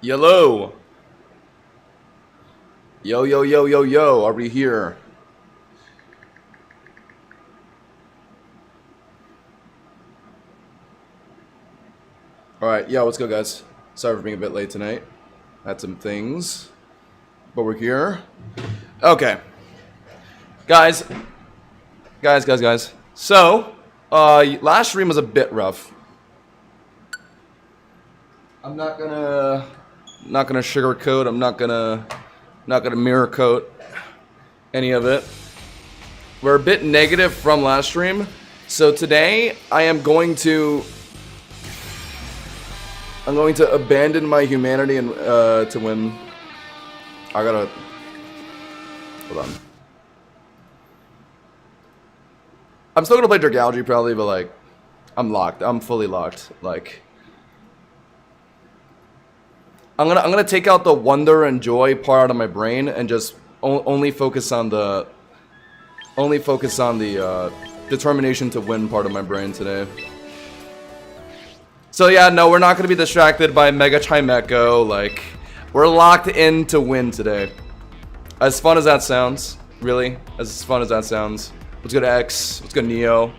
Yellow. Yo, yo, yo, yo, yo. Are we here? Alright, yeah, what's good, guys? Sorry for being a bit late tonight. Had some things. But we're here. Okay. Guys. Guys. So, last stream was a bit rough. I'm not gonna sugarcoat. I'm not gonna mirror coat any of it. We're a bit negative from last stream, so today I'm going to abandon my humanity and to win. I gotta hold on. I'm still gonna play Dragalge probably, but like I'm locked. I'm fully locked. Like. I'm gonna take out the wonder and joy part out of my brain and just only focus on the determination to win part of my brain today. So yeah, no, we're not gonna be distracted by Mega Chimecho. Like, we're locked in to win today. As fun as that sounds, really, as fun as that sounds. Let's go to X. Let's go to Neo.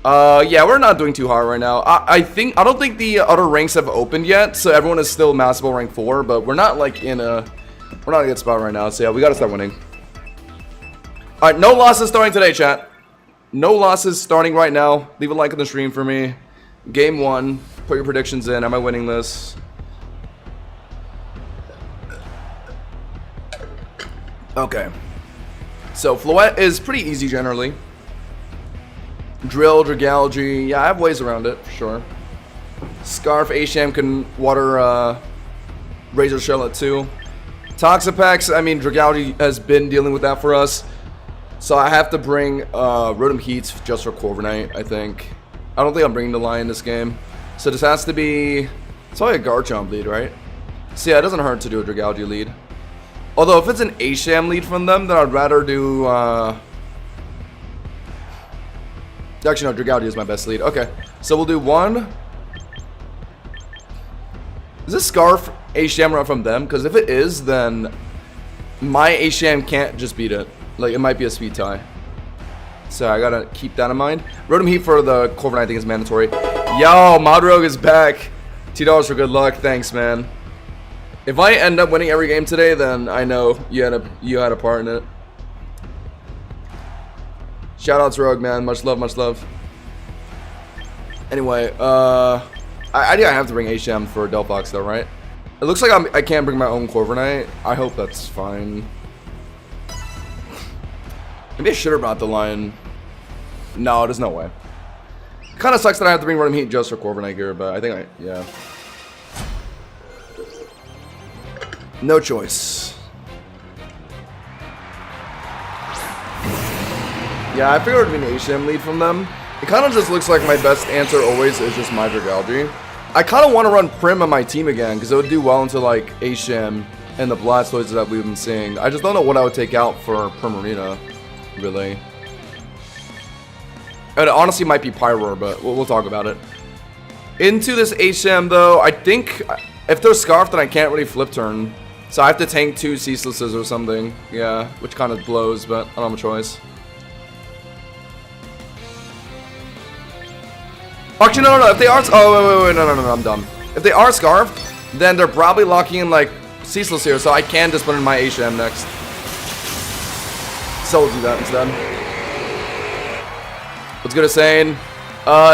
Yeah, we're not doing too hard right now. I don't think the other ranks have opened yet, so everyone is still massive rank 4, but we're not like we're not in a good spot right now, so yeah, we gotta start winning. Alright, no losses starting today, chat. No losses starting right now. Leave a like on the stream for me. Game 1. Put your predictions in. Am I winning this? Okay. So, Floette is pretty easy generally. Drill, Dragalge, yeah, I have ways around it, for sure. Scarf, Asham can water Razor Shell at 2. Toxapex, I mean, Dragalge has been dealing with that for us. So I have to bring Rotom Heat just for Corviknight, I think. I don't think I'm bringing the Lion this game. So this has to be... It's probably a Garchomp lead, right? So yeah, it doesn't hurt to do a Dragalge lead. Although if it's an Asham lead from them, then I'd rather do... Actually, no, Dragalge is my best lead. Okay, so we'll do 1. Is this Scarf Asham from them? Because if it is, then my Asham can't just beat it. Like, it might be a speed tie. So I gotta keep that in mind. Rotom Heat for the Corviknight, I think, is mandatory. Yo, Modrogue is back. $2 for good luck. Thanks, man. If I end up winning every game today, then I know you had a part in it. Shoutouts, Rogue, man. Much love, much love. Anyway, I think I have to bring Asham for Delphox, though, right? It looks like I can't bring my own Corviknight. I hope that's fine. Maybe I should have brought the Lion. No, there's no way. Kind of sucks that I have to bring Rotom Heat just for Corviknight here, but I think yeah. No choice. Yeah, I figured it would be an Asham lead from them. It kind of just looks like my best answer always is just my Dragalge. I kind of want to run Prim on my team again, because it would do well into like Asham and the Blastoids that we've been seeing. I just don't know what I would take out for Primarina, really. It honestly might be Pyroar, but we'll talk about it. Into this Asham, though, I think if they're Scarf, then I can't really flip turn. So I have to tank 2 Ceaselesses or something. Yeah, which kind of blows, but I don't have a choice. Actually, no. If they are... Oh, wait, no, I'm dumb. If they are Scarf, then they're probably locking in, like, Ceaseless here, so I can just put in my Asham next. So we'll do that instead. What's good at saying?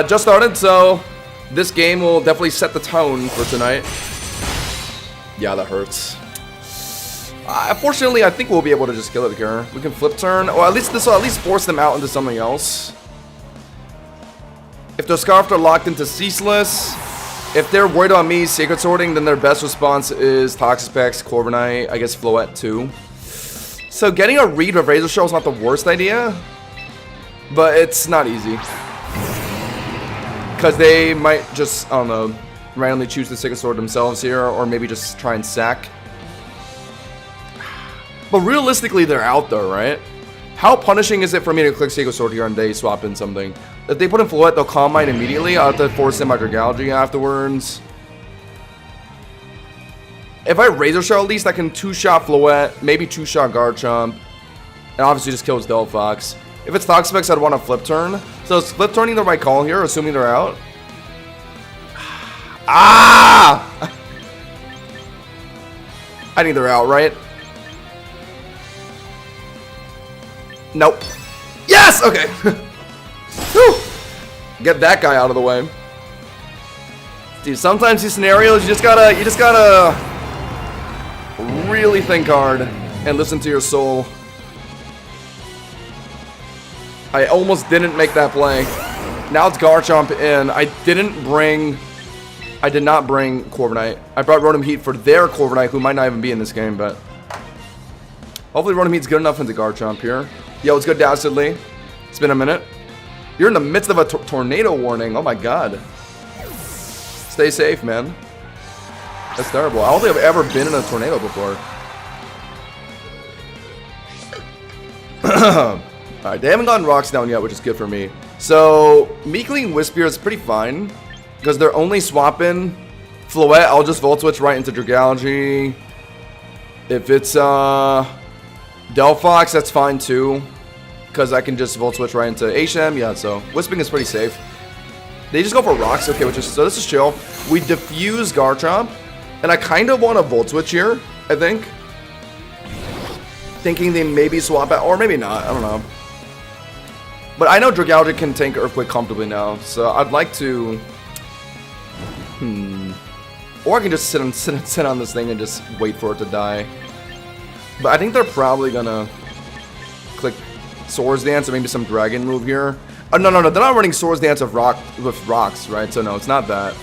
Just started, so this game will definitely set the tone for tonight. Yeah, that hurts. Fortunately, I think we'll be able to just kill it here. We can flip turn, or at least this will at least force them out into something else. If they're Scarfed or locked into Ceaseless, if they're worried about me Sacred Sorting, then their best response is Toxapex, Corviknight, I guess Floette too. So getting a read with Razor Shell is not the worst idea, but it's not easy. Because they might just, I don't know, randomly choose the Sacred Sword themselves here, or maybe just try and sack. But realistically, they're out though, right? How punishing is it for me to click Sacred Sword here and they swap in something? If they put in Floette, they'll Calm Mind immediately. I'll have to force in my Dragalge afterwards. If I Razor Shell at least, I can 2-shot Floette, maybe 2-shot Garchomp, and obviously just kills Delphox. If it's Toxapex, I'd want to flip turn. So is flip turning the right call here, assuming they're out? Ah! I think they're out, right? Nope. Yes! Okay. Whew. Get that guy out of the way. Dude, sometimes these scenarios, you just gotta really think hard and listen to your soul. I almost didn't make that play. Now it's Garchomp in. I did not bring Corviknight. I brought Rotom Heat for their Corviknight, who might not even be in this game, but hopefully Rotom Heat's good enough into Garchomp here. Yo, it's good, Dastardly. It's been a minute. You're in the midst of a tornado warning. Oh my god. Stay safe, man. That's terrible. I don't think I've ever been in a tornado before. Alright, they haven't gotten rocks down yet, which is good for me. So, Meekly and Wispier is pretty fine. Because they're only swapping Floette. I'll just Volt Switch right into Dragalge. If it's Delphox, that's fine too. Because I can just Volt Switch right into HM. Yeah, so Wisping is pretty safe. They just go for rocks. Okay, so this is chill. We diffuse Garchomp. And I kind of want a Volt Switch here, I think. Thinking they maybe swap out, or maybe not. I don't know. But I know Dragalge can tank Earthquake comfortably now. So I'd like to... Or I can just sit on this thing and just wait for it to die. But I think they're probably gonna click Swords Dance or maybe some Dragon move here. Oh, no, they're not running Swords Dance with rocks, right? So no, it's not that.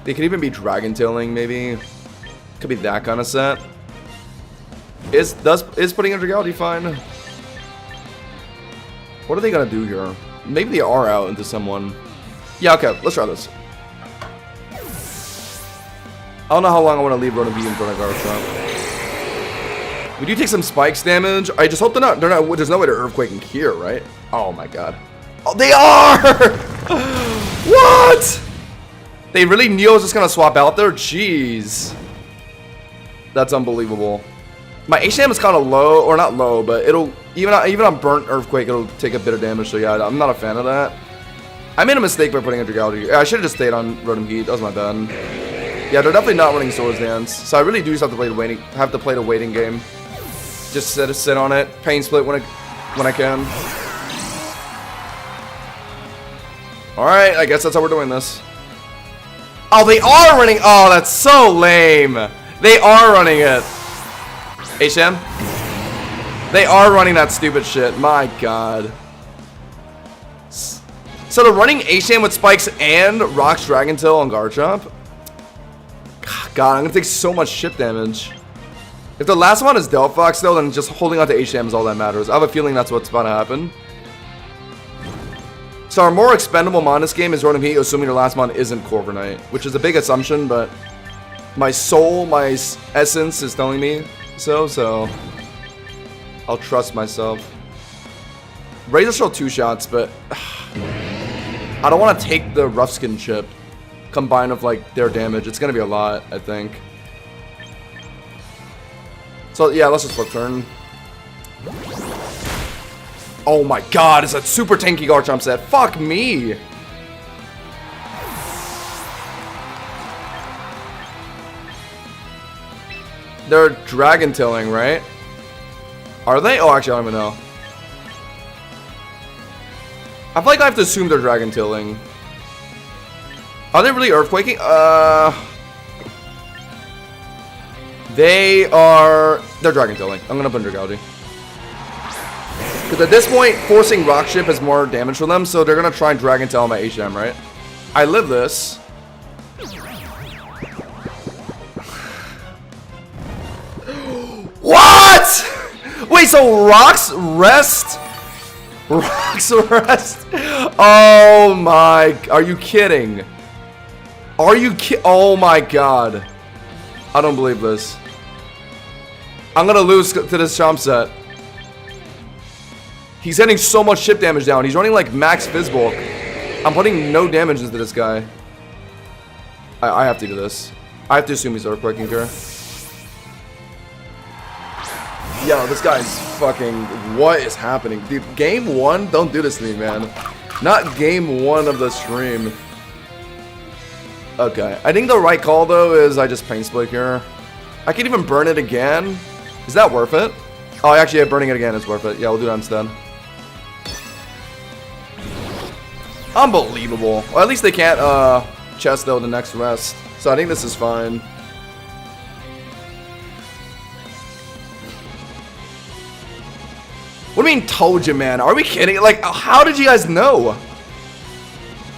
They could even be Dragon Tailing, maybe. Could be that kind of set. Is putting in Dragalge fine? What are they gonna do here? Maybe they are out into someone. Yeah, okay, let's try this. I don't know how long I want to leave Rotom Heat in front of Garchomp. We do take some spikes damage. I just hope they're not. There's no way to Earthquake in here, right? Oh my god. Oh, they are! What? They really knew I was just gonna swap out there? Jeez. That's unbelievable. My HM is kind of low, or not low, but it'll even on burnt Earthquake, it'll take a bit of damage. So yeah, I'm not a fan of that. I made a mistake by putting a Dragalge. I should have just stayed on Rotom Heat. That was my bad. Yeah, they're definitely not running Swords Dance, so I really do just have to play the waiting game. Just sit on it, Pain Split when I can. All right, I guess that's how we're doing this. Oh, they are running. Oh, that's so lame. They are running it. HM? They are running that stupid shit. My god. So they're running HM with spikes and Rocks Dragon Tail on Garchomp? God, I'm gonna take so much chip damage. If the last one is Delphox though, then just holding on to HM is all that matters. I have a feeling that's what's about to happen. So our more expendable mon this game is Rotom Heat, assuming your last mon isn't Corviknight, which is a big assumption, but my soul, my essence is telling me so I'll trust myself. Razor Shell 2 shots, but I don't want to take the Rough Skin chip combined with like their damage. It's gonna be a lot, I think. So yeah, let's just flip turn. Oh my god, it's a super tanky Garchomp set. Fuck me. They're Dragon Tailing, right? Are they? Oh, actually, I don't even know. I feel like I have to assume they're Dragon Tailing. Are they really Earthquaking? They're Dragon Tailing. I'm gonna put Dragalge. Because at this point, forcing Rock Chip is more damage for them, so they're gonna try and Dragon Tail my HM, right? I live this. What? Wait, so Rocks Rest? Rocks Rest? Oh my, are you kidding? Oh my god. I don't believe this. I'm gonna lose to this Chomp set. He's getting so much chip damage down. He's running like max Fizzbulk. I'm putting no damage into this guy. I have to do this. I have to assume he's Earthquaking here. Yo, this guy's fucking... What is happening? Dude, game 1? Don't do this to me, man. Not game 1 of the stream. Okay. I think the right call, though, is I just Pain Split here. I can even burn it again. Is that worth it? Oh, actually, yeah, burning it again is worth it. Yeah, we'll do that instead. Unbelievable. Well, at least they can't, chest, though, the next rest. So I think this is fine. What do you mean, told you, man? Are we kidding? Like, how did you guys know?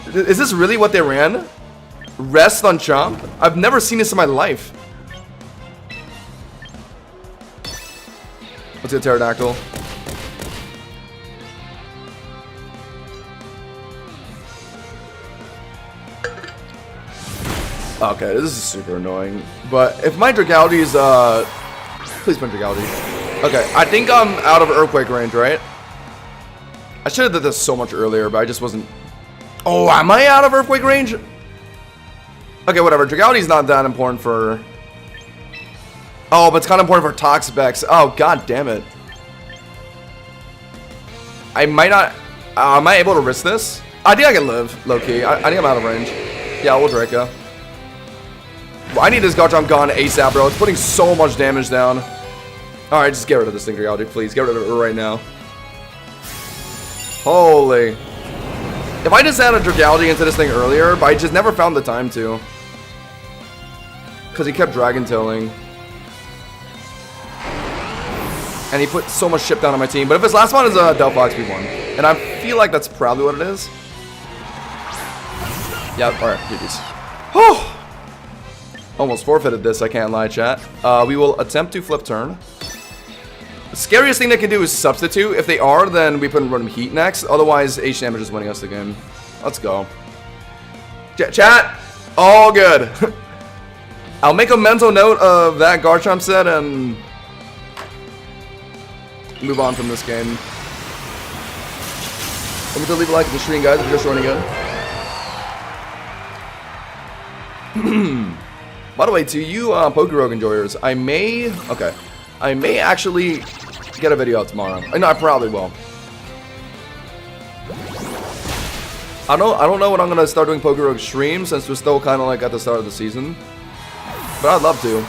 Is this really what they ran? Rest on Chomp? I've never seen this in my life. Let's get Pterodactyl. Okay, this is super annoying. But if my Dragalge is, please put Dragalge. Okay, I think I'm out of Earthquake range, right? I should have did this so much earlier, but I just wasn't... Oh, am I out of Earthquake range? Okay, whatever. Dragalge's not that important for... Oh, but it's kind of important for Toxapex. Oh, god damn it. I might not... am I able to risk this? I think I can live, low-key. I think I'm out of range. Yeah, we'll Draco. Well, I need this Garchomp gone ASAP, bro. It's putting so much damage down. Alright, just get rid of this thing, Dragalge, please. Get rid of it right now. Holy. If I just added Dragalge into this thing earlier, but I just never found the time to. Because he kept Dragon Tailing. And he put so much shit down on my team. But if his last one is a Delphox, we won. And I feel like that's probably what it is. Yep, alright, GG's. Whew. Almost forfeited this, I can't lie, chat. We will attempt to flip turn. The scariest thing they can do is substitute. If they are, then we put in Rotom Heat next. Otherwise, HM is just winning us the game. Let's go. Chat, all good. I'll make a mental note of that Garchomp set and move on from this game. Remember to leave a like if you're streaming, guys, if you're just joining in. By the way, to you Pokerogue enjoyers, I may actually get a video out tomorrow. No, I probably will. I don't know when I'm gonna start doing Pokerogue streams since we're still kind of like at the start of the season, but I'd love to.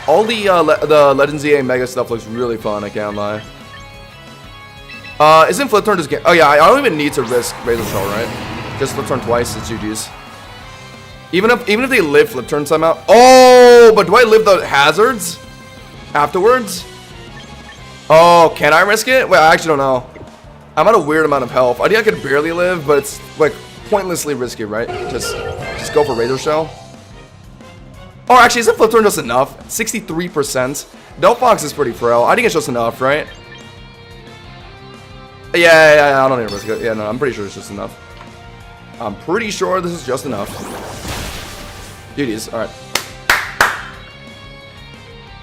All the Legends EA Mega stuff looks really fun. I can't lie. Isn't Flip Turn just get? Oh yeah, I don't even need to risk Razor Shell, right? Just Flip Turn twice. It's GG's. Even if they live Flip Turn somehow. Oh, but do I live the hazards afterwards? Oh, can I risk it? Wait, I actually don't know. I'm at a weird amount of health. I think I could barely live, but it's like pointlessly risky, right? Just go for Razor Shell. Oh, actually, isn't Flip Turn just enough? 63%. Delphox is pretty frail. I think it's just enough, right? Yeah, I don't need to risk it. Yeah, no, I'm pretty sure it's just enough. I'm pretty sure this is just enough. GG's, alright.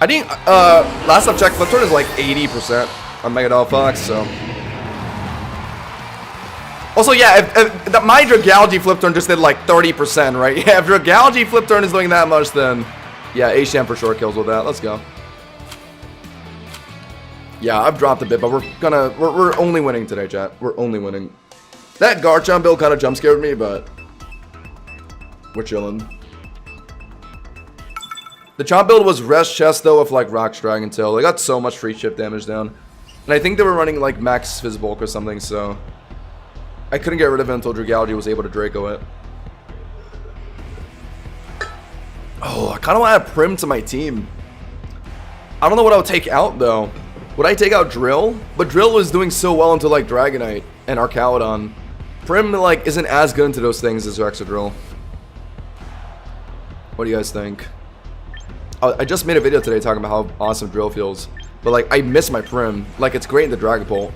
I think, last I've checked, Flip Turn is like 80% on Mega Delphox, so. Also, yeah, if my Dragalge Flip Turn just did like 30%, right? Yeah, if Dragalge Flip Turn is doing that much, then yeah, HM for sure kills with that. Let's go. Yeah, I've dropped a bit, but we're only winning today, chat. We're only winning. That Garchomp build kind of jump scared me, but we're chilling. The Chomp build was Rest Chest though with like Rock's Dragon Tail. They got so much free chip damage down. And I think they were running like max Fizzbolk or something, so I couldn't get rid of it until Dragalge was able to Draco it. Oh, I kind of want to add Prim to my team. I don't know what I would take out though. Would I take out Drill? But Drill was doing so well until like Dragonite and Arcaludon. Prim like isn't as good into those things as Rexadrill. What do you guys think? I just made a video today talking about how awesome Drill feels. But like, I miss my Prim. Like, it's great in the Dragapult.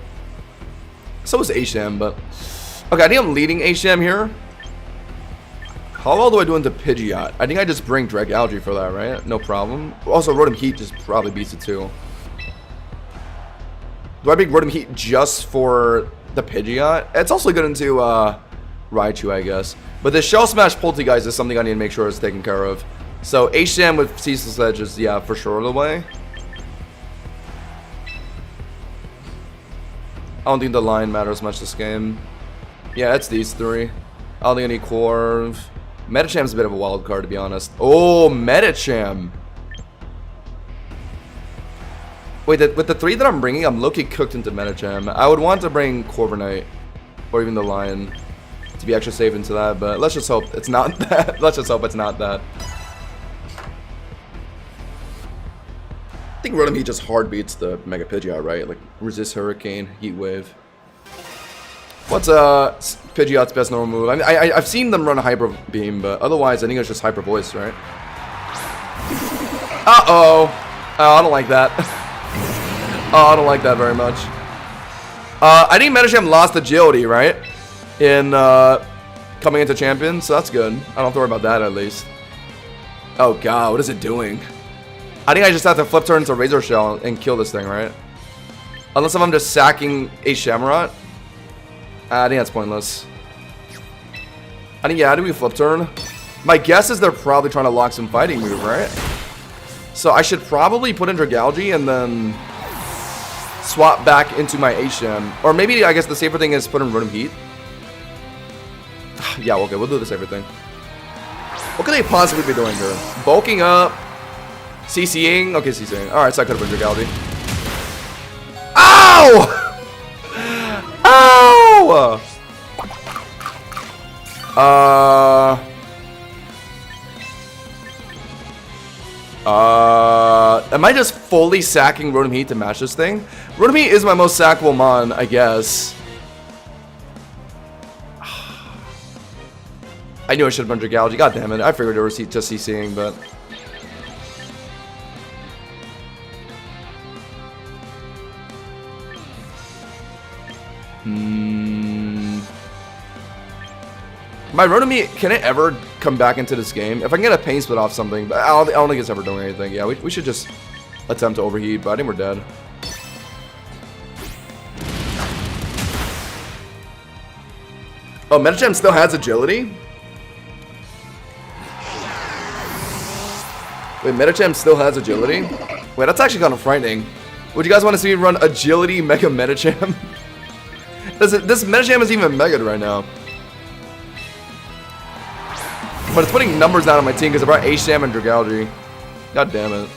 So is HM, but... Okay, I think I'm leading HM here. How well do I do into Pidgeot? I think I just bring Dragalge for that, right? No problem. Also, Rotom Heat just probably beats it too. Do I bring Rotom Heat just for the Pidgeot? It's also good into Raichu, I guess. But the Shell Smash Poltergeist is something I need to make sure is taken care of. So HM with Ceaseless Edge is, yeah, for sure the way. I don't think the line matters much this game. Yeah, it's these three. I don't think I need Corv. Metacham's a bit of a wild card, to be honest. Oh, Metacham. Wait, with the three that I'm bringing, I'm low-key cooked into Metacham. I would want to bring Corviknight, or even the Lion, to be extra safe into that, but let's just hope it's not that. Let's just hope it's not that. I think Rotom Heat just hard beats the Mega Pidgeot, right? Like, resist Hurricane, Heat Wave. What's Pidgeot's best normal move? I've seen them run a Hyper Beam, but otherwise I think it's just Hyper Voice, right? Uh-oh. Oh, I don't like that. Oh, I don't like that very much. I think Metacham lost Agility, right? In coming into Champion, so that's good. I don't have to worry about that, at least. Oh god, what is it doing? I think I just have to flip turn into Razor Shell and kill this thing, right? Unless if I'm just sacking a Shamrot. I think that's pointless. I think, yeah, how do we flip turn? My guess is they're probably trying to lock some fighting move, right? So I should probably put in Dragalge and then swap back into my HM. Or maybe, I guess the safer thing is put in Rotom Heat. Yeah, okay, we'll do the safer thing. What could they possibly be doing here? Bulking up. CCing? Okay, CCing. Alright, so I could have been Dragalge. Ow! Ow! Am I just fully sacking Rotom Heat to match this thing? Rotom Heat is my most sackable mon, I guess. I knew I should have been Dragalge. God damn it. I figured it was just CCing, but... My Rotom, can it ever come back into this game? If I can get a Pain Split off something, but I don't think it's ever doing anything. Yeah, we should just attempt to overheat, but I think we're dead. Oh, Metacham still has agility? Wait, Metacham still has agility? Wait, that's actually kind of frightening. Would you guys want to see me run agility Mega Metacham? This Metacham isn't even Mega right now. But it's putting numbers down on my team because I brought HM and Dragalge. God damn it.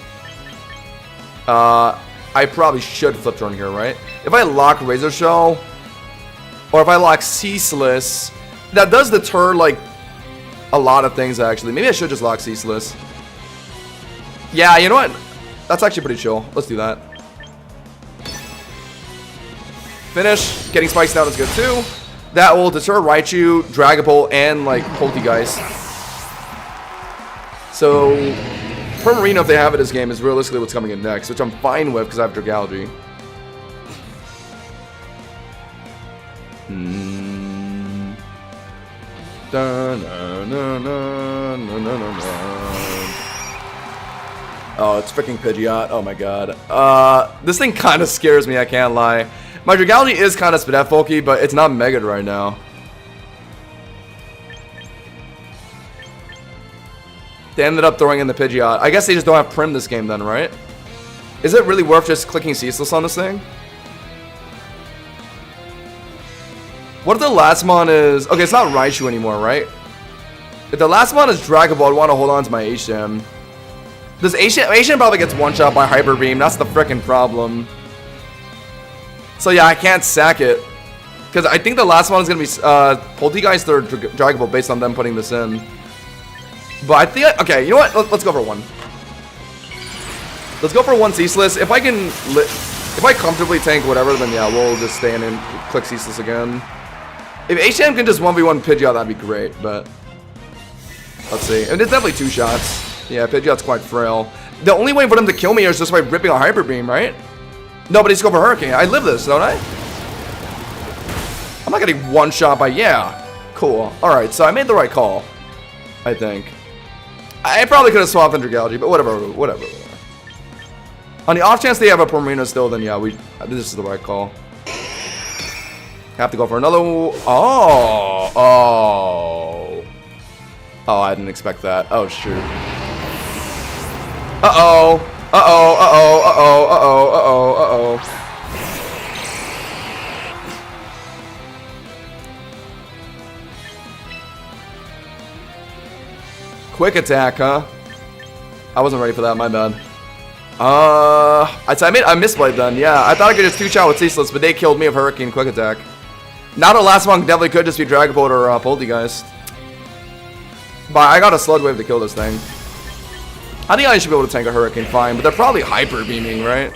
I probably should flip turn here, right? If I lock Razor Shell, or if I lock Ceaseless, that does deter, like, a lot of things, actually. Maybe I should just lock Ceaseless. Yeah, you know what? That's actually pretty chill. Let's do that. Finish. Getting spikes down is good, too. That will deter Raichu, Dragapult, and, like, Poltegeist. So, Primarina, if they have it this game, is realistically what's coming in next, which I'm fine with because I have Dragalge. Oh, it's freaking Pidgeot. Oh my god. This thing kind of scares me, I can't lie. My Dragalge is kind of Spadaffolky, but it's not Mega'd right now. They ended up throwing in the Pidgeot. I guess they just don't have Prim this game then, right? Is it really worth just clicking Ceaseless on this thing? What if the last mon is... Okay, it's not Raichu anymore, right? If the last mon is Dragon Ball, I'd want to hold on to my HM. This HM probably gets one-shot by Hyper Beam. That's the frickin' problem. So yeah, I can't sack it. Because I think the last one is going to be Poltegeist or Dragon Ball based on them putting this in. But I think, okay, you know what? Let's go for one. Let's go for one Ceaseless. If I can, if I comfortably tank whatever, then yeah, we'll just stay in and click Ceaseless again. If HM can just 1v1 Pidgeot, that'd be great, but let's see. And it's definitely two shots. Yeah, Pidgeot's quite frail. The only way for them to kill me is just by ripping a Hyper Beam, right? No, but he's go for Hurricane. I live this, don't I? I'm not getting one shot by, yeah. Cool. Alright, so I made the right call, I think. I probably could have swapped in Dragalge, but whatever. On the off chance they have a Primarina still, then yeah, this is the right call. Have to go for another. Oh. Oh, I didn't expect that. Oh, shoot. Uh-oh. Uh-oh, uh-oh, uh-oh, uh-oh, uh-oh, uh-oh. Quick attack, huh? I wasn't ready for that, my bad. I misplayed then, yeah. I thought I could just two-shot with Ceaseless, but they killed me with Hurricane Quick Attack. Now the last one definitely could just be Dragapult or Poltegeist. But I got a Sludge Wave to kill this thing. I think I should be able to tank a Hurricane fine, but they're probably Hyper Beaming, right?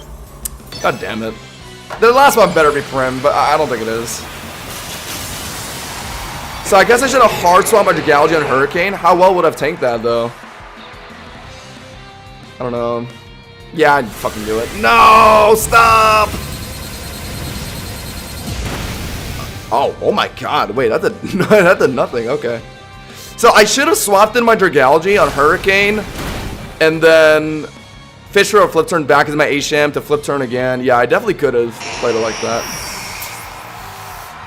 God damn it. The last one better be Prim, but I don't think it is. So I guess I should have hard swapped my Dragalge on Hurricane. How well would I have tanked that, though? I don't know. Yeah, I'd fucking do it. No! Stop! Oh my god. Wait, that did nothing. Okay. So I should have swapped in my Dragalge on Hurricane, and then Fissure or Flip Turn back into my Asham to Flip Turn again. Yeah, I definitely could have played it like that.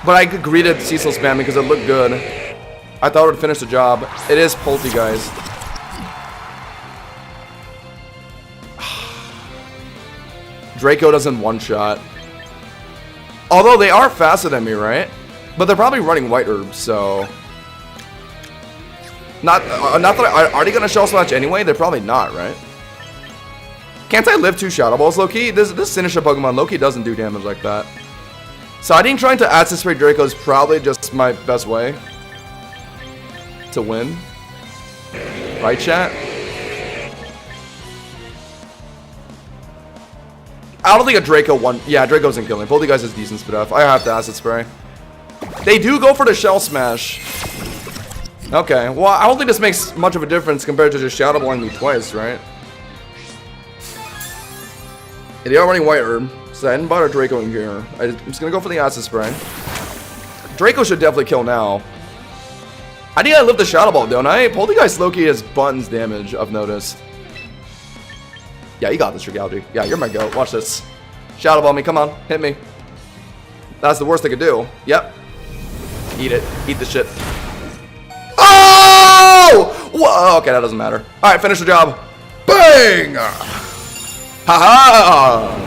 But I agreed to Cecil spamming because it looked good. I thought it would finish the job. It is Poltegeist. Draco doesn't one-shot. Although they are faster than me, right? But they're probably running White Herbs, so... Not that are they gonna Shell Smash anyway? They're probably not, right? Can't I live two Shadow Balls, Loki? This Sinistcha Pokemon, Loki doesn't do damage like that. So I think trying to Acid Spray Draco is probably just my best way to win. Right, chat? I don't think a Draco won. Yeah, Draco isn't killing. Poltegeist is decent spit off. I have to Acid Spray. They do go for the Shell Smash. Okay, well, I don't think this makes much of a difference compared to just Shadow Balling me twice, right? Yeah, they are running White Herb, so I hadn't bought a Draco in here. I'm just gonna go for the Acid Spray. Draco should definitely kill now. I think I live the Shadow Ball, don't I? Poltegeist Loki has buttons damage, I've noticed. Yeah, you got this, Dragalge. Yeah, you're my goat. Watch this. Shadow Ball me, come on, hit me. That's the worst I could do. Yep. Eat it. Eat the shit. Oh! Whoa, okay, that doesn't matter. Alright, finish the job. Bang! Haha!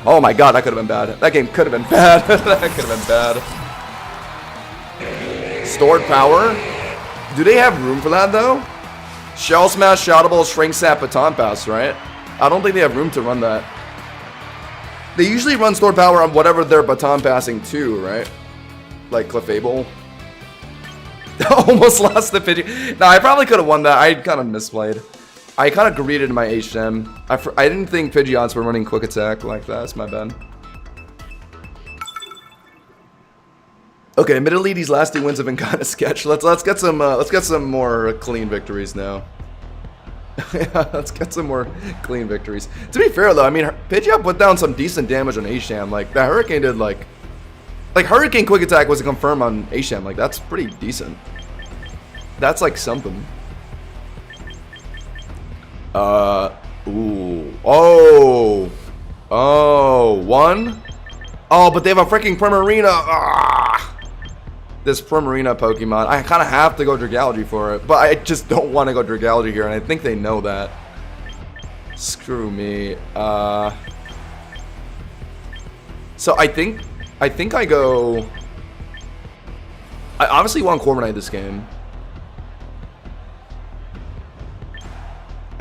Oh my god, that could have been bad. That game could have been bad. That could have been bad. Stored power? Do they have room for that, though? Shell Smash, Shadow Ball, Shrink Sap, Baton Pass, right? I don't think they have room to run that. They usually run Stored Power on whatever they're Baton Passing to, right? Like Clefable. Almost lost the Pidgey. No, I probably could have won that. I kind of misplayed. I kind of greeted my HM. I didn't think Pidgeots were running Quick Attack like that. That's my bad. Okay, admittedly, these last two wins have been kind of sketch. Let's get some more clean victories now. Yeah, let's get some more clean victories. To be fair though, I mean, Pidgeot put down some decent damage on Asham. Like that Hurricane did like Hurricane Quick Attack was a confirm on Asham. Like that's pretty decent. That's like something. Ooh. Oh, one? Oh, but they have a freaking Primarina. Ah! This Primarina Pokemon. I kind of have to go Dragalge for it, but I just don't want to go Dragalge here, and I think they know that. Screw me. So I think I go... I obviously want Corviknight this game.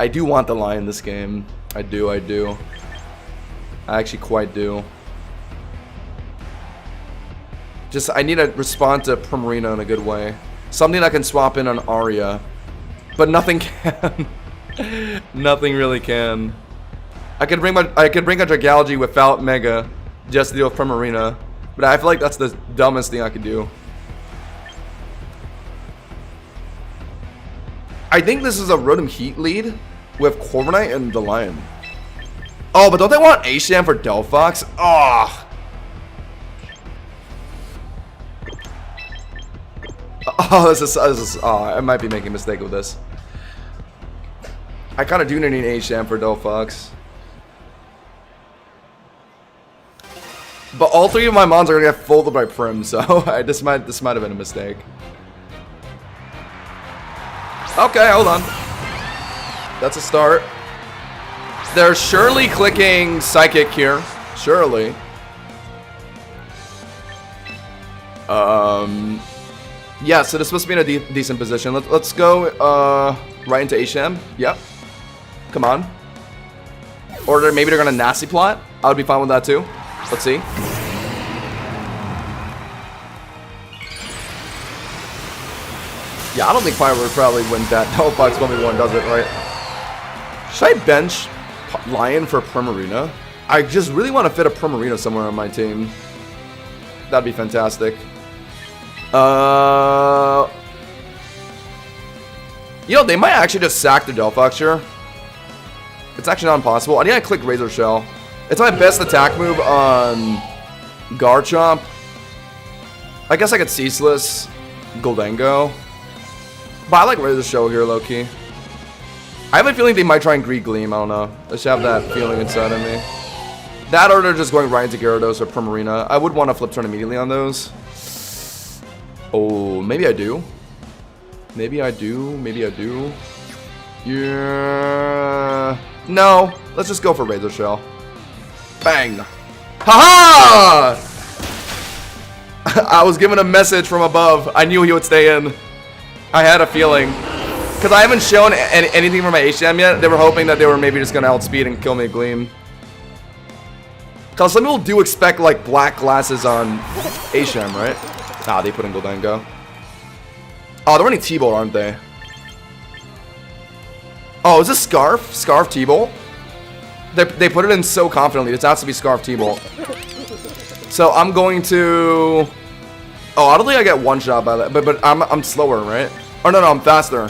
I do want the Lion this game. I do. I actually quite do. Just, I need to respond to Primarina in a good way. Something I can swap in on Arya. But nothing can. Nothing really can. I could bring a Dragalge without Mega. Just to deal with Primarina. But I feel like that's the dumbest thing I could do. I think this is a Rotom Heat lead with Corviknight and the Lion. Oh, but don't they want Asham for Delphox? Oh. Oh, this is oh, I might be making a mistake with this. I kind of do need an Asham for Delphox. But all three of my mons are gonna get folded by Prim, so this might have been a mistake. Okay, hold on. That's a start. They're surely clicking Psychic here. Surely. Yeah, so they're supposed to be in a decent position. Let's go right into Asham. Yep. Come on. Or maybe they're gonna nasty plot. I would be fine with that too. Let's see. Yeah, I don't think Fire would probably win that. Delphox 1v1 does it, right? Should I bench Lion for Primarina? I just really want to fit a Primarina somewhere on my team. That'd be fantastic. You know, they might actually just sack the Delphox here. It's actually not impossible. I need to click Razor Shell. It's my best attack move on Garchomp. I guess I could Ceaseless Goldango. But I like Razor Shell here, low-key. I have a feeling they might try and Greed Gleam. I don't know. I just have that feeling inside of me. That or they're just going right into Gyarados or Primarina. I would want to flip turn immediately on those. Oh, maybe I do. Maybe I do. Maybe I do. Yeah. No. Let's just go for Razor Shell. Bang. Haha! I was given a message from above. I knew he would stay in. I had a feeling. Because I haven't shown anything from my HM yet. They were hoping that they were maybe just going to outspeed and kill me with Gleam. Because some people do expect, like, black glasses on HM, right? Ah, they put in Goldango. Oh, they're running T-Bolt, aren't they? Oh, is this Scarf? Scarf T-Bolt? They put it in so confidently. It has to be Scarf T-Bolt. So I'm going to... Oh, I don't think I get one shot by that. But I'm slower, right? Oh, no, I'm faster.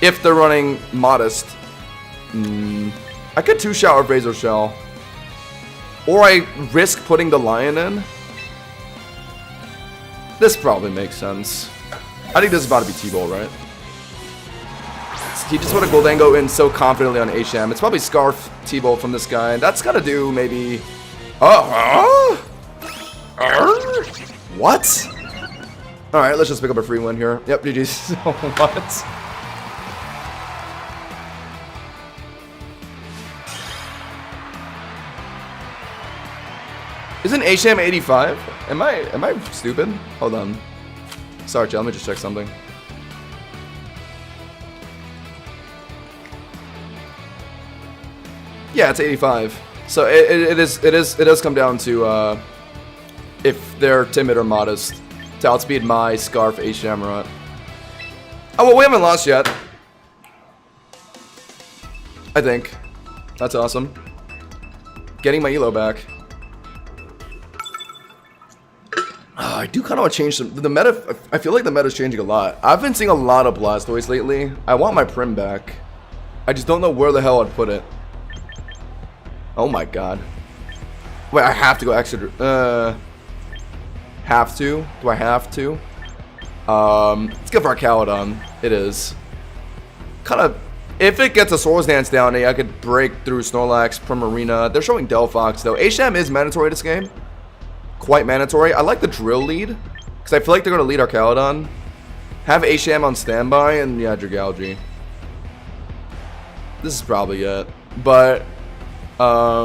If they're running Modest. I could two-shot with Razor Shell. Or I risk putting the Lion in. This probably makes sense. I think this is about to be T-Bolt, right? He just put a Goldango in so confidently on HM. It's probably Scarf T-Bolt from this guy. That's gotta do maybe... What? Alright, let's just pick up a free win here. Yep, GG's. So what? Isn't HM 85? Am I stupid? Hold on. Sorry, chat, let me just check something. Yeah, it's 85. So it does come down to if they're timid or modest to outspeed my Scarf HM run. Oh well, we haven't lost yet. I think. That's awesome. Getting my elo back. I do kind of want to change the meta. I feel like the meta is changing a lot. I've been seeing a lot of Blastoise lately. I want my Prim back. I just don't know where the hell I'd put it. Oh my god. Wait, I have to go extra. Have to? Do I have to? Let's go for our Caledon. It is. Kind of. If it gets a Swords Dance down, I could break through Snorlax, Primarina. They're showing Delphox though. HM is mandatory this game. Quite mandatory. I like the drill lead because I feel like they're going to lead our Caledon. Have HM on standby and yeah, Dragalge. This is probably it. But yeah,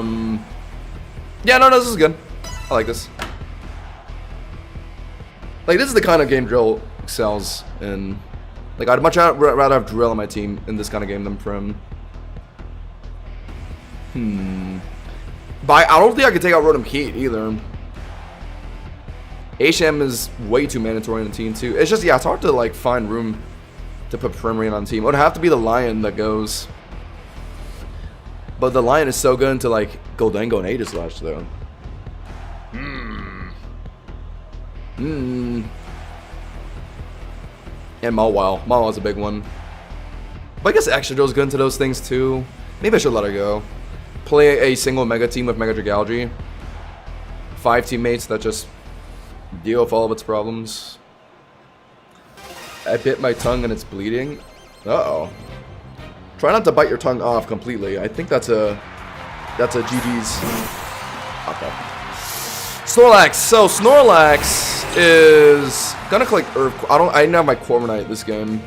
no, this is good. I like this. Like this is the kind of game drill excels in. Like I'd much rather have drill on my team in this kind of game than Prim. But I don't think I could take out Rotom Heat either. HM is way too mandatory in the team too. It's just, yeah, it's hard to like find room to put Primarina on the team. It would have to be the Lion that goes. But the Lion is so good into like Goldango and Aegislash though. And Mawile. Mawile's a big one. But I guess Excadrill's good into those things too. Maybe I should let her go. Play a single Mega Team with Mega Dragalge. 5 teammates that just deal with all of its problems. I bit my tongue and it's bleeding. Uh-oh. Try not to bite your tongue off completely. I think that's a GG's. Okay. Snorlax. So Snorlax is gonna click Earth. I didn't have my Corviknight this game.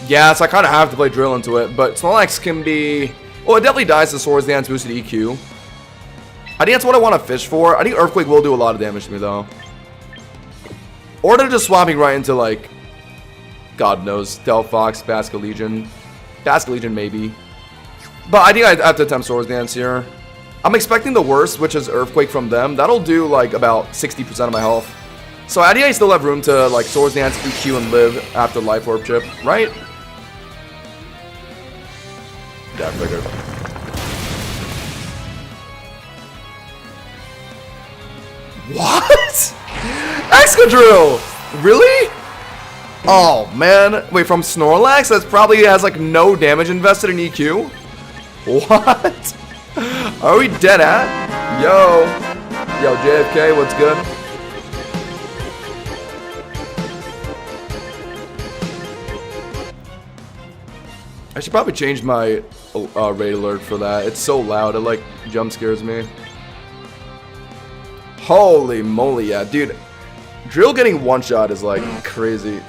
Yeah, so I kind of have to play Drill into it, but Snorlax can be... Well, it definitely dies to Swords Dance boosted EQ. I think that's what I want to fish for. I think Earthquake will do a lot of damage to me, though. Or they're just swapping right into, like... God knows. Delphox, Basculegion. Basculegion, maybe. But I think I have to attempt Swords Dance here. I'm expecting the worst, which is Earthquake from them. That'll do, like, about 60% of my health. So I think I still have room to, like, Swords Dance, EQ, and live after Life Orb Chip, right? Yeah, I figured. What? Excadrill! Really? Oh, man. Wait, from Snorlax? That probably has, like, no damage invested in EQ? What? Are we dead at? Yo. Yo, JFK, what's good? I should probably change my raid alert for that. It's so loud, it like jump scares me. Holy moly, yeah, dude. Drill getting one shot is like crazy.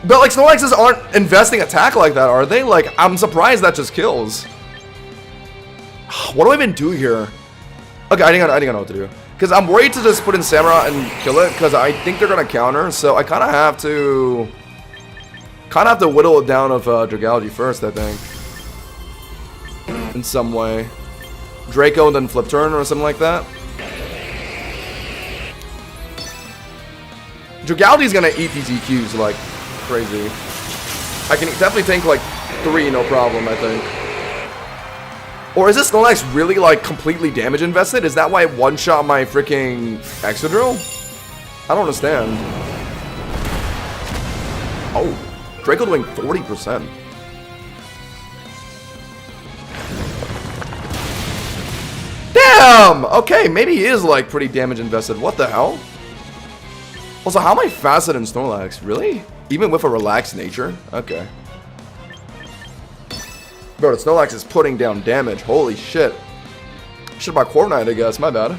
But like Snorlaxes aren't investing attack like that, are they? Like, I'm surprised that just kills. What do I even do here? Okay, I think I know what to do. Because I'm worried to just put in Samurott and kill it, because I think they're gonna counter, so I kinda have to whittle it down of Dragalge first, I think. In some way. Draco and then flip turn or something like that. Dragalge's gonna eat these EQs like crazy. I can definitely tank like 3, no problem, I think. Or is this Snorlax really like completely damage invested? Is that why it one-shot my freaking Excadrill? I don't understand. Oh. Draco doing 40%. Damn! Okay, maybe he is like pretty damage invested. What the hell? Also, how am I faster than Snorlax? Really? Even with a relaxed nature? Okay. Bro, the Snorlax is putting down damage. Holy shit. Should've bought Corviknight, I guess. My bad.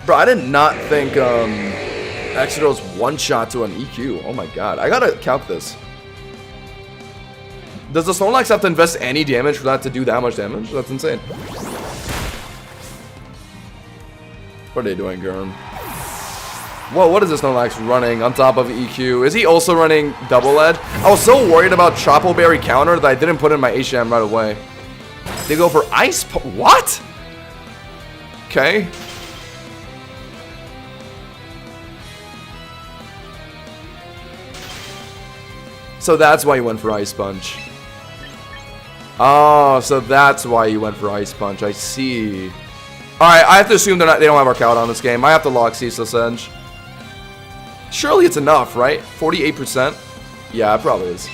Bro, I did not think, Excadrill's one shot to an EQ. Oh my god. I gotta count this. Does the Snorlax have to invest any damage for that to do that much damage? That's insane. What are they doing, Gurm? Whoa, what is this Snorlax running on top of EQ? Is he also running Double Edge? I was so worried about Chopo Berry counter that I didn't put in my HM right away. They go for Ice What? Okay. So that's why you went for Ice Punch. Oh, so that's why you went for Ice Punch. I see. Alright, I have to assume they don't have Arcaludon on this game. I have to lock Ceaseless Edge. Surely it's enough, right? 48%? Yeah, it probably is.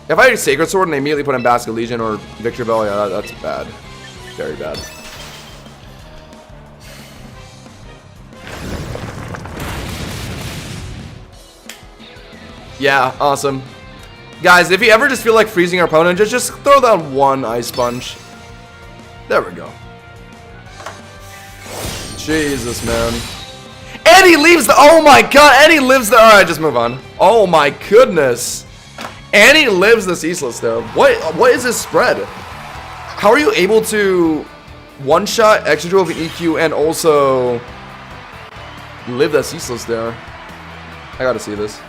If I had Sacred Sword and they immediately put in Basculegion or Victreebel, yeah, that's bad. Very bad. Yeah, awesome. Guys, if you ever just feel like freezing your opponent, just throw down one Ice Punch. There we go. Jesus, man. And he leaves the... Oh my god, and he lives the... Alright, just move on. Oh my goodness. And he lives the Ceaseless there. What is this spread? How are you able to one-shot Excadrill with EQ and also live that Ceaseless there? I gotta see this.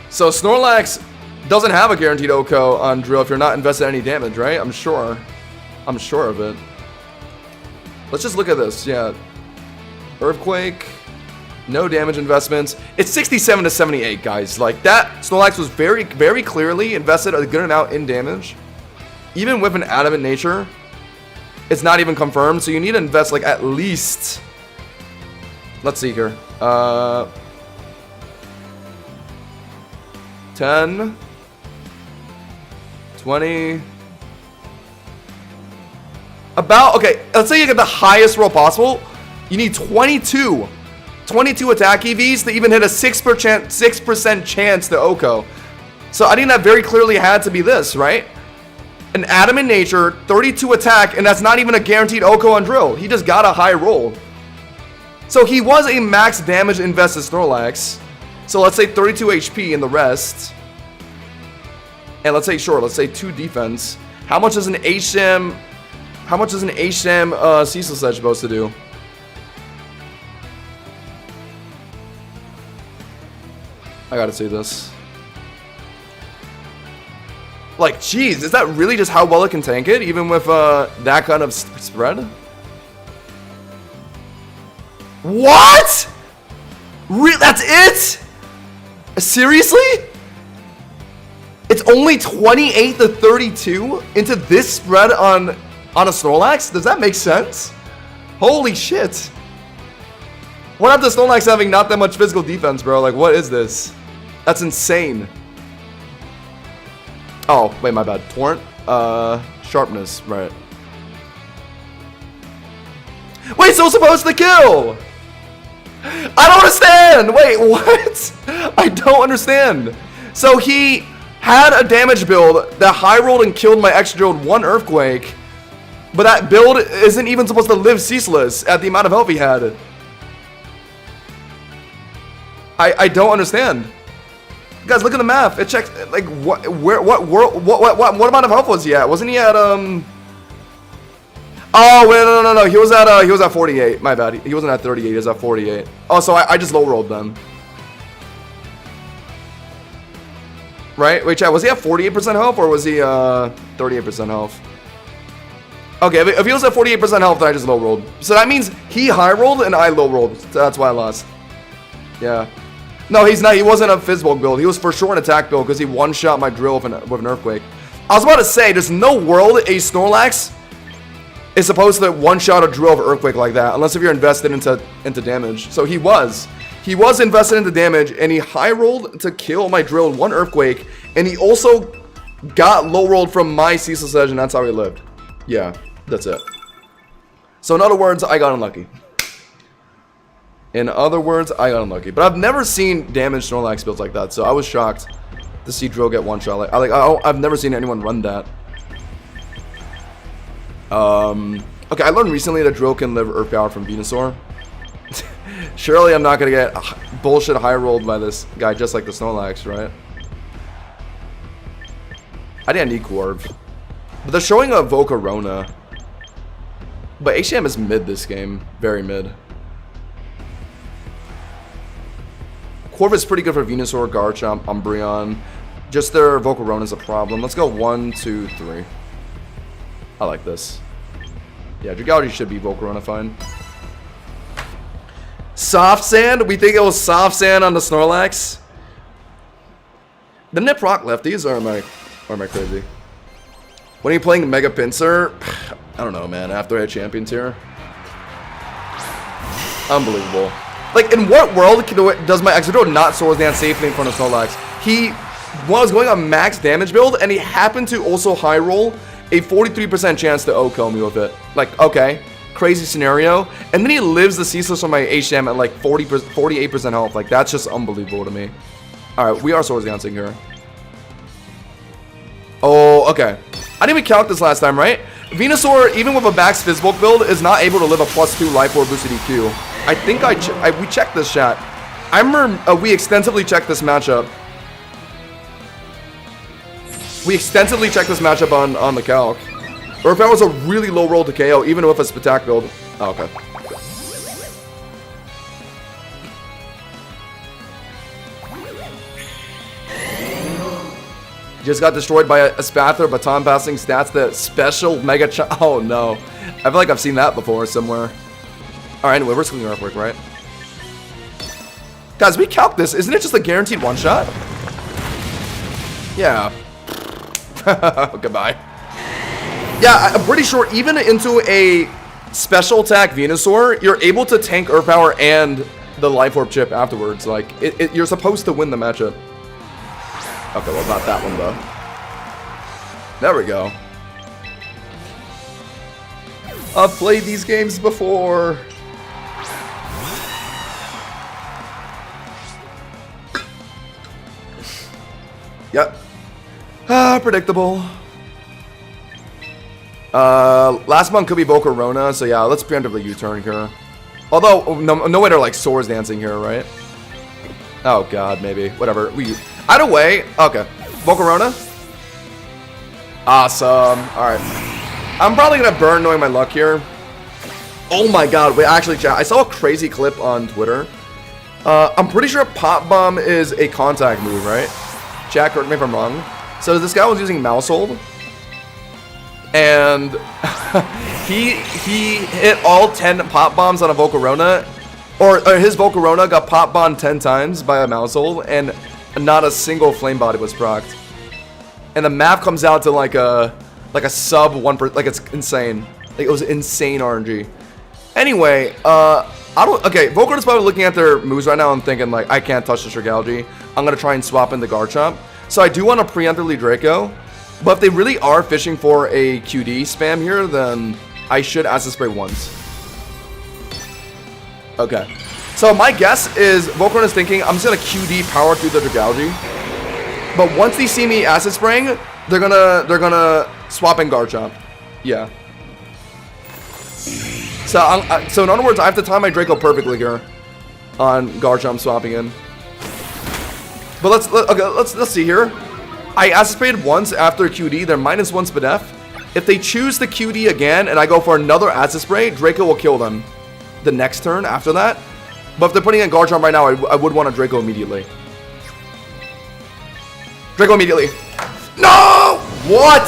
So Snorlax doesn't have a guaranteed OHKO on Drill if you're not invested any damage, right? I'm sure. I'm sure of it. Let's just look at this. Yeah. Earthquake. No damage investments. It's 67 to 78, guys. Like, that Snorlax was very, very clearly invested a good amount in damage. Even with an adamant nature, it's not even confirmed. So you need to invest, like, at least... Let's see here. 10, 20, about, okay, let's say you get the highest roll possible. You need 22 attack EVs to even hit a 6% chance to OHKO. So I think that very clearly had to be this, right? An Adamant Nature, 32 attack, and that's not even a guaranteed OHKO on drill. He just got a high roll. So he was a max damage invested Snorlax. So let's say 32 HP in the rest. And let's say, sure, let's say 2 defense. How much is an HM... How much is an HM Cecil Sedge supposed to do? I gotta see this. Like, jeez, is that really just how well it can tank it? Even with that kind of spread? What? That's it? Seriously? It's only 28 to 32 into this spread on a Snorlax? Does that make sense? Holy shit. What after Snorlax having not that much physical defense, bro? Like, what is this? That's insane. Oh, wait, my bad. Torrent? Sharpness, right. Wait, so it's supposed to kill! I don't understand! Wait, what? I don't understand. So he had a damage build that high rolled and killed my extra drilled 1 Earthquake, but that build isn't even supposed to live ceaseless at the amount of health he had. I don't understand. Guys, look at the math. It checks like what amount of health was he at? Wasn't he at Oh wait, no. He was at 48. My bad. He wasn't at 38. He was at 48. Oh, so I just low rolled them. Right? Wait, chat. Was he at 48% health or was he 38% health? Okay, if he was at 48% health, then I just low rolled. So that means he high rolled and I low rolled. So that's why I lost. Yeah. No, he's not. He wasn't a Fizzbulk build. He was for sure an attack build because he one-shot my drill with an Earthquake. I was about to say, there's no world a Snorlax is supposed to one-shot a drill of Earthquake like that, unless if you're invested into damage. So he was invested into damage, and he high-rolled to kill my drill in 1 Earthquake, and he also got low-rolled from my Cecil Sedge, and that's how he lived. Yeah, that's it. So in other words, I got unlucky. But I've never seen damaged Snorlax builds like that, so I was shocked to see drill get one-shot. I've never seen anyone run that. Okay, I learned recently that drill can live Earth Power from Venusaur. Surely I'm not gonna get bullshit high rolled by this guy just like the Snorlax, right? I didn't need Corv. But they're showing a Volcarona. But HM is mid this game. Very mid. Corv is pretty good for Venusaur, Garchomp, Umbreon. Just their Volcarona is a problem. Let's go 1, 2, 3. I like this. Yeah, Dragalge should be Volcarona fine. Soft Sand? We think it was Soft Sand on the Snorlax? Didn't it proc lefties, or am I crazy? When are you playing Mega Pinsir? I don't know, man. After I had Champion Tier? Unbelievable. Like, in what world does my Exeggutor not Swords Dance safely in front of Snorlax? He was going on max damage build, and he happened to also high roll a 43% chance to OHKO me with it. Like, okay, crazy scenario. And then he lives the Ceaseless on my HM at like 48% health. Like, that's just unbelievable to me. Alright, we are Swords Dancing here. Oh, okay. I didn't even calc this last time, right? Venusaur, even with a max Fizzbulk build, is not able to live a +2 Life Orb boosted EQ. I think we checked this chat. I remember we extensively checked this matchup. We extensively checked this matchup on the calc. Or if I was a really low roll to KO, even with a Spatak build. Oh, okay. Just got destroyed by a Spathor, baton passing stats that special mega oh no. I feel like I've seen that before somewhere. Alright, anyway, we're swinging Earthquake, right? Guys, we calc this. Isn't it just a guaranteed one-shot? Yeah. Goodbye. Yeah, I'm pretty sure even into a special attack Venusaur, you're able to tank Earth Power and the Life Orb chip afterwards. Like, you're supposed to win the matchup. Okay, well, not that one, though. There we go. I've played these games before. Yep. Ah, predictable. Last month could be Volcarona, so yeah, let's preemptively U-turn here. Although, no way to like Swords Dancing here, right? Oh god, maybe. Whatever. Either way, okay. Volcarona? Awesome. Alright. I'm probably gonna burn knowing my luck here. Oh my god, wait, actually, chat, I saw a crazy clip on Twitter. I'm pretty sure Pop Bomb is a contact move, right? Chat, correct me if I'm wrong. So this guy was using Mouse Hold. And he hit all 10 Pop Bombs on a Volcarona. Or his Volcarona got Pop Bombed 10 times by a Mouse Hold, and not a single Flame Body was procced. And the map comes out to like a sub 1%, like it's insane. Like it was insane RNG. Anyway, okay, Volcarona is probably looking at their moves right now and thinking like, I can't touch the Dragalge. I'm gonna try and swap in the Garchomp. So I do want to preemptively Draco. But if they really are fishing for a QD spam here, then I should Acid Spray once. Okay. So my guess is Volcarona is thinking, I'm just gonna QD power through the Dragalge. But once they see me Acid Spraying, they're gonna swap in Garchomp. Yeah. So in other words, I have to time my Draco perfectly here on Garchomp swapping in. But let's see here. I Acid Sprayed once after QD. They're -1 SPDF. If they choose the QD again and I go for another Acid Spray, Draco will kill them the next turn after that. But if they're putting in Garchomp right now, I would want a Draco immediately. Draco immediately. No! What?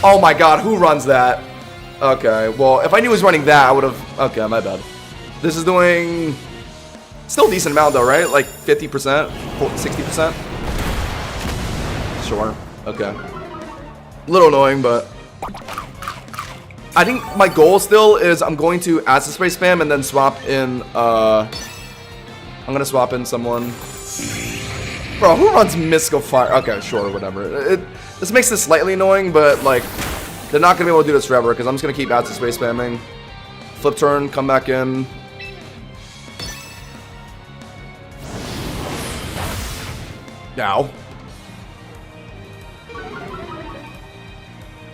Oh my god, who runs that? Okay, well, if I knew he was running that, I would have... Okay, my bad. This is doing... Still a decent amount, though, right? Like 50%? 60%? Sure. Okay. A little annoying, but... I think my goal still is I'm going to Acid Spray spam and then swap in... I'm gonna swap in someone... Bro, who runs Mystical Fire? Okay, sure, whatever. This makes this slightly annoying, but, like... They're not going to be able to do this forever, because I'm just going to keep Acid Spray spamming. Flip turn, come back in. Now.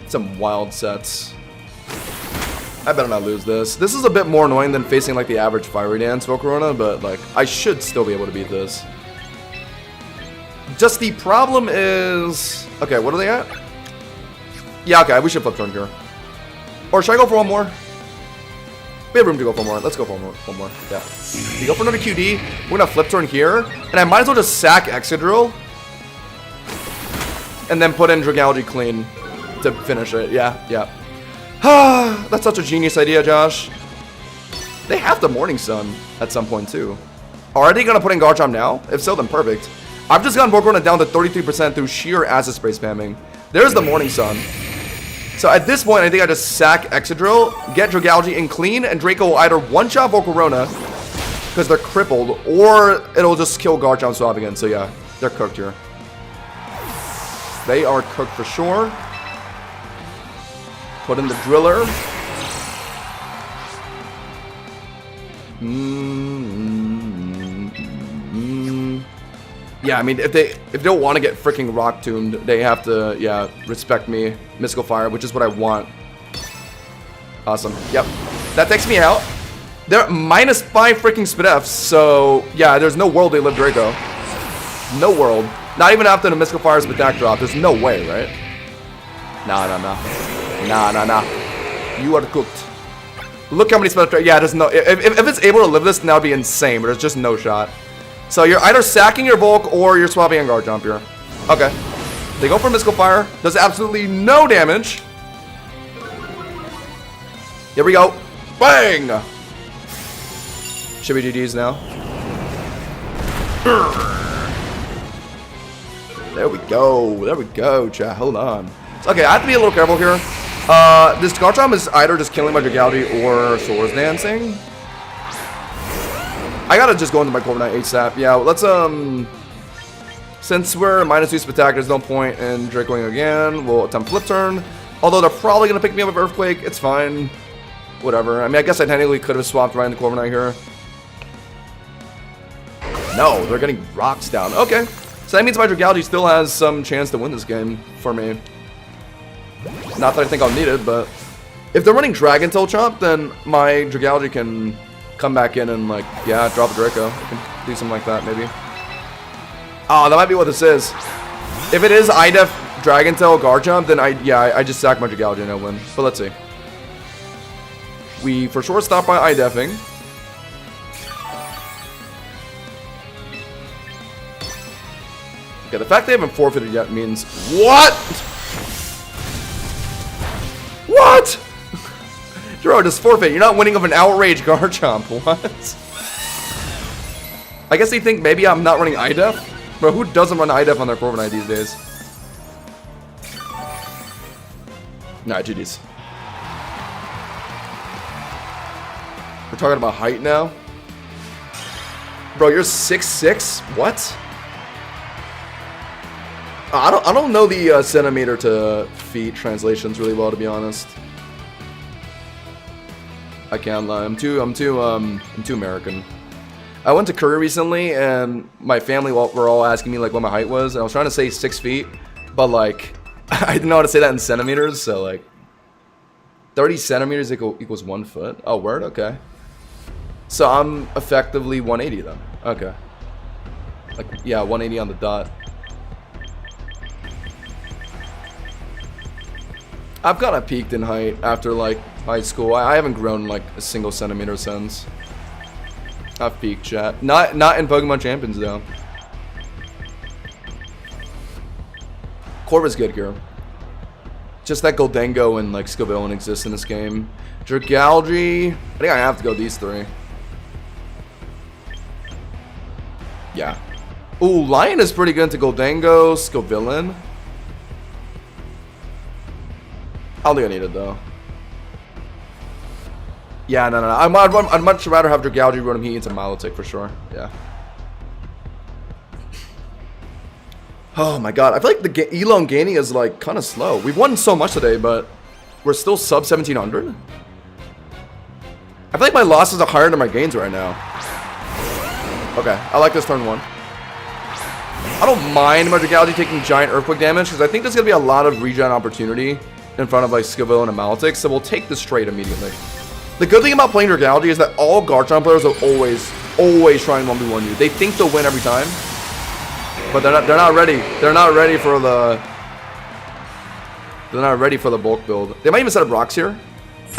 Some wild sets. I better not lose this. This is a bit more annoying than facing, like, the average Fiery Dance Volcarona, but, like, I should still be able to beat this. Just the problem is... Okay, what are they at? Yeah, okay, we should flip turn here. Or should I go for one more? We have room to go for more. Let's go for one more. Yeah. We go for another QD. We're gonna flip turn here. And I might as well just sack Excadrill. And then put in Dragalge clean to finish it. Yeah, yeah. That's such a genius idea, Josh. They have the Morning Sun at some point, too. Are they gonna put in Garchomp now? If so, then perfect. I've just gotten Volcarona down to 33% through sheer Acid Spray spamming. There's the Morning Sun. So at this point, I think I just sack Excadrill, get Dragalge in clean, and Draco will either one-shot Volcarona, because they're crippled, or it'll just kill Garchomp swap again. So yeah, they're cooked here. They are cooked for sure. Put in the Driller. Yeah, I mean, if they don't want to get freaking Rock Tombed, they have to, yeah, respect me. Mystical Fire, which is what I want. Awesome. Yep. That takes me out. They're -5 freaking SPDFs, so yeah, there's no world they live Draco. No world. Not even after the Mystical Fire's attack drop. There's no way, right? Nah. You are cooked. Look how many SPDFs. Yeah, there's no. If it's able to live this, then that would be insane, but there's just no shot. So you're either sacking your Volk or you're swapping in Garchomp here. Okay. They go for Mystical Fire. Does absolutely no damage. Here we go. Bang! Should be GG's now. There we go. There we go, chat. Hold on. Okay, I have to be a little careful here. This Garchomp is either just killing my Dragalge or Swords Dancing. I gotta just go into my Corviknight ASAP. Yeah, let's, since we're -2 Spectacular, there's no point in Dracoing again. We'll attempt Flip Turn. Although they're probably gonna pick me up with Earthquake. It's fine. Whatever. I mean, I guess I technically could have swapped right into Corviknight here. No, they're getting rocks down. Okay. So that means my Dragalge still has some chance to win this game for me. Not that I think I'll need it, but if they're running Dragon Tail Chomp, then my Dragalge can come back in and, like, yeah, drop a Draco. I can do something like that, maybe. Oh, that might be what this is. If it is IDEF Dragon Tail Garchomp, then I just sack my Dragalge and I win. But let's see. We for sure stop by IDEFing. Okay, the fact they haven't forfeited yet means what? What? Jiro, just forfeit. You're not winning of an outrage Garchomp. What? I guess they think maybe I'm not running IDEF. Bro, who doesn't run IDEF on their Corviknight these days? Nah, GG's. We're talking about height now? Bro, you're 6'6"? What? I don't know the centimeter to feet translations really well, to be honest. I can't lie. I'm too American. I went to Korea recently, and my family were all asking me like what my height was, and I was trying to say 6 feet, but like I didn't know how to say that in centimeters, so like 30 centimeters equals 1 foot. Oh, word? Okay. So I'm effectively 180 then. Okay. Like, yeah, 180 on the dot. I've kind of peaked in height after like high school. I haven't grown like a single centimeter since. I've peaked, chat. Not in Pokemon Champions though. Corvik's good here. Just that Goldengo and like Scovillain exist in this game. Dragalge, I think I have to go these three. Yeah. Ooh, Lion is pretty good into Goldengo, Scovillain. I don't think I need it though. Yeah, no. I'd much rather have Dragalge run him heat into Milotic for sure. Yeah. Oh my god, I feel like the Elo and Gaining is like kind of slow. We've won so much today, but we're still sub 1700. I feel like my losses are higher than my gains right now. Okay, I like this turn 1. I don't mind my Dragalge taking giant Earthquake damage because I think there's gonna be a lot of regen opportunity in front of like Scovillain and Milotic, so we'll take this trade immediately. The good thing about playing Dragalge is that all Garchomp players will always try and 1v1 you. They think they'll win every time, but they're not ready. They're not ready for the bulk build. They might even set up rocks here.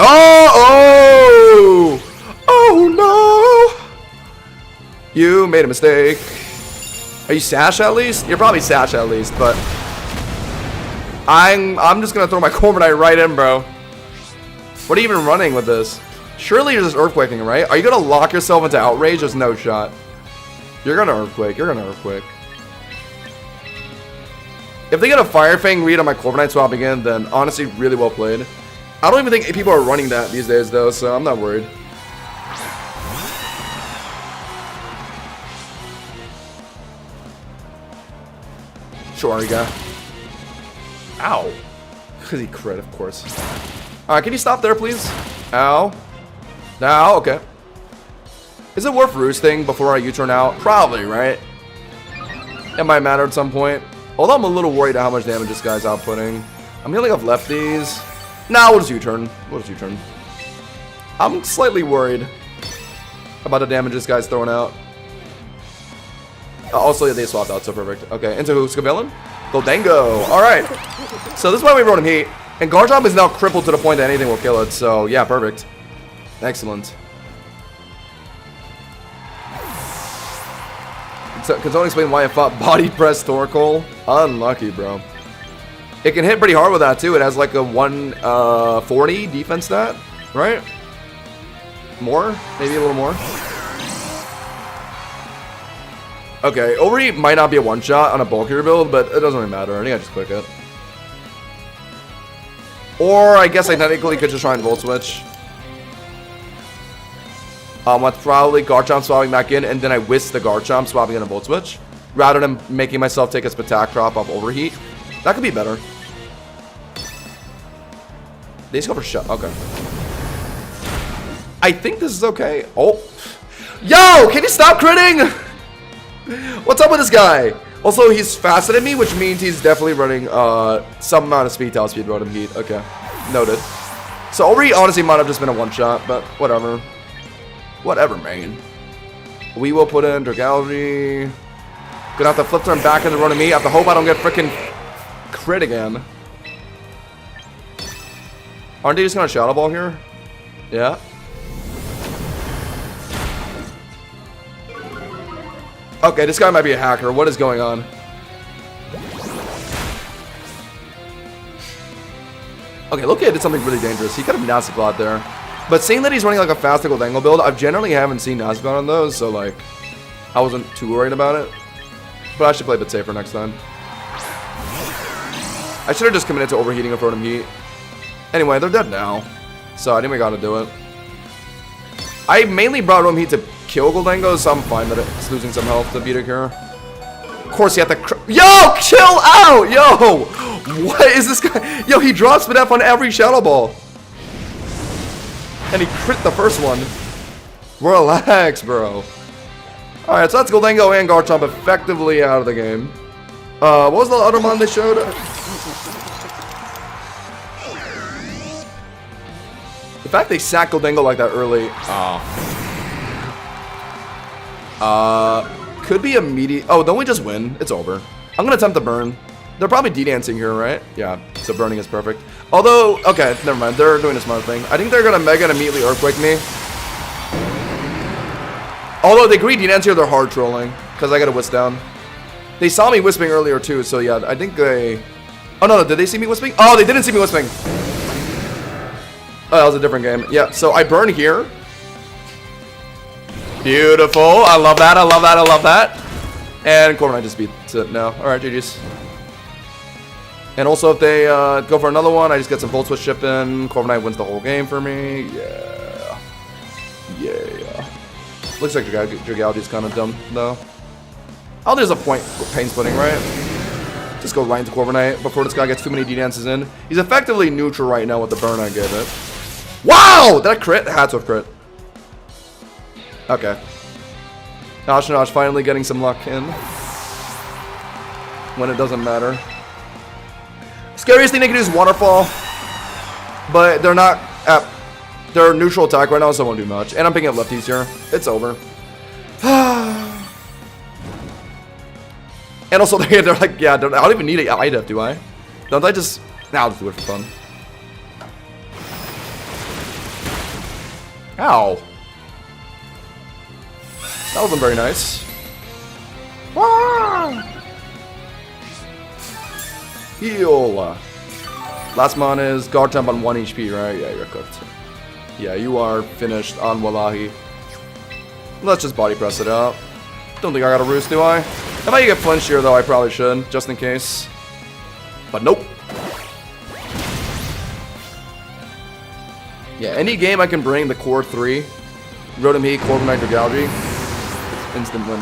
Oh no! You made a mistake. Are you Sash at least? You're probably Sash at least, but I'm just gonna throw my Corviknight right in, bro. What are you even running with this? Surely you're just Earthquaking, right? Are you gonna lock yourself into Outrage? There's no shot. You're gonna Earthquake. You're gonna Earthquake. If they get a Fire Fang read on my Corviknight swapping in, then honestly, really well played. I don't even think people are running that these days, though, so I'm not worried. Sure, you got. Ow. Because he crit, of course. Alright, can you stop there, please? Ow. Now, okay. Is it worth roosting before I U-turn out? Probably, right? It might matter at some point. Although I'm a little worried at how much damage this guy's outputting. I'm healing off lefties. Nah, we'll just U-turn. We'll just U-turn. I'm slightly worried about the damage this guy's throwing out. Also, yeah, they swapped out, so perfect. Okay, into Scovillain? Goldengo. Alright. So this is why we wrote him heat. And Garchomp is now crippled to the point that anything will kill it. So, yeah, perfect. Excellent. Can someone explain why I fought Body Press Torkoal? Unlucky, bro. It can hit pretty hard with that, too. It has like a 140 defense stat, right? More? Maybe a little more? Okay, Overheat might not be a one-shot on a bulkier build, but it doesn't really matter. I think I just click it. Or I guess I technically could just try and Volt Switch. With probably Garchomp swapping back in, and then I whisk the Garchomp swapping in a Volt Switch, rather than making myself take a Spatak drop off Overheat. That could be better. They just go for shut. Okay. I think this is okay. Oh. Yo, can you stop critting? What's up with this guy? Also, he's faster than me, which means he's definitely running some amount of speed to outspeed Rotom Heat. Okay, noted. So Ori honestly might have just been a one-shot, but whatever. Whatever, man. We will put in Dragalge. Gonna have to flip turn back into Rotom Heat. I have to hope I don't get freaking crit again. Aren't they just gonna Shadow Ball here? Yeah. Okay, this guy might be a hacker. What is going on? Okay, Loki did something really dangerous. He could have Nasty Plot there. But seeing that he's running like a fast Goldango build, I generally haven't seen Nasty Plot on those, so like, I wasn't too worried about it. But I should play a bit safer next time. I should have just committed to overheating of Rotom Heat. Anyway, they're dead now. So I think we gotta do it. I mainly brought Rotom Heat to kill Goldango, so I'm fine that it's losing some health to beat it here. Of course, you have to. Yo, chill out! Yo! What is this guy? Yo, he drops Spadef on every Shadow Ball. And he crit the first one. Relax, bro. Alright, so that's Goldango and Garchomp effectively out of the game. What was the other one they showed? The fact they sacked Goldango like that early. Could be immediate. Oh, don't we just win? It's over. I'm gonna attempt to burn. They're probably D-dancing here, right? Yeah, so burning is perfect. Although, okay, never mind. They're doing a smart thing. I think they're gonna Mega and immediately Earthquake me. Although they agree D-dance here, they're hard trolling. Because I got a Wisp down. They saw me Wisping earlier too, so yeah, I think they... Oh no, did they see me Wisping? Oh, they didn't see me Wisping. Oh, that was a different game. Yeah, so I burn here. Beautiful. I love that. I love that. I love that. And Corviknight just beats it now. Alright, GG's. And also, if they go for another one, I just get some Volt Switch chip in. Corviknight wins the whole game for me. Yeah. Yeah. Looks like Dragalge's kind of dumb, though. Oh, there's a point Pain Splitting, right? Just go right into Corviknight before this guy gets too many D-dances in. He's effectively neutral right now with the burn I gave it. Wow! Did I crit? Had to have crit. Okay. Nosh finally getting some luck in. When it doesn't matter. Scariest thing they can do is Waterfall. But they're not at... They're neutral attack right now, so I won't do much. And I'm picking up lefties here. It's over. And also, they're like, yeah, I don't even need an IDEF, do I? Don't I just... Nah, I'll just do it for fun. Ow. That wasn't very nice. Heal. Last mon is Garchomp on 1 HP, right? Yeah, you're cooked. Yeah, you are finished on Wallahi. Let's just body press it out. Don't think I got a roost, do I? If I get flinched here, though, I probably should, just in case. But nope. Yeah, any game I can bring the core 3, Rotom Heat, Corviknight, Dragalge, instant win.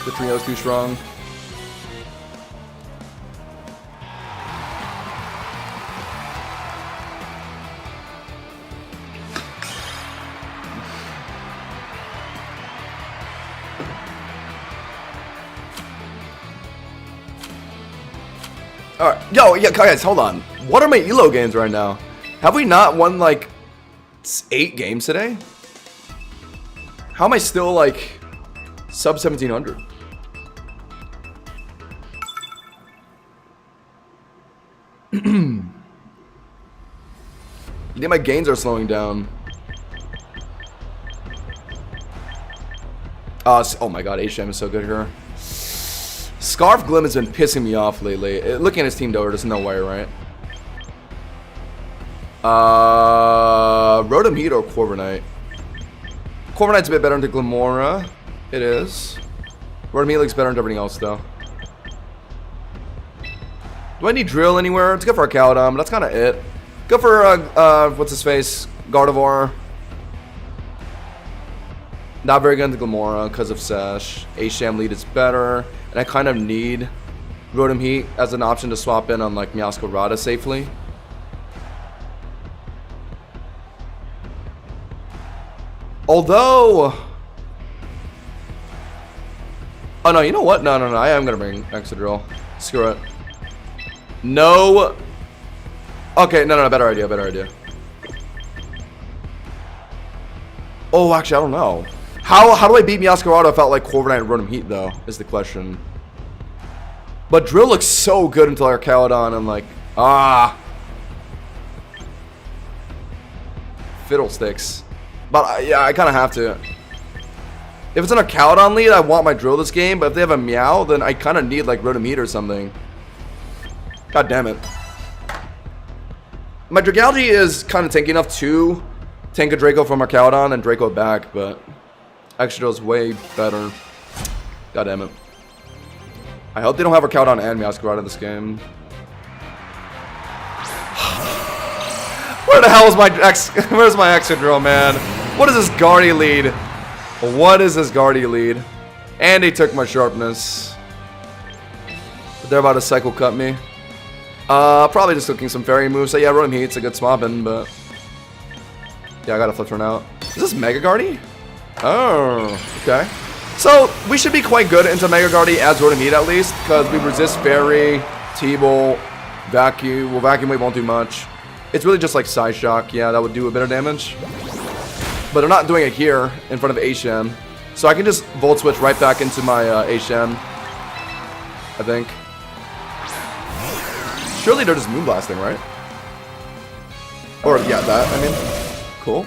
The trio's too strong. Alright, yo, yeah, guys, hold on. What are my ELO games right now? Have we not won, like, 8 games today? How am I still, like, sub 1700? I think my gains are slowing down. Oh my god, HM is so good here. Scarf Glim has been pissing me off lately. Looking at his team, though, there's no way, right? Rotom Heat or Corviknight? Corviknight's a bit better into Glimmora. It is. Rotom Heat looks better into everything else, though. Do I need Drill anywhere? Let's go for a Cowdom. That's kind of it. Go for, what's his face? Gardevoir. Not very good into Glimmora because of Sash. Asham lead is better. And I kind of need Rotom Heat as an option to swap in on, like, Meowscarada safely. Although... Oh, no, you know what? No, I am going to bring Excadrill. Screw it. No. Okay, no, better idea. Oh, actually, I don't know. How do I beat Meowscarada without, like, Corviknight and Rotom Heat, though, is the question. But Drill looks so good until Arcaludon, and, like, Fiddlesticks. But, yeah, I kind of have to. If it's an Arcaludon lead, I want my Drill this game, but if they have a Meow, then I kind of need, like, Rotom Heat or something. God damn it. My Dragalge is kind of tanky enough to tank a Draco from Arcaludon and Draco back, but Excadrill is way better. God damn it. I hope they don't have Arcaludon and Meowscarada in this game. Where the hell is my where's my Excadrill, man? What is this Guardy lead? What is this Guardy lead? And he took my sharpness. They're about to cycle cut me. Probably just looking some fairy moves. So yeah, Rotom Heat's a good swapping, but yeah, I gotta flip turn out. Is this Mega Guardy? Oh, okay. So we should be quite good into Mega Guardy as Rotom Heat at least, because we resist Fairy, T-Bolt, Vacuum. Well, Vacuum Wave won't do much. It's really just like Psy Shock. Yeah, that would do a bit of damage. But they're not doing it here in front of Aisham. So I can just Volt Switch right back into my Aisham, I think. Surely they're just Moonblasting, right? Or, yeah, that, I mean. Cool.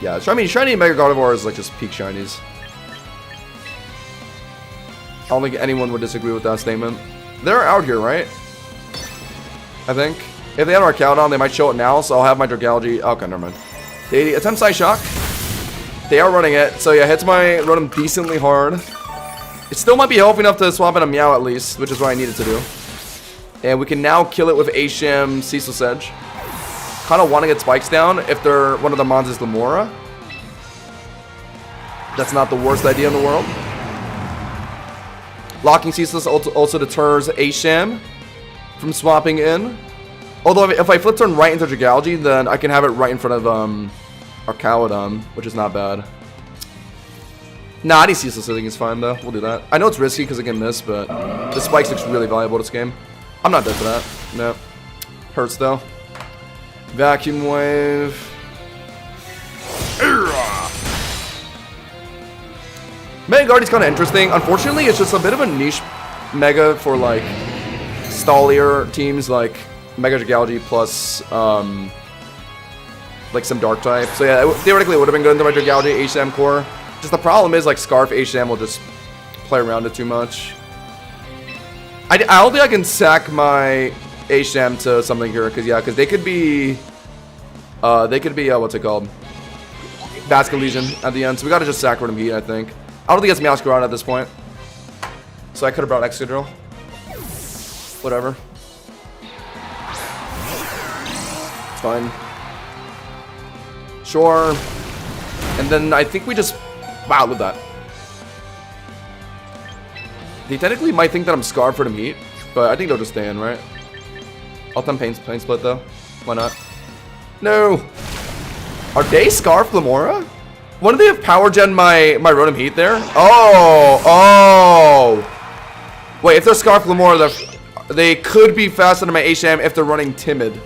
Yeah, I mean, Shiny Mega Gardevoir is like just peak Shinies. I don't think anyone would disagree with that statement. They're out here, right? I think. If they have Arcaludon, they might show it now, so I'll have my Dragalge. Okay, never mind. They attempt Psy Shock. They are running it, so yeah, hits my Rotom decently hard. It still might be healthy enough to swap in a Meow at least, which is what I needed to do. And we can now kill it with Aisham, Ceaseless Edge. Kind of want to get spikes down if they're one of the mons is Lamora. That's not the worst idea in the world. Locking Ceaseless also deters Aisham from swapping in. Although if I flip turn right into Dragalge, then I can have it right in front of Arcaludon, which is not bad. Nah, I need Ceaseless, I think it's fine though. We'll do that. I know it's risky because I can miss, but the spikes looks really valuable this game. I'm not dead for that. No. Hurts though. Vacuum Wave. Mega Guardy's kind of interesting. Unfortunately, it's just a bit of a niche Mega for like stallier teams like Mega Dragalge plus like some Dark type. So yeah, theoretically it would have been good into my Dragalge Aisham core. Just the problem is like Scarf Aisham will just play around it too much. I don't think I can sack my Aisham to something here, because they could be, what's it called? Basket Legion at the end, so we gotta just sack Rotom Heat, I think. I don't think it's Meowscarada at this point. So I could have brought Excadrill. Whatever. It's fine. Sure. And then I think we just, wow, look at that. They technically might think that I'm Scarf for Rotom Heat, but I think they'll just stay in, right? I'll time Pain Split though. Why not? No! Are they Scarf Lamora? Why do they have Power Gen my Rotom Heat there? Oh! Wait, if they're Scarf Lamora, they could be faster than my Aisham if they're running Timid.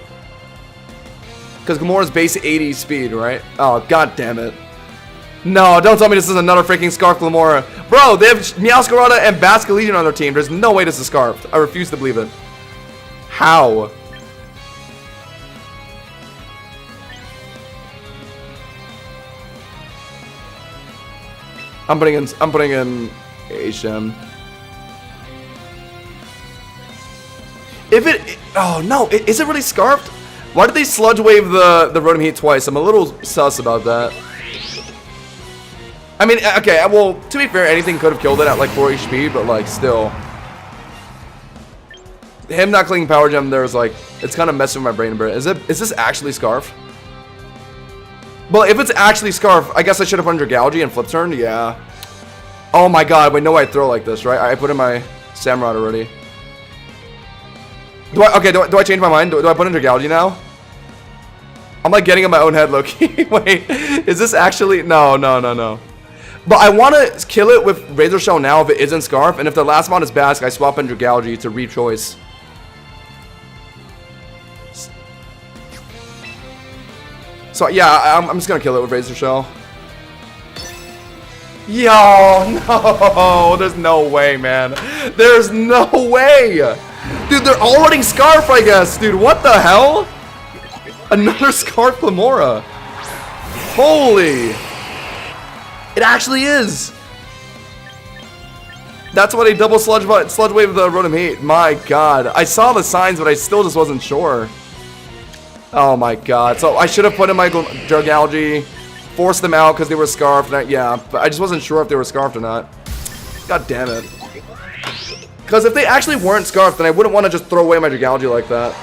Because Gamora's base 80 speed, right? Oh, god damn it. No, don't tell me this is another freaking Scarf Lamora. Bro, they have Meowscarada and Basket Legion on their team. There's no way this is Scarfed. I refuse to believe it. How? I'm putting in Aisham. If it, oh no, is it really Scarfed? Why did they Sludge Wave the Rotom Heat twice? I'm a little sus about that. I mean, okay, well, to be fair, anything could have killed it at like 4 HP, but like still. Him not clicking Power Gem there is like, it's kind of messing with my brain a bit. Is this actually Scarf? Well, if it's actually Scarf, I guess I should have put Dragalge and flip turn, yeah. Oh my god, wait, no way I throw like this, right? I put in my Samurott already. Do I change my mind? Do I put in Dragalge now? I'm like getting in my own head, Loki. Wait, is this actually? No. But I want to kill it with Razor Shell now if it isn't Scarf, and if the last mod is Basque, I swap in Dragalge to re-choice. So yeah, I'm just gonna kill it with Razor Shell. Yo, no, there's no way, man. There's no way. Dude, they're all running Scarf, I guess. Dude, what the hell? Another Scarf Glimmora. Holy. It actually is. That's what a double Sludge Wave the Rotom Heat. My god. I saw the signs, but I still just wasn't sure. Oh my god. So I should have put in my Dragalge, forced them out because they were Scarfed. Yeah, but I just wasn't sure if they were Scarfed or not. God damn it. Because if they actually weren't Scarfed, then I wouldn't want to just throw away my Dragalge like that.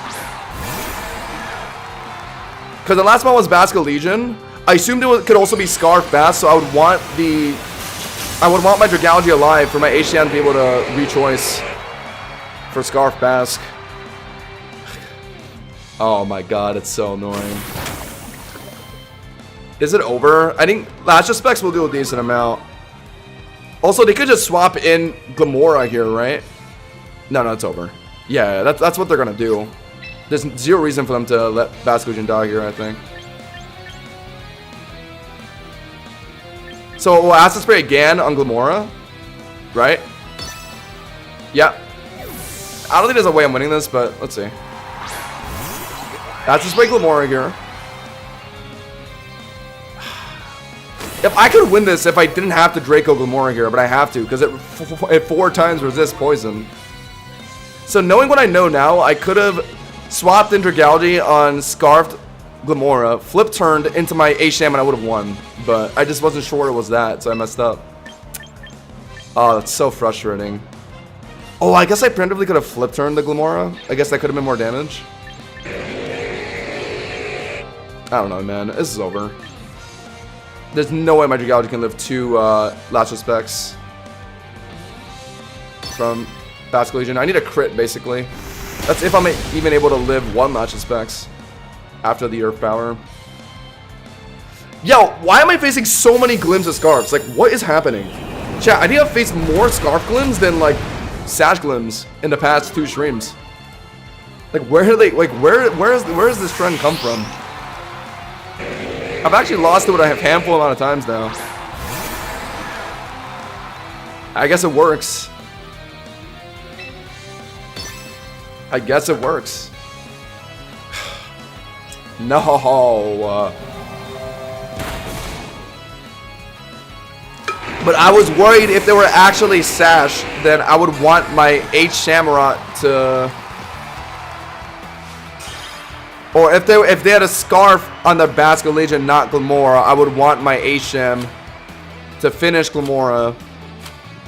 Because the last one was Basque Legion. I assumed it could also be Scarf Bass, so I would want my Dragalge alive for my HCN to be able to re-choice for Scarf Basque. Oh my god, it's so annoying. Is it over? I think Latch Specs will do a decent amount. Also, they could just swap in Glimmora here, right? No, it's over. Yeah, that's what they're gonna do. There's zero reason for them to let Basque Legion die here, I think. So we'll Acid Spray again on Glimmora, right? Yeah. I don't think there's a way I'm winning this, but let's see. Acid Spray Glimmora here. If I could win this if I didn't have to Draco Glimmora here, but I have to because it 4 times resists poison. So knowing what I know now, I could have swapped in Dragalge on Scarfed Glimmora, flip turned into my H-Sham, and I would have won. But I just wasn't sure it was that, so I messed up. Oh, that's so frustrating. Oh, I guess I preemptively could have flip turned the Glimmora. I guess that could have been more damage. I don't know, man. This is over. There's no way my Dragalge can live 2 Latch Specs from Basque Legion. I need a crit, basically. That's if I'm even able to live 1 Latch Specs after the Earth Power. Yo, why am I facing so many Glims of Scarfs? Like, what is happening? Chat, I think I've faced more Scarf Glims than, like, Sash Glims in the past 2 streams. Like, where are they, like, where does this trend come from? I've actually lost it a handful amount of times now. I guess it works. I guess it works. No. But I was worried if they were actually Sash, then I would want my H Shamrot to... Or if they had a Scarf on the Basque Legion, not Glimmora, I would want my H-Sham to finish Glimmora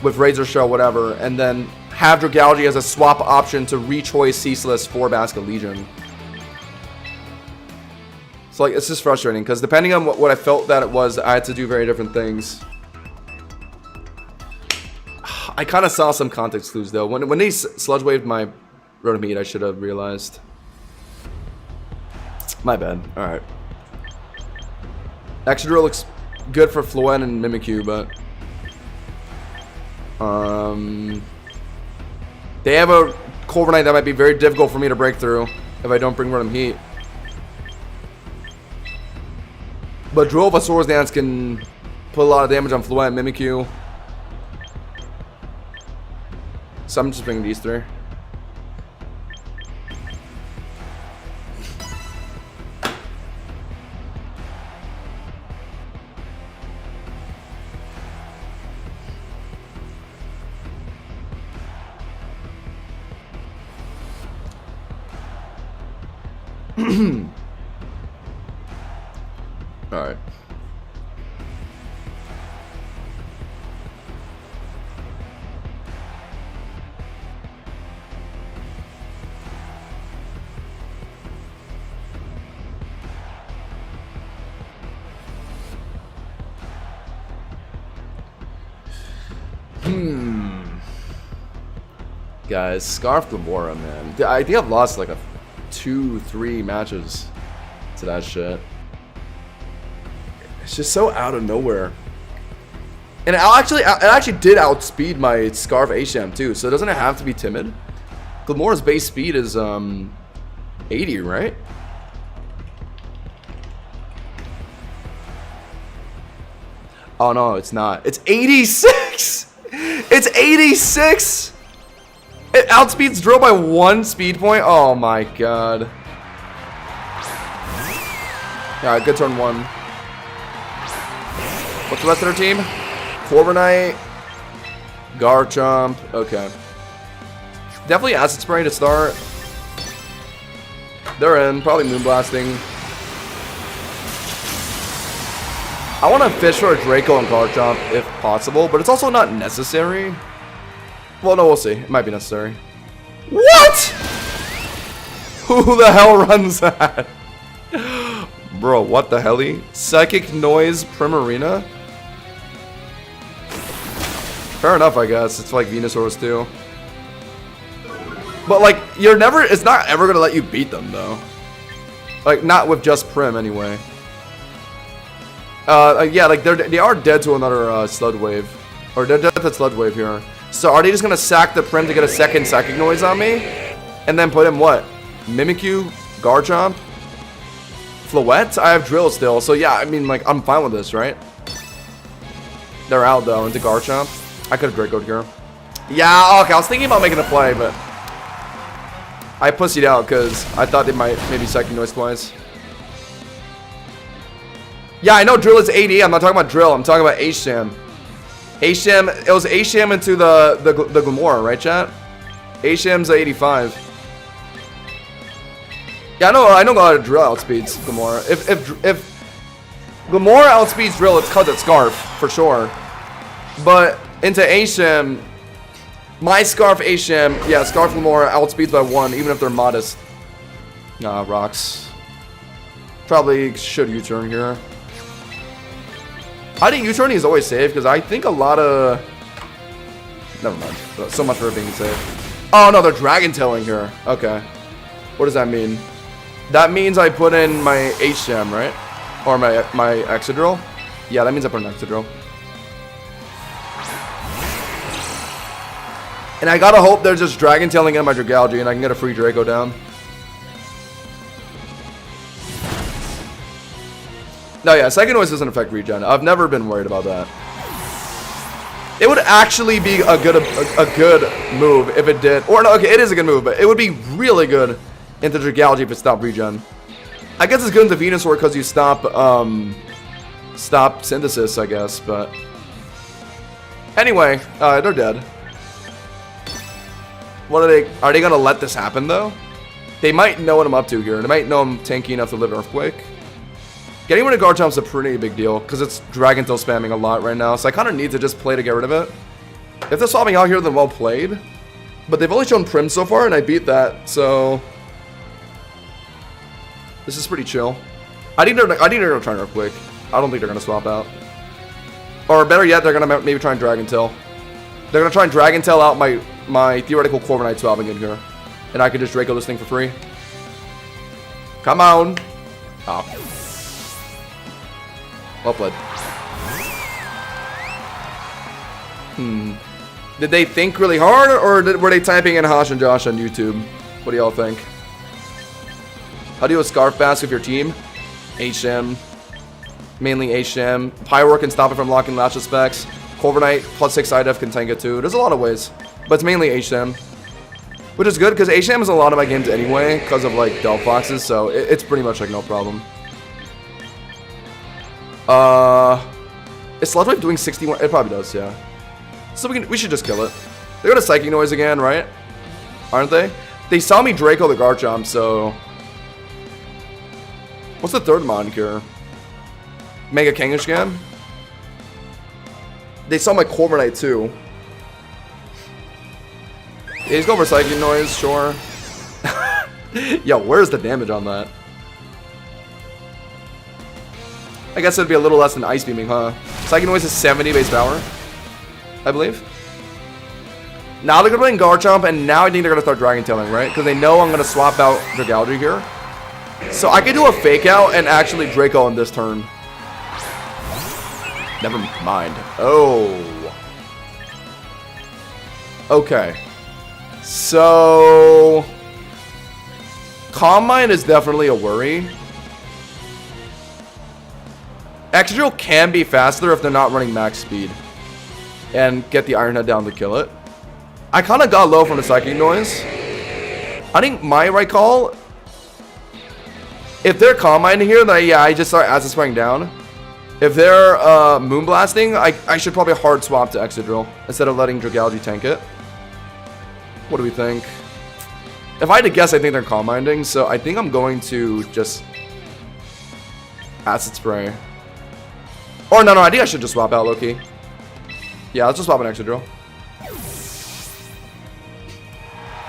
with Razor Shell, whatever, and then have Dragalge as a swap option to re-choice Ceaseless for Basque Legion. So, like, it's just frustrating, because depending on what I felt that it was, I had to do very different things. I kind of saw some context clues, though. When they Sludge Waved my Rotom Heat, I should have realized. My bad. Alright. Excadrill looks good for Floen and Mimikyu, but... They have a Corviknight that might be very difficult for me to break through if I don't bring Rotom Heat. But Drill Swords Dance can put a lot of damage on Floen and Mimikyu. So I'm just bringing these 3. Alright. Guys, Scarf Glimmora, man. I think I've lost like 2-3 matches to that shit. It's just so out of nowhere. And it actually did outspeed my Scarf Asham too, so doesn't it have to be timid? Glimmor's base speed is 80, right? Oh no, it's not. It's 86! It's 86! It outspeeds Drill by 1 speed point? Oh my god. Alright, good turn 1. What's the rest of their team? Corviknight, Garchomp, okay. Definitely Acid Spray to start. They're in, probably Moonblasting. I want to fish for a Draco and Garchomp if possible, but it's also not necessary. Well, no, we'll see. It might be necessary. What? Who the hell runs that? Bro, what the helly? Psychic Noise Primarina? Fair enough, I guess. It's like Venusaur's too. But like, it's not ever gonna let you beat them though. Like, not with just Prim anyway. Yeah, like they are dead to another Sludge Wave. Or they're dead to Sludge Wave here. So are they just gonna sack the Prim to get a second Psychic Noise on me? And then put in what? Mimikyu? Garchomp? Floette? I have Drill still, so yeah, I mean, like, I'm fine with this, right? They're out though, into Garchomp. I could have Draco'd here. Yeah, okay, I was thinking about making a play, but I pussied out because I thought they might maybe Psychic Noise twice. Yeah, I know Drill is 80. I'm not talking about Drill. I'm talking about Asham. Asham, it was Asham into the Glimmora, right, chat? Asham's 85. Yeah, I know a lot of Drill outspeeds Glimmora. If Glimmora outspeeds Drill, it's because it's Scarf, for sure. But into Asham, my Scarf Asham, yeah, Scarf Glimmora outspeeds by 1, even if they're modest. Nah, rocks. Probably should U-turn here. I think U-turning is always safe, because I think a lot of... Never mind. So much for it being safe. Oh, no, they're Dragon Tailing here. Okay. What does that mean? That means I put in my Asham, right? Or my Excadrill? Yeah, that means I put an Excadrill. And I gotta hope they're just Dragon Tailing in my Dragalge and I can get a free Draco down. No, yeah, Psychic Noise doesn't affect regen. I've never been worried about that. It would actually be a good move if it did. Or no, okay, it is a good move, but it would be really good into Dragalge if it stopped regen. I guess it's good into Venusaur because you stop Synthesis, I guess, but anyway, they're dead. What are they gonna let this happen though? They might know what I'm up to here. They might know I'm tanky enough to live an Earthquake. Getting rid of Garchomp's a pretty big deal because it's Dragon Tail spamming a lot right now, so I kind of need to just play to get rid of it. If they're swapping out here, then well played. But they've only shown Prim so far, and I beat that, so this is pretty chill. I think they're gonna try an Earthquake. I don't think they're gonna swap out. Or better yet, they're gonna maybe try and Dragon Tail. They're gonna try and Dragon Tail out my theoretical Corviknight swapping in here, and I can just Draco this thing for free. Come on. Oh. Well played. Did they think really hard, or were they typing in Hosh and Josh on YouTube? What do y'all think? How do you do a Scarf Bask with your team? HM. Mainly HM. Pyroar can stop it from locking Lashes specs. Corviknight plus 6 IDF can tank it too. There's a lot of ways. But it's mainly HM. Which is good, because HM is a lot of my games anyway, because of like Delphoxes, so it's pretty much like no problem. Is Sludge Wave doing 61? It probably does, yeah. So we should just kill it. They got a Psychic Noise again, right? Aren't they? They saw me Draco the Garchomp, so... What's the third Moncure? Mega Kangaskhan? They saw my Corviknight too. Yeah, he's going for Psychic Noise, sure. Yo, where's the damage on that? I guess it'd be a little less than Ice Beaming, huh? Psychic Noise is 70 base power, I believe. Now they're gonna play in Garchomp, and now I think they're gonna start Dragon Tailing, right? Because they know I'm gonna swap out Dragalge here. So I could do a Fake Out and actually Draco on this turn. Never mind. Oh. Okay. So... Calm Mind is definitely a worry. Excadrill can be faster if they're not running max speed. And get the Iron Head down to kill it. I kind of got low from the Psychic Noise. I think my right call... If they're Calm Mind here, then yeah, I just start Acid Spraying down. If they're Moonblasting, I should probably hard swap to Excadrill instead of letting Dragalge tank it. What do we think? If I had to guess, I think they're Calm Minding, so I think I'm going to just Acid Spray. Or no, I think I should just swap out Loki. Yeah, let's just swap an Excadrill.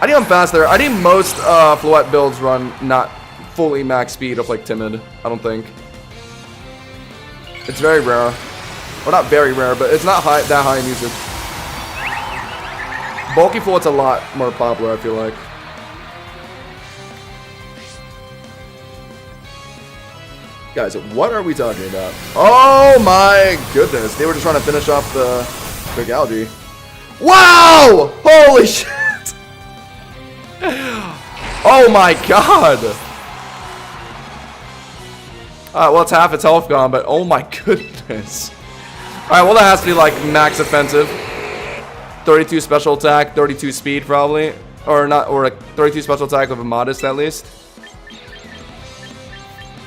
I think I'm faster. I think most Floette builds run not fully max speed of like Timid. I don't think. It's very rare. Well, not very rare, but it's not that high in usage. Bulky Floette's a lot more popular, I feel like. Guys, what are we talking about? Oh my goodness. They were just trying to finish off the Dragalge. Wow! Holy shit! Oh my god! Well, it's half its health gone, but oh my goodness. Alright, well, that has to be like max offensive. 32 special attack, 32 speed probably. Or not, or like 32 special attack with a modest at least.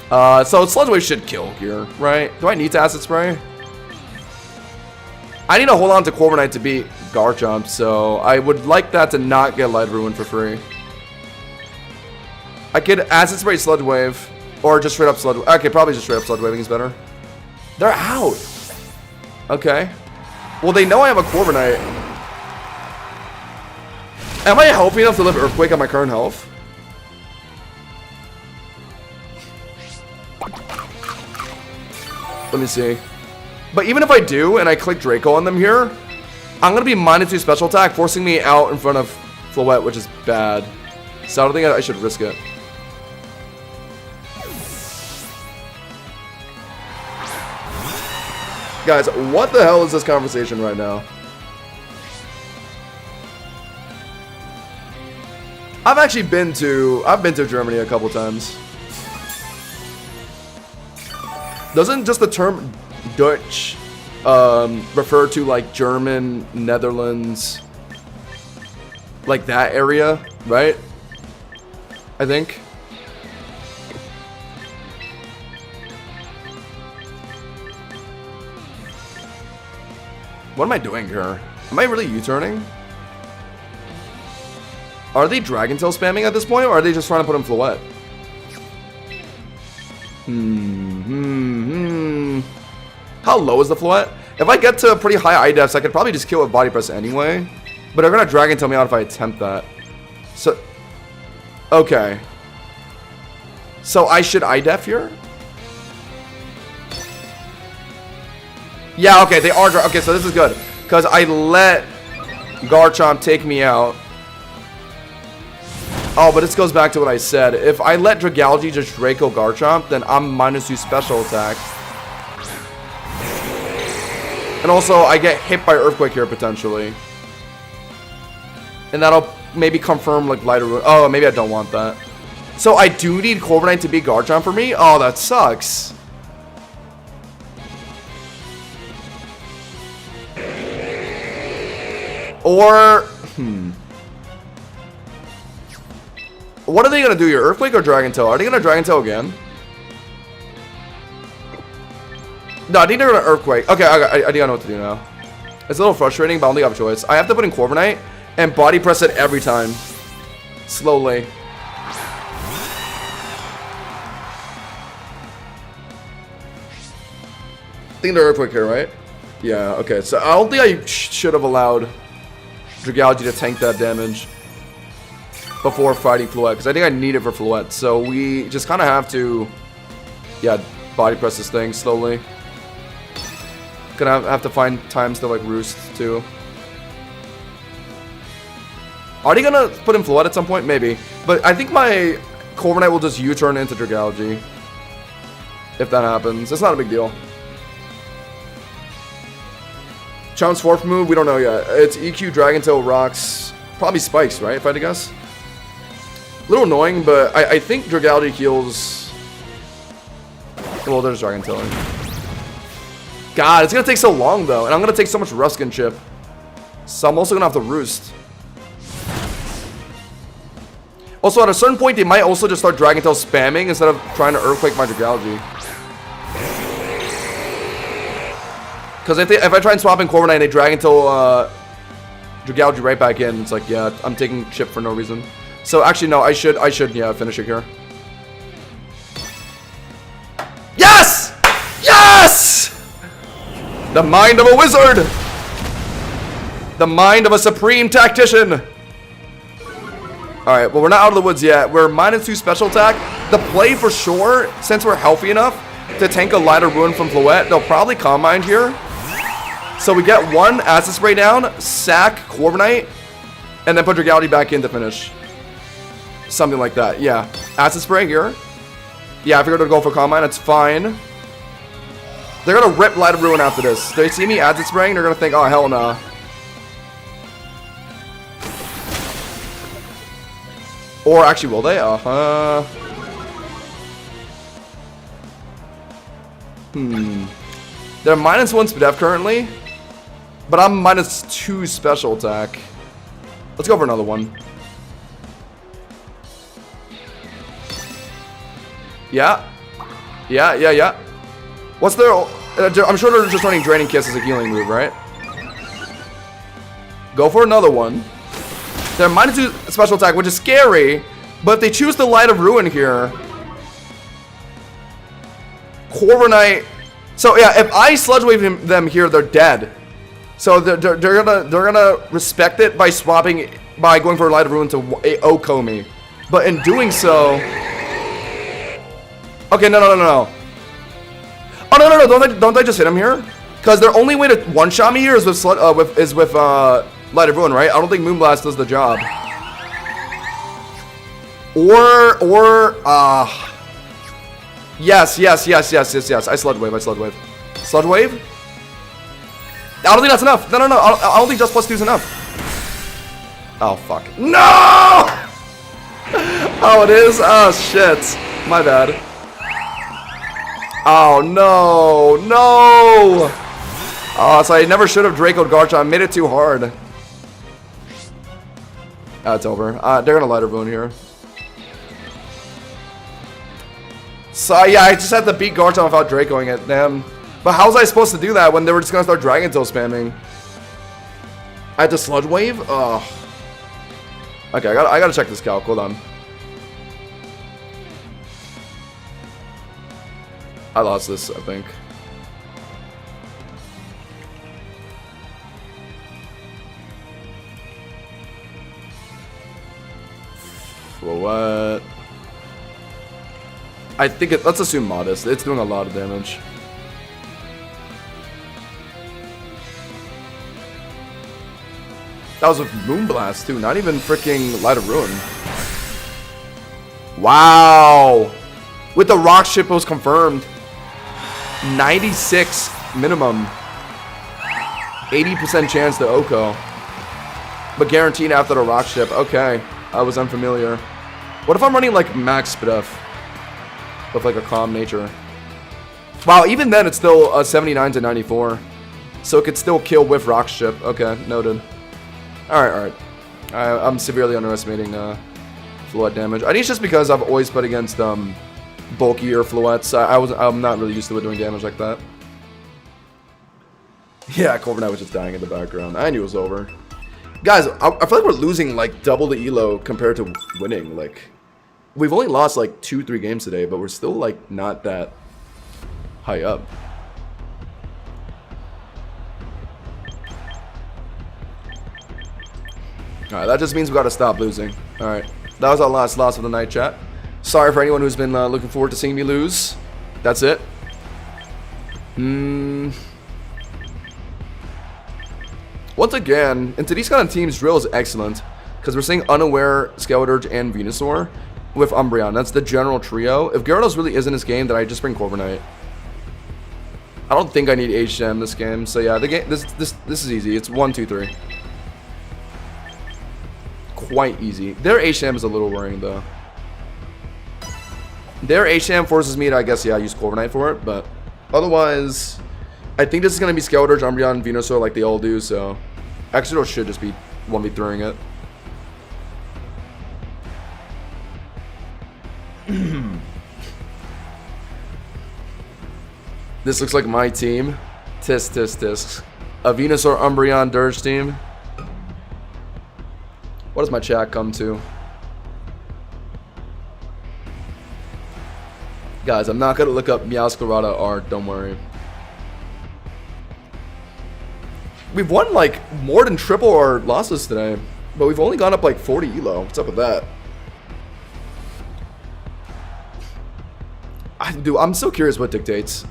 So Sludge Wave should kill here, right? Do I need to Acid Spray? I need to hold on to Corviknight to beat Garchomp, so I would like that to not get Light Ruin for free. I could Acid Spray Sludge Wave, or just straight up Sludge Wave. Okay, probably just straight up Sludge Waving is better. They're out! Okay. Well, they know I have a Corviknight. Am I healthy enough to live Earthquake on my current health? Let me see. But even if I do, and I click Draco on them here, I'm going to be -2 special attack, forcing me out in front of Floette, which is bad. So I don't think I should risk it. Guys, what the hell is this conversation right now? I've actually been to Germany a couple times. Doesn't just the term Dutch refer to like German, Netherlands, like that area, right? I think. What am I doing here? Am I really U-turning? Are they Dragon Tail spamming at this point, or are they just trying to put in Floette? How low is the Floette? If I get to a pretty high IDEFs, I could probably just kill with Body Press anyway. But they're gonna Dragon Tail me out if I attempt that. So, okay. So I should IDEF here? Yeah, okay, they are. Okay, so this is good. Because I let Garchomp take me out. Oh, but this goes back to what I said. If I let Dragalge just Draco Garchomp, then I'm -2 special attack. And also, I get hit by Earthquake here, potentially. And that'll maybe confirm, like, Lighter Ruin. Oh, maybe I don't want that. So I do need Corviknight to beat Garchomp for me? Oh, that sucks. Or, what are they gonna do here? Earthquake or Dragon Tail? Are they gonna Dragon Tail again? No, I think they're gonna Earthquake. Okay, I think I know what to do now. It's a little frustrating, but I don't think I have a choice. I have to put in Corviknight and Body Press it every time. Slowly. I think they're Earthquake here, right? Yeah, okay. So I don't think I should have allowed Dragalge to tank that damage before fighting Floette, because I think I need it for Floette. So we just kind of have to, yeah, Body Press this thing slowly. Gonna have to find times to like roost too. Are they gonna put in Floette at some point? Maybe. But I think my Corviknight will just U-turn into Dragalge. If that happens. It's not a big deal. Chomp's fourth move, we don't know yet. It's EQ, Dragon Tail, Rocks. Probably Spikes, right? If I had to guess. A little annoying, but I think Dragality heals. Well, there's Dragon Tail. God, it's gonna take so long though, and I'm gonna take so much Ruskin chip. So I'm also gonna have to roost. Also, at a certain point, they might also just start Dragon Tail spamming instead of trying to Earthquake my Dragality. Because if I try and swap in Corviknight and they Dragon Tail Dragality right back in, it's like, yeah, I'm taking chip for no reason. So actually, no, I should, yeah, finish it here. Yes! Yes! The mind of a wizard! The mind of a supreme tactician! Alright, well, we're not out of the woods yet. We're -2 special attack. The play for sure, since we're healthy enough to tank a Light of Ruin from Floette, they'll probably Calm Mind here. So we get one Acid Spray down, sack Corviknight, and then put Dragality back in to finish. Something like that, yeah. Acid Spray here. Yeah, I figured to go for Calm Mind, that's fine. They're gonna rip Light of Ruin after this. They see me Acid Spraying, they're gonna think, oh, hell nah. Or actually, will they? They're -1 SPDF currently. But I'm -2 special attack. Let's go for another one. Yeah. Yeah. What's their... I'm sure they're just running Draining Kiss as a healing move, right? Go for another one. They're -2 special attack, which is scary. But if they choose the Light of Ruin here... Corviknight... So yeah, if I Sludge Wave them here, they're dead. So they're gonna respect it by swapping, by going for a Light of Ruin to OHKO me. But in doing so... Okay, no. Oh, no, don't I just hit him here? Because their only way to one-shot me here is with Light of Ruin, right? I don't think Moonblast does the job. Yes. I Sludge Wave. Sludge Wave? I don't think that's enough. No. I don't think just +2 is enough. Oh, fuck. No! Oh, it is? Oh, shit. My bad. Oh, no. Oh, so I never should have Draco'd Garchomp. I made it too hard. It's over. They're gonna Light of Ruin here. So, yeah, I just had to beat Garchomp without Dracoing it. Damn. But how was I supposed to do that when they were just gonna start Dragon Tail spamming? I had to Sludge Wave? Ugh. Okay, I gotta check this calc. Hold on. I lost this, I think. For what? I think let's assume Modest. It's doing a lot of damage. That was with Moonblast too, not even freaking Light of Ruin. Wow! With the Rock Ship, it was confirmed. 96 minimum. 80% chance to OHKO. But guaranteed after the Rock Ship. Okay, I was unfamiliar. What if I'm running like max SPDF? With like a calm nature. Wow, even then it's still 79 to 94. So it could still kill with Rock Ship. Okay, noted. Alright. I'm severely underestimating Floette damage. I think it's just because I've always put against bulkier Floettes. I'm not really used to it doing damage like that. Yeah, Corviknight was just dying in the background. I knew it was over. Guys, I feel like we're losing like double the elo compared to winning. Like, we've only lost like 2-3 games today, but we're still like not that high up. Alright, that just means we gotta stop losing. Alright, that was our last loss of the night, chat. Sorry for anyone who's been looking forward to seeing me lose. That's it. Once again, into these kind of teams, Drill is excellent. Because we're seeing Unaware, Skeleturge, and Venusaur with Umbreon. That's the general trio. If Gyarados really isn't his game, then I just bring Corviknight. I don't think I need HM this game. So yeah, the game this is easy. It's 1, 2, 3. Quite easy. Their HM is a little worrying though. Their HM forces me to, I guess, yeah, use Corviknight for it, but otherwise, I think this is gonna be Skeletor's, Umbreon, Venusaur like they all do. So Exeggutor should just be 1v3ing it. This looks like my team. Tisk, tisk, tisk. A Venusaur, Umbreon, Dirge team. What does my chat come to? Guys, I'm not gonna look up Meowscarada art, don't worry. We've won like more than triple our losses today, but we've only gone up like 40 elo. What's up with that? Dude, I'm so curious what dictates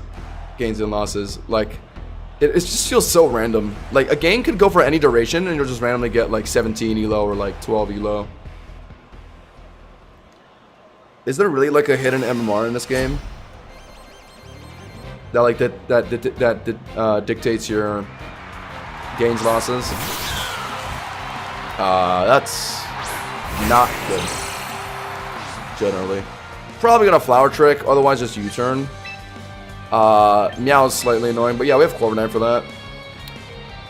gains and losses. Like, it just feels so random. Like, a game could go for any duration and you'll just randomly get like 17 elo or like 12 elo. Is there really like a hidden MMR in this game? That like that dictates your gains losses? That's not good. Generally. Probably gonna Flower Trick, otherwise just U-turn. Meow is slightly annoying, but yeah, we have Corviknight for that.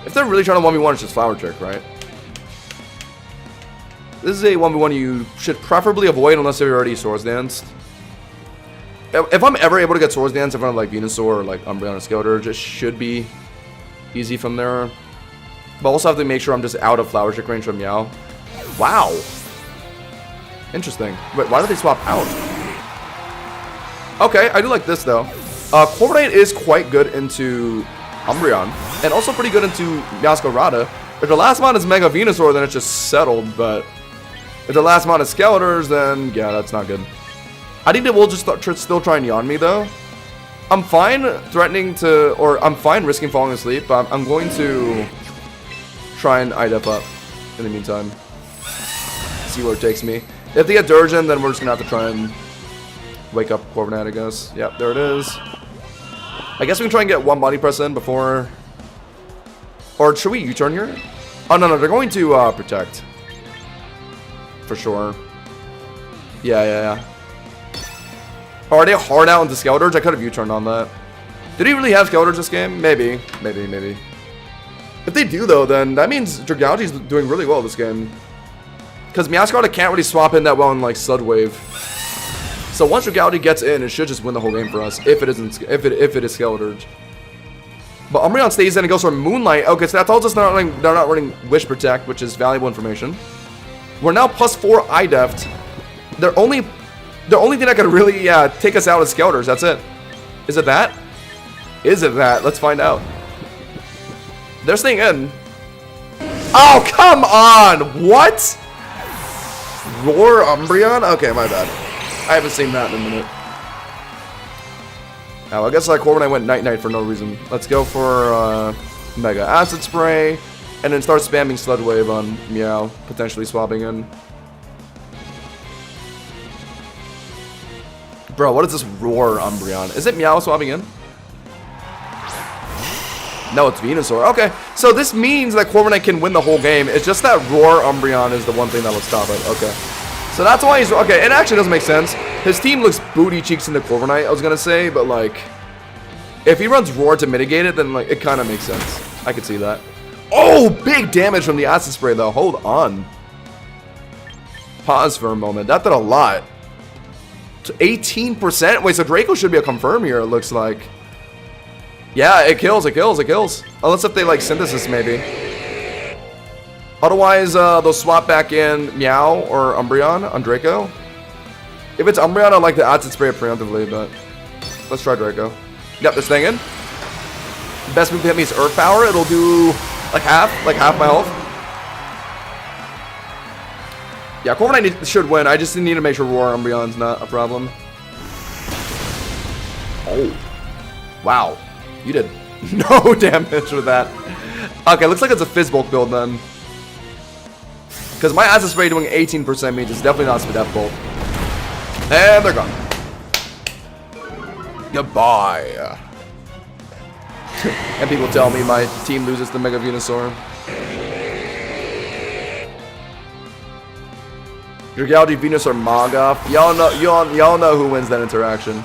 If they're really trying to 1v1, it's just Flower Trick, right? This is a 1v1 you should preferably avoid unless you're already Swords Danced. If I'm ever able to get Swords Dance in front of like Venusaur or like Umbreon or Skeletor, just should be easy from there. But also have to make sure I'm just out of Flower Trick range from Meow. Wow. Interesting. Wait, why did they swap out? Okay, I do like this though. Corviknight is quite good into Umbreon, and also pretty good into Meowscarada. If the last mon is Mega Venusaur, then it's just settled, but if the last mon is Skeletors, then yeah, that's not good. I think they will just still try and yawn me though. I'm fine threatening to, or I'm fine risking falling asleep, but I'm going to try and IDEP up in the meantime. See where it takes me. If they get Durgeon, then we're just gonna have to try and wake up Corviknight, I guess. Yep, there it is. I guess we can try and get one body press in before... Or should we U-turn here? Oh, no, they're going to protect. For sure. Yeah. Oh, are they hard out into Skeletors? I could have U-turned on that. Did he really have Skeletors this game? Maybe. If they do, though, then that means Dragalge's doing really well this game. Because Meowscarada can't really swap in that well in, like, Sludge Wave. So once Dragalge gets in, it should just win the whole game for us. If it is Skeletor. But Umbreon stays in and goes for Moonlight. Okay, so that tells us they're not running Wish Protect, which is valuable information. We're now +4 IDEF'd. The only thing that could really take us out is Skeletors. That's it. Is it that? Is it that? Let's find out. They're staying in. Oh, come on! What? Roar Umbreon? Okay, my bad. I haven't seen that in a minute. Oh, I guess Corviknight went Night-Night for no reason. Let's go for Mega Acid Spray, and then start spamming Sludge Wave on Meow, potentially swapping in. Bro, what is this Roar Umbreon? Is it Meow swapping in? No, it's Venusaur. Okay, so this means that Corviknight can win the whole game. It's just that Roar Umbreon is the one thing that will stop it. Okay. So that's why he's... Okay, it actually doesn't make sense. His team looks booty cheeks into Corviknight, I was gonna say, but like... If he runs Roar to mitigate it, then like it kind of makes sense. I could see that. Oh, big damage from the Acid Spray, though. Hold on. Pause for a moment. That did a lot. 18%? Wait, so Draco should be a confirm here, it looks like. Yeah, it kills. Unless if they like Synthesis, maybe. Otherwise, they'll swap back in Meow or Umbreon on Draco. If it's Umbreon, I like the Acid Spray preemptively, but let's try Draco. Yep, this thing in. Best move to hit me is Earth Power. It'll do like half my health. Yeah, Corviknight should win. I just need to make sure Roar Umbreon's not a problem. Oh. Wow. You did no damage with that. Okay, looks like it's a Fizzbolt build then. Because my Acid Spray doing 18% means it's definitely not Spadef Bolt. And they're gone. Goodbye. and people tell me my team loses to Mega Venusaur. Dragalge, Venusaur, Mogoth. Y'all know who wins that interaction.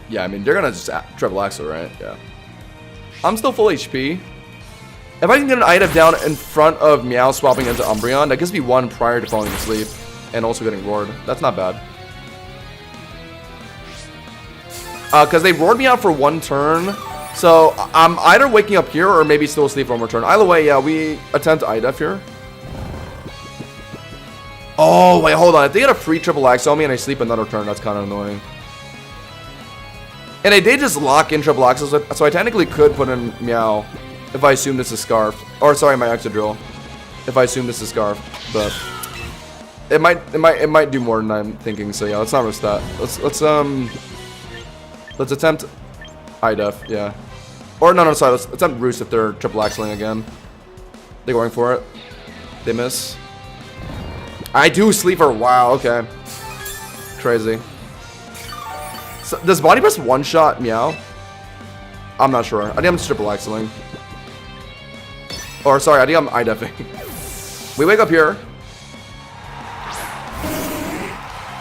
Yeah, I mean, they're gonna just triple Axel, right? Yeah. I'm still full HP. If I can get an item down in front of Meow swapping into Umbreon, that gives me one prior to falling asleep. And also getting roared. That's not bad. Because they roared me out for one turn. So, I'm either waking up here or maybe still asleep for one more turn. Either way, yeah, we attempt IDEF here. Oh, wait, hold on. If they get a free triple Axel on me and I sleep another turn, that's kind of annoying. And they did just lock in triple Axel, so I technically could put in Meow if I assume this is Scarf. Or sorry, my Excadrill. If I assume this is Scarf. But it might do more than I'm thinking, so yeah, let's not risk that. Let's attempt IDEF, yeah. Or no, sorry, let's attempt Roost if they're triple Axeling again. They're going for it. They miss. I do Sleeper, wow, okay. Crazy. So, does Body Press one-shot Meow? I'm not sure. I think I'm triple Axeling. Or, sorry, I think I'm IDEFing. We wake up here.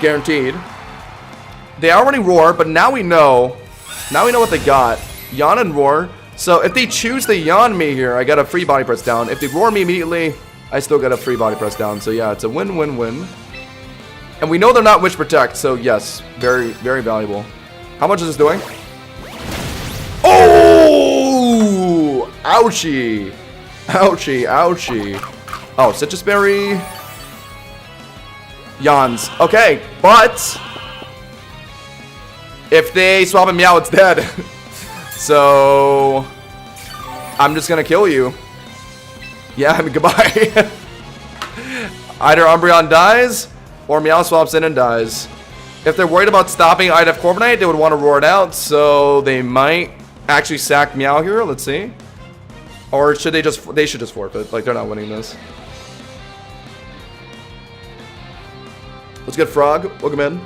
Guaranteed. They are running Roar, but now we know. Now we know what they got. Yawn and Roar. So, if they choose to Yawn me here, I get a free Body Press down. If they Roar me immediately, I still get a free Body Press down. So, yeah, it's a win-win-win. And we know they're not Witch Protect, so yes, very, very valuable. How much is this doing? Oh! Ouchie! Ouchie, ouchie. Oh, Citrus Berry. Yawns. Okay, but if they swap a Meow, it's dead. So I'm just gonna kill you. Yeah, I mean, goodbye. Either Umbreon dies, or Meow swaps in and dies. If they're worried about stopping IDEF Corviknight, they would want to roar it out, so they might actually sack Meow here. Let's see. Or should they just... They should just forfeit. Like, they're not winning this. Let's get Frog. Welcome in.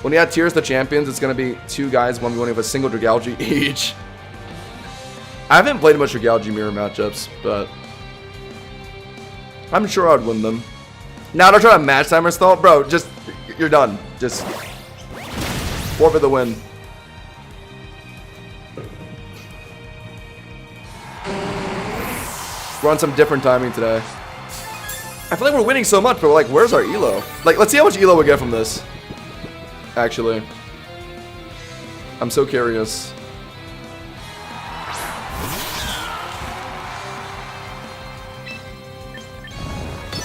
When you add Tears to Champions, it's going to be 2 guys, 1v1 with a single Dragalge each. I haven't played much Dragalge mirror matchups, but I'm sure I'd win them. Now they're trying to match timer stall. Bro, just... You're done. Just forfeit the win. We're on some different timing today. I feel like we're winning so much, but like, where's our elo? Like, let's see how much elo we get from this. Actually, I'm so curious.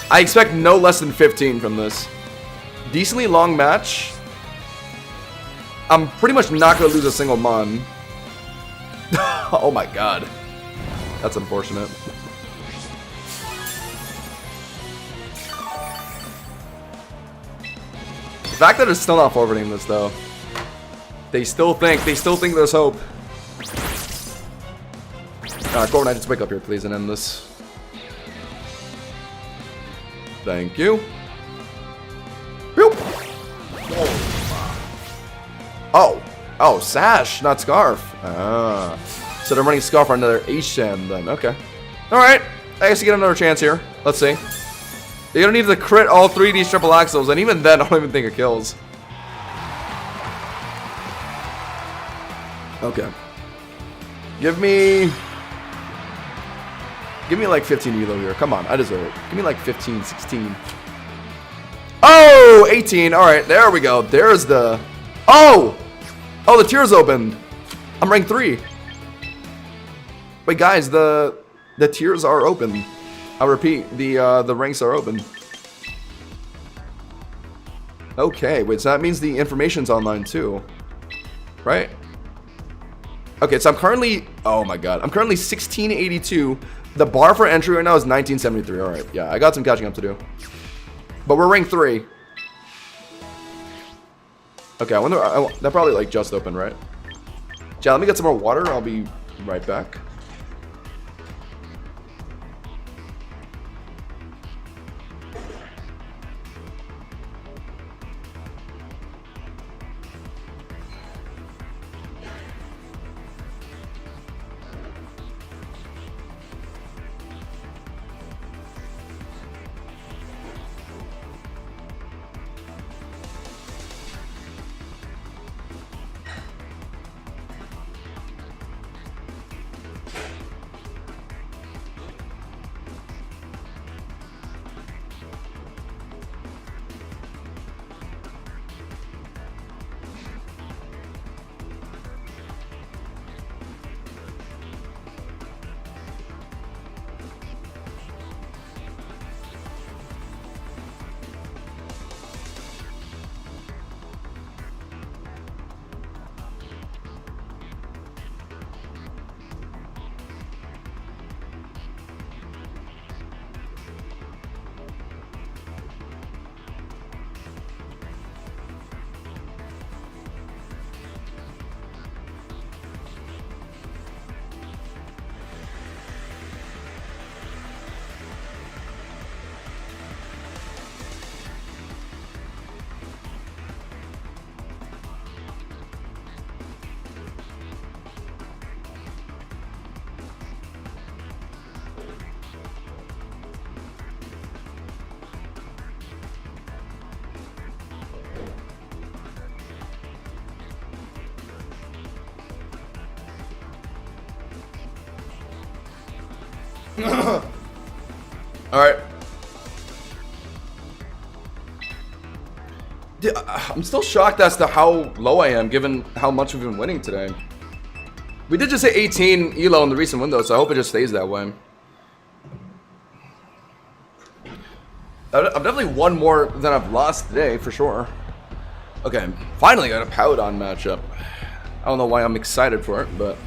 I expect no less than 15 from this. Decently long match. I'm pretty much not going to lose a single Mon. Oh my god. That's unfortunate. The fact that they're still not forwarding this though. They still think there's hope. Corviknight, just wake up here please and end this. Thank you. Oh, Sash, not Scarf. So they're running Scarf on another H-Sham then. Okay. Alright. I guess you get another chance here. Let's see. You're gonna need to crit all 3 of these triple Axels, and even then, I don't even think it kills. Okay. Give me like 15 elo here. Come on, I deserve it. Give me like 15, 16. Oh, 18. All right, there we go. There's the... Oh! Oh, the tier's opened. I'm rank 3. Wait, guys, the tiers are open. I repeat, the ranks are open. Okay, wait, so that means the information's online too. Right? Okay, so I'm currently... Oh my god. I'm currently 1682. The bar for entry right now is 1973. Alright, yeah, I got some catching up to do. But we're rank 3. Okay, I wonder... that probably, like, just opened, right? Yeah, let me get some more water. I'll be right back. Alright. I'm still shocked as to how low I am given how much we've been winning today. We did just hit 18 elo in the recent window, so I hope it just stays that way. I've definitely won more than I've lost today, for sure. Okay, finally got a Paladin matchup. I don't know why I'm excited for it, but...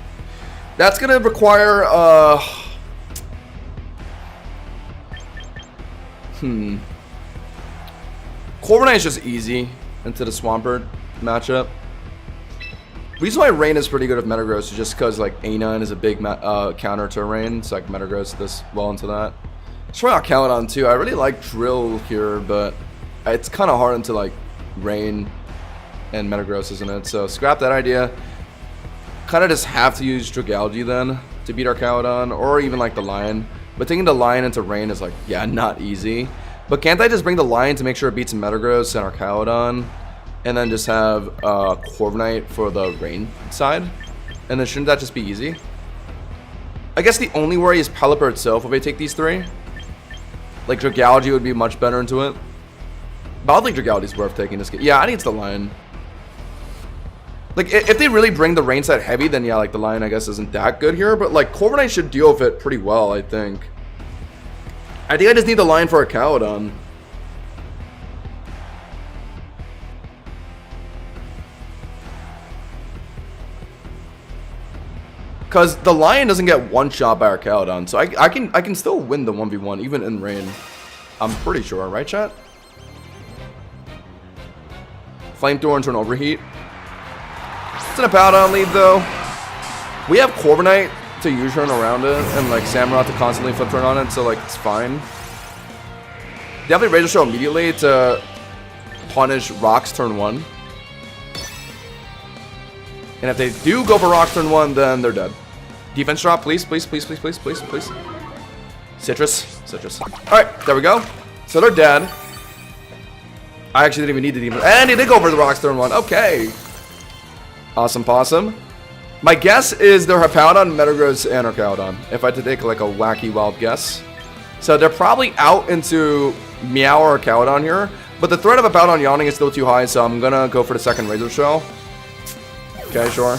That's gonna require, Corviknight is just easy into the Swampert matchup. The reason why Rain is pretty good with Metagross is just because like A9 is a big counter to Rain, so like Metagross does well into that. Try out Caledon too. I really like Drill here, but it's kind of hard into like Rain and Metagross, isn't it? So scrap that idea. Kind of just have to use Dragalge then to beat our Caledon, or even like the Lion. But taking the Lion into Rain is like, yeah, not easy. But can't I just bring the Lion to make sure it beats Metagross and our Caledon? And then just have Corviknight for the Rain side? And then shouldn't that just be easy? I guess the only worry is Pelipper itself if I take these three. Like Dragalge would be much better into it. But I don't think Dragalge's worth taking this game. Yeah, I think it's the Lion. Like, if they really bring the Rain side heavy, then yeah, like the Lion I guess isn't that good here. But like Corviknight should deal with it pretty well, I think. I think I just need the Lion for a Caledon. Because the Lion doesn't get one shot by our Caledon, so I can still win the 1v1 even in Rain. I'm pretty sure, right, chat? Flamethrower into an Overheat. It's in a Paladin lead though. We have Corviknight to U-turn around it, and like Samurott to constantly flip turn on it, so like it's fine. Definitely Razor Shell immediately to punish Rocks turn 1. And if they do go for Rocks turn 1, then they're dead. Defense drop, please, please, please, please, please, please, please. Citrus. Alright, there we go. So they're dead. I actually didn't even need the defense. And he did go for the Rocks turn 1. Okay. Awesome possum. My guess is they're Paladin, Metagross, and our Caledon. If I had to take like a wacky wild guess. So they're probably out into Meow or Caledon here. But the threat of a Paladin yawning is still too high, so I'm gonna go for the second Razor Shell. Okay, sure.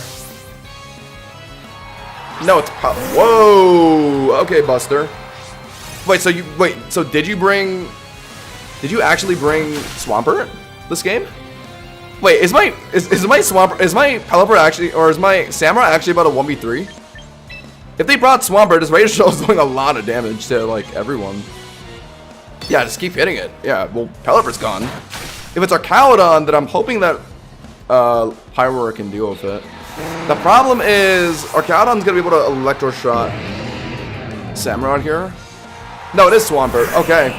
No, it's whoa! Okay, Buster. Wait, so did you actually bring Swampert this game? Wait, is my Pelipper actually, or is my Samurott actually about a 1v3? If they brought Swampert, this Razor Shell is doing a lot of damage to like everyone. Yeah, just keep hitting it. Yeah, well, Pelipper's gone. If it's our Caledon, then I'm hoping that Pyroar can deal with it. The problem is our Caledon's gonna be able to Electro Shot Samurott here. No, it is Swampert. Okay.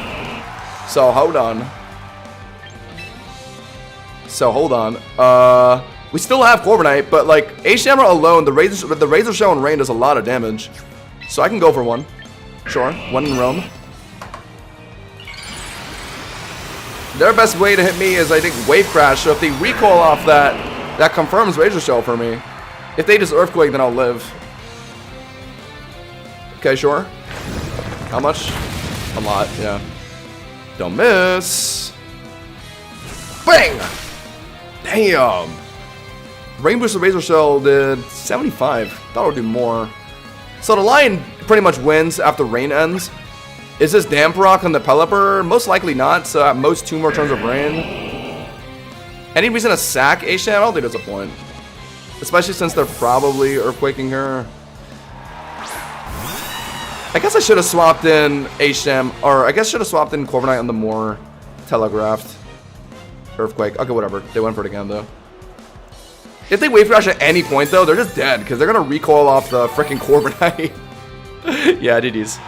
So hold on. We still have Corviknight, but like A-Shammer alone, the Razor Shell and Rain does a lot of damage. So I can go for one. Sure, one in Rome. Their best way to hit me is, I think, Wave Crash. So if they recall off that, that confirms Razor Shell for me. If they just Earthquake, then I'll live. Okay, sure. How much? A lot, yeah. Don't miss. Bang! Damn. Rain Boost and Razor Shell did 75. Thought it would do more. So the Lion pretty much wins after Rain ends. Is this Damprock on the Pelipper? Most likely not, so at most 2 more turns of Rain. Any reason to sack A-Sham? I don't think there's a point. Especially since they're probably Earthquaking her. I guess I should have swapped in A-Sham, or I guess I should have swapped in Corviknight on the more telegraphed Earthquake. Okay, whatever. They went for it again, though. If they Wave Crash at any point, though, they're just dead, because they're going to recoil off the freaking Corviknight. Yeah, GG's.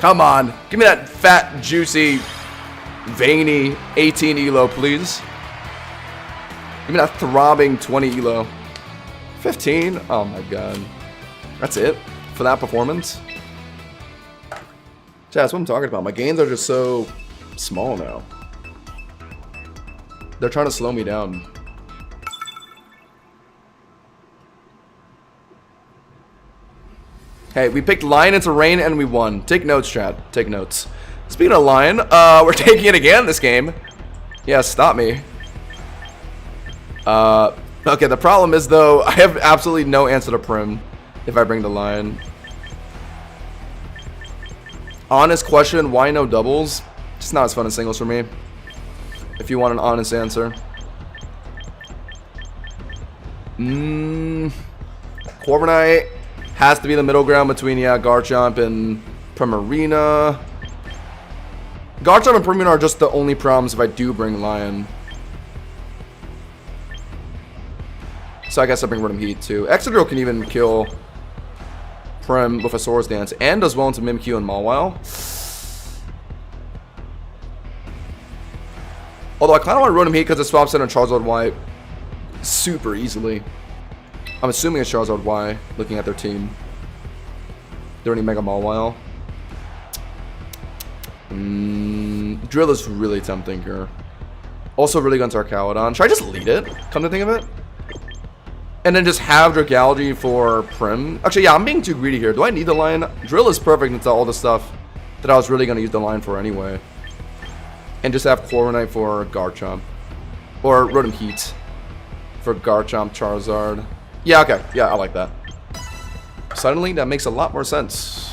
Come on. Give me that fat, juicy, veiny 18 elo, please. Give me that throbbing 20 elo. 15? Oh my god. That's it for that performance? Chat, that's what I'm talking about. My gains are just so small now. They're trying to slow me down. Hey, we picked Lion into Rain and we won. Take notes, Chad. Take notes. Speaking of Lion, we're taking it again this game. Yeah, stop me. Okay, the problem is, though, I have absolutely no answer to Prim if I bring the Lion. Honest question, why no doubles? Just not as fun as singles for me. If you want an honest answer. Corviknight has to be the middle ground between, yeah, Garchomp and Primarina. Garchomp and Primarina are just the only problems if I do bring Lion. So I guess I bring Rotom Heat too. Excadrill can even kill Prim with a Swords Dance and does well into Mimikyu and Mawile. Although I kind of want Rotom Heat because it swaps in on Charizard Y super easily. I'm assuming it's Charizard Y, looking at their team. They're only Mega Mawile. Drill is really tempting here. Also really good into Archaladon. Should I just lead it? Come to think of it? And then just have Dragalge for Prim. Actually, yeah, I'm being too greedy here. Do I need the Lion? Drill is perfect into all the stuff that I was really going to use the Lion for anyway. And just have Corviknight for Garchomp. Or Rotom Heat for Garchomp, Charizard. Yeah, okay. Yeah, I like that. Suddenly, that makes a lot more sense.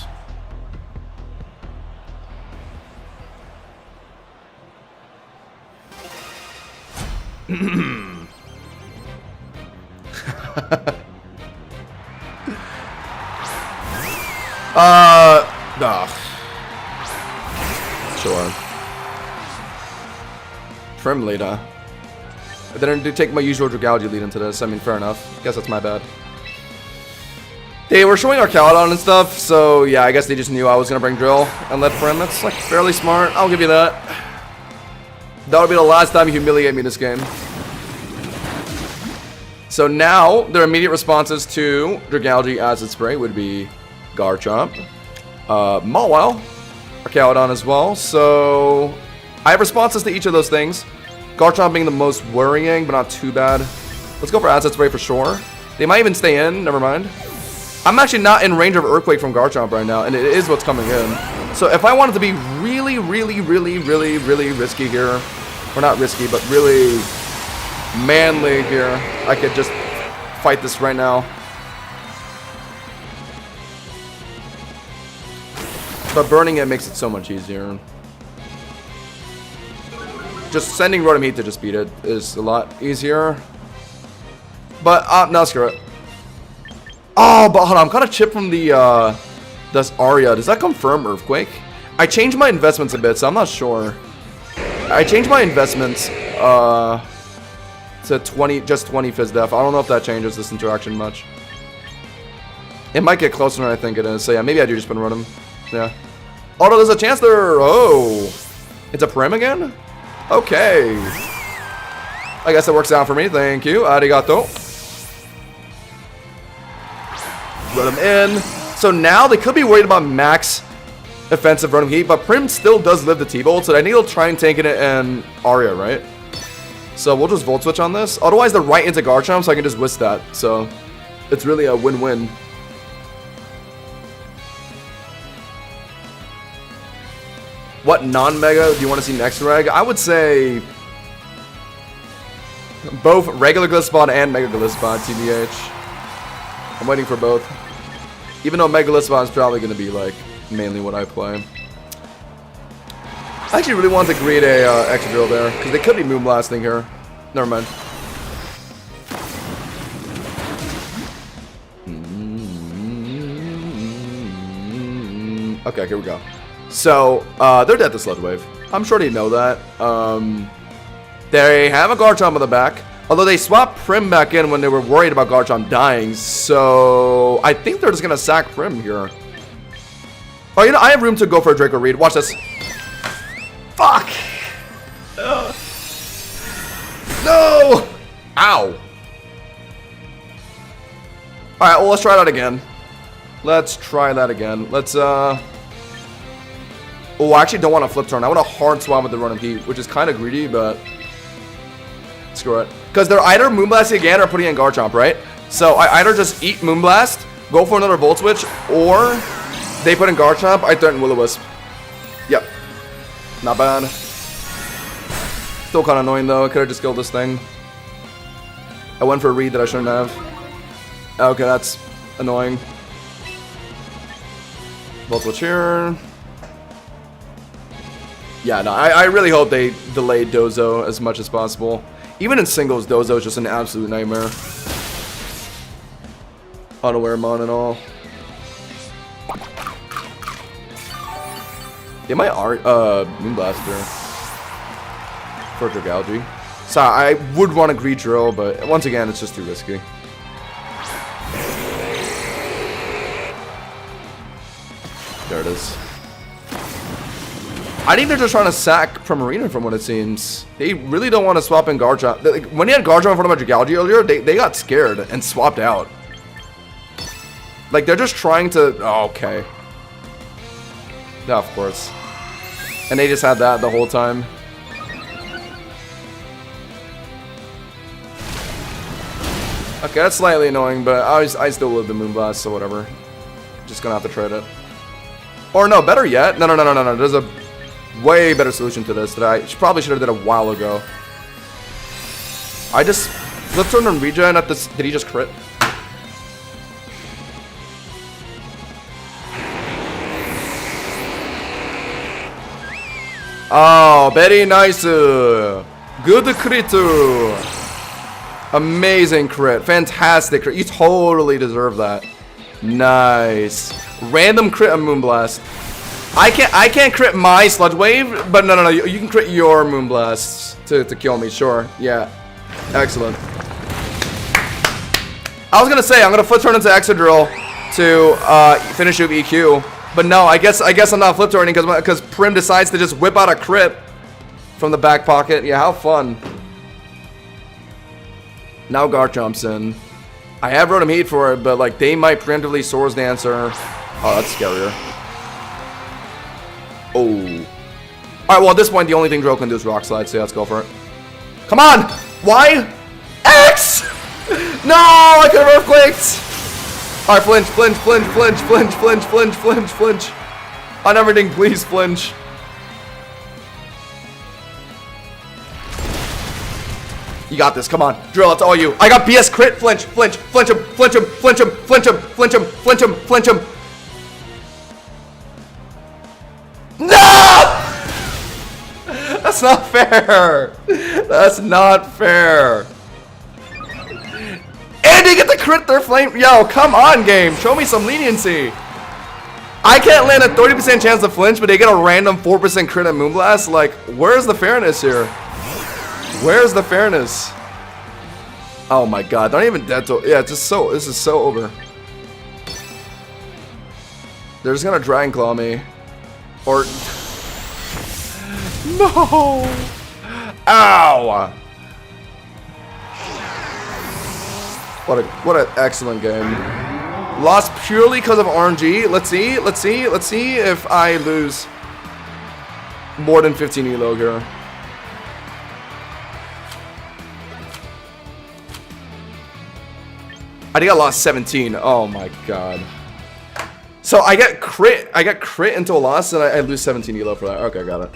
Sure. Prim lead, huh? I didn't take my usual Dragalge lead into this. I mean, fair enough. Guess that's my bad. They were showing Archaladon and stuff, so yeah, I guess they just knew I was gonna bring Drill and let Prim. That's like fairly smart. I'll give you that. That would be the last time you humiliate me this game. So now, their immediate responses to Dragalge Acid Spray would be Garchomp, Mawile, Archaladon as well. So I have responses to each of those things. Garchomp being the most worrying, but not too bad. Let's go for Acid Spray for sure. They might even stay in, never mind. I'm actually not in range of Earthquake from Garchomp right now, and it is what's coming in. So if I wanted to be really risky here, or not risky, but really manly here, I could just fight this right now. But burning it makes it so much easier. Just sending Rotom Heat to just beat it is a lot easier. But, no, screw it. Oh, but hold on, I'm kind of chipped from the, this Aria. Does that confirm Earthquake? I changed my investments a bit, so I'm not sure. I changed my investments, to 20, just 20 Fizz Def. I don't know if that changes this interaction much. It might get closer than I think it is. So yeah, maybe I do just spin Rotom. Yeah. Although there's a chance there. Oh, it's a Prim again? Okay. I guess it works out for me. Thank you. Arigato. Rotom in. So now they could be worried about max offensive Rotom Heat, but Prim still does live the T-Bolt, so I think he'll try and tank it and Aria, right? So we'll just Volt Switch on this. Otherwise, they're right into Garchomp, so I can just whisk that. So it's really a win-win. What non-Mega do you want to see next, Reg? I would say both regular Gliscod and Mega Gliscod, TBH. I'm waiting for both. Even though Mega Gliscod is probably going to be like mainly what I play. I actually really want to create a extra drill there, because they could be Moonblasting here. Never mind. Okay, here we go. So, they're dead to Sludge Wave. I'm sure they know that. They have a Garchomp on the back. Although they swapped Prim back in when they were worried about Garchomp dying. So, I think they're just going to sack Prim here. Oh, you know, I have room to go for a Draco Reed. Watch this. Fuck! No! Ow! Alright, well, let's try that again. Let's try that again. Let's, Oh, I actually don't want to flip turn. I want a hard swap with the Rotom Heat, which is kind of greedy, but screw it. Because they're either Moonblasting again or putting in Garchomp, right? So I either just eat Moonblast, go for another Volt Switch, or they put in Garchomp, I threaten Will-O-Wisp. Yep. Not bad. Still kind of annoying though. I could have just killed this thing. I went for a read that I shouldn't have. Okay, that's annoying. Volt Switch here. Yeah, no, I really hope they delay Dozo as much as possible. Even in singles, Dozo is just an absolute nightmare. Auto-Airmon and all. They might Moonblaster for Dragalge. So I would want to Greed Drill, but once again, it's just too risky. There it is. I think they're just trying to sack Primarina from what it seems. They really don't want to swap in Garchomp. Like, when he had Garchomp in front of my Dragalge earlier, they got scared and swapped out. Like, they're just trying to... Oh, okay. Yeah, of course. And they just had that the whole time. Okay, that's slightly annoying, but I still live the Moonblast, so whatever. Just gonna have to trade it. Or no, better yet. No. There's a way better solution to this that I probably should have did a while ago. I just flipped turn on regen at this. Did he just crit? Oh, very nice. Good crit. Amazing crit. Fantastic crit. You totally deserve that. Nice. Random crit on Moonblast. I can't crit my Sludge Wave, but no. You can crit your Moonblast to kill me, sure. Yeah. Excellent. I was gonna say I'm gonna flip turn into Excadrill to finish with EQ. But no, I guess I'm not flip turning because Prim decides to just whip out a crit from the back pocket. Yeah, how fun. Now Garchomp's in. I have Rotom Heat for it, but like they might preemptively Swords Dancer. Oh, that's scarier. Oh. Alright, well at this point the only thing Drill can do is Rock Slide, so yeah, let's go for it. Come on! Why? X! No! I could have Earthquaked! Alright, flinch. On everything, please flinch. You got this, come on. Drill, it's all you. I got BS crit, flinch him. No! That's not fair. That's not fair. And they get the crit their flame. Yo, come on, game. Show me some leniency. I can't land a 30% chance to flinch, but they get a random 4% crit at Moonblast. Like, where's the fairness here? Where's the fairness? Oh my god, not even dead to. Yeah, it's just so. This is so over. They're just gonna Dragon Claw me. Or. No! Ow! What an excellent game. Lost purely because of RNG. Let's see if I lose more than 15 elo here. I think I lost 17. Oh my god. So I get crit into a loss and I lose 17 elo for that. Okay, got it.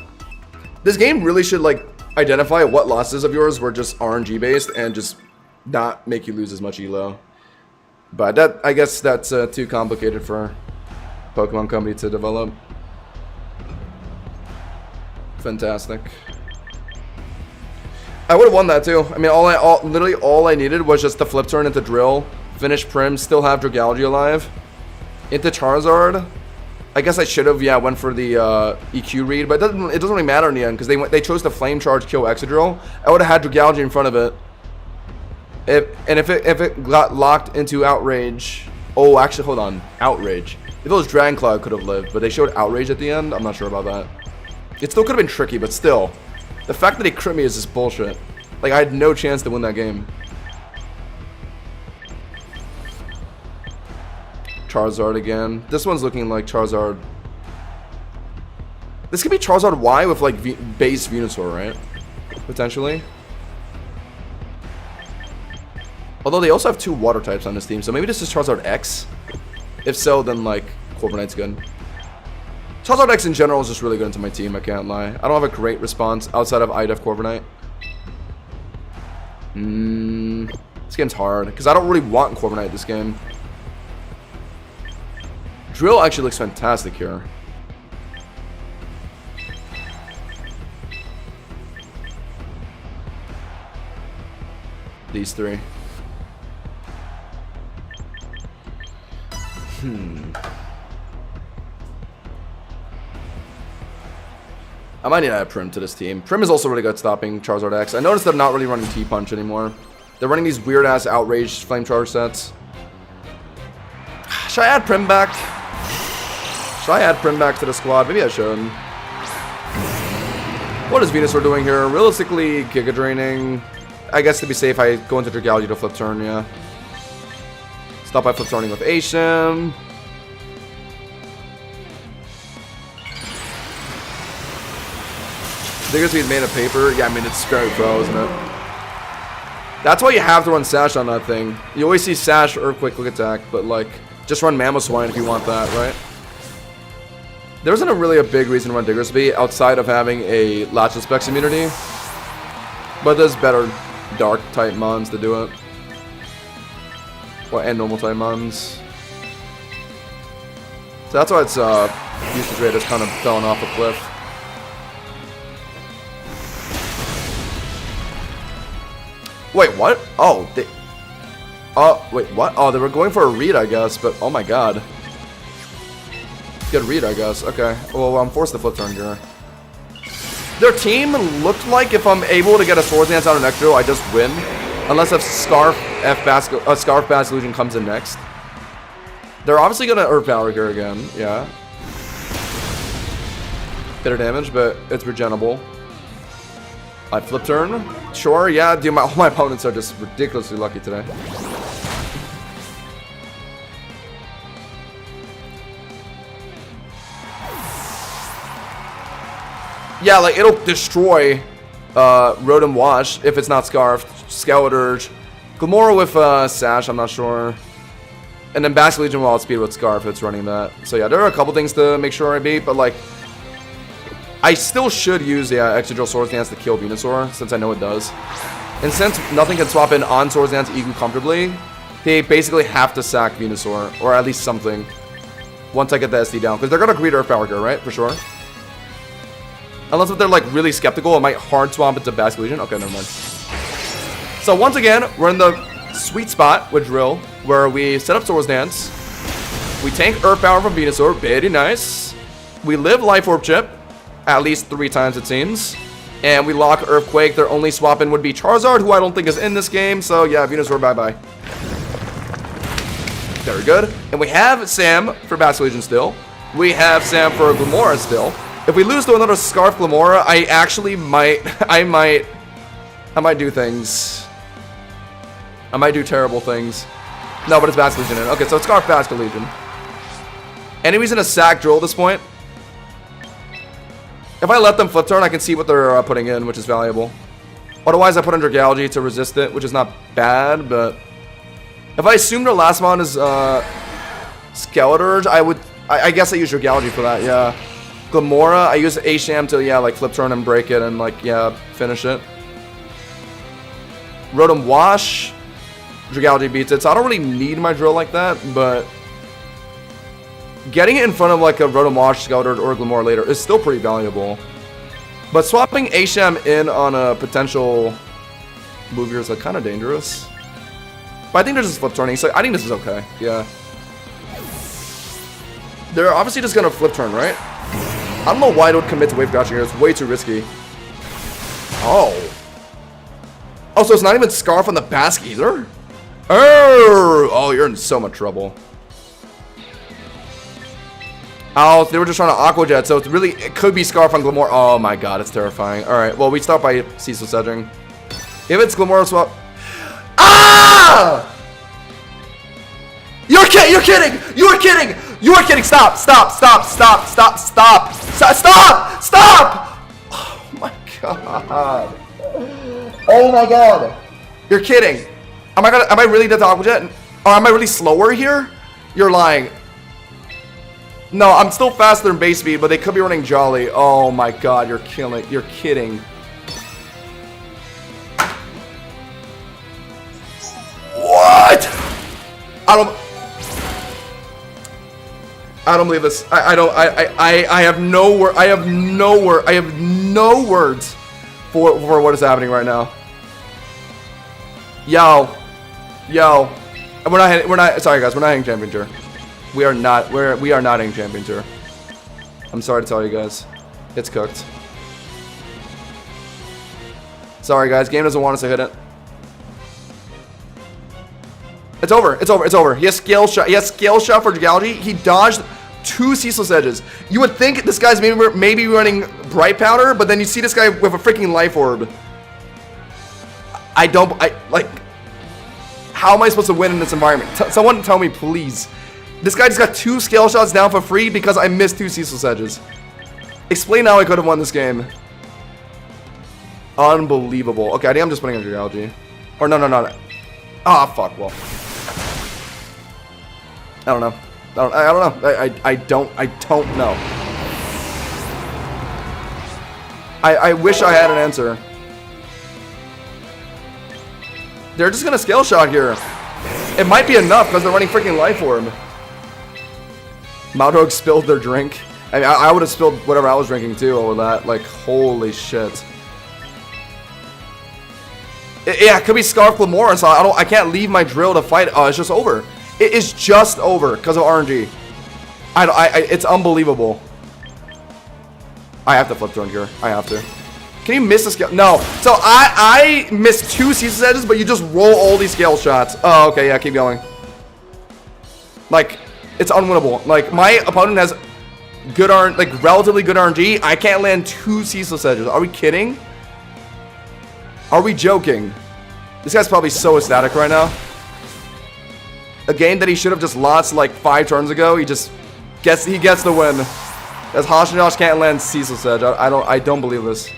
This game really should like identify what losses of yours were just RNG based and just not make you lose as much elo. But that, I guess that's too complicated for Pokemon Company to develop. Fantastic. I would have won that too. I mean, literally all I needed was just the flip turn into Drill, finish Prim, still have Dragalge alive, into Charizard. I guess I should have, yeah, went for the EQ read, but it doesn't really matter in the end because they chose to Flame Charge kill Excadrill. I would have had Dragalge in front of it. If it got locked into Outrage. Oh, actually, hold on. Outrage. If it was Dragon Claw, it could have lived, but they showed Outrage at the end. I'm not sure about that. It still could have been tricky, but still. The fact that he crit me is just bullshit. Like, I had no chance to win that game. Charizard again. This one's looking like Charizard. This could be Charizard Y with, like, base Venusaur, right? Potentially. Although they also have 2 water types on this team, so maybe this is Charizard X. If so, then like Corviknight's Knight's good. Charizard X in general is just really good into my team, I can't lie. I don't have a great response outside of IDEF Corviknight. This game's hard, because I don't really want Corviknight this game. Drill actually looks fantastic here. These three. I might need to add Prim to this team. Prim is also really good at stopping Charizard X. I noticed they're not really running T-Punch anymore. They're running these weird-ass Outrage Flame Charge sets. Should I add Prim back? Should I add Prim back to the squad? Maybe I should. What is Venusaur doing here? Realistically, Giga Draining. I guess to be safe, I go into Dragalge to flip turn, yeah. Stop by flip turning with Asham. Diggersby's made of paper. Yeah, I mean, it's Scarlet Pro, isn't it? That's why you have to run Sash on that thing. You always see Sash, Earthquake, Quick Attack, but like, just run Mamoswine if you want that, right? There isn't really a big reason to run Diggersby outside of having a Latch Specs immunity. But there's better Dark type mons to do it. Well, and normal type mons. So that's why its usage rate has kind of fallen off a cliff. Wait, what? Oh, they... wait, what? Oh, they were going for a read, I guess, but oh my god. Good read, I guess. Okay. Well, I'm forced to flip turn here. Their team looked like if I'm able to get a Swords Dance out of Nectro, I just win. Unless if Scarf Basculation comes in next. They're obviously going to Earth Power here again. Yeah. Bit of damage, but it's regenerable. I flip turn. Sure, yeah, dude, all my opponents are just ridiculously lucky today. Yeah, like, it'll destroy Rotom Wash if it's not Scarfed. Skeleturge. Glimmora with Sash, I'm not sure. And then Basculegion will outspeed with Scarf if it's running that. So yeah, there are a couple things to make sure I beat, but like, I still should use the Excadrill Swords Dance to kill Venusaur, since I know it does. And since nothing can swap in on Swords Dance equally comfortably, they basically have to sack Venusaur, or at least something, once I get the SD down. Because they're going to greed Earth Power here, right? For sure. Unless if they're like really skeptical, it might hard swap into Basculegion. Okay, never mind. So once again, we're in the sweet spot with Drill, where we set up Swords Dance. We tank Earth Power from Venusaur, very nice. We live Life Orb Chip. At least 3 times it seems. And we lock Earthquake. Their only swap in would be Charizard, who I don't think is in this game. So yeah, Venusaur, bye-bye. Very good. And we have Sam for Basculegion still. We have Sam for Glimmora still. If we lose to another Scarf Glimmora, I actually might... I might do things. I might do terrible things. No, but it's Basculegion in. Okay, so it's Scarf Basculegion. Any reason to sack Drill at this point? If I let them flip turn, I can see what they're putting in, which is valuable. Otherwise, I put in Dragalge to resist it, which is not bad, but... If I assume their last mon is Skeleturge, I guess I use Dragalge for that, yeah. Glimmora, I use Asham to, yeah, like flip turn and break it and, like, yeah, finish it. Rotom Wash, Dragalge beats it, so I don't really need my Drill like that, but... Getting it in front of like a Rotom Wash, Skeleturge, or Glimmora later is still pretty valuable. But swapping Asham in on a potential move here is like kind of dangerous. But I think they're just flip turning, so I think this is okay. Yeah. They're obviously just gonna flip turn, right? I don't know why they would commit to Wave Crashing here. It's way too risky. Oh. Oh, so it's not even Scarf on the Basque either? Oh, you're in so much trouble. Oh, they were just trying to Aqua Jet, so it could be Scarf on Glimmora. Oh my god, it's terrifying. Alright, well, we start by Cecil Sedging. If it's Glimmora swap... Ah! You're kidding! You're kidding! You're kidding! You're kidding! Stop! Stop! Stop! Stop! Stop! Stop! Stop! Stop! Stop! Oh my god. Oh my god. You're kidding. Am I really dead to Aqua Jet? Or am I really slower here? You're lying. No, I'm still faster than base speed, but they could be running Jolly. Oh my god, you're killing. You're kidding. What? I don't believe this. I have no word. I have no words for what is happening right now. Yo. We're not sorry guys, we're not hitting champion tour. We are not hitting champion tour. I'm sorry to tell you guys. It's cooked. Sorry guys, game doesn't want us to hit it. It's over. He has scale shot for Galgi. He dodged 2 ceaseless edges. You would think this guy's maybe running bright powder, but then you see this guy with a freaking life orb. How am I supposed to win in this environment? Someone tell me, please. This guy just got 2 scale shots down for free because I missed 2 ceaseless edges. Explain how I could have won this game. Unbelievable. Okay, I think I'm just putting under Galgi. Or no. Ah, fuck. Well, I don't know. I don't know. I wish I had an answer. They're just gonna scale shot here. It might be enough because they're running freaking life orb. Mount Rogue spilled their drink. I mean, I would have spilled whatever I was drinking too over that. Like, holy shit. Yeah, it could be Scarf Lamora, so I can't leave my drill to fight. Oh, it's just over. It is just over because of RNG. It's unbelievable. I have to flip turn here. I have to. Can you miss a scale? No. So I missed 2 ceaseless edges, but you just roll all these scale shots. Oh, okay, yeah, keep going. Like, it's unwinnable. Like, my opponent has good relatively good RNG. I can't land 2 ceaseless edges. Are we kidding? Are we joking? This guy's probably so ecstatic right now. A game that he should have just lost like 5 turns ago. He gets the win. As Hashinosh can't land ceaseless edge. I don't believe this.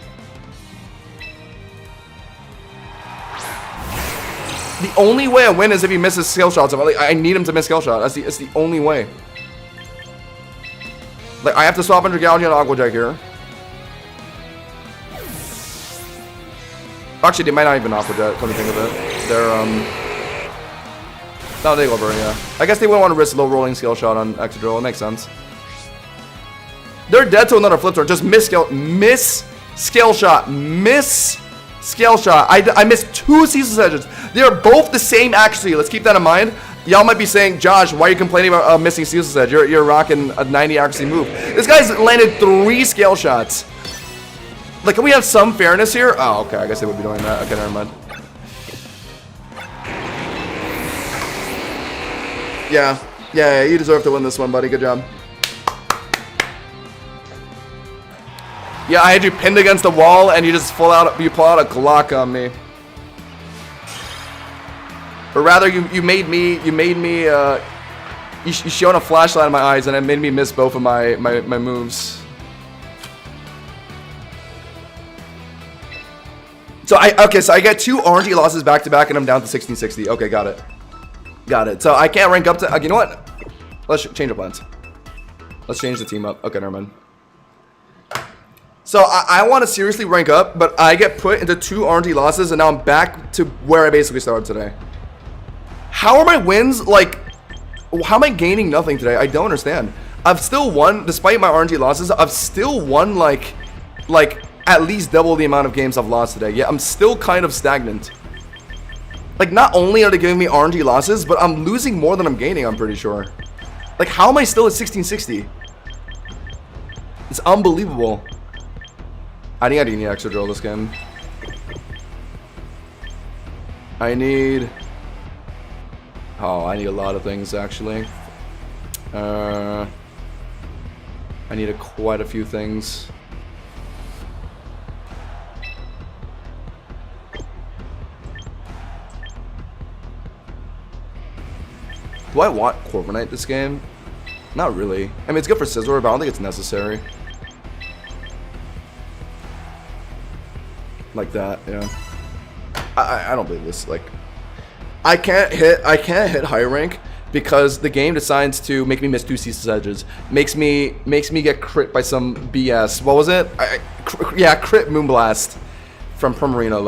The only way I win is if he misses skill shots. I need him to miss skill shot. It's the only way. Like, I have to swap under Galgi and Aqua Jet here. Actually, they might not even Aqua Jet, come to think of it. They're, no, they go over, yeah. I guess they wouldn't want to risk low rolling skill shot on Excadrill. It makes sense. They're dead to another flip turn. Just miss skill shot. I missed 2 ceaseless edges. They are both the same accuracy. Let's keep that in mind. Y'all might be saying, Josh, why are you complaining about missing ceaseless edge? You're rocking a 90 accuracy move. This guy's landed 3 scale shots. Like, can we have some fairness here? Oh, okay. I guess they would be doing that. Okay, never mind. Yeah, you deserve to win this one, buddy. Good job. Yeah, I had you pinned against the wall, and you just pull out a Glock on me. Or rather, you shone a flashlight in my eyes, and it made me miss both of my moves. So I get 2 RNG losses back to back, and I'm down to 1660. Okay, got it. So I can't rank up to. You know what? Let's change the plans. Let's change the team up. Okay, never mind. So I want to seriously rank up, but I get put into 2 RNG losses, and now I'm back to where I basically started today. How are my wins, like, how am I gaining nothing today? I don't understand. I've still won, despite my RNG losses, I've still won, like at least double the amount of games I've lost today. Yeah, I'm still kind of stagnant. Like, not only are they giving me RNG losses, but I'm losing more than I'm gaining, I'm pretty sure. Like, how am I still at 1660? It's unbelievable. I think I do need Excadrill this game. I need a lot of things, actually. I need quite a few things. Do I want Corviknight this game? Not really. I mean, it's good for Scizor, but I don't think it's necessary. Like that, yeah. I don't believe this. Like, I can't hit high rank because the game decides to make me miss 2 ceaseless edges. Makes me get crit by some BS. What was it? Yeah, crit Moonblast from Primarina.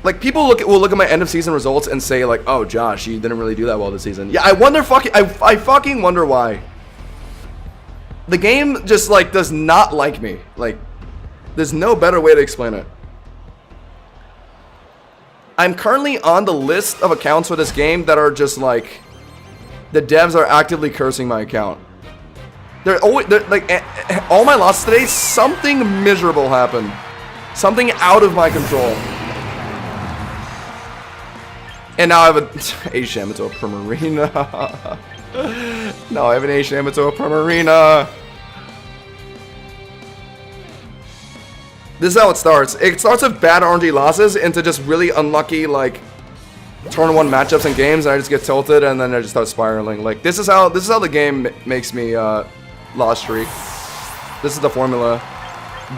Like people will look at my end of season results and say like, oh Josh, you didn't really do that well this season. Yeah, I fucking wonder why. The game just like does not like me. Like, there's no better way to explain it. I'm currently on the list of accounts for this game that are just like, the devs are actively cursing my account. They're like, all my losses today, something miserable happened. Something out of my control. And now I have an Asian Yamato Primarina. No, I have an Asian Yamato Primarina. This is how it starts. It starts with bad RNG losses into just really unlucky, like, turn 1 matchups and games, and I just get tilted, and then I just start spiraling. Like, this is how the game makes me loss streak. This is the formula.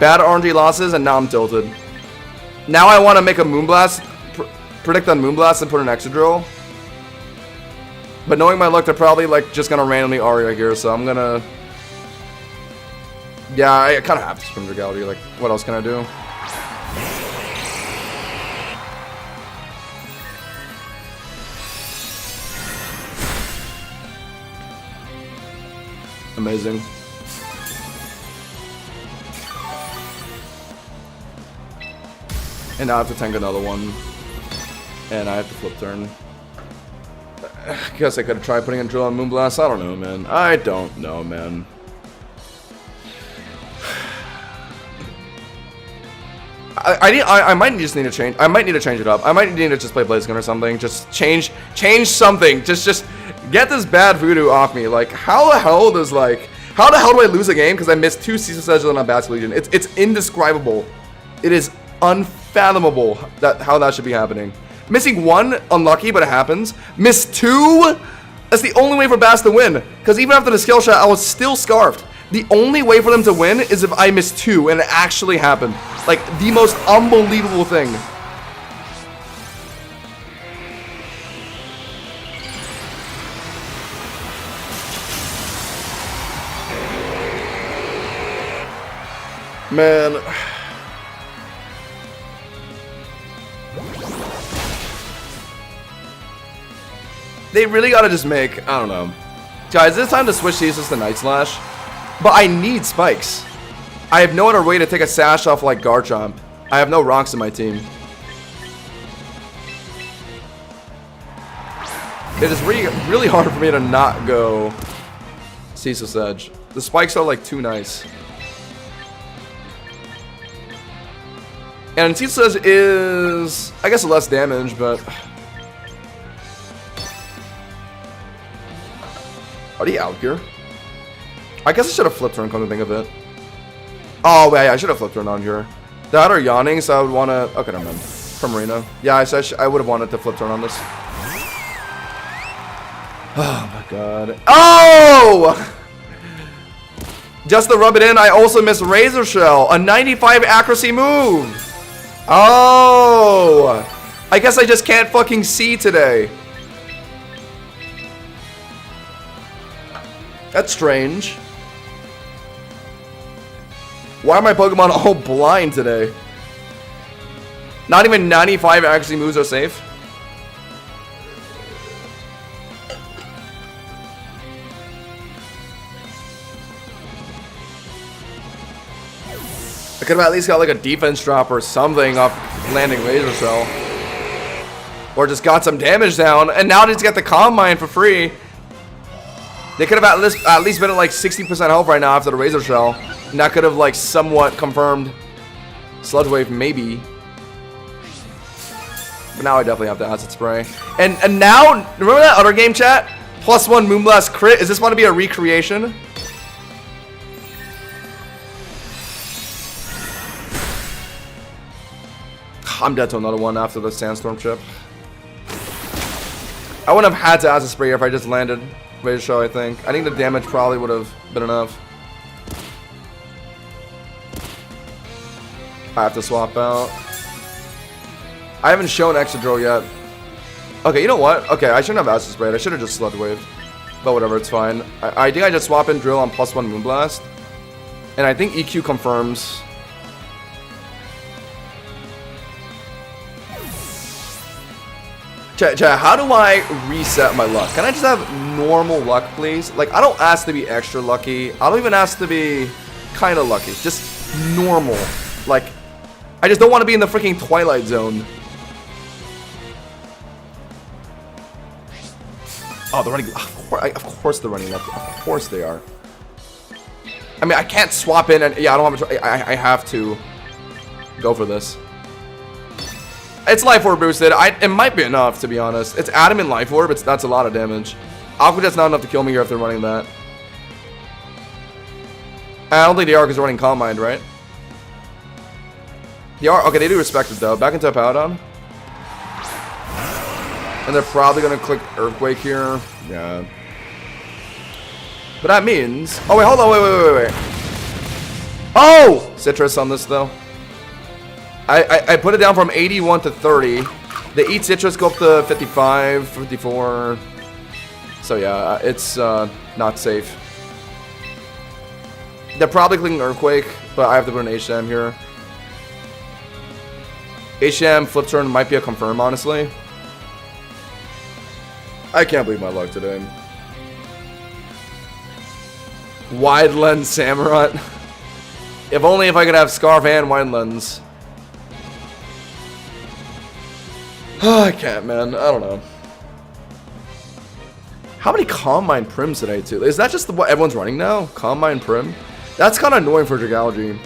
Bad RNG losses, and now I'm tilted. Now I want to make a Moonblast, predict on Moonblast, and put an Excadrill. But knowing my luck, they're probably, like, just gonna randomly Aria here, so I'm gonna... Yeah, I kind of have to Spin Regality. Like, what else can I do? Amazing. And now I have to tank another one. And I have to flip turn. I guess I could have tried putting a drill on Moonblast. I don't know, man. I don't know, man. I might just need to change. I might need to change it up. I might need to just play Blaziken or something. Just change something. Just get this bad voodoo off me. Like, how the hell do I lose a game because I missed 2 ceaseless edges on a Basket Legion? It's indescribable. It is unfathomable how that should be happening. Missing 1, unlucky, but it happens. Miss 2, that's the only way for Bass to win. Because even after the skill shot, I was still scarfed. The only way for them to win is if I miss 2, and it actually happened. Like, the most unbelievable thing. Man. They really gotta just make, I don't know. Guys, it's time to switch these to Night Slash. But I need spikes. I have no other way to take a sash off like Garchomp. I have no rocks in my team. It is really hard for me to not go Ceaseless Edge. The spikes are like too nice. And Ceaseless Edge is, I guess, less damage, but... Are they out here? I guess I should have flipped turn, come to think of it. Oh, wait, I should have flipped turn on here. That or Yawning, so I would want to... Okay, never mind. Primarina. Yeah, I would have wanted to flip turn on this. Oh, my God. Oh! Just to rub it in, I also missed Razor Shell. A 95 accuracy move. Oh! I guess I just can't fucking see today. That's strange. Why are my Pokemon all blind today? Not even 95 accuracy moves are safe. I could have at least got like a defense drop or something off landing Razor Shell. Or just got some damage down, and now they just get the Calm Mind for free. They could have at least been at like 60% health right now after the Razor Shell. And that could have like somewhat confirmed Sludge Wave, maybe. But now I definitely have to Acid Spray. And now, remember that other game, chat? +1 Moonblast crit. Is this want to be a recreation? I'm dead to another one after the Sandstorm chip. I wouldn't have had to Acid Spray if I just landed Razor Shell, I think. I think the damage probably would have been enough. I have to swap out. I haven't shown Excadrill yet. Okay, you know what? Okay, I shouldn't have Acid Sprayed. I should have just Sludge Waved. But whatever, it's fine. I think I just swap in Drill on +1 Moonblast. And I think EQ confirms. Chat, how do I reset my luck? Can I just have normal luck, please? Like, I don't ask to be extra lucky. I don't even ask to be kind of lucky. Just normal. Like, I just don't want to be in the freaking Twilight Zone. Oh, they're running. Of course they're running left. Of course they are. I mean, I can't swap in and yeah, I don't have a I have to go for this. It's Life Orb boosted. It might be enough, to be honest. It's Adamant Life Orb. That's a lot of damage. Aqua Jet's not enough to kill me here if they're running that. I don't think they are because they're running Calm Mind, right? They are. Okay, they do respect it though. Back into Paladon. And they're probably going to click Earthquake here. Yeah. But that means... Oh, wait, hold on. Wait. Oh! Citrus on this, though. I put it down from 81 to 30. They eat Citrus, go up to 55, 54. So, yeah, it's not safe. They're probably clicking Earthquake, but I have to put an HM here. HM flip turn might be a confirm, honestly. I can't believe my luck today. Wide Lens Samurott. If only if I could have Scarf and Wide Lens. Oh, I can't, man. I don't know. How many Calm Mind Prims today, too? Is that just what everyone's running now? Calm Mind Prim? That's kind of annoying for Dragalge.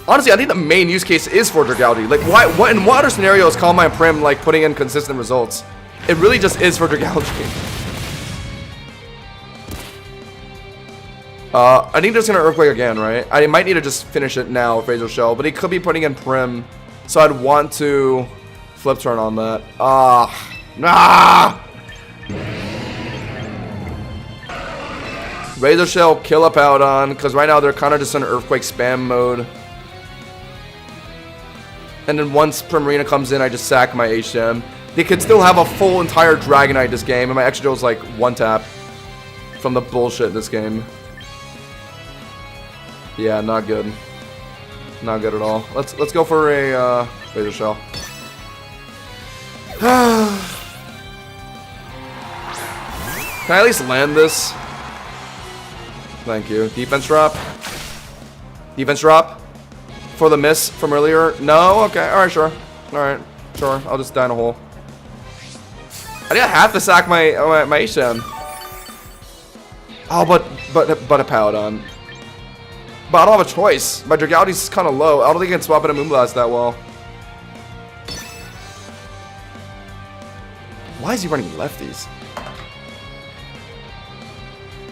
Honestly, I think the main use case is for Dragalge. Like, what in what other scenario is Calm Mind Prim, like, putting in consistent results? It really just is for Dragalge. I think there's gonna Earthquake again, right? I might need to just finish it now with Razor Shell, but he could be putting in Prim, so I'd want to flip turn on that. Nah! Razor Shell, kill up out on, because right now they're kind of just in Earthquake spam mode. And then once Primarina comes in, I just sack my HM. They could still have a full entire Dragonite this game, and my extra is like one tap from the bullshit in this game. Yeah, not good. Not good at all. Let's go for a Razor Shell. Can I at least land this? Thank you. Defense drop. Defense drop. For the miss from earlier. No? Okay. Alright, sure. Alright. Sure. I'll just die in a hole. I think I have to sack my HM. Oh, but a Paladon. But I don't have a choice. My Dragalge's kind of low. I don't think I can swap in a Moonblast that well. Why is he running lefties?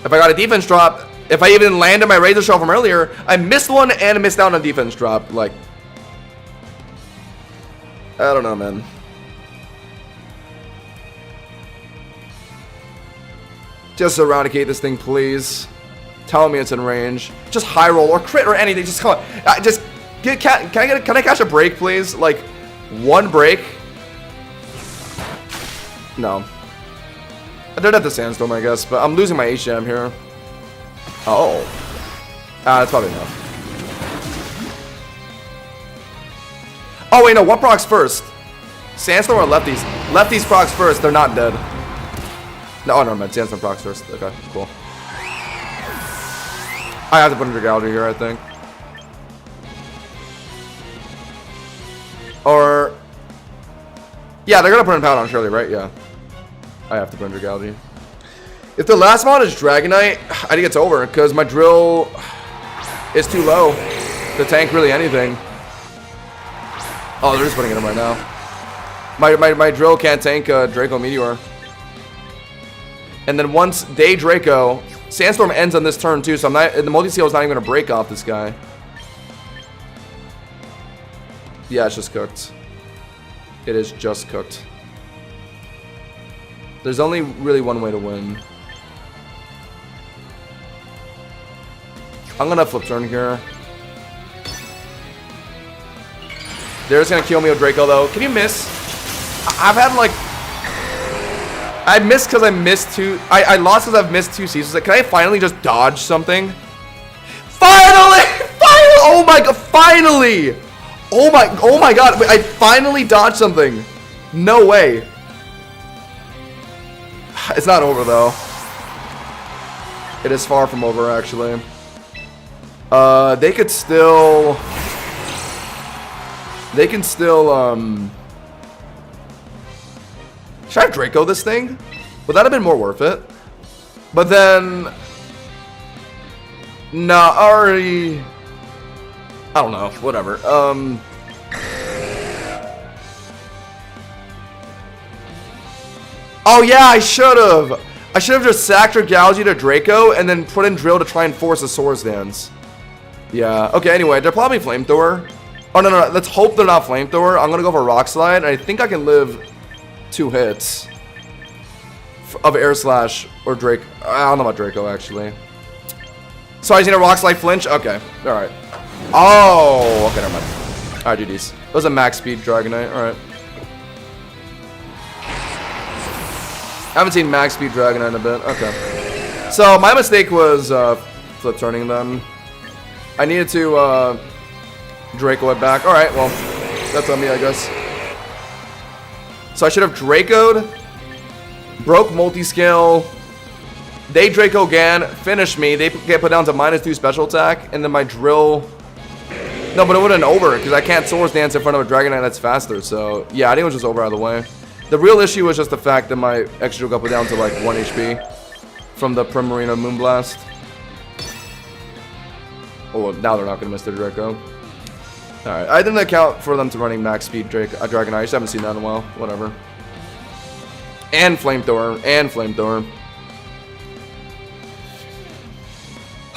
If I got a defense drop, if I even landed my Razor Shell from earlier, I missed one and missed out on a defense drop. Like, I don't know, man. Just eradicate this thing, please. Tell me it's in range. Just high roll or crit or anything. Just come on. Just get. Can I catch a break, please? Like, one break. No. I did have the Sandstorm, I guess, but I'm losing my HM here. Oh. That's probably enough. Oh wait, no. What procs first? Sandstorm or lefties? Lefties procs first. They're not dead. No, oh no, man. Sandstorm procs first. Okay, cool. I have to put in Dragalge here, I think. Or... yeah, they're gonna put in Paladon surely, right? Yeah. I have to put in Dragalge. If the last mod is Dragonite, I think it's over, because my drill is too low to tank really anything. Oh, they're just putting it in right now. My drill can't tank Draco Meteor. And then once they Draco... Sandstorm ends on this turn too, so I'm not. The multi-seal is not even gonna break off this guy. Yeah, it's just cooked. It is just cooked. There's only really one way to win. I'm gonna flip turn here. They're just gonna kill me with Draco though. Can you miss? I've had like, I missed because I missed two. I lost because I've missed two seasons. Like, can I finally just dodge something? Finally! Finally! Oh my god! Finally! Oh my god! Wait, I finally dodged something. No way. It's not over though. It is far from over actually. They could still. They can still should I have Draco this thing? Would that have been more worth it? But then... Nah, already... I don't know, whatever. Oh yeah, I should've! I should've just sacked her Galgi to Draco and then put in Drill to try and force a Swords Dance. Yeah, okay, anyway, they're probably Flamethrower. Oh, no, let's hope they're not Flamethrower. I'm gonna go for Rock Slide, and I think I can live 2 hits of Air Slash or Drake. I don't know about Draco actually. So I just need a Rock Slide flinch. Okay, all right. Oh, okay, never mind. All right, GG's. That was a max speed Dragonite. All right. I haven't seen max speed Dragonite in a bit. Okay. So my mistake was flip turning them. I needed to Draco it back. All right, well, that's on me, I guess. So I should have Draco'd, broke multi-scale, they Draco again, finish me, they get put down to -2 special attack, and then my Drill... No, but it wouldn't over, because I can't Swords Dance in front of a Dragonite that's faster, so... Yeah, I think it was just over out of the way. The real issue was just the fact that my extra got put down to like 1 HP from the Primarina Moonblast. Oh, well, now they're not going to miss their Draco. Alright, I didn't account for them to running max speed Dragonite. I just haven't seen that in a while. Whatever. And Flamethrower. And Flamethrower.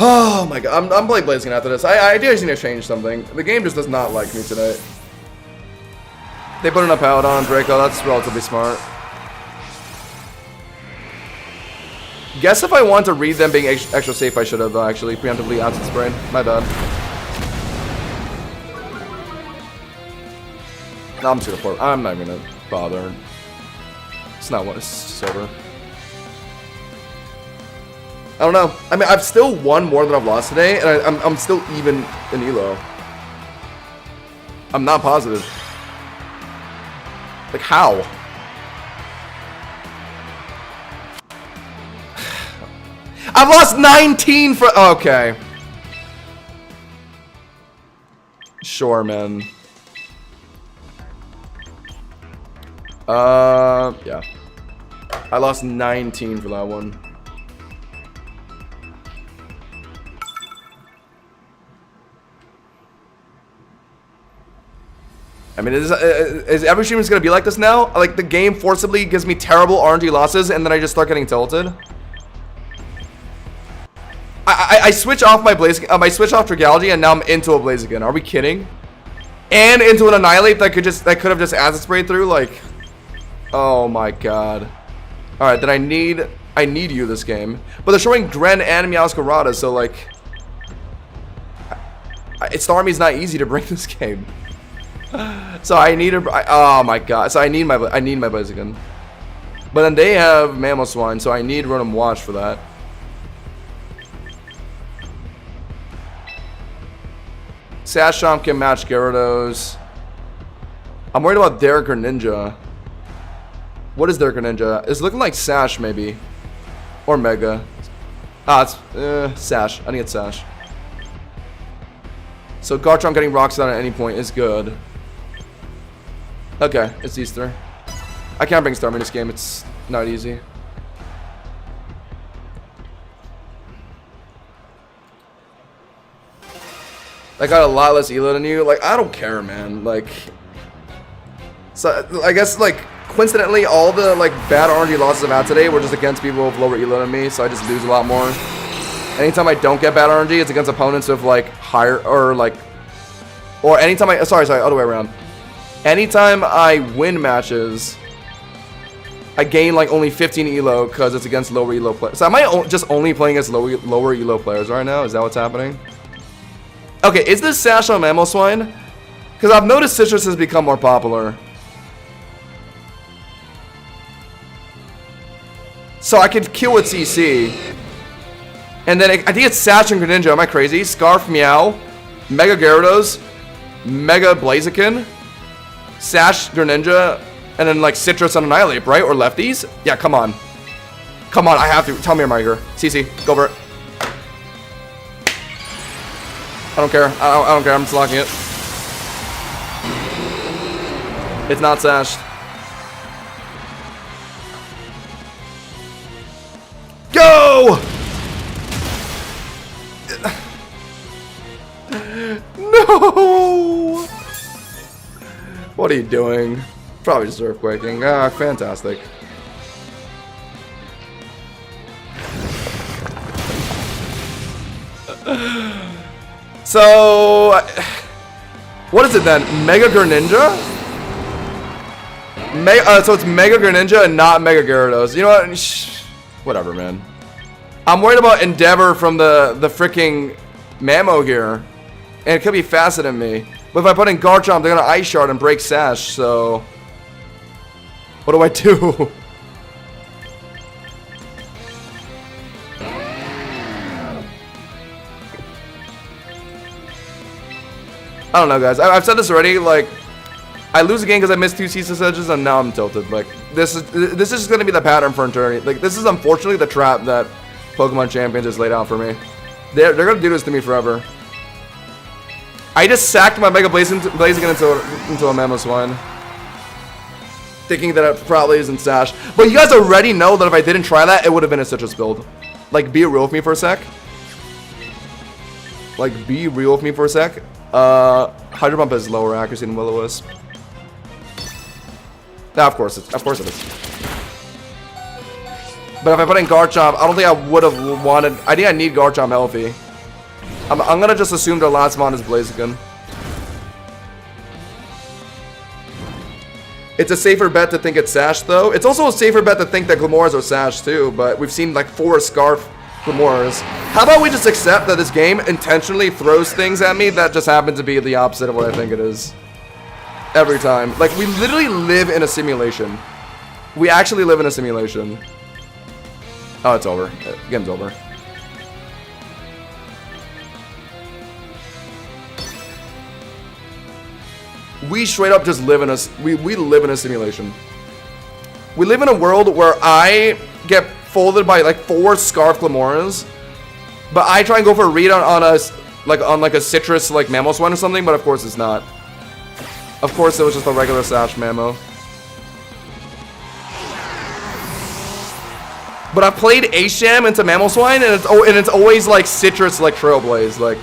Oh my god. I'm Blade Blazing after this. I do just need to change something. The game just does not like me today. They put in a Paladin on Draco. That's relatively smart. Guess if I want to read them being extra safe, I should have actually preemptively Acid Spray. My bad. No, I'm just gonna pour. I'm not gonna bother. It's not what it's over. I don't know. I mean, I've still won more than I've lost today, and I'm still even in Elo. I'm not positive. Like how? I've lost 19 for. Okay. Sure, man. Yeah. I lost 19 for that one. I mean, is every stream gonna be like this now? Like, the game forcibly gives me terrible RNG losses, and then I just start getting tilted? I switch off my Blaze, I switch off Dragalge, and now I'm into a Blaziken. Are we kidding? And into an Annihilate that could have just Acid Sprayed through, like... Oh my god. Alright, then I need you this game. But they're showing Gren and Meowscarada, so like... Starmie's not easy to bring this game. So I need oh my god. So I need my Blaziken. But then they have Mamoswine, so I need Rotom Watch for that. Sashomp can match Gyarados. I'm worried about Derek or Ninja. What is Derek or Ninja? It's looking like Sash, maybe. Or Mega. Ah, it's Sash. I think it's Sash. So Garchomp getting Rock Slide at any point is good. Okay, it's these three. I can't bring Starmie in this game. It's not easy. I got a lot less Elo than you. Like, I don't care, man. Like, so I guess like coincidentally, all the like bad RNG losses I've had today were just against people with lower Elo than me, so I just lose a lot more. Anytime I don't get bad RNG, it's against opponents with like higher or like, or anytime I sorry, other way around. Anytime I win matches, I gain like only 15 Elo because it's against lower Elo players. So am I just only playing against lower Elo players right now? Is that what's happening? Okay, is this Sash on Mamoswine? Because I've noticed Citrus has become more popular. So I could kill with CC. And then I think it's Sash and Greninja. Am I crazy? Scarf, Meow, Mega Gyarados, Mega Blaziken, Sash, Greninja, and then like Citrus and Annihilate, right? Or lefties? Yeah, come on. Come on, I have to. Tell me, Marger. CC, go for it. I don't care. I don't care. I'm just locking it. It's not Sash. Go! No! What are you doing? Probably just earthquaking. Ah, fantastic. So, what is it then? Mega Greninja? So it's Mega Greninja and not Mega Gyarados. You know what? Whatever, man. I'm worried about Endeavor from the freaking Mamo here. And it could be faster than me. But if I put in Garchomp, they're gonna Ice Shard and break Sash, so... What do I do? I don't know, guys. I've said this already, like... I lose a game because I missed 2 Ceaseless Edges, and now I'm tilted. Like, this is just gonna be the pattern for eternity. Like, this is unfortunately the trap that Pokemon Champions has laid out for me. They're gonna do this to me forever. I just sacked my Mega Blaziken into a Mamoswine, thinking that it probably isn't Sash. But you guys already know that if I didn't try that, it would have been a Citrus build. Like, be real with me for a sec. Like, be real with me for a sec. Hydro Pump has lower accuracy than Will-O-Wisp. Nah, of course it is. But if I put in Garchomp, I don't think I would have wanted... I think I need Garchomp healthy. I'm gonna just assume their last mon is Blaziken. It's a safer bet to think it's Sash, though. It's also a safer bet to think that Glamours are Sash, too. But we've seen, like, 4 Scarf Glamours. How about we just accept that this game intentionally throws things at me that just happen to be the opposite of what I think it is? Every time. Like, we literally live in a simulation. We actually live in a simulation. Oh, it's over. Game's over. We straight up just live in a... We live in a simulation. We live in a world where I get folded by like 4 Scarf Glamours, but I try and go for a read on a Citrus like Mamoswine or something, but of course it's not. Of course it was just a regular Sash Mamo. But I played Asham into Mamoswine, and it's always like Citrus like Trailblaze, like.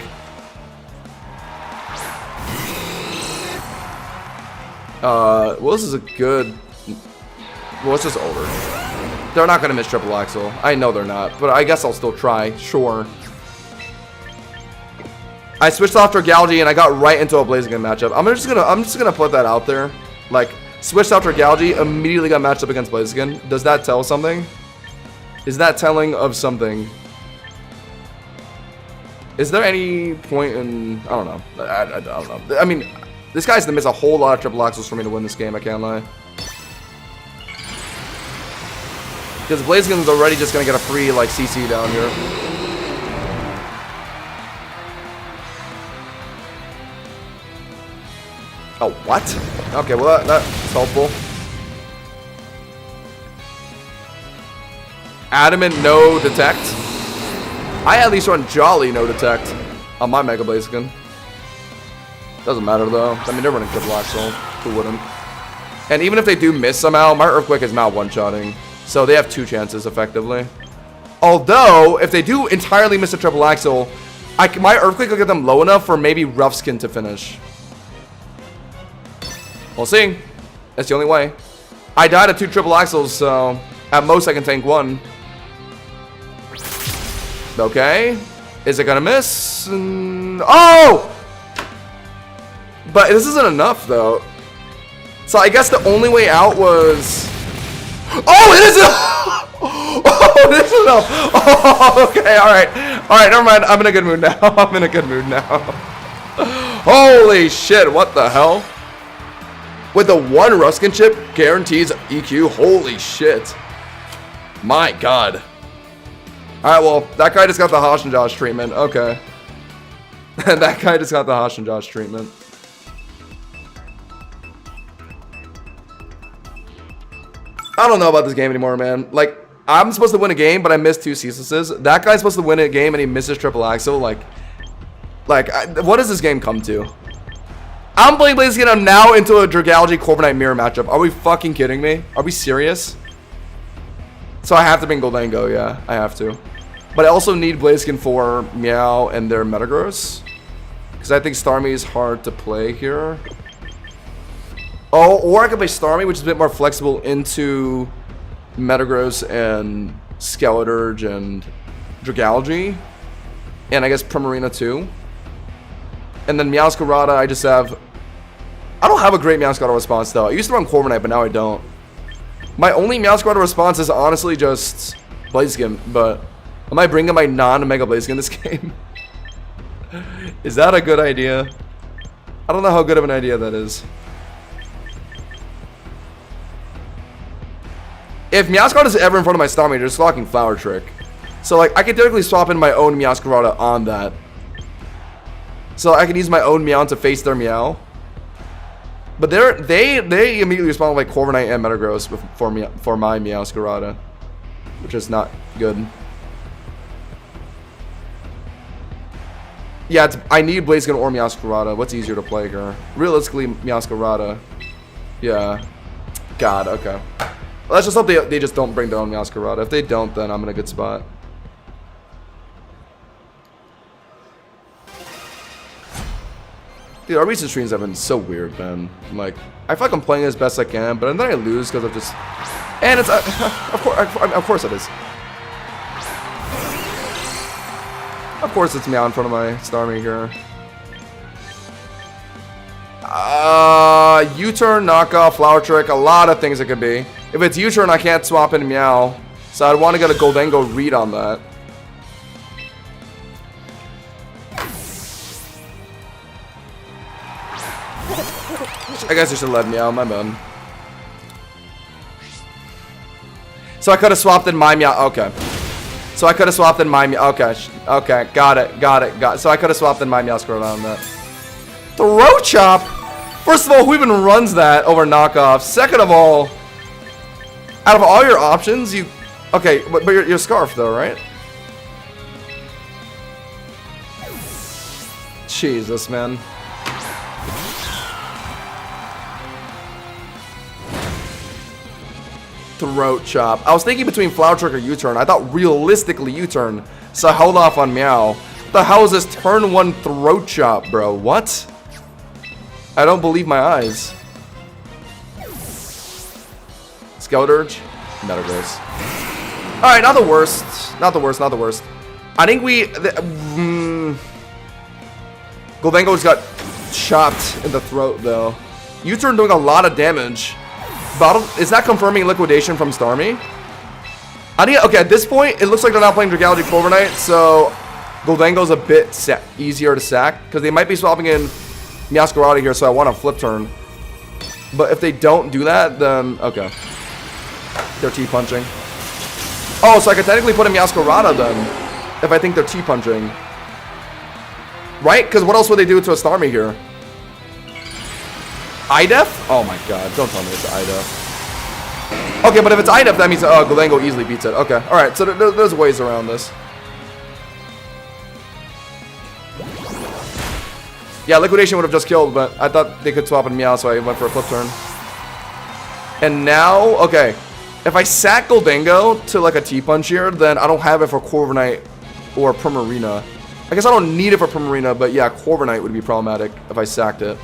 Well, this is a good. Well, it's just older. They're not gonna miss Triple Axel. I know they're not, but I guess I'll still try. Sure. I switched off Dragalge and I got right into a Blaziken matchup. I'm just gonna put that out there. Like, switched off Dragalge, immediately got matched up against Blaziken. Does that tell something? Is that telling of something? Is there any point in... I don't know. I don't know. I mean, this guy's gonna miss a whole lot of Triple Axels for me to win this game, I can't lie. Because Blaziken's already just gonna get a free, like, CC down here. Oh, what? Okay, well, that's helpful. Adamant no detect. I at least run Jolly no detect on my Mega Blaziken. Doesn't matter though. I mean, they're running Triple Axel. Who wouldn't? And even if they do miss somehow, my Earthquake is not one-shotting. So they have 2 chances effectively. Although, if they do entirely miss a Triple Axel, my Earthquake will get them low enough for maybe Rough Skin to finish. We'll see. That's the only way. I died at 2 Triple Axels, so at most I can tank 1. Okay. Is it gonna miss? Oh! But this isn't enough, though. So I guess the only way out was... Oh, it is enough! Oh, it is enough! Oh, okay, alright. Alright, never mind. I'm in a good mood now. I'm in a good mood now. Holy shit, what the hell? With the 1 Ruskin chip guarantees EQ. Holy shit. My god. Alright, well, that guy just got the Hosh and Josh treatment. Okay. That guy just got the Hosh and Josh treatment. I don't know about this game anymore, man. Like, I'm supposed to win a game, but I missed 2 ceaselesses. That guy's supposed to win a game, and he misses triple axel. Like, what does this game come to? I'm playing Blaziken. I'm now into a Dragalge Corviknight mirror matchup. Are we fucking kidding me? Are we serious? So I have to bring Gholdengo, yeah. I have to. But I also need Blaziken for Meow and their Metagross. Because I think Starmie is hard to play here. Oh, or I could play Starmie, which is a bit more flexible, into Metagross and Skeleturge and Dragalge. And I guess Primarina too. And then Meowscarada, I just have... I don't have a great Meowscarada response though. I used to run Corviknight, but now I don't. My only Meowscarada response is honestly just Blaziken, but... Am I bringing my non-Mega Blaziken this game? Is that a good idea? I don't know how good of an idea that is. If Meowscarada is ever in front of my Starmie, they're just locking Flower Trick. So, like, I could technically swap in my own Meowscarada on that. So I can use my own Meow to face their Meow. But they immediately respond with like Corviknight and Metagross for my Meowscarada, which is not good. Yeah, I need Blaziken or Meowscarada. What's easier to play here? Realistically, Meowscarada. Yeah. God, okay. Well, let's just hope they just don't bring their own Meowscarada. If they don't, then I'm in a good spot. Dude, our recent streams have been so weird, man. Like, I feel like I'm playing as best I can, but then I lose because of just... And it's... of course it is. Of course it's Meow in front of my Starmie here. U-turn, knockoff, Flower Trick, a lot of things it could be. If it's U-turn, I can't swap in Meow. So I'd want to get a Gholdengo read on that. I guess I should have let Meow, my bad. So I could have swapped in my Meow, okay. So I could have swapped in my Meow, okay. Okay, got it. So I could have swapped in my Meowscarada on that. Throat Chop? First of all, who even runs that over knockoff? Second of all, out of all your options, you... Okay, but you're Scarf though, right? Jesus, man. Throat Chop. I was thinking between Flower Trick or U-turn. I thought realistically U-turn, so I held off on Meow. What the hell is this turn 1 Throat Chop, bro? What? I don't believe my eyes. Skeleturge, Metagross. Alright, not the worst. Not the worst. I think we... Gholdengo's got chopped in the throat, though. U-turn doing a lot of damage. Is that confirming liquidation from Starmie? Okay, at this point, it looks like they're not playing Dragalge Corviknight, so Gholdengo's a bit easier to sack, because they might be swapping in Meowscarada here, so I want a flip turn. But if they don't do that, then... Okay. They're T-punching. Oh, so I could technically put in Meowscarada, then, if I think they're T-punching. Right? Because what else would they do to a Starmie here? IDEF? Oh my god, don't tell me it's IDEF. Okay, but if it's IDEF, that means Gholdengo easily beats it. Okay, alright, so there's ways around this. Yeah, Liquidation would have just killed, but I thought they could swap in Meow, so I went for a flip turn. And now, okay, if I sack Gholdengo to like a T-punch here, then I don't have it for Corviknight or Primarina. I guess I don't need it for Primarina, but yeah, Corviknight would be problematic if I sacked it.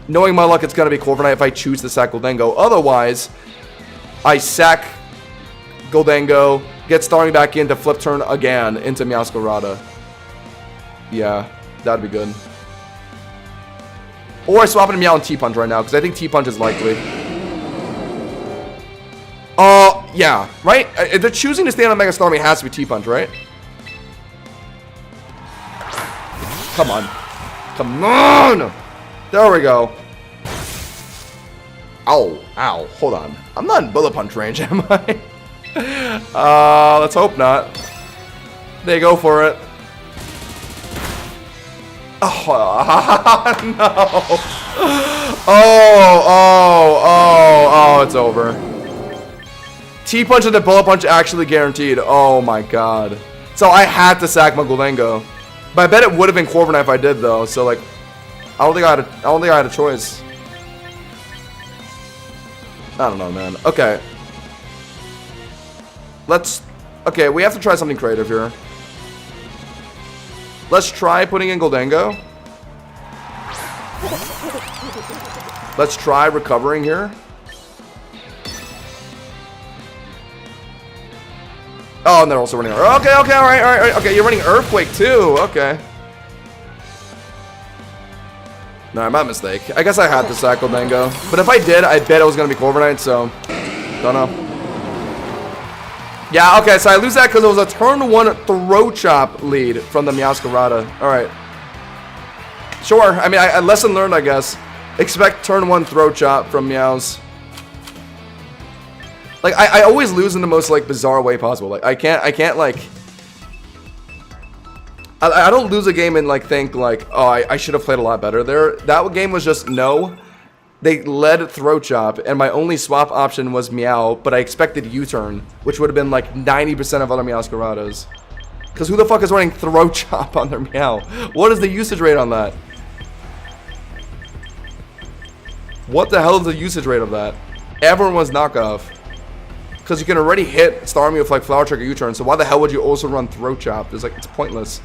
Knowing my luck, it's going to be Corviknight if I choose to sack Gholdengo. Otherwise, I sack Gholdengo, get Starmie back in to flip turn again into Meowscarada. Yeah, that'd be good. Or I swap in Meow and T-punch right now, because I think T-punch is likely. Yeah, right? If they're choosing to stay on Mega Starmie, it has to be T-punch, right? Come on. Come on! There we go. Ow, ow, hold on. I'm not in bullet punch range, am I? Let's hope not. They go for it. Oh, no. Oh, it's over. T-punch and the bullet punch actually guaranteed. Oh my god. So I had to sack my Gholdengo. But I bet it would have been Corviknight if I did though. So like, I don't think I had a choice. I don't know, man. Okay. Okay, we have to try something creative here. Let's try putting in Gholdengo. Let's try recovering here. Oh, and they're also running. Okay, all right. Okay, you're running Earthquake too. Okay. No, my mistake. I guess I had to sack Gholdengo. But if I did, I bet it was going to be Corviknight, so... Don't know. Yeah, okay, so I lose that because it was a turn 1 throw chop lead from the Meowscarada. Alright. Sure, I mean, I lesson learned, I guess. Expect turn 1 throw chop from Meows. Like, I always lose in the most, like, bizarre way possible. Like, I can't, like... I don't lose a game and, like, think, like, oh, I should have played a lot better there. That game was just, no. They led throw chop, and my only swap option was Meow, but I expected U-turn, which would have been, like, 90% of other Meowscaradas. Because who the fuck is running throw chop on their Meow? What is the usage rate on that? What the hell is the usage rate of that? Everyone was knockoff. Because you can already hit Starmie with, like, Flower Trick or U-turn, so why the hell would you also run throw chop? It's like, it's pointless.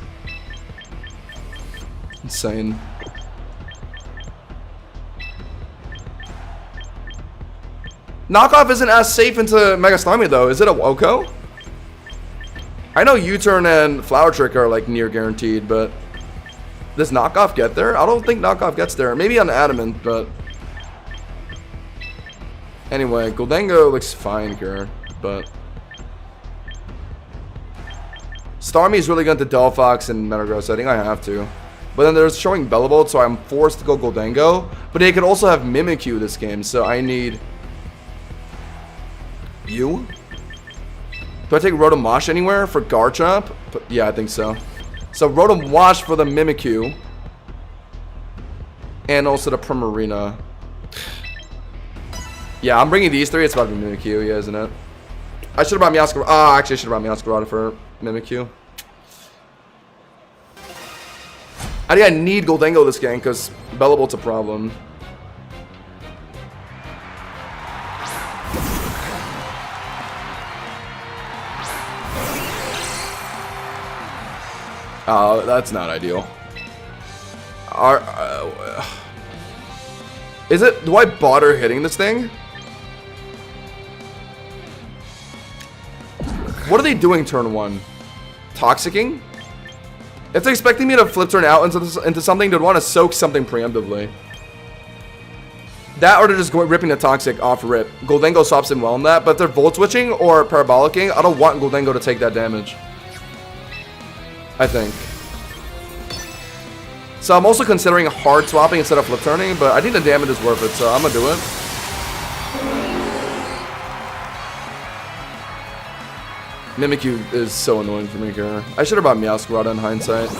Insane. Knockoff isn't as safe into Mega Starmie though. Is it a Woko? I know U-turn and Flower Trick are like near guaranteed, but does Knockoff get there? I don't think Knockoff gets there. Maybe on Adamant, but anyway, Gholdengo looks fine here, but Starmie is really going to Delphox and Metagross. So I think I have to. But then they're showing Bellavolt, so I'm forced to go Gholdengo. But they could also have Mimikyu this game, so I need you. Do I take Rotom Wash anywhere for Garchomp? Yeah, I think so. So Rotom Wash for the Mimikyu. And also the Primarina. Yeah, I'm bringing these three. It's about to be Mimikyu, yeah, isn't it? I should have brought Meowscarada. Ah, actually, I should have brought Meowscarada for Mimikyu. I think I need Gholdengo this game because Bellabolt's a problem. Oh, that's not ideal. Is it? Do I bother hitting this thing? What are they doing turn 1? Toxicking? If they're expecting me to flip turn out into something, they'd want to soak something preemptively. That or they're just ripping the Toxic off rip. Gholdengo swaps in well in that, but if they're Volt Switching or Parabolicking, I don't want Gholdengo to take that damage. I think. So I'm also considering hard swapping instead of flip turning, but I think the damage is worth it, so I'm gonna do it. Mimikyu is so annoying for me here. I should have brought Meowscarada in hindsight.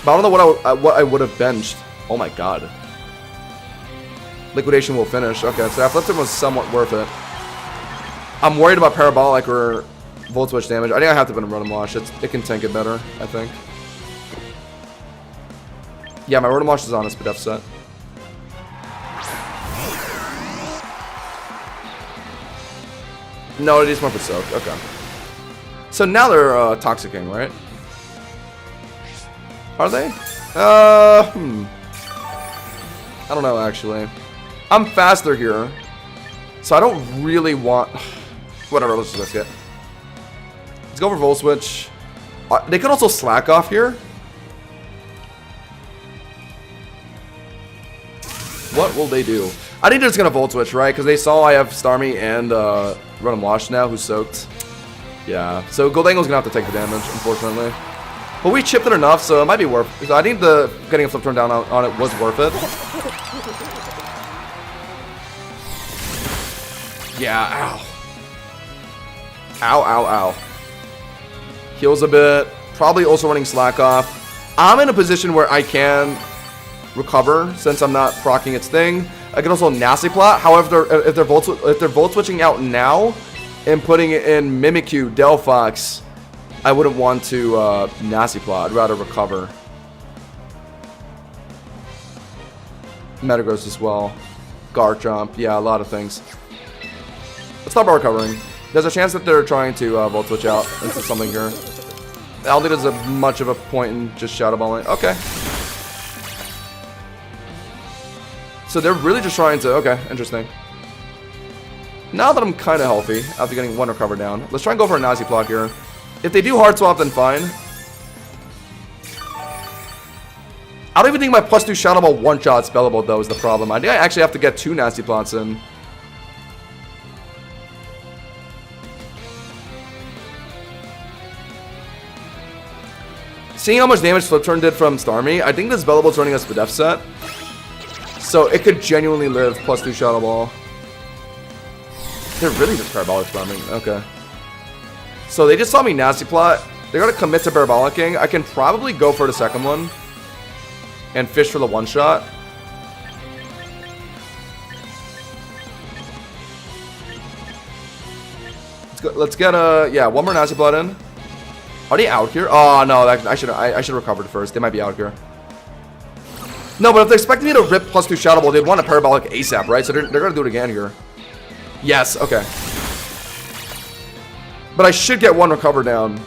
But I don't know what I would have benched. Oh my god. Liquidation will finish. Okay, so that flip turn was somewhat worth it. I'm worried about Parabolic or Volt Switch damage. I think I have to put in Rotom Wash. It can tank it better, I think. Yeah, my Rotom Wash is on its Pidef set. No, it is more for Soak. Okay. So now they're Toxicking, right? Are they? I don't know, actually. I'm faster here. So I don't really want... Whatever, let's just risk it. Let's go for Volt Switch. They could also slack off here. What will they do? I think they're just going to Volt Switch, right? Because they saw I have Starmie and Rotom Wash now, who's soaked. Yeah, so Gholdengo's going to have to take the damage, unfortunately. But we chipped it enough, so it might be worth it. I think getting a flip turn down on it was worth it. Yeah, ow. Ow, ow, ow. Heals a bit. Probably also running Slack off. I'm in a position where I can recover since I'm not proccing its thing. I can also Nasty Plot. However, if they're volt switching out now and putting it in Mimikyu, Delphox, I wouldn't want to Nasty Plot. I'd rather recover. Metagross as well. Garchomp. Yeah, a lot of things. Let's talk about recovering. There's a chance that they're trying to volt switch out into something here. I don't think there's much of a point in just Shadow Balling. Okay. So they're really just trying to... Okay, interesting. Now that I'm kind of healthy, after getting one recover down, let's try and go for a Nasty Plot here. If they do Hard Swap, then fine. I don't even think my +2 Shadow Ball one-shot spellable, though, is the problem. I think I actually have to get 2 Nasty Plots in. Seeing how much damage Flip Turn did from Starmie, I think this Bellable's running us the Def set. So it could genuinely live +2 Shadow Ball. They're really just Parabolic Spamming. Okay. So they just saw me Nasty Plot. They're going to commit to Parabolicking. I can probably go for the second one. And fish for the one-shot. Let's get a... Yeah, one more Nasty Plot in. Are they out here? Oh, no. I should have recovered first. They might be out here. No, but if they're expecting me to rip +2 Shadow Ball, they'd want a Parabolic ASAP, right? So they're going to do it again here. Yes, okay. But I should get one recover down.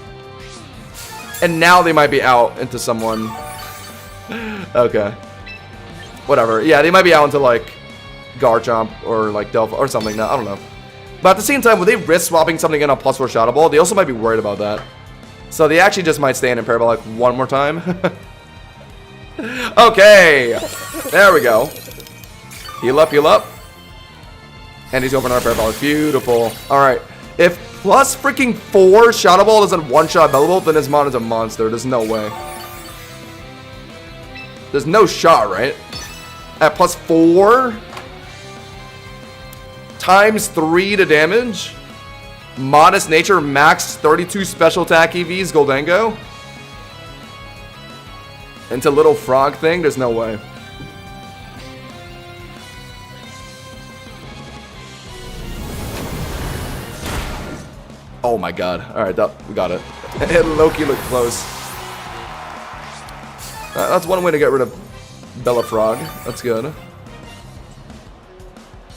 And now they might be out into someone. Okay. Whatever. Yeah, they might be out into, like, Garchomp or, like, Delph or something. No, I don't know. But at the same time, would they risk swapping something in a +4 Shadow Ball? They also might be worried about that. So they actually just might stand in Parabolic one more time. Okay. There we go. Heal up, heal up. And he's opening our Parabolic. Beautiful. Alright. If +4 Shadow Ball doesn't one-shot Bellavolt, then his mon is a monster. There's no way. There's no shot, right? At +4 times 3 to damage. Modest Nature, max 32 special attack EVs, Goldango. Into little frog thing, there's no way. Oh my god. Alright, we got it. Loki looked close. That's one way to get rid of Bellafrog. That's good.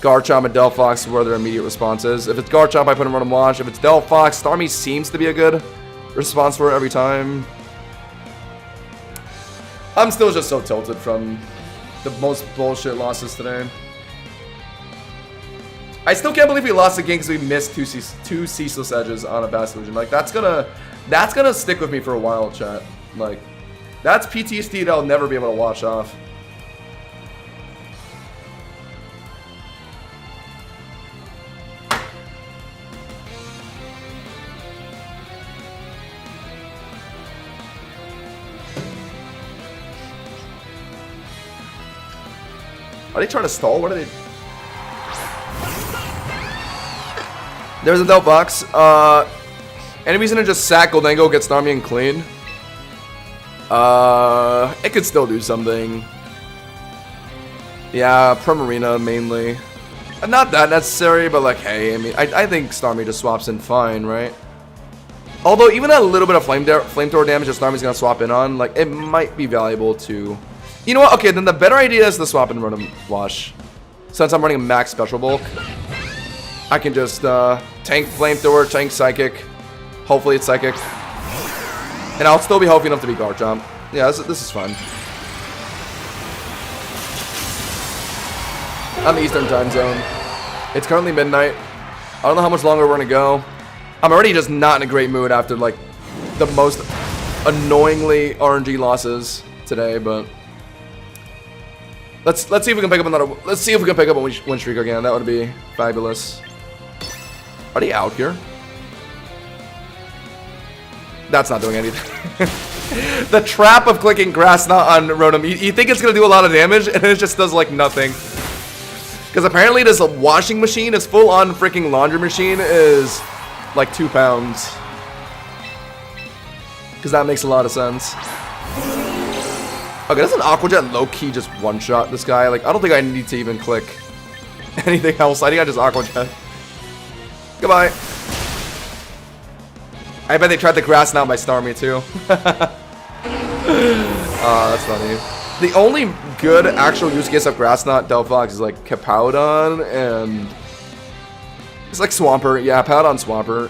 Garchomp and Delphox were their immediate responses. If it's Garchomp, I put him on a wash. If it's Delphox, Starmie seems to be a good response for it every time. I'm still just so tilted from the most bullshit losses today. I still can't believe we lost the game because we missed two Ceaseless Edges on a Bass Illusion. Like, that's gonna stick with me for a while, chat. Like, that's PTSD that I'll never be able to wash off. Are they trying to stall? What are they? There's a Delphox. Any reason to just sack Goldango, get Starmie and clean? It could still do something. Yeah, Primarina mainly. Not that necessary, but like, hey, I mean, I think Starmie just swaps in fine, right? Although even a little bit of flamethrower damage that Starmie's gonna swap in on, like, it might be valuable to... You know what? Okay, then the better idea is to swap and run a wash. Since I'm running a max special bulk, I can just tank flamethrower, tank psychic. Hopefully it's psychic. And I'll still be healthy enough to be Garchomp. Yeah, this is fun. I'm Eastern time zone. It's currently midnight. I don't know how much longer we're gonna go. I'm already just not in a great mood after like the most annoyingly RNG losses today, but let's see if we can pick up another. Let's see if we can pick up a win streak again. That would be fabulous. Are they out here? That's not doing anything. The trap of clicking Grass Knot on Rotom. You think it's gonna do a lot of damage, and it just does like nothing. Because apparently this washing machine, this full-on freaking laundry machine, is like 2 pounds. Because that makes a lot of sense. Okay, doesn't Aqua Jet low-key just one-shot this guy? Like, I don't think I need to even click anything else. I think I just Aqua Jet. Goodbye. I bet they tried to grass now by Starmie too. That's funny. The only good actual use case of Grass Knot Delphox is like Capoudon and it's like Swampert. Yeah, Capoudon Swampert.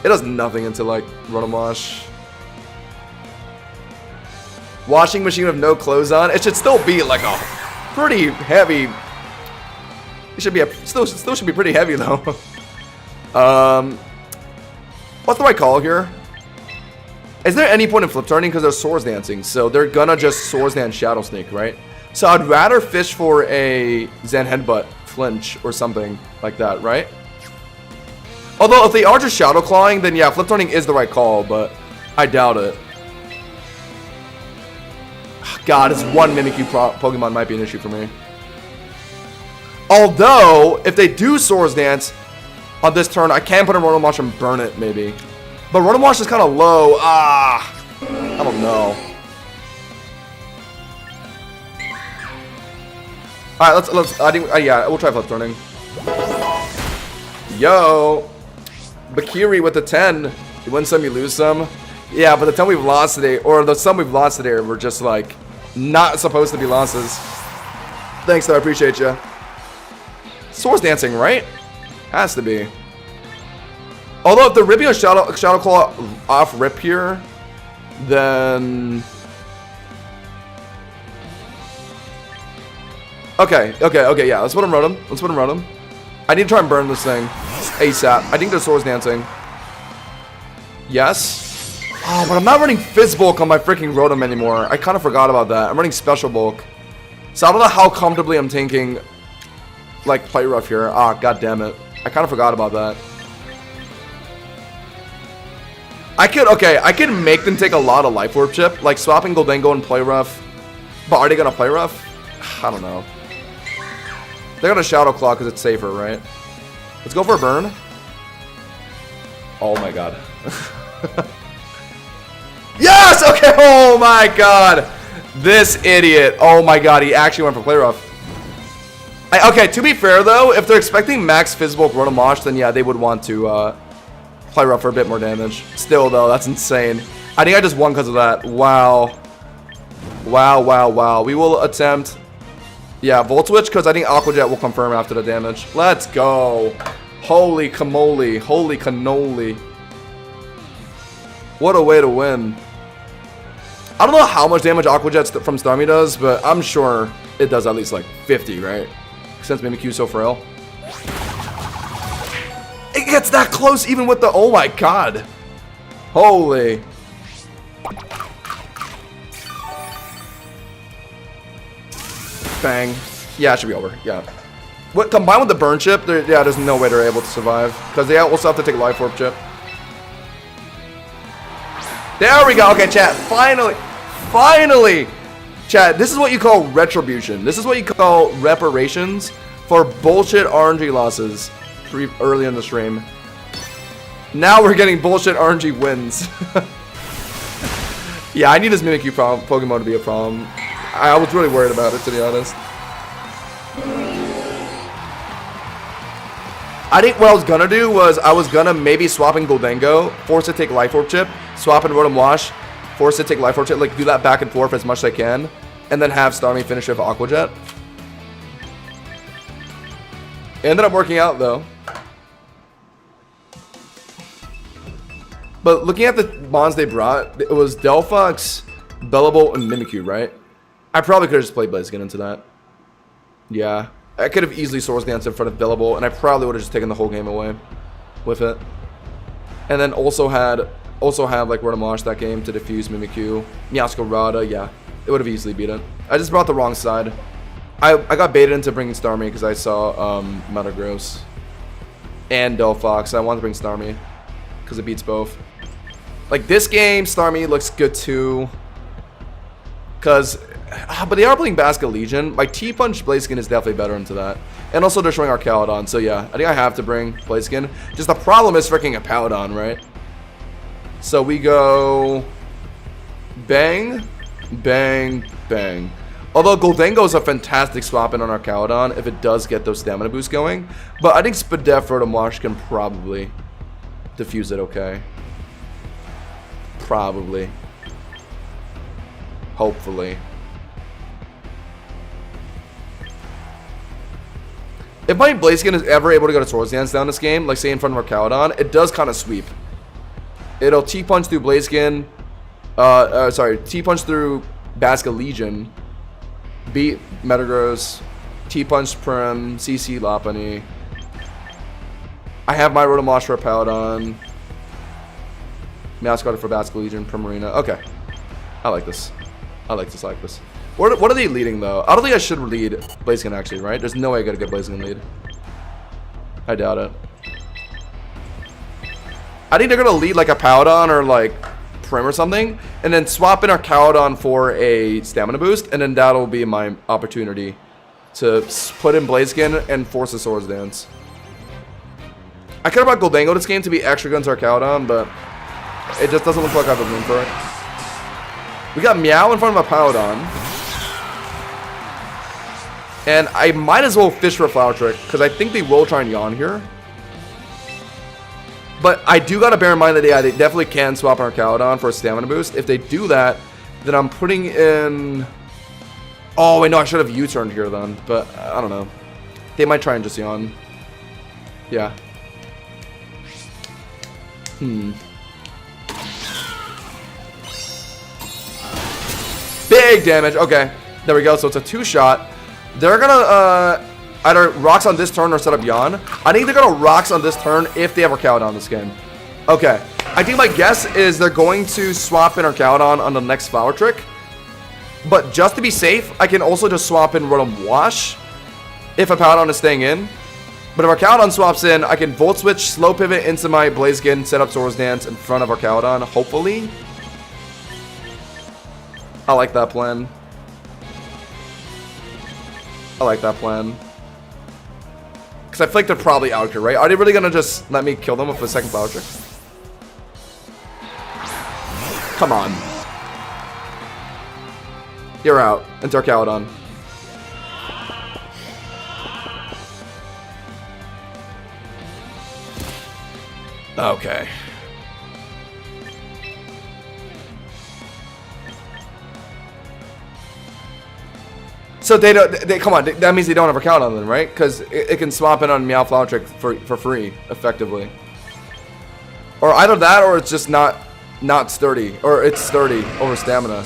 It does nothing into like Rotom Wash. Washing machine with no clothes on. It should still be like a pretty heavy. It should be still should be pretty heavy though. What's the right call here? Is there any point in flip turning because they're Swords Dancing? So they're gonna just Swords Dance Shadow Sneak, right? So I'd rather fish for a Zen Headbutt flinch or something like that, right? Although if they are just Shadow Clawing, then yeah, flip turning is the right call, but I doubt it. God, this one Mimikyu Pokemon might be an issue for me. Although, if they do Swords Dance on this turn, I can put in Rotom Wash and burn it, maybe. But Rotom Wash is kind of low. I don't know. Alright, let's, I think, yeah, we'll try flip turning. Yo. Bakiri with the 10. You win some, you lose some. Yeah, but the 10 we've lost today, or the some we've lost today were just like, not supposed to be losses. Thanks, though, I appreciate you. Swords Dancing, right? Has to be. Although if they're ripping a Shadow Claw off rip here, then... Okay, yeah, let's put him Rotom. Let's put him Rotom. I need to try and burn this thing ASAP. I think they're Swords Dancing. Yes. Oh, but I'm not running Fizz Bulk on my freaking Rotom anymore. I kind of forgot about that. I'm running Special Bulk. So I don't know how comfortably I'm tanking, like, Play Rough here. Ah, god damn it. I kind of forgot about that. I could make them take a lot of Life Orb Chip, like swapping Goldengo and Play Rough. But are they gonna Play Rough? I don't know. They're gonna Shadow Claw because it's safer, right? Let's go for a burn. Oh my god. Yes! Okay, oh my god. This idiot. Oh my god, he actually went for Play Rough. Okay, to be fair though, if they're expecting max Fizzbulk Rotom Wash, then yeah, they would want to Play Rough for a bit more damage. Still though, that's insane. I think I just won because of that. Wow. Wow. We will attempt, yeah, Volt Switch, because I think Aqua Jet will confirm after the damage. Let's go. Holy camole. Holy cannoli. What a way to win. I don't know how much damage Aqua Jet from Starmie does, but I'm sure it does at least like 50, right? Since Mimikyu is so frail. It gets that close even with the... Oh my god. Holy. Bang. Yeah, it should be over. Yeah. What, combined with the Burn Chip, yeah, there's no way they're able to survive. Because they also have to take Life Orb Chip. There we go. Okay, chat. Finally. Chat, this is what you call retribution. This is what you call reparations for bullshit RNG losses early in the stream. Now we're getting bullshit RNG wins. Yeah, I need this Mimikyu Pokemon to be a problem. I was really worried about it, to be honest. I think what I was gonna do was I was gonna maybe swap in Goldengo, force it to take Life Orb Chip, swap in Rotom Wash, force it to take Life Orb Chip, like do that back and forth as much as I can, and then have Starmie finish with Aqua Jet. It ended up working out though. But looking at the mons they brought, it was Delphox, Bellebolt, and Mimikyu, right? I probably could have just played Blaziken into that. Yeah. I could have easily Swords Danced in front of Bellebolt, and I probably would have just taken the whole game away with it. And then also have like Rotom Wash that game to defuse Mimikyu. Meowscarada, yeah. It would have easily beat it. I just brought the wrong side. I got baited into bringing Starmie because I saw Metagross and Delphox. I wanted to bring Starmie because it beats both. Like this game, Starmie looks good too. Because But they are playing Basket Legion. My T-Punch Blaziken is definitely better into that. And also they're showing our Caledon. So yeah, I think I have to bring Blaziken. Just the problem is freaking a Paladon, right? So we go... Bang, bang, bang. Although Gholdengo is a fantastic swap in on our Caledon if it does get those stamina boosts going. But I think Spadef Rotom Wash can probably diffuse it okay. Probably. Hopefully. If my Blaziken is ever able to go to Swords Dance down this game, like say in front of our Caledon, it does kind of sweep. It'll T-Punch through Blaziken. Sorry, T-Punch through Basket Legion. Beat Metagross. T-Punch Prim. CC Lopunny. I have my Rotom Wash for a Paladon. Mascot for Basket Legion. Primarina. Okay. I like this. I like this. I like this. What are they leading though? I don't think I should lead Blaziken actually, right? There's no way I got a good Blaziken lead. I doubt it. I think they're gonna lead like a Paladon or like Prim or something, and then swap in our Caledon for a stamina boost, and then that'll be my opportunity to put in Blaziken and force a Swords Dance. I care about Gholdengo this game to be extra good into our Caledon, but it just doesn't look like I have the room for it. We got Meow in front of a Paladon. And I might as well fish for a Flower Trick, because I think they will try and yawn here. But I do got to bear in mind that they definitely can swap our Caledon for a stamina boost. If they do that, then I'm putting in... Oh, wait, no, I should have U-turned here then. But I don't know. They might try and just yawn. Yeah. Big damage. Okay. There we go. So it's a 2-shot. They're gonna either rocks on this turn or set up Yawn. I think they're gonna rocks on this turn if they have our Caledon this game. Okay. I think my guess is they're going to swap in our Caledon on the next Flower Trick. But just to be safe, I can also just swap in Rotom Wash if a Paladon is staying in. But if our Caledon swaps in, I can Volt Switch, Slow Pivot into my Blaziken, set up Swords Dance in front of our Caledon, hopefully. I like that plan. I like that plan. Because I feel like they're probably out here, right? Are they really going to just let me kill them with a second Flower Trick? Come on. You're out. Into our Caledon. Okay. So they don't. Come on. That means they don't have a count on them, right? Because it can swap in on Meow Flower Trick for free, effectively. Or either that, or it's just not sturdy, or it's sturdy over stamina.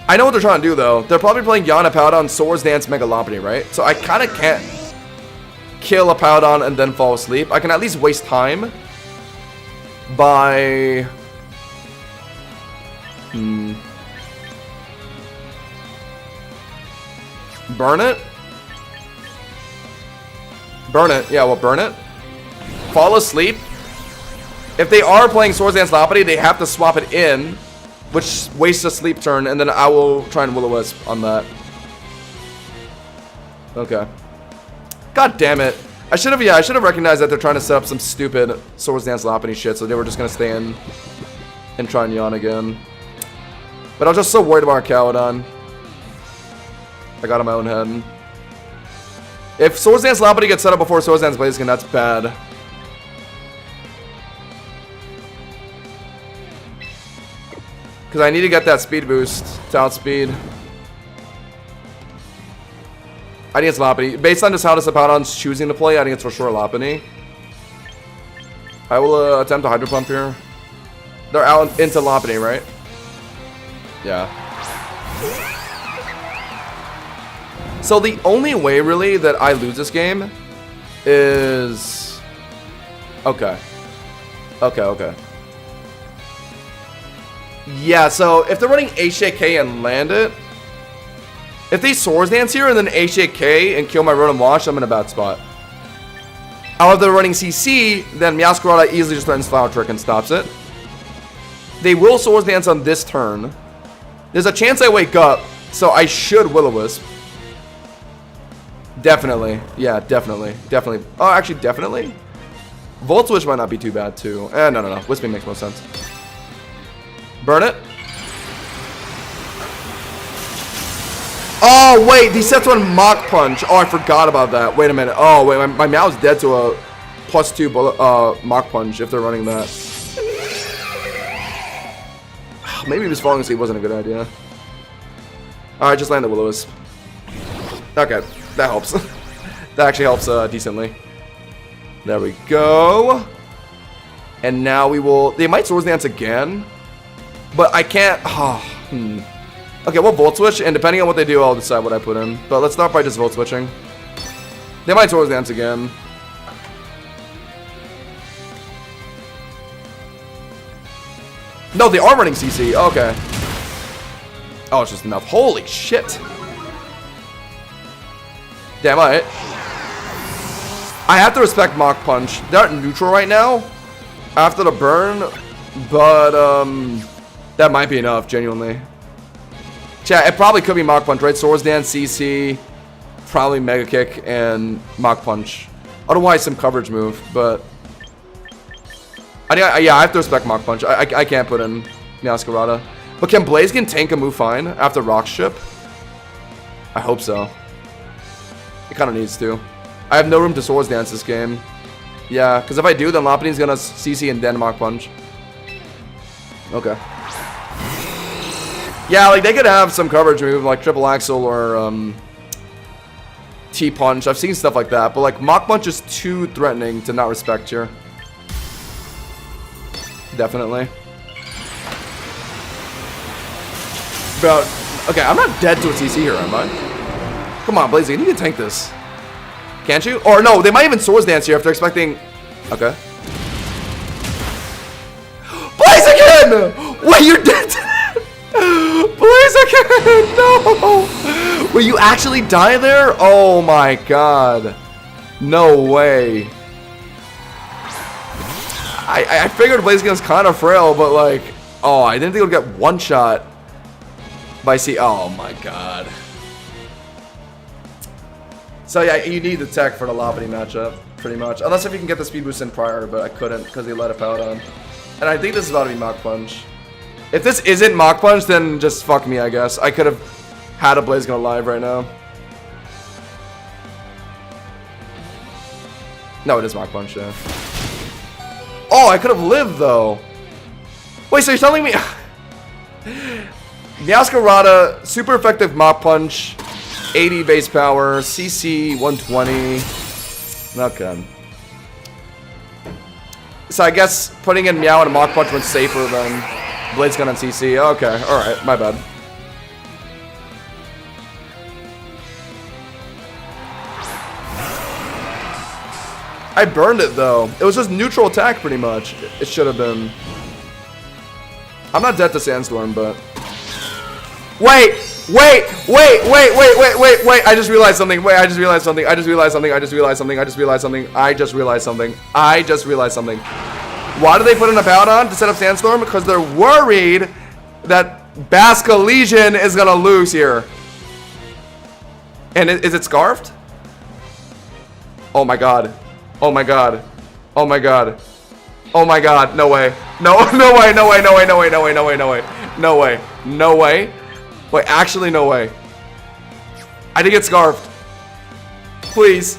I know what they're trying to do though. They're probably playing Yana Paladon, Swords Dance, Mega Lopunny, right? So I kind of can't kill a Paladon and then fall asleep. I can at least waste time by burn it? Burn it. Yeah, well, burn it. Fall asleep. If they are playing Swords Dance Lopunny, they have to swap it in, which wastes a sleep turn, and then I will try and Will-O-Wisp on that. Okay. God damn it. I should have recognized that they're trying to set up some stupid Swords Dance Lopunny shit, so they were just going to stay in and try and yawn again. But I was just so worried about our Caledon. I got in my own head. If Swords Dance Lopunny gets set up before Swords Dance Blaziken, that's bad. Because I need to get that speed boost to outspeed. I think it's Lopunny. Based on just how this Paladon's choosing to play, I think it's for sure Lopunny. I will attempt a Hydro Pump here. They're out into Lopunny, right? Yeah. So the only way, really, that I lose this game is... Okay. Okay. Yeah, so if they're running HJK and land it, if they Swords Dance here and then HJK and kill my Rotom Wash, I'm in a bad spot. However, if they're running CC, then Meowscarada easily just threatens Flower Trick and stops it. They will Swords Dance on this turn. There's a chance I wake up, so I should Will-O-Wisp. Definitely. Yeah, definitely. Definitely. Oh, actually, definitely. Volt Switch might not be too bad, too. No. Wisping makes more sense. Burn it. Oh, wait. He sets one Mach Punch. Oh, I forgot about that. Wait a minute. Oh, wait. My Meow's dead to a +2 bullet, Mach Punch if they're running that. Maybe just falling asleep wasn't a good idea. Alright, just land the Will-O-Wisp. Okay, that helps. That actually helps decently. There we go. And now we will... They might Swords Dance again. But I can't... Okay, we'll Volt Switch, and depending on what they do, I'll decide what I put in. But let's start by just Volt Switching. They might Swords Dance again. No, they are running CC. Okay. Oh, it's just enough. Holy shit. Damn, alright. I have to respect Mach Punch. They're neutral right now after the burn, but that might be enough, genuinely. Chat, it probably could be Mach Punch, right? Swords Dance, CC, probably Mega Kick, and Mach Punch. Otherwise, some coverage move, but... yeah, I have to respect Mach Punch. I can't put in Meowscarada. But can Blaziken tank a move fine after Rock Chip? I hope so. It kind of needs to. I have no room to Swords Dance this game. Yeah, because if I do, then Lopunny's going to CC and then Mach Punch. Okay. Yeah, like, they could have some coverage move, like Triple Axle or T-Punch. I've seen stuff like that. But, like, Mach Punch is too threatening to not respect here. Definitely. Bro, okay, I'm not dead to a CC here, am I? Come on, Blaziken, you can tank this. Can't you? Or no, they might even Swords Dance here if they're expecting... Okay. Blaziken! Wait, you're dead to that? Blaziken! No! Will you actually die there? Oh my god. No way. I figured Blaziken was kind of frail, but like... Oh, I didn't think it would get one shot by C. Oh my god. So yeah, you need the tech for the Lopunny matchup, pretty much. Unless if you can get the speed boost in prior, but I couldn't because they let it out on. And I think this is about to be Mach Punch. If this isn't Mach Punch, then just fuck me, I guess. I could have had a Blaziken alive right now. No, it is Mach Punch, yeah. Oh, I could have lived, though. Wait, so you're telling me... Meowscarada, super effective Mach Punch, 80 base power, CC 120. Okay. So I guess putting in Meow and a Mach Punch was safer than Blaziken on CC. Okay, alright, my bad. I burned it though. It was just neutral attack pretty much. It should have been. I'm not dead to Sandstorm, but... Wait! I just realized something. I just realized something. Why do they put in a Powdon to set up Sandstorm? Because they're worried that Basculegion is gonna lose here. And is it Scarfed? Oh my god. Oh my god. Oh my god. Oh my god. No way. No way. No way. Wait, actually, no way. I did get Scarfed. Please.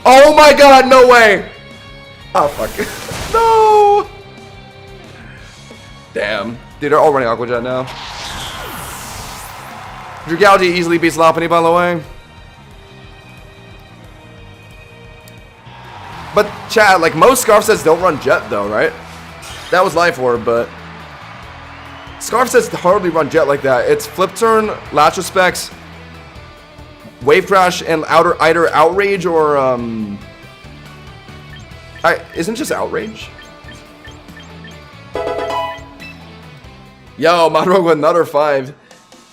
Oh my god, no way. Oh, fuck. No. Damn. Dude, they're all running Aqua Jet now. Dragalge easily beats Lopunny, by the way. But, chat, like, most Scarf sets don't run Jet, though, right? That was Life Orb, but... Scarf sets hardly run Jet like that. It's Flip Turn, Latch Respects, Wave Crash, and either Outrage or, isn't it just Outrage? Yo, Monroe with another 5.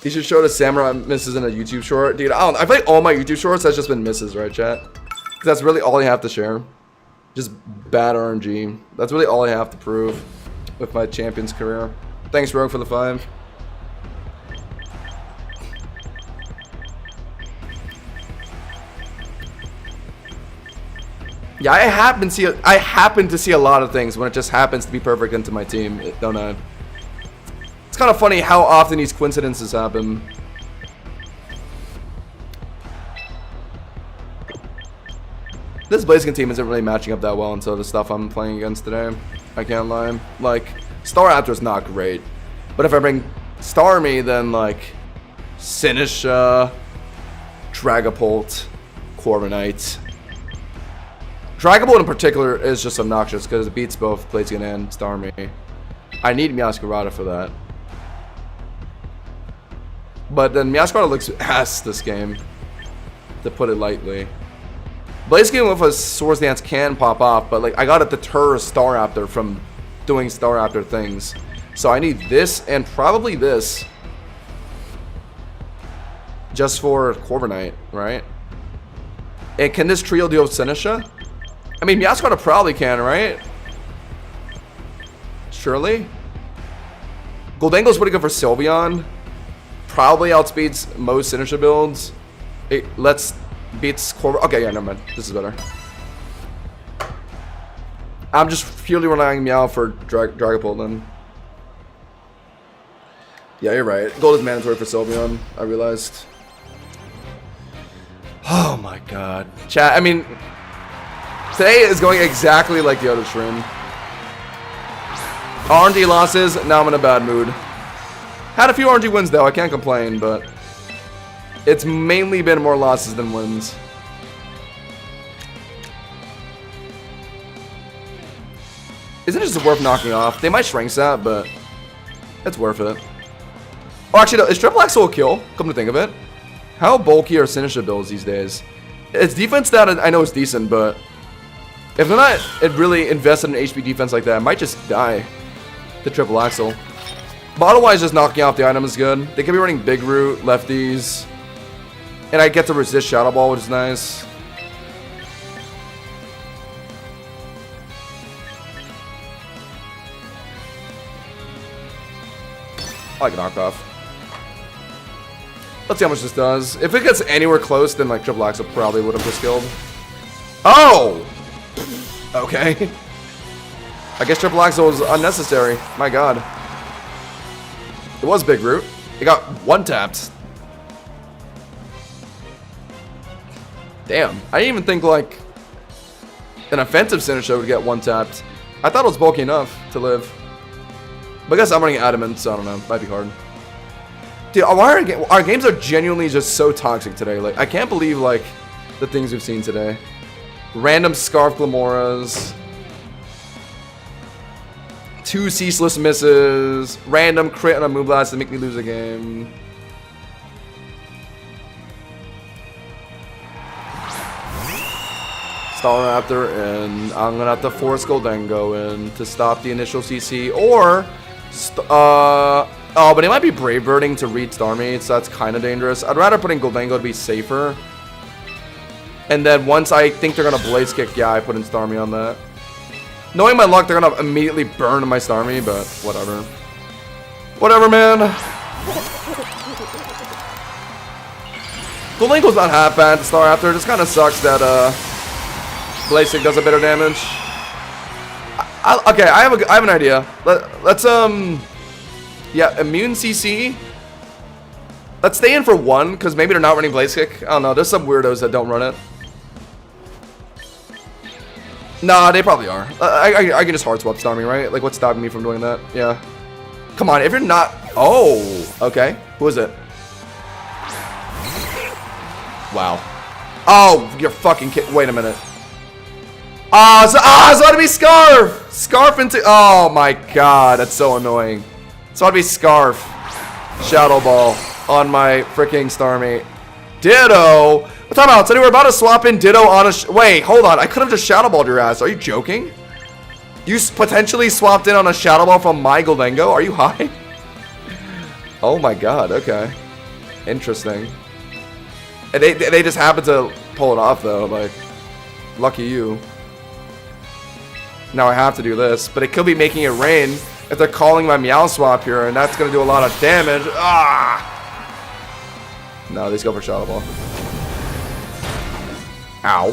He should show the Samurai misses in a YouTube short. Dude, I don't know. I feel like all my YouTube shorts has just been misses, right, chat? Because that's really all I have to share. Just bad RNG. That's really all I have to prove with my Champions career. Thanks, Rogue, for the 5. Yeah, I happen to see a lot of things when it just happens to be perfect into my team, don't I? It's kind of funny how often these coincidences happen. This Blaziken team isn't really matching up that well into the stuff I'm playing against today. I can't lie. Like, Staraptor's not great. But if I bring Starmie, then like Sinisha, Dragapult, Corviknight. Dragapult in particular is just obnoxious because it beats both Blaziken and Starmie. I need Meowscarada for that. But then Meowscarada looks ass this game, to put it lightly. Blaziken with a Swords Dance can pop off, but like I gotta deter Staraptor from doing Staraptor things. So I need this and probably this. Just for Corviknight, right? And can this trio deal with Sinisha? I mean, Meowscarada probably can, right? Surely? Goldengo's pretty good for Sylveon. Probably outspeeds most Sinisha builds. Let's beats Corviknight. Okay, yeah, never mind. This is better. I'm just purely relying on Meow for Dragapult then. Yeah, you're right. Gold is mandatory for Sylveon, I realized. Oh my god. Chat, I mean, today is going exactly like the other stream. RNG losses, now I'm in a bad mood. Had a few RNG wins though, I can't complain, but it's mainly been more losses than wins. Isn't it just worth knocking off? They might shrink that, but it's worth it. Oh, actually, no, is Triple Axel a kill? Come to think of it. How bulky are Sinisha builds these days? It's defense that I know is decent, but if they're not really invested in HP defense like that, it might just die. The Triple Axel. But otherwise, just knocking off the item is good. They could be running Big Root, lefties. And I get to resist Shadow Ball, which is nice. I like knockoff. Let's see how much this does. If it gets anywhere close, then like Triple Axel probably would have just killed. Oh! Okay. I guess Triple Axel was unnecessary. My god. It was Big Root. It got one-tapped. Damn. I didn't even think like an offensive Sinisha would get one-tapped. I thought it was bulky enough to live. But I guess I'm running Adamant, so I don't know. Might be hard. Dude, our games are genuinely just so toxic today. Like, I can't believe, like, the things we've seen today. Random Scarf Glamoras. 2 ceaseless misses. Random crit on a Moonblast to make me lose a game. Staraptor in. I'm gonna have to force Goldengo in to stop the initial CC. Or, oh, but he might be Brave Birding to read Starmie, so that's kind of dangerous. I'd rather put in Goldengo to be safer. And then once I think they're gonna Blaze Kick, yeah, I put in Starmie on that. Knowing my luck, they're gonna immediately burn my Starmie, but whatever. Whatever, man. Goldengo's not half bad to Staraptor. It just kind of sucks that Blaze Kick does a bit of damage. Okay, I have an idea. Let's yeah, Immune CC. Let's stay in for 1, because maybe they're not running Blaze Kick. I don't know. There's some weirdos that don't run it. Nah, they probably are. I can just hard swap Starmie, right? Like, what's stopping me from doing that? Yeah. Come on, if you're not... Oh, okay. Who is it? Wow. Oh, you're fucking kidding. Wait a minute. It's about to be Scarf! Scarf into... Oh my god, that's so annoying. It's about to be Scarf. Shadow Ball on my freaking Starmie. Ditto! What time out? So they were about to swap in Ditto on a... Wait, hold on. I could have just Shadow Balled your ass. Are you joking? You potentially swapped in on a Shadow Ball from my Goldengo? Are you high? Oh my god, okay. Interesting. And they just happened to pull it off though, like... Lucky you. Now I have to do this, but it could be making it rain if they're calling my Meow Swap here, and that's going to do a lot of damage. Ah! No, they just go for Shadow Ball. Ow.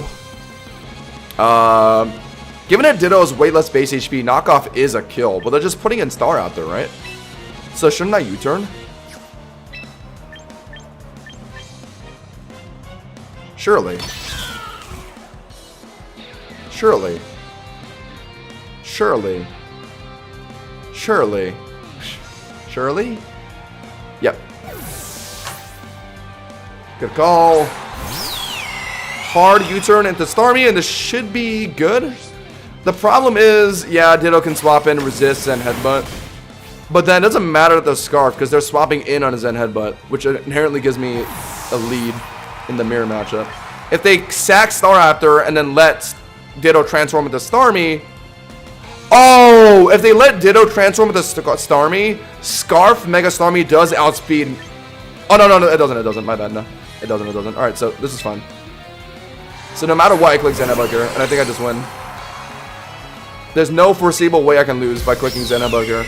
Given that Ditto is way less base HP, knockoff is a kill, but they're just putting in Star out there, right? So shouldn't I U-turn? Surely. Surely. Surely. Surely. Surely? Yep. Good call. Hard U-turn into Starmie, and this should be good. The problem is, yeah, Ditto can swap in, resist, and headbutt. But then it doesn't matter the Scarf, because they're swapping in on his Zen headbutt, which inherently gives me a lead in the mirror matchup. If they sack Staraptor and then let Ditto transform into Starmie... Oh! If they let Ditto transform into Starmie, Scarf Mega Starmie does outspeed... Oh, no, it doesn't. My bad, no. It doesn't. Alright, so this is fine. So no matter what, I click Zen Headbutt here, and I think I just win. There's no foreseeable way I can lose by clicking Zen Headbutt here.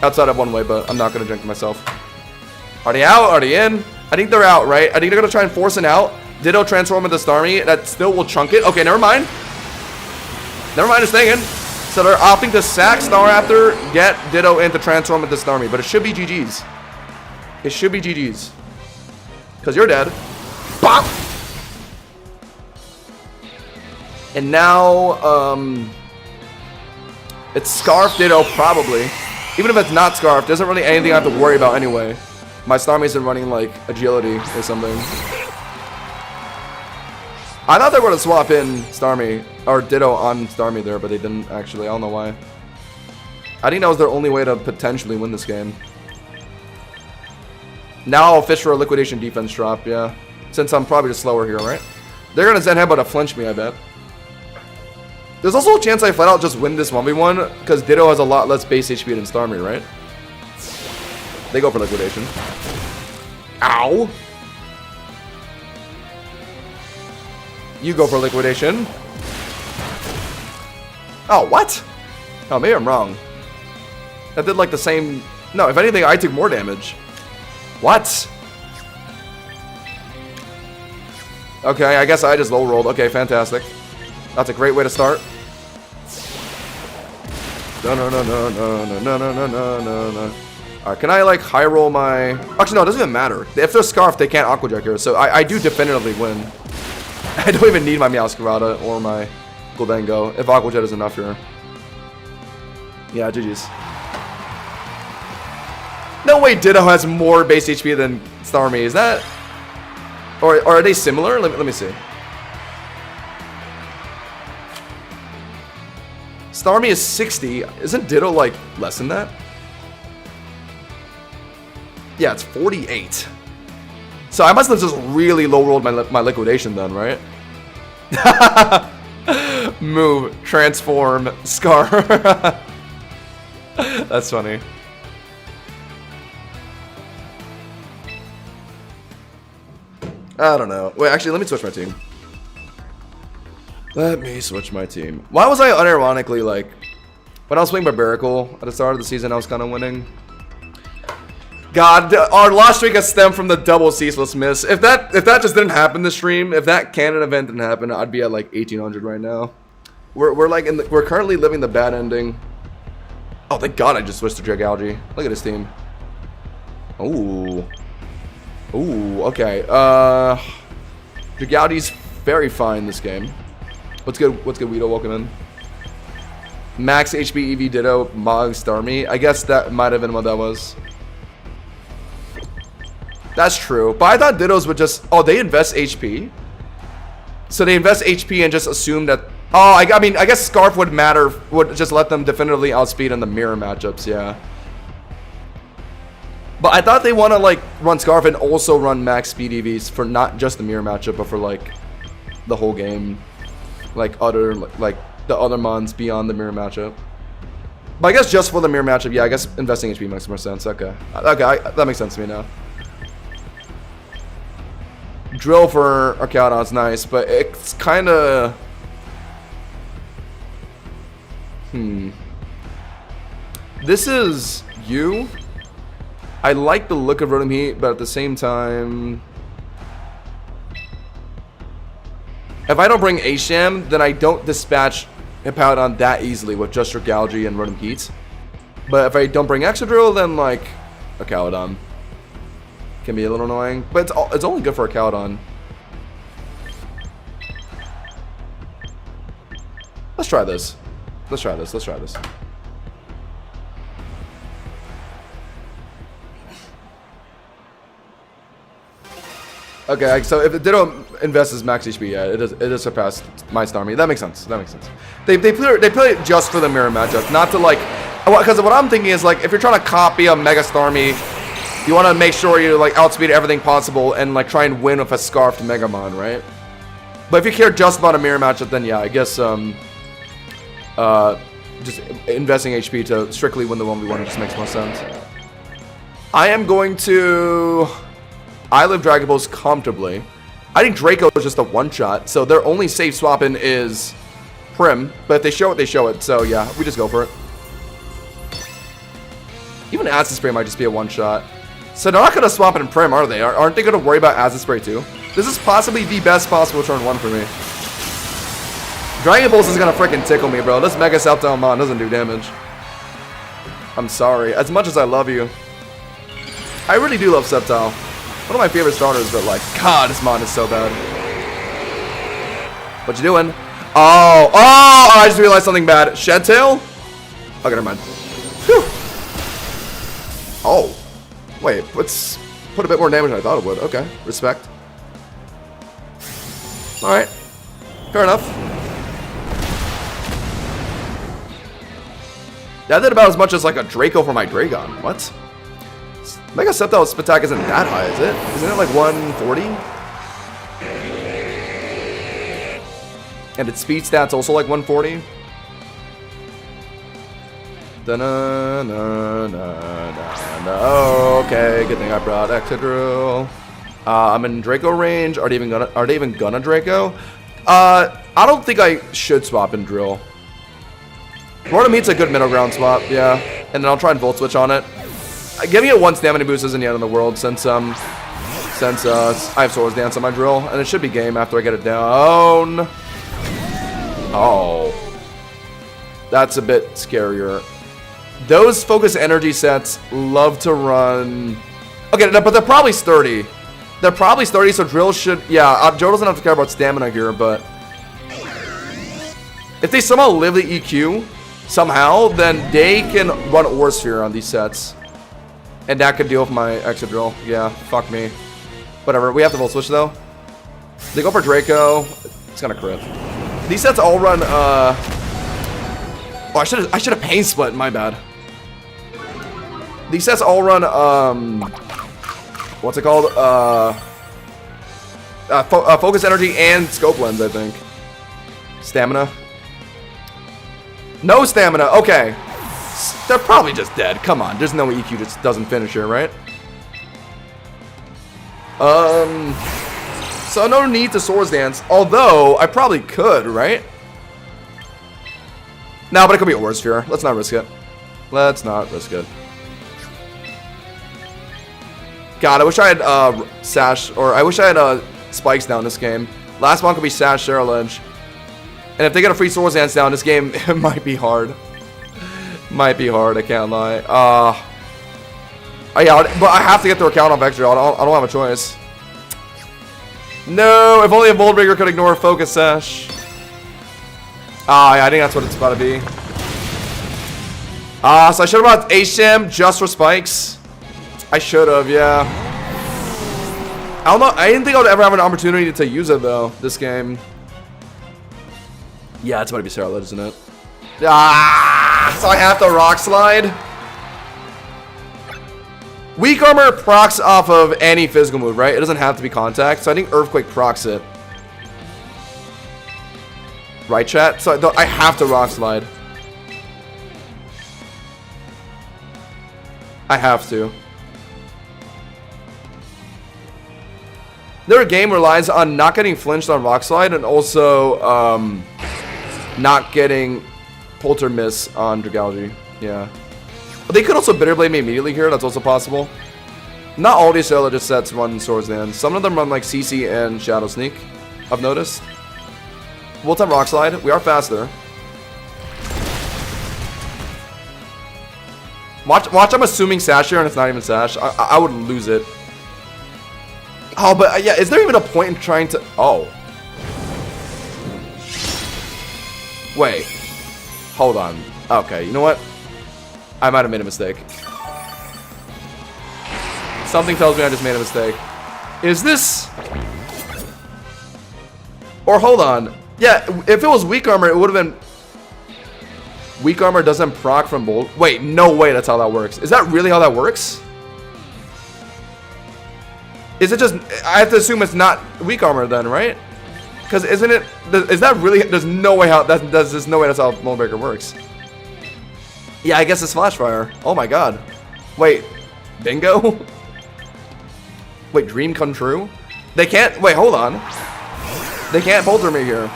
Outside of one way, but I'm not going to drink to myself. Are they out? Are they in? I think they're out, right? I think they're going to try and force an out. Ditto transform into Starmie. That still will chunk it. Okay, never mind. Never mind, it's staying in. So they're opting to sack Staraptor, get Ditto in to transform into Starmie. But it should be GG's. It should be GG's. Because you're dead. Bop! And now, it's Scarf Ditto, probably. Even if it's not Scarf, there's not really anything I have to worry about anyway. My Starmie isn't running, like, Agility or something. I thought they were going to swap in Starmie, or Ditto on Starmie there, but they didn't actually. I don't know why. I think that was their only way to potentially win this game. Now I'll fish for a Liquidation defense drop, yeah. Since I'm probably just slower here, right? They're going to Zen Headbutt to flinch me, I bet. There's also a chance I flat out just win this 1v1, because Ditto has a lot less base HP than Starmie, right? They go for Liquidation. Ow! You go for Liquidation. Oh, what? Oh, maybe I'm wrong. That did like the same... No, if anything, I took more damage. What? Okay, I guess I just low rolled. Okay, fantastic. That's a great way to start. No. Alright, can I like high roll my... Actually, no, it doesn't even matter. If they're Scarf, they can't Aqua Jet here. So I do definitively win. I don't even need my Meowscarada or my Gholdengo if Aqua Jet is enough here. Yeah, GG's. No way Ditto has more base HP than Starmie. Is that... Or are they similar? Let me see. Starmie is 60. Isn't Ditto, like, less than that? Yeah, it's 48. So I must have just really low-rolled my Liquidation then, right? Move, transform, Scar. That's funny. I don't know. Wait, actually, let me switch my team. Let me switch my team. Why was I unironically, like... When I was playing Barbarical at the start of the season, I was kind of winning. God, our loss streak has stemmed from the double ceaseless miss. If that just didn't happen this stream, if that canon event didn't happen, I'd be at like 1800 right now. We're like we're currently living the bad ending. Oh, thank God I just switched to Dragalge. Look at this team. Ooh. Ooh, okay. Dragalge's very fine this game. What's good? What's good, Weedo? Welcome in. Max HP EV Ditto Mog Starmie. I guess that might have been what that was. That's true. But I thought Dittos would just... Oh, they invest HP? So they invest HP and just assume that... Oh, I mean, I guess Scarf would matter. Would just let them definitively outspeed in the mirror matchups, yeah. But I thought they want to, like, run Scarf and also run max speed EVs for not just the mirror matchup, but for, like, the whole game. Like, like the other mons beyond the mirror matchup. But I guess just for the mirror matchup, yeah, I guess investing HP makes more sense. Okay. Okay, that makes sense to me now. Drill for Archaeodon's nice, but it's kind of... This is you. I like the look of Rotom Heat, but at the same time... If I don't bring Asham, then I don't dispatch Hippowdon that easily with just your Galgy and Rotom Heat. But if I don't bring Excadrill, then like a Cowdon can be a little annoying. But it's only good for a Cowdon. Let's try this. Let's try this. Let's try this. Okay, so if Ditto invests his max HP, yeah, it is surpassed my Starmie. That makes sense. That makes sense. They play it just for the mirror matchup, not to like, because what I'm thinking is like if you're trying to copy a Mega Starmie, you want to make sure you like outspeed everything possible and like try and win with a Scarfed Megamon, right? But if you care just about a mirror matchup, then yeah, I guess just investing HP to strictly win the 1v1 just makes more sense. I am going to I live Dragon Balls comfortably. I think Draco is just a one-shot, so their only safe swapping is Prim. But if they show it, they show it. So yeah, we just go for it. Even Acid Spray might just be a one-shot. So they're not going to swap it in Prim, are they? Aren't they going to worry about Acid Spray too? This is possibly the best possible turn 1 for me. Dragon Balls is going to freaking tickle me, bro. This Mega Sceptile Mon doesn't do damage. I'm sorry. As much as I love you, I really do love Sceptile. One of my favorite starters, but like, God, this Mon is so bad. What you doing? Oh, I just realized something bad. Shed Tail? Okay, never mind. Whew. Oh. Wait, let's put a bit more damage than I thought it would. Okay, respect. Alright. Fair enough. That did about as much as like a Draco for my Dragon. What? Mega Sceptile's attack isn't that high, is it? Isn't it like 140? And its speed stat's also like 140? Okay, good thing I brought Excadrill. I'm in Draco range. Are they even gonna Draco? I don't think I should swap in Drill. Rotom Heat's a good middle ground swap, yeah. And then I'll try and Volt Switch on it. Giving it 1 stamina boost isn't the end of the world since I have Swords Dance on my Drill, and it should be game after I get it down. Oh. That's a bit scarier. Those Focus Energy sets love to run... Okay, but they're probably sturdy. They're probably sturdy, so Drill should... Yeah, Joe doesn't have to care about stamina here, but... If they somehow live the EQ, somehow, then they can run Aura Sphere on these sets. And that could deal with my Excadrill. Yeah, fuck me. Whatever, we have to Volt Switch though. They go for Draco. It's gonna crit. These sets all run, Oh, I should have Pain Split, my bad. These sets all run, what's it called? Focus Energy and Scope Lens, I think. Stamina. No stamina, okay. They're probably just dead. Come on, there's no EQ just doesn't finish here, right? So no need to Swords Dance, although I probably could, right? No, but it could be Aura Sphere. Let's not risk it. Let's not risk it. God, I wish I had Sash, or I wish I had Spikes down this game. Last one could be Sash, Ledge. And if they get a free Swords Dance down, this game, it might be hard. Might be hard, I can't lie. Yeah, but I have to get their account off extra. I don't have a choice. No, if only a Voltrigger could ignore Focus Sash. Yeah, I think that's what it's about to be. So I should have brought Asham just for Spikes. I should have, yeah. I don't know. I didn't think I would ever have an opportunity to use it though. This game. Yeah, it's about to be Sarah, isn't it? So I have to Rock Slide. Weak Armor procs off of any physical move, right? It doesn't have to be contact, so I think Earthquake procs it. Right, chat? So I have to Rock Slide. I have to. Their game relies on not getting flinched on Rock Slide and also not getting Polter Miss on Dragalge. Yeah. But they could also Bitter Blade me immediately here. That's also possible. Not all these just sets run Swords Dance. Some of them run like CC and Shadow Sneak, I've noticed. We'll time Rock Slide. We are faster. Watch, I'm assuming Sash here, and it's not even Sash. I would lose it. Oh, but yeah, is there even a point in trying to... Oh. Wait. Hold on. Okay, you know what? I might have made a mistake. Something tells me I just made a mistake. Is this... Or hold on. Yeah, if it was Weak Armor, it would have been... Weak Armor doesn't proc from Bolt. Wait, no way that's how that works. Is that really how that works? Is it just... I have to assume it's not Weak Armor then, right? Because isn't it... Is that really... There's no way how... There's no way that's how Mold Breaker works. Yeah, I guess it's Flash Fire. Oh my god. Wait. Bingo? Wait, dream come true? They can't... Wait, hold on. They can't Bolter me here.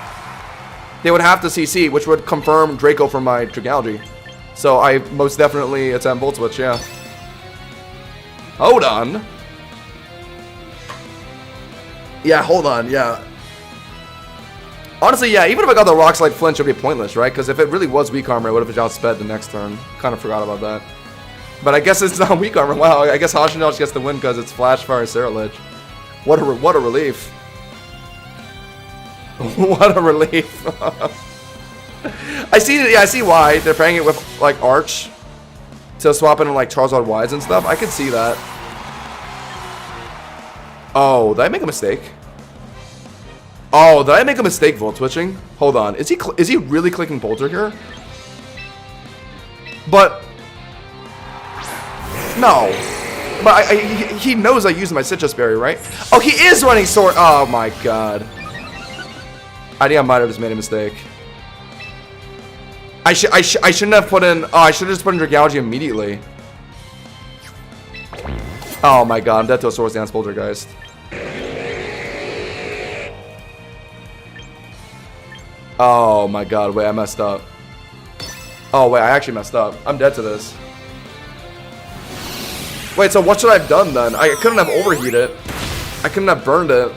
They would have to CC, which would confirm Draco from my Trigalgy. So I most definitely attempt Volt Switch, yeah. Hold on. Yeah, hold on, yeah. Honestly, yeah, even if I got the Rock Slide flinch, it would be pointless, right? Because if it really was Weak Armor, it would have outsped the next turn. Kind of forgot about that. But I guess it's not Weak Armor. Wow, I guess Hashinel gets the win because it's Flash Fire Sarah Lich. What a relief. What a relief. I see why they're playing it with like Arch to swap in like Charizard Wise and stuff. I could see that. Oh, did I make a mistake? Oh, did I make a mistake Volt Switching? Hold on. Is he really clicking Bolter here? But no. But he knows I used my Citrus Berry, right? Oh, he is running Sword. Oh my god. I think I might have just made a mistake. I shouldn't have put in... Oh, I should have just put in Dragalge immediately. Oh my god, I'm dead to a Swords Dance Poltergeist. Oh my god, wait, I messed up. Oh wait, I actually messed up. I'm dead to this. Wait, so what should I have done then? I couldn't have overheated it. I couldn't have burned it.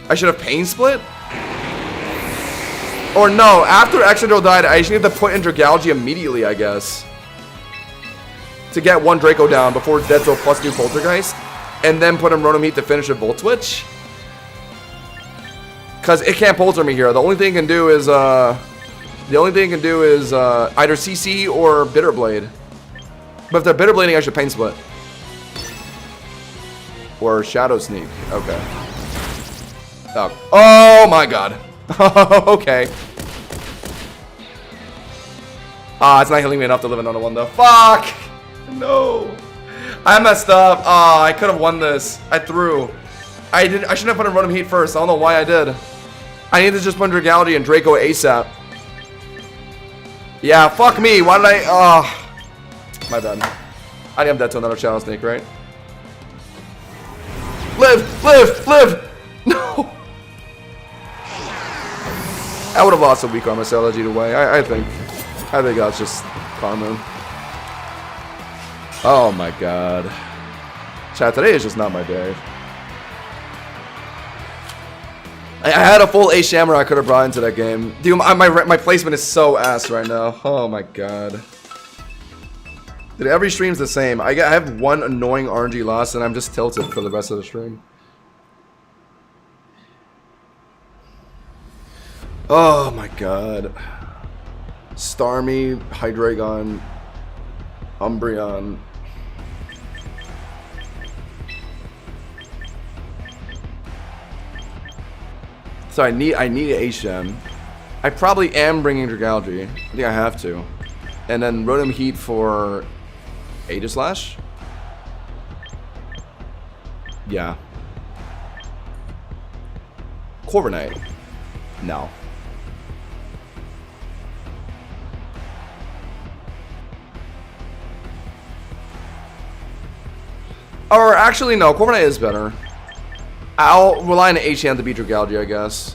I should have Pain Split? Or no, after Excadrill died, I just need to put in Dragalge immediately, I guess. To get one Draco down before it's dead to a plus 2 Poltergeist. And then put in Rotom Heat to finish a Volt Switch. Because it can't Polter me here. The only thing it can do is, either CC or Bitter Blade. But if they're Bitter Blading, I should Pain Split. Or Shadow Sneak. Okay. Oh my god. Okay. Ah, it's not healing me enough to live another one though. Fuck! No! I messed up. Ah, I could have won this. I threw. I shouldn't have put in Rotom Heat first. I don't know why I did. I need to just put in Dragalge and Draco ASAP. Yeah, fuck me. Why did I... my bad. I think I'm dead to another Shadow Snake, right? Live! Live! Live! No! I would have lost a Weak Armor Salad either way. I think that's just karma. Oh my god. Chat, today is just not my day. I had a full A Shamrock I could have brought into that game. Dude, my placement is so ass right now. Oh my god. Dude, every stream's the same. I have one annoying RNG loss and I'm just tilted for the rest of the stream. Oh my god. Starmie, Hydreigon, Umbreon. So I need an H-Gem. I probably am bringing Dragalge. I think I have to. And then Rotom Heat for Aegislash? Yeah. Corviknight? No. Or actually, no. Corviknight is better. I'll rely on H-Hand to beat Dragalge, I guess.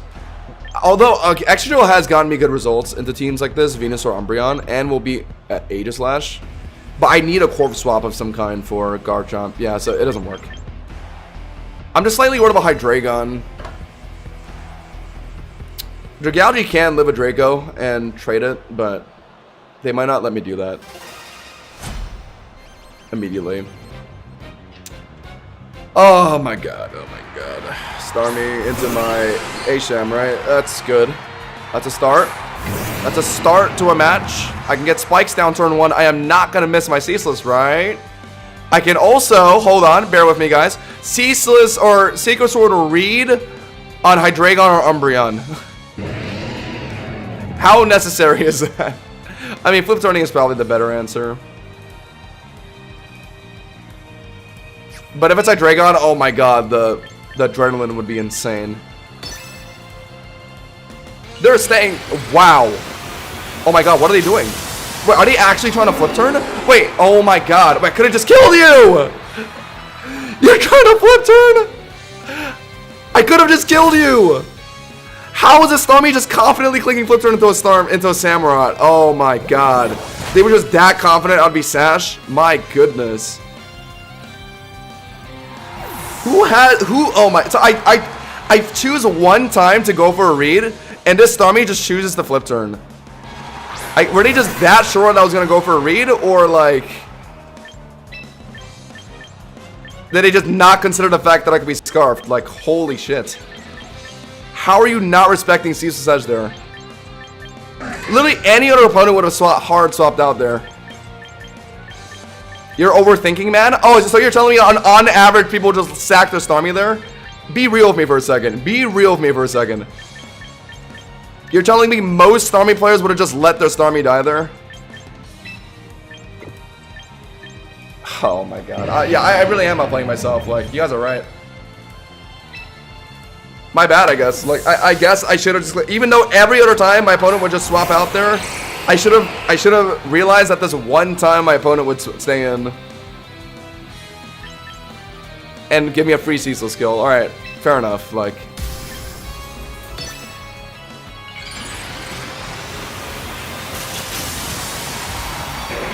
Although, Excadrill has gotten me good results into teams like this, Venusaur, Umbreon, and will be at Aegislash. But I need a Corv swap of some kind for Garchomp. Yeah, so it doesn't work. I'm just slightly worried about Hydreigon. Dragalge can live a Draco and trade it, but they might not let me do that immediately. Oh my god, oh my god. Starmie into my Asham, right? That's good. That's a start. That's a start to a match. I can get spikes down turn 1. I am not going to miss my Ceaseless, right? I can also, hold on, bear with me guys. Ceaseless or Sacred Sword or Reed on Hydreigon or Umbreon. How necessary is that? I mean, flip turning is probably the better answer. But if it's Hydreigon, oh my god, the adrenaline would be insane. They're staying. Wow. Oh my god, what are they doing? Wait, are they actually trying to flip turn? Wait, oh my god. Wait, could have just killed you! You're trying to flip turn? I could have just killed you! How is a Starmie just confidently clicking flip turn into a Samurott? Oh my god. They were just that confident I'd be Sash? My goodness. Oh my, so I choose one time to go for a read, and this Starmie just chooses to flip turn. Were they just that sure that I was gonna go for a read, or like, did they just not consider the fact that I could be scarfed? Like, holy shit. How are you not respecting Ceaseless Edge there? Literally any other opponent would have hard swapped out there. You're overthinking, man? Oh, so you're telling me on average people just sack their Starmie there? Be real with me for a second. Be real with me for a second. You're telling me most Starmie players would have just let their Starmie die there? Oh my god. Yeah, I really am outplaying myself. Like, you guys are right. My bad, I guess. Like, I guess I should have just, even though every other time my opponent would just swap out there, I should have realized that this one time my opponent would stay in and give me a free Cecil skill. All right, fair enough. Like,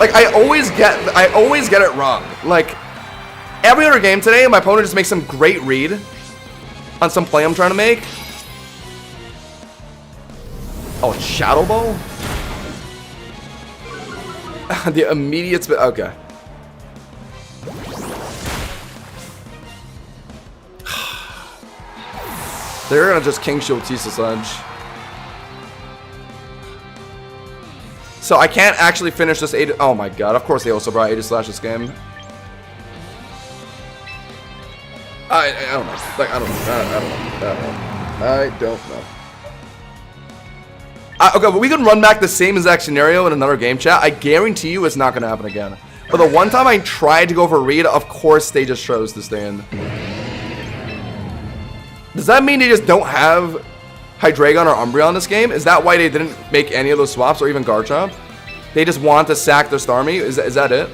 I always get it wrong. Like, every other game today, my opponent just makes some great read on some play I'm trying to make. Oh, Shadow Ball? The immediate spit. Okay. They're gonna just King Shield Ceaseless Edge. So I can't actually finish this 8. Oh my god, of course they also brought 80 Slash this game. I don't know. Like, I don't know. Okay, but we can run back the same exact scenario in another game chat. I guarantee you it's not going to happen again. But the one time I tried to go for a read, of course they just chose to stay in. Does that mean they just don't have Hydreigon or Umbreon in this game? Is that why they didn't make any of those swaps or even Garchomp? They just want to sack their Starmie? Is that it?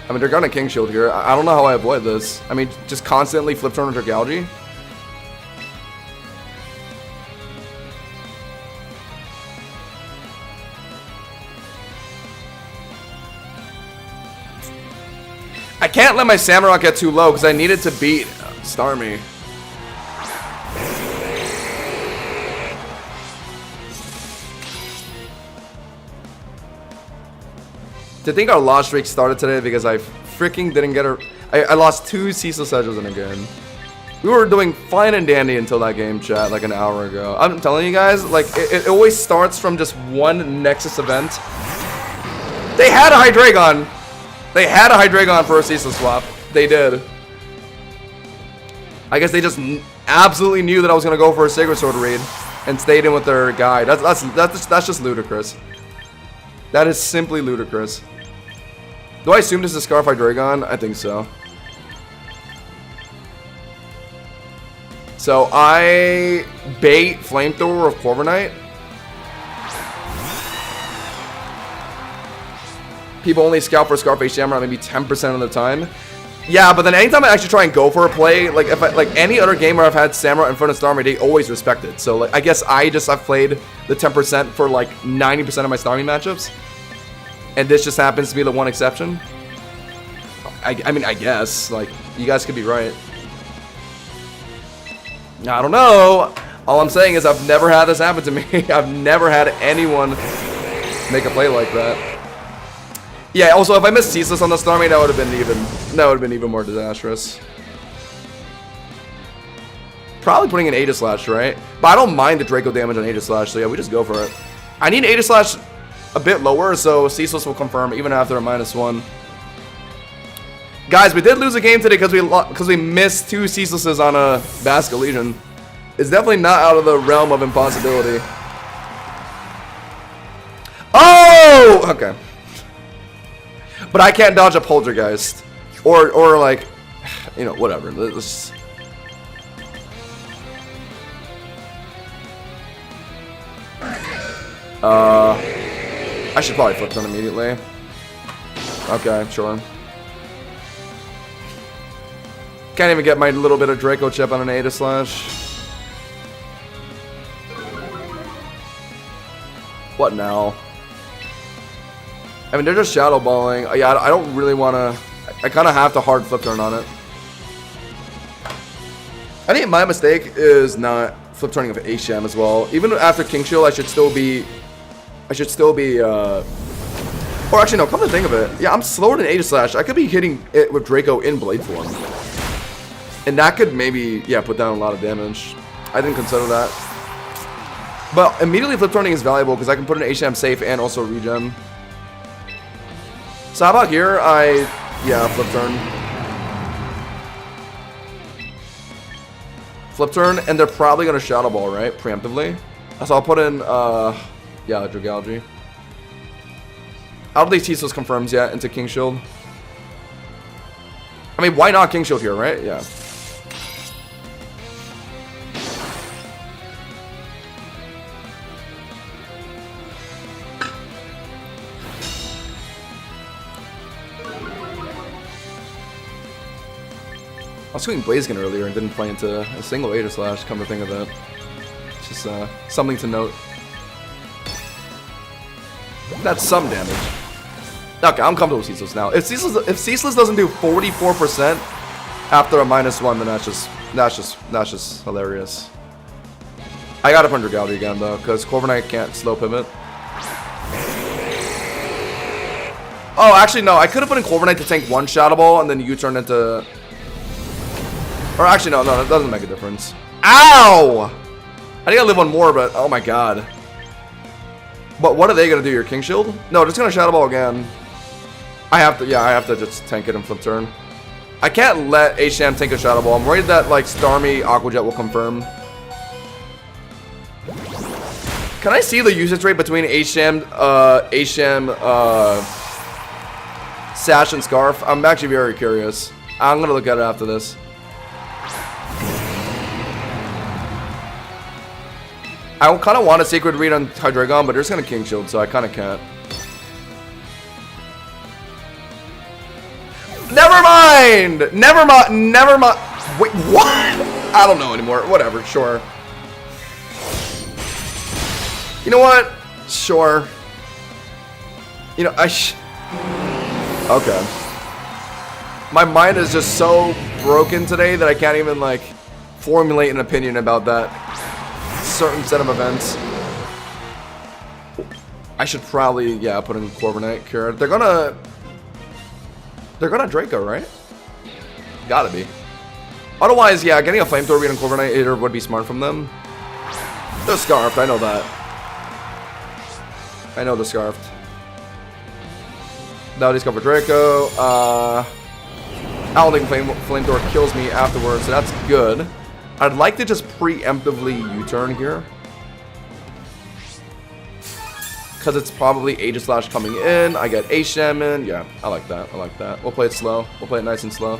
I mean, they're gonna King Shield here. I don't know how I avoid this. I mean, just constantly flip turn with Dragalge. I can't let my Samurott get too low because I needed to beat Starmie. I think our loss streak started today because I freaking didn't get her. I lost 2 Ceaseless Edges in a game. We were doing fine and dandy until that game chat like an hour ago. I'm telling you guys, like, it always starts from just one Nexus event. They had a Hydreigon. They had a Hydreigon for a Ceaseless swap. They did. I guess they just absolutely knew that I was gonna go for a Sacred Sword read and stayed in with their guy. That's just ludicrous. That is simply ludicrous. Do I assume this is Scarf Hydreigon? I think so. So I bait Flamethrower of Corviknight. People only scout for Scarface Shamrock maybe 10% of the time. Yeah, but then anytime I actually try and go for a play, like if like any other game where I've had Samurott in front of Starmie, they always respect it. So like I guess I've played the 10% for like 90% of my Starmie matchups. And this just happens to be the one exception. I mean, I guess like you guys could be right. I don't know. All I'm saying is I've never had this happen to me. I've never had anyone make a play like that. Yeah, also if I missed Ceaseless on the Starmie, that would have been even more disastrous. Probably putting an Aegislash, right? But I don't mind the Draco damage on Aegislash, so yeah, we just go for it. I need Aegislash a bit lower, so Ceaseless will confirm even after a -1. Guys, we did lose a game today because we missed 2 Ceaselesses on a Basculesian. It's definitely not out of the realm of impossibility. Oh! Okay. But I can't dodge a Poltergeist. Or like, you know, whatever. Let's... I should probably flip them immediately. Okay, sure. Can't even get my little bit of Draco chip on an Aegislash. What now? I mean, they're just Shadow Balling. Yeah, I don't really want to... I kind of have to hard flip turn on it. I think my mistake is not flip turning of Asham as well. Even after King Shield, I should still be... Or actually, no, come to think of it. Yeah, I'm slower than Aegislash. I could be hitting it with Draco in Blade form. And that could maybe, yeah, put down a lot of damage. I didn't consider that. But immediately flip turning is valuable because I can put an Asham safe and also regen. So how about here? Yeah, flip turn. Flip turn, and they're probably going to Shadow Ball, right? Preemptively. So I'll put in, yeah, Dragalge. I don't think Ceaseless confirms yet into King Shield. I mean, why not King Shield here, right? Yeah. I was shooting Blaziken earlier and didn't play into a single Aegislash, come to think of it. It's just something to note. That's some damage. Okay, I'm comfortable with Ceaseless now. If Ceaseless doesn't do 44% after a -1, then that's just hilarious. I gotta put Dragalge again though, because Corviknight can't slow pivot. Oh, actually no, I could have put in Corviknight to tank 1 Shadow Ball and then U-turn into... Or actually, no, that doesn't make a difference. Ow! I think I live one more, but oh my god. But what are they gonna do? Your King Shield? No, just gonna Shadow Ball again. I have to just tank it and flip turn. I can't let Asham tank a Shadow Ball. I'm worried that like Starmie Aqua Jet will confirm. Can I see the usage rate between Asham, Sash and Scarf? I'm actually very curious. I'm gonna look at it after this. I kind of want a Sacred Read on Hydreigon, but they're just going to King Shield, so I kind of can't. Never mind! Never mind! Wait, what? I don't know anymore. Whatever, sure. You know what? Sure. You know, okay. My mind is just so broken today that I can't even, like, formulate an opinion about that certain set of events. I should probably, yeah, put in Corviknight Cure. They're gonna Draco, right? Gotta be. Otherwise, yeah, getting a Flamethrower read on Corviknight Eater would be smart from them. They're Scarfed, I know that. I know they're Scarfed. Now discover Draco. I don't think Flamethrower kills me afterwards, so that's good. I'd like to just preemptively U-turn here. Because it's probably Aegislash coming in. I get Asham in. Yeah, I like that. I like that. We'll play it slow. We'll play it nice and slow.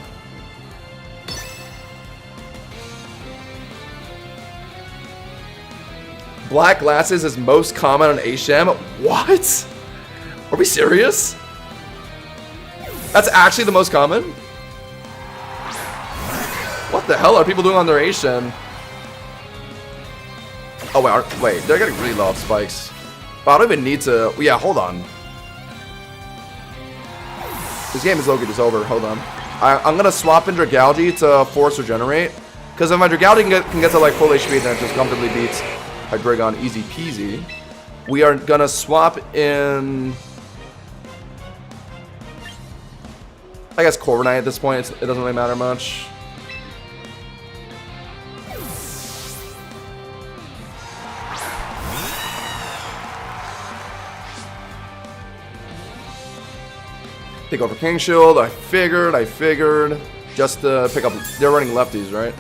Black Glasses is most common on Asham. What? Are we serious? That's actually the most common? What the hell are people doing on their Asham? Oh, wait, they're getting really low off spikes. But I don't even need to... Yeah, hold on. This game is low-key just over. Hold on. I'm going to swap in Dragalge to Force Regenerate. Because if my Dragaldi can get to like full HP, then it just comfortably beats Hydreigon easy peasy. We are gonna swap in, I guess, Corviknight at this point. It doesn't really matter much. They go for King Shield. I figured. Just to pick up. They're running lefties, right?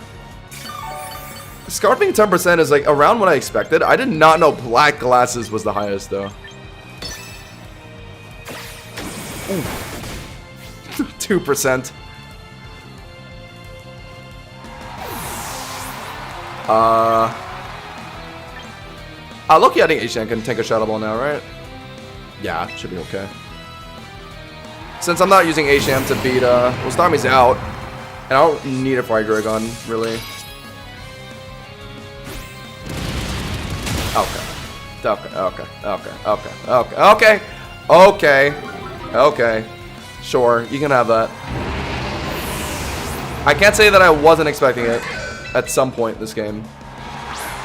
Scarfing 10% is like around what I expected. I did not know Black Glasses was the highest though. 2%. Loki, I think H-Shan can take a Shadow Ball now, right? Yeah, should be okay. Since I'm not using H-Sham to beat, well, Starmie's out. And I don't need it for Hydreigon, really. Okay. Sure, you can have that. I can't say that I wasn't expecting it at some point this game.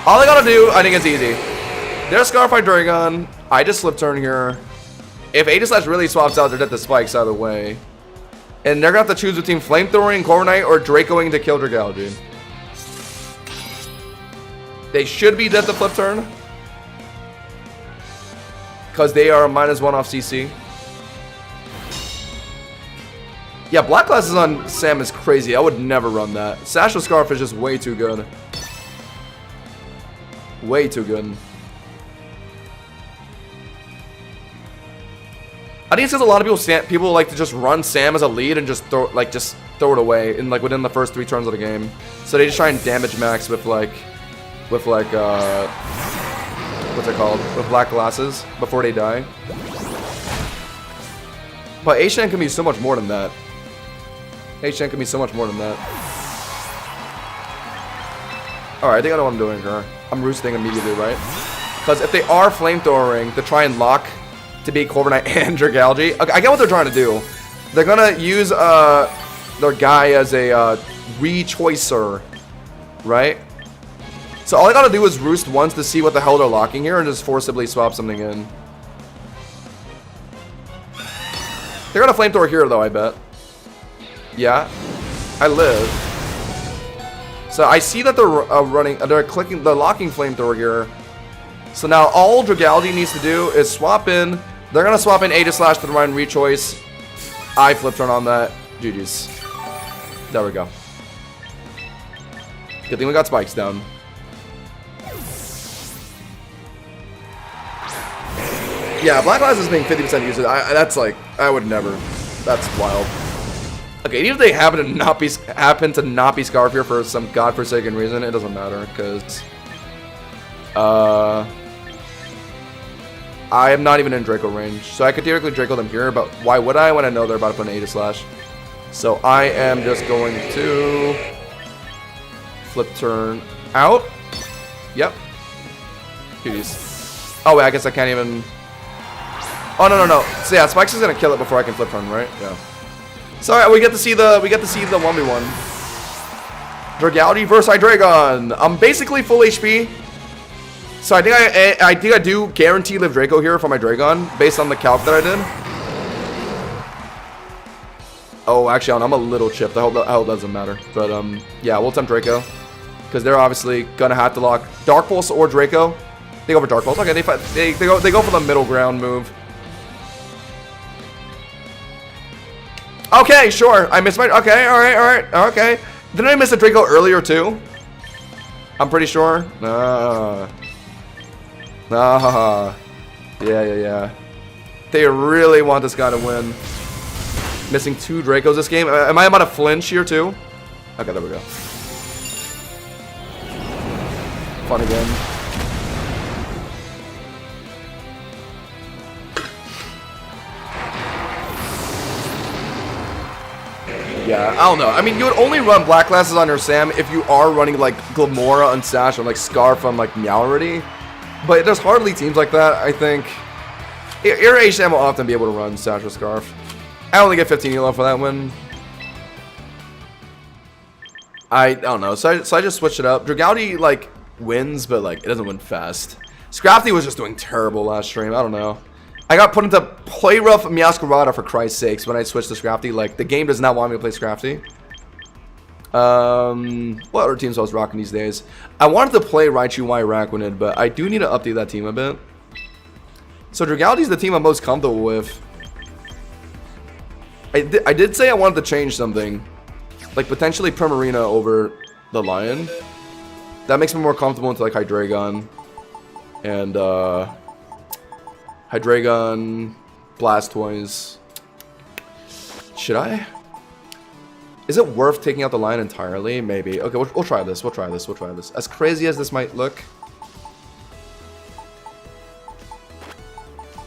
All I gotta do, I think it's easy. There's Scarf Hydreigon. I just Flip Turn here. If Aegislash really swaps out, they're dead to Spikes out of the way. And they're gonna have to choose between Flamethrowing Corviknight or Dracoing to kill Dragalge. They should be dead to Flip Turn, because they are -1 off CC. Yeah, Black Glasses on Sam is crazy. I would never run that. Sash with Scarf is just way too good. Way too good. I think it's because a lot of people like to just run Sam as a lead and just throw it away in like within the first 3 turns of the game. So they just try and damage max with what's it called? With Black Glasses before they die. But H-Shan can be so much more than that. H-Shan can be so much more than that. Alright, I think I know what I'm doing here. I'm roosting immediately, right? Because if they are flamethrowing to try and lock to beat Corviknight and Dragalge, okay, I get what they're trying to do. They're gonna use their guy as a re-choicer, right? So all I gotta do is roost once to see what the hell they're locking here and just forcibly swap something in. They're gonna flamethrower here though, I bet. Yeah, I live. So I see that they're locking flamethrower here. So now all Dragalge needs to do is swap in. They're gonna swap in Aegislash to the Ryan Rechoice. I Flip Turn on that. GG's. There we go. Good thing we got Spikes down. Yeah, Black Glasses being 50% usage. That's like, I would never. That's wild. Okay, even if they happen to not be Scarf here for some godforsaken reason, it doesn't matter because I am not even in Draco range, so I could theoretically Draco them here, but why would I when I know they're about to put an Aegislash? So I am just going to Flip Turn out. Yep. Cuties. Oh wait, I guess I can't even. Oh no. So yeah, Spikes is gonna kill it before I can Flip Turn, right? Yeah. So alright, we get to see the 1v1. Dragalge versus Hydreigon. I'm basically full HP. So I think I do guarantee live Draco here for my Dragon based on the calc that I did. Oh, actually, I'm a little chipped. I hope that doesn't matter. But yeah, we'll attempt Draco because they're obviously gonna have to lock Dark Pulse or Draco. They go for Dark Pulse. Okay, they go for the middle ground move. Okay, sure. I missed my. Okay, all right. Okay. Didn't I miss a Draco earlier too? I'm pretty sure. Yeah. They really want this guy to win. Missing 2 Dracos this game. Am I about to flinch here too? Okay, there we go. Fun again. Yeah, I don't know. I mean, you would only run Black Glasses on your Sam if you are running like Glamora on Sash or like Scarf on like Meowrity. But there's hardly teams like that, I think. Your H-Sam will often be able to run Sash or Scarf. I only get 15 elo for that win. I don't know. So I just switched it up. Dragaldi, like, wins, but, like, it doesn't win fast. Scrafty was just doing terrible last stream. I don't know. I got put into Play Rough Miascarada for Christ's sakes when I switched to Scrafty. Like, the game does not want me to play Scrafty. What other teams I was rocking these days? I wanted to play Raichu Y Raquinid, but I do need to update that team a bit. So Dragaldi's the team I'm most comfortable with. I did say I wanted to change something. Like, potentially Primarina over the Lion. That makes me more comfortable into, like, Hydreigon. And, Hydreigon, Blastoise. Should I? Is it worth taking out the Lion entirely? Maybe. Okay, we'll try this. We'll try this. We'll try this. As crazy as this might look,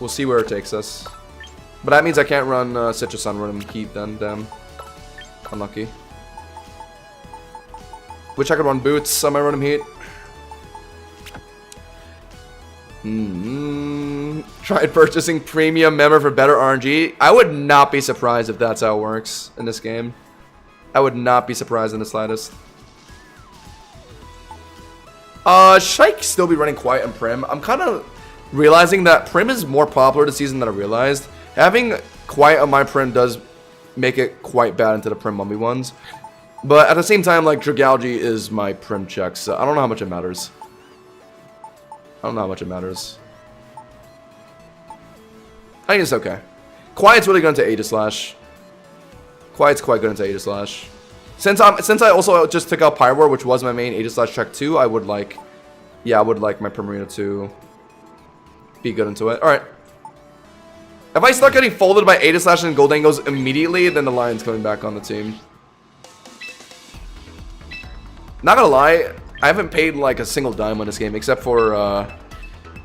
we'll see where it takes us. But that means I can't run Citrus Sun, run Heat then. Damn. Unlucky. Wish I could run Boots on my Rotom Heat. Tried purchasing premium member for better RNG. I would not be surprised if that's how it works in this game. I would not be surprised in the slightest. Should I still be running Quiet and Prim? I'm kind of realizing that Prim is more popular this season than I realized. Having Quiet on my Prim does make it quite bad into the Prim 1v1s. But at the same time, like, Dragalge is my Prim check, so I don't know how much it matters. I don't know how much it matters. I think it's okay. Quiet's really good into Aegislash. Quiet's quite good into Aegislash. Since I also just took out Pyroar, which was my main Aegislash check too, I would like my Primarina to be good into it. Alright. If I start getting folded by Aegislash and Goldengos immediately, then the Lion's coming back on the team. Not gonna lie, I haven't paid like a single dime on this game, except for, well,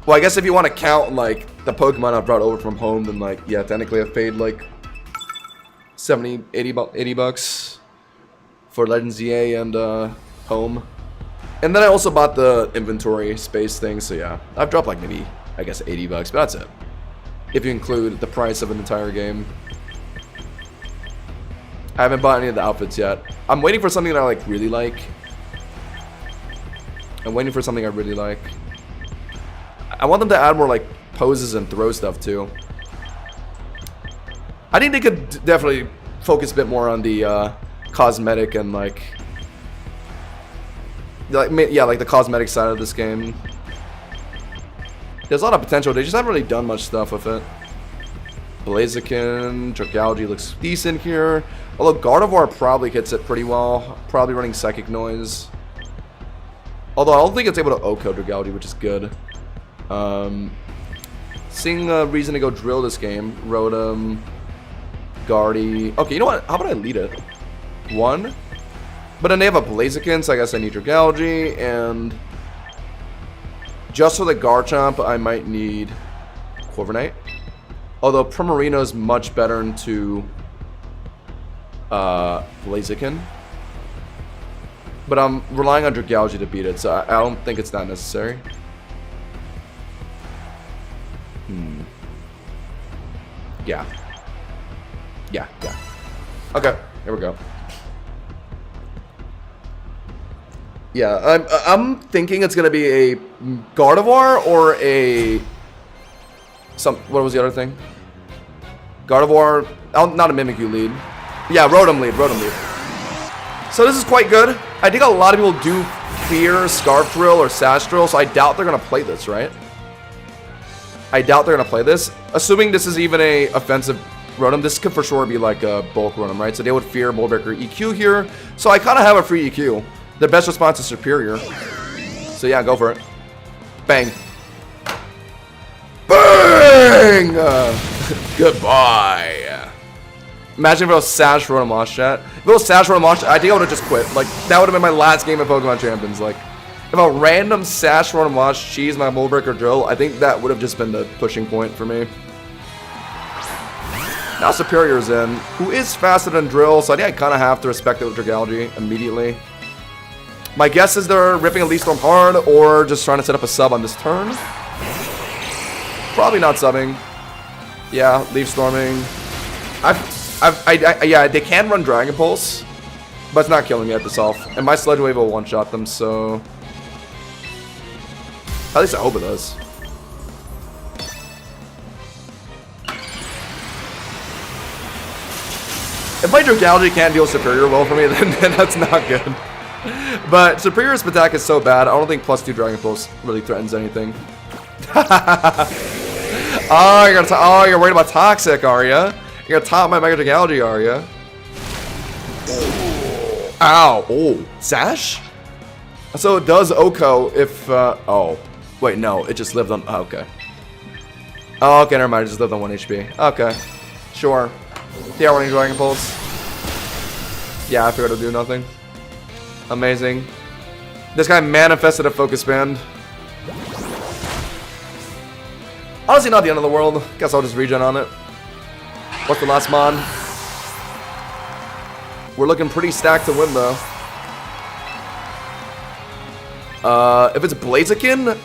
I guess if you want to count like the Pokemon I brought over from home, then like, yeah, technically I've paid like 70, 80 bucks for Legends EA and home. And then I also bought the inventory space thing, so yeah, I've dropped like maybe, I guess 80 bucks, but that's it. If you include the price of an entire game. I haven't bought any of the outfits yet. I'm waiting for something that I like really like. I'm waiting for something I really like. I want them to add more like poses and throw stuff too. I think they could definitely focus a bit more on the cosmetic and like the cosmetic side of this game. There's a lot of potential. They just haven't really done much stuff with it. Blaziken, Dragalge looks decent here. Although Gardevoir probably hits it pretty well. Probably running Psychic Noise. Although I don't think it's able to OHKO Dragalge, which is good. Seeing a reason to go drill this game. Rotom, Guardy. Okay, you know what? How about I lead it? 1. But then they have a Blaziken, so I guess I need Dragalge. And just for the Garchomp, I might need Corviknight. Although Primarina is much better into Blaziken. But I'm relying on Dragalge to beat it, so I don't think it's that necessary. Yeah. Yeah. Okay, here we go. Yeah, I'm thinking it's gonna be a Gardevoir or a what was the other thing? Gardevoir, not a Mimikyu lead. Yeah, Rotom lead. So this is quite good. I think a lot of people do fear Scarf Drill or Sash Drill, so I doubt they're gonna play this, right? I doubt they're gonna play this. Assuming this is even a offensive Rotom, this could for sure be like a bulk Rotom, right? So they would fear Mold Breaker EQ here. So I kind of have a free EQ. The best response is Superior. So yeah, go for it. Bang. Bang! Goodbye. Imagine if it was Sash Rotom Wash chat. If it was Sash Rotom Wash, I think I would have just quit. Like, that would have been my last game of Pokemon Champions. Like, if a random Sash Rotom Wash cheese my Mold Breaker Drill, I think that would have just been the pushing point for me. Now Superior's in, who is faster than Drill, so I think I kind of have to respect it with Dragalge immediately. My guess is they're ripping a Leaf Storm hard, or just trying to set up a sub on this turn. Probably not subbing. Yeah, Leaf Storming. Yeah, they can run Dragon Pulse. But it's not killing me at this off. And my Sludge Wave will one-shot them, so... At least I hope it does. If my Dragalge can't deal Superior well for me, then that's not good. But Superior's attack is so bad, I don't think +2 Dragon Pulse really threatens anything. Oh, you're worried about Toxic, are ya? You're gonna top my Mega Dragalge, are ya? Ow. Oh, Sash? So it does Oko if, oh. Wait, no, it just lived on, oh, okay. Oh, okay, never mind, it just lived on 1 HP. Okay, sure. Yeah, running Dragon Pulse. Yeah, I figured it'll do nothing. Amazing. This guy manifested a Focus Band. Honestly, not the end of the world. Guess I'll just regen on it. What's the last mod? We're looking pretty stacked to win, though. If it's Blaziken,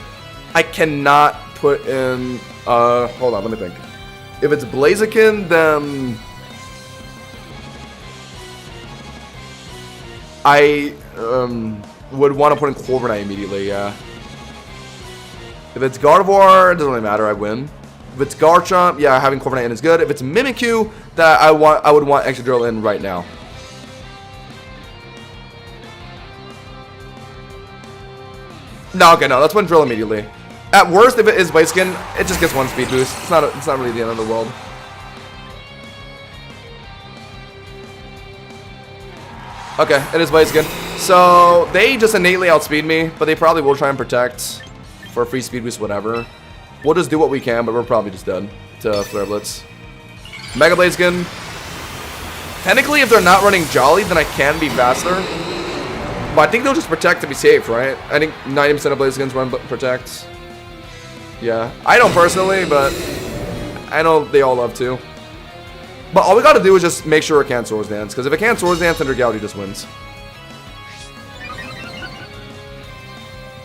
I cannot put in... hold on, let me think. If it's Blaziken, then... I would want to put in Corviknight immediately, yeah. If it's Gardevoir, it doesn't really matter, I win. If it's Garchomp, yeah, having Corviknight in is good. If it's Mimikyu, that I would want Excadrill in right now. No, okay, no, let's win Drill immediately. At worst, if it is Blaziken, it just gets 1 speed boost. It's not really the end of the world. Okay, it is Blaziken. So, they just innately outspeed me, but they probably will try and protect for a free speed boost, whatever. We'll just do what we can, but we're probably just dead to Flare Blitz. Mega Blaziken. Technically, if they're not running Jolly, then I can be faster. But I think they'll just protect to be safe, right? I think 90% of Blazikens run protect. Yeah, I don't personally, but I know they all love to. But all we gotta do is just make sure it can't Swords Dance, because if it can't Swords Dance, then Dragalge just wins.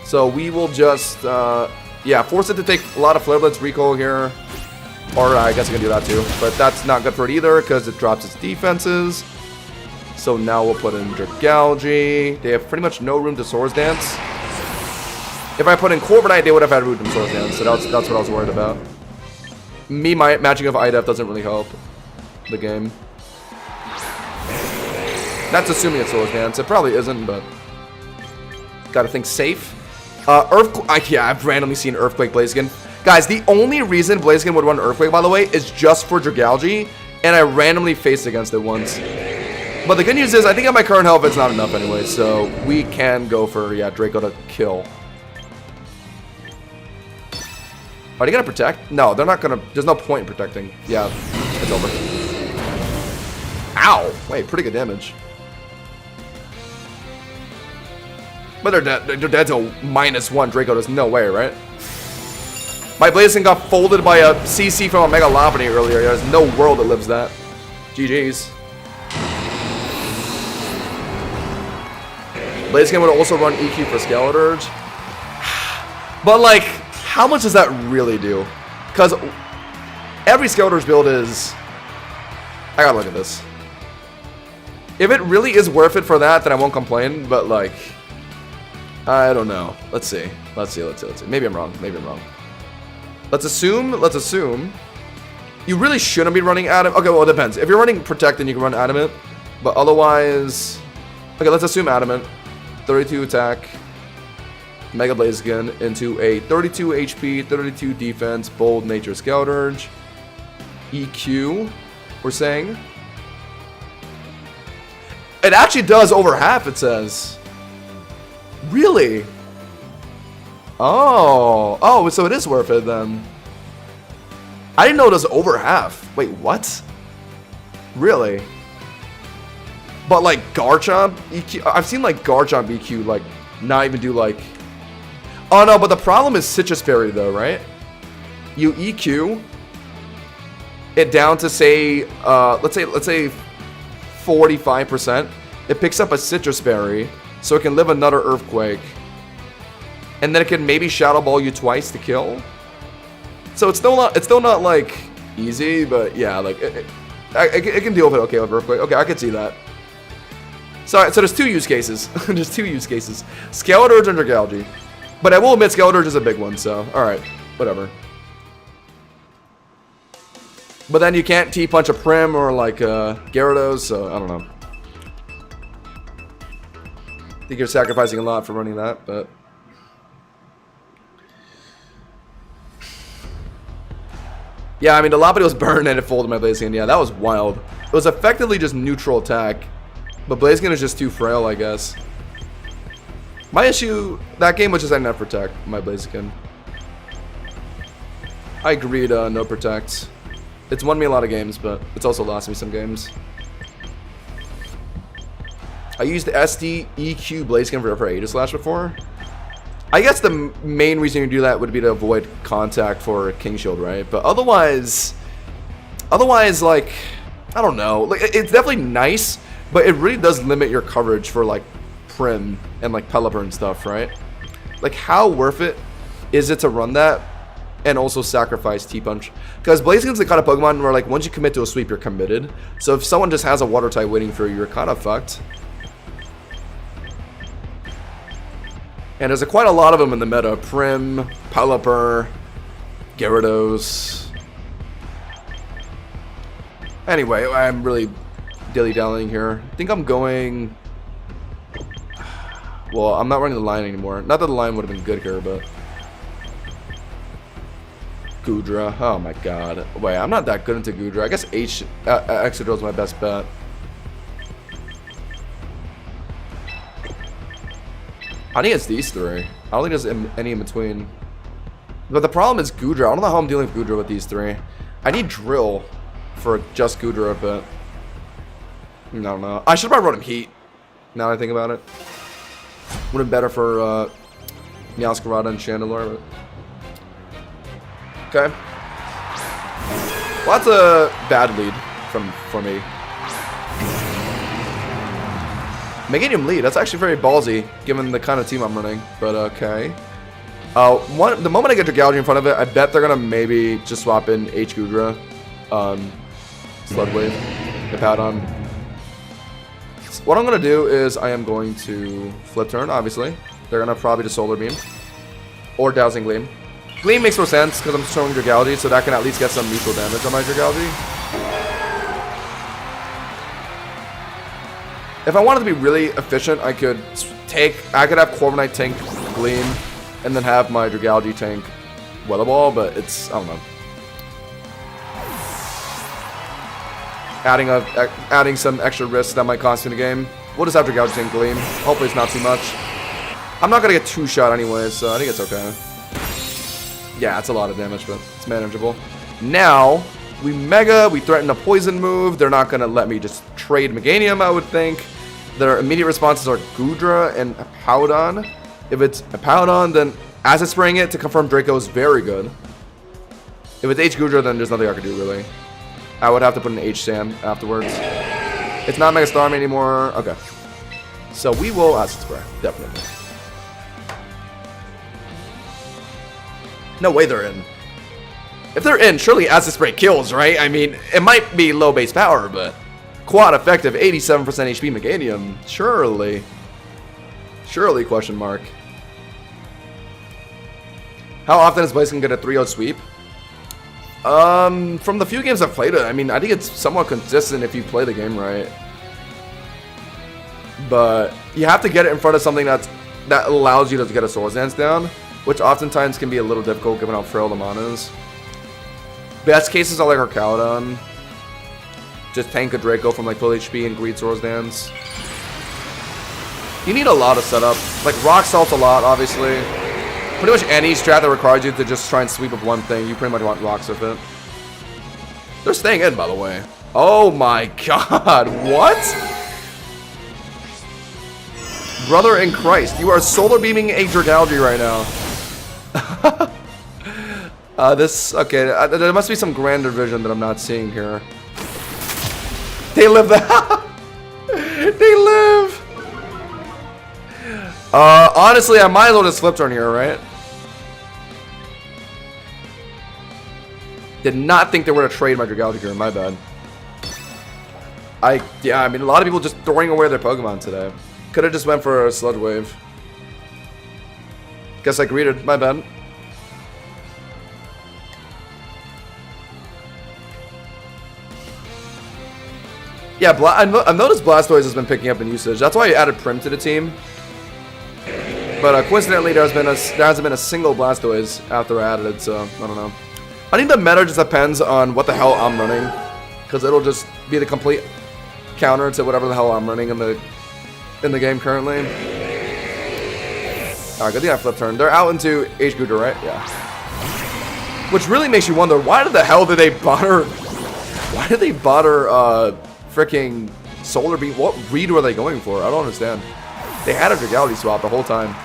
So we will just, yeah, force it to take a lot of Flare Blitz recall here. Or I guess I can do that too, but that's not good for it either, because it drops its defenses. So now we'll put in Dragalge. They have pretty much no room to Swords Dance. If I put in Corviknight, they would have had room to Swords Dance, so that's what I was worried about. Me matching of IDEF doesn't really help the game. That's assuming it's Swords Dance. It probably isn't, but gotta think safe. Yeah, I've randomly seen Earthquake Blaziken. Guys, the only reason Blaziken would run Earthquake, by the way, is just for Dragalge, and I randomly faced against it once. But the good news is, I think at my current health, it's not enough anyway, so we can go for, yeah, Draco to kill. Are they gonna protect? No, they're not gonna. There's no point in protecting. Yeah, it's over. Ow! Wait, pretty good damage. But they're dead. They're dead to -1 Draco. There's no way, right? My Blaziken got folded by a CC from a Mega Lopunny earlier. There's no world that lives that. GG's. Blaziken would also run EQ for Skeleturge. But, like, how much does that really do? Because every Skeleturge build is... I gotta look at this. If it really is worth it for that, then I won't complain. But, like... I don't know. Let's see. Let's see. Maybe I'm wrong. Let's assume. You really shouldn't be running Adamant. Okay, well, it depends. If you're running Protect, then you can run Adamant. But otherwise... Okay, let's assume Adamant. 32 attack. Mega Blaziken into a 32 HP, 32 defense, Bold Nature Skeleturge. EQ, we're saying. It actually does over half, it says. Really? Oh, so it is worth it then. I didn't know it was over half. Wait, what? Really? But like Garchomp EQ, I've seen like Garchomp EQ like not even do like. Oh no, but the problem is Citrus Fairy though, right? You EQ it down to say, let's say 45%. It picks up a Citrus Fairy, so it can live another Earthquake, and then it can maybe Shadow Ball you twice to kill. So it's still not like easy, but yeah, like it can deal with it okay with Earthquake. Okay, I could see that. So there's two use cases. There's two use cases. Skeletorge and Dragalge. But I will admit Skeletorge is a big one, so alright. Whatever. But then you can't T-punch a Prim or like Gyarados, so I don't know. I think you're sacrificing a lot for running that, but... Yeah, I mean, the Lapidus burned and it folded my Blaziken. Yeah, that was wild. It was effectively just neutral attack. But Blaziken is just too frail, I guess. My issue, that game was just I didn't have Protect, my Blaziken. I agreed, no Protect. It's won me a lot of games, but it's also lost me some games. I used the SD EQ Blaziken for Aegislash before. I guess the main reason you do that would be to avoid contact for King Shield, right? But otherwise, like, I don't know. Like, it's definitely nice, but it really does limit your coverage for like Prim and like Pelipper and stuff, right? Like, how worth it is it to run that and also sacrifice T-Punch? Because Blaziken's the kind of Pokemon where like once you commit to a sweep, you're committed. So if someone just has a Water type waiting for you, you're kind of fucked. And there's quite a lot of them in the meta. Prim, Pelipper, Gyarados. Anyway, I'm really dilly-dallying here. I think I'm going... Well, I'm not running the line anymore. Not that the line would have been good here, but... Goodra. Oh my god. Wait, I'm not that good into Goodra. I guess Excadrill is my best bet. I think it's these three. I don't think there's any in between. But the problem is Goodra. I don't know how I'm dealing with Goodra with these three. I need Drill for just Goodra, but... I don't know. I should probably run him Heat. Now that I think about it. Would have been better for Meowscarada and Chandelure, but... Okay. Well, that's a bad lead for me. Meganium lead, that's actually very ballsy, given the kind of team I'm running, but okay. The moment I get Dragalge in front of it, I bet they're gonna maybe just swap in H Goodra, Sludwave, Hippowdon. What I'm gonna do is I am going to flip turn, obviously. They're gonna probably just Solar Beam. Or Dowsing Gleam. Gleam makes more sense, because I'm showing Dragalge, so that can at least get some neutral damage on my Dragalge. If I wanted to be really efficient, I could have Corviknight tank Gleam, and then have my Dragalge tank Weather Ball, but it's, I don't know. Adding some extra risks that might cost me the game. We'll just have Dragalge tank Gleam. Hopefully it's not too much. I'm not gonna get 2-shot anyways, so I think it's okay. Yeah, it's a lot of damage, but it's manageable. Now, we threaten a poison move. They're not gonna let me just trade Meganium, I would think. Their immediate responses are Goodra and Hippowdon. If it's Hippowdon, then Acid Spraying it to confirm Draco is very good. If it's H Goodra, then there's nothing I can do, really. I would have to put an H Sand afterwards. It's not Mega Starmie anymore. Okay. So we will Acid Spray, definitely. No way they're in. If they're in, surely Acid Spray kills, right? I mean, it might be low base power, but quad effective, 87% HP Meganium. Surely. Surely, question mark. How often is Blaziken get a 3-0 sweep? From the few games I've played it, I mean, I think it's somewhat consistent if you play the game right. But you have to get it in front of something that allows you to get a Swords Dance down, which oftentimes can be a little difficult given how frail the mana is. Best cases are like Arcaudon. Just tank a Draco from like full HP and greed Swords Dance. You need a lot of setup. Like Rock Salt a lot, obviously. Pretty much any strat that requires you to just try and sweep up one thing, you pretty much want Rocks with it. They're staying in, by the way. Oh my god, what? Brother in Christ, you are solar beaming a Dragalge right now. Okay, there must be some grander vision that I'm not seeing here. They live They live! Honestly, I might as well just flip turn here, right? Did not think they were going to trade my Dragalge here, my bad. Yeah, I mean, a lot of people just throwing away their Pokemon today. Could have just went for a Sludge Wave. Guess I greeted. My bad. Yeah, I've noticed Blastoise has been picking up in usage. That's why I added Prim to the team. But coincidentally, there hasn't been a single Blastoise after I added it, so I don't know. I think the meta just depends on what the hell I'm running, because it'll just be the complete counter to whatever the hell I'm running in the game currently. Alright, good thing I flip turn. They're out into H-Gudra, right? Yeah. Which really makes you wonder, why the hell did they bother? Why did they bother freaking Solar Beam? What read were they going for? I don't understand. They had a Dragality swap the whole time.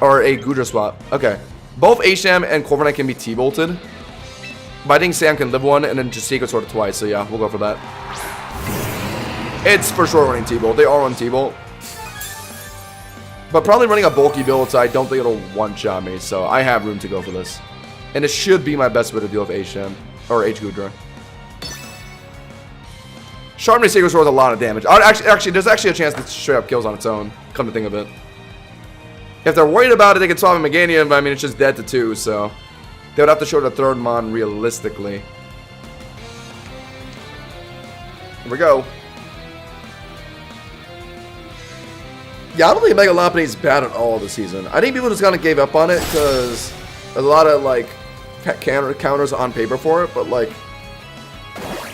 Or a Gudra swap. Okay. Both Asham and Corviknight can be T-bolted. But I think Sam can live one and then just Secret Sword twice. So yeah, we'll go for that. It's for sure running T-bolt. They are on T-bolt. But probably running a bulky build, so I don't think it'll one-shot me. So I have room to go for this. And it should be my best way to deal with Asham. Or H-Gudra. Sharpening Secret Sword is a lot of damage. Actually, there's actually a chance that straight up kills on its own. Come to think of it. If they're worried about it, they can swap a Meganium, but I mean, it's just dead to 2, so they would have to show the third Mon realistically. Here we go. Yeah, I don't think Mega Lopunny is bad at all this season. I think people just kind of gave up on it because there's a lot of, like, counters on paper for it, but, like...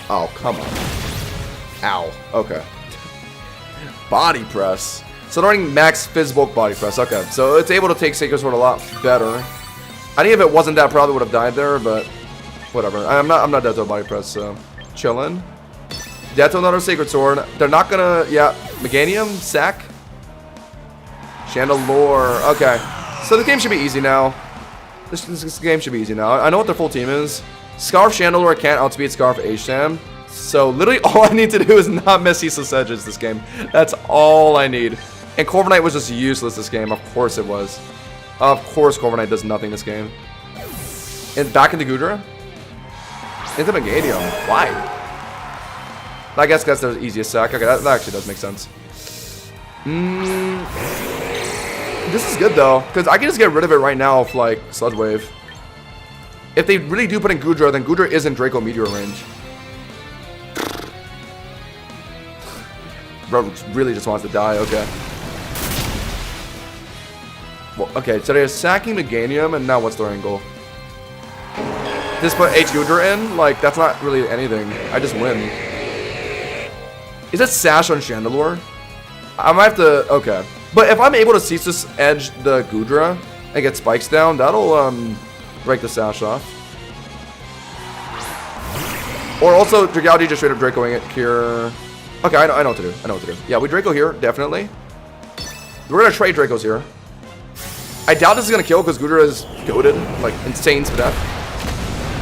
Oh, come on. Ow. Okay. Body Press. So they're running max Fizzbulk Body Press. Okay, so it's able to take Sacred Sword a lot better. I think if it wasn't that, I probably would have died there, but whatever. I'm not dead to a Body Press, so chillin'. Dead to another Sacred Sword. They're not gonna, yeah, Meganium, Sack. Chandelure. Okay, so the game should be easy now. This game should be easy now. I know what their full team is. Scarf Chandelure can't outspeed Scarf Asham. So literally all I need to do is not miss Useless Edges this game. That's all I need. And Corviknight was just useless this game. Of course it was. Of course Corviknight does nothing this game. And back into Gudra. Into Meganium. Why? I guess that's the easiest sack. Okay, that actually does make sense. This is good though, because I can just get rid of it right now with like Sludge Wave. If they really do put in Gudra, then Gudra is in Draco Meteor range. Bro really just wants to die, okay. Well, okay, so they're sacking Meganium, and now what's their angle? Just put H-Gudra in? Like, that's not really anything. I just win. Is that Sash on Chandelure? I might have to... Okay. But if I'm able to Ceaseless Edge the Gudra and get spikes down, that'll break the Sash off. Or also, Dragality just straight up Dracoing it here. Okay, I know what to do. I know what to do. Yeah, we Draco here, definitely. We're gonna trade Dracos here. I doubt this is gonna kill because Gudra is goated, like insane to death.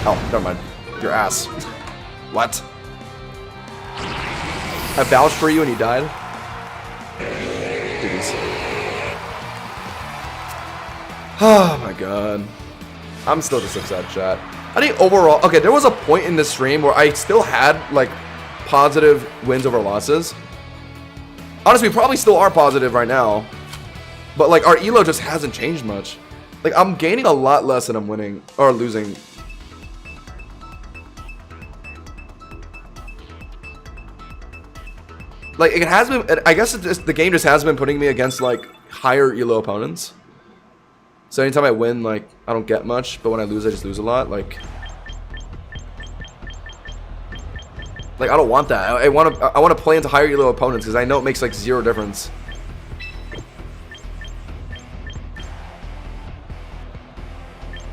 Oh, never mind. Your ass. What? I vouched for you and you died? Jeez. Oh my god. I'm still just upset, chat. I think overall, okay, there was a point in this stream where I still had like positive wins over losses. Honestly, we probably still are positive right now. But like our elo just hasn't changed much. Like I'm gaining a lot less than I'm winning or losing. Like it has been, I guess the game just has been putting me against like higher elo opponents. So anytime I win, like I don't get much, but when I lose, I just lose a lot. Like I don't want that. I want to play into higher elo opponents because I know it makes like zero difference.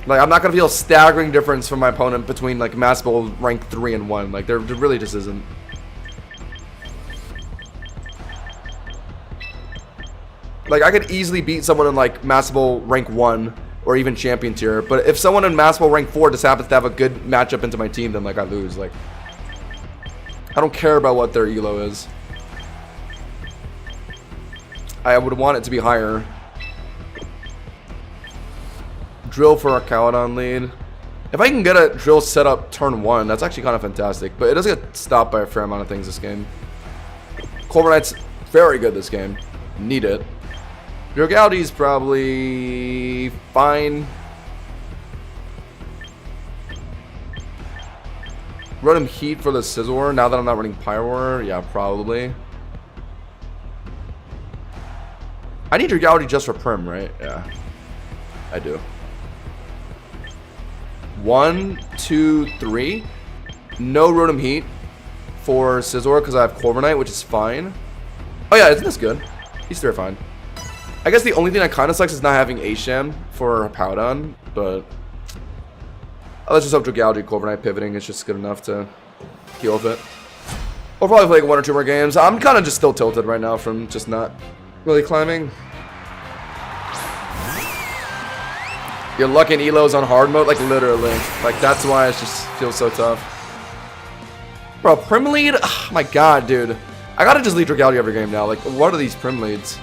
Like I'm not gonna feel a staggering difference from my opponent between like Mass Bowl rank 3 and 1. Like there really just isn't. Like I could easily beat someone in like Mass Bowl rank 1 or even champion tier, but if someone in Mass Bowl rank 4 just happens to have a good matchup into my team, then like I lose. Like I don't care about what their elo is. I would want it to be higher. Drill for a Caledon lead. If I can get a drill set up turn 1, that's actually kind of fantastic. But it does get stopped by a fair amount of things this game. Corviknight's very good this game. Need it. Dragaldi's probably fine. Run him Heat for the Scizor now that I'm not running Pyroar. Yeah, probably. I need Dragaldi just for Prim, right? Yeah. I do. 1, 2, 3. No Rotom Heat for Scizor because I have Corviknight, which is fine. Oh yeah, isn't this good? These three are fine. I guess the only thing that kind of sucks is not having Asham for Powdon, but let's just hope Dragaldi Corviknight pivoting is just good enough to heal with it. We'll probably play like 1 or 2 more games. I'm kind of just still tilted right now from just not really climbing. You're lucky in Elo's on hard mode, like literally. Like that's why it just feels so tough. Bro, Prim lead? Oh my god, dude. I gotta just lead Dragaldi every game now. Like, what are these Prim leads?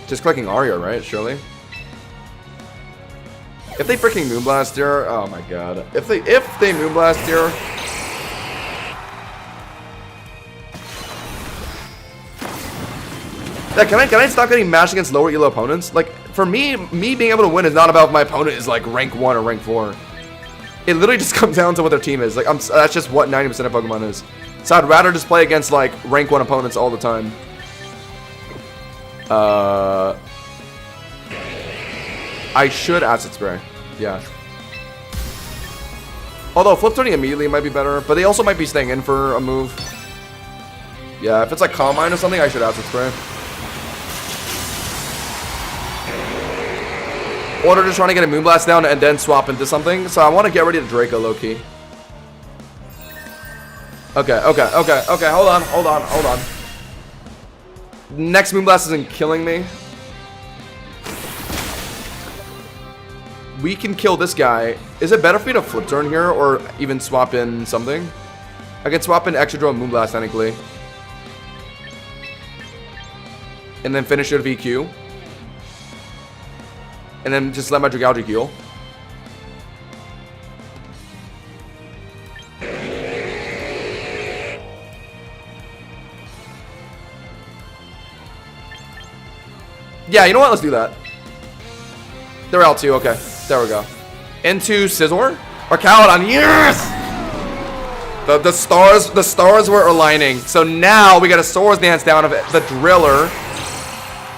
Just clicking Aria, right? Surely. If they freaking Moonblast here, oh my god. If they Moonblast here. Yeah, can I stop getting mashed against lower elo opponents? Like, for me being able to win is not about if my opponent is like rank 1 or rank 4. It literally just comes down to what their team is. Like, that's just what 90% of Pokemon is. So I'd rather just play against like rank 1 opponents all the time. I should Acid Spray. Yeah. Although Flip Turning immediately might be better, but they also might be staying in for a move. Yeah, if it's like Calm Mind or something, I should Acid Spray. Or they're just trying to get a Moonblast down and then swap into something. So I want to get rid of Draco low-key. Okay. Hold on. Next Moonblast isn't killing me. We can kill this guy. Is it better for me to Flip Turn here or even swap in something? I can swap in Excadrill and Moonblast technically. And then finish it with EQ. And then just let my Dragaldi heal. Yeah, you know what? Let's do that. They're out too. Okay, there we go. Into Scizor or Caledon. Yes. The stars were aligning. So now we got a Swords Dance down of the Driller,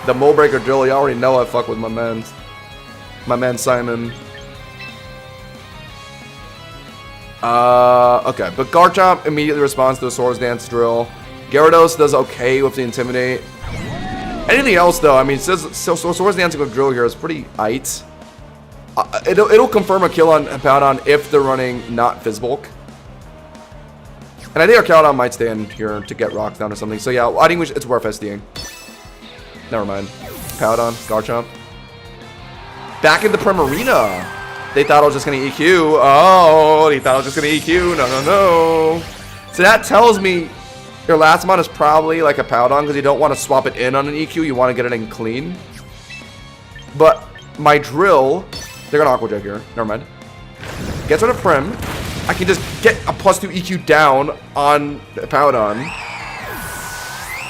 the Mold Breaker Driller. You already know I fuck with my man Simon. Okay, but Garchomp immediately responds to the Swords Dance drill. Gyarados does okay with the Intimidate. Anything else though, I mean, Swords Dancing with drill here is pretty aight. It'll confirm a kill on Powdon if they're running not Fizzbulk. And I think our Caledon might stay in here to get rocks down or something. So yeah, I think it's worth SDing. Never mind. Powdon, Garchomp. Back in the Primarina. They thought I was just going to EQ. Oh, they thought I was just going to EQ. No. So that tells me your last mon is probably like a Powdon because you don't want to swap it in on an EQ. You want to get it in clean. But my drill, they're going to Aqua Jet here. Never mind. Gets rid of Prim. I can just get a +2 EQ down on Powdon.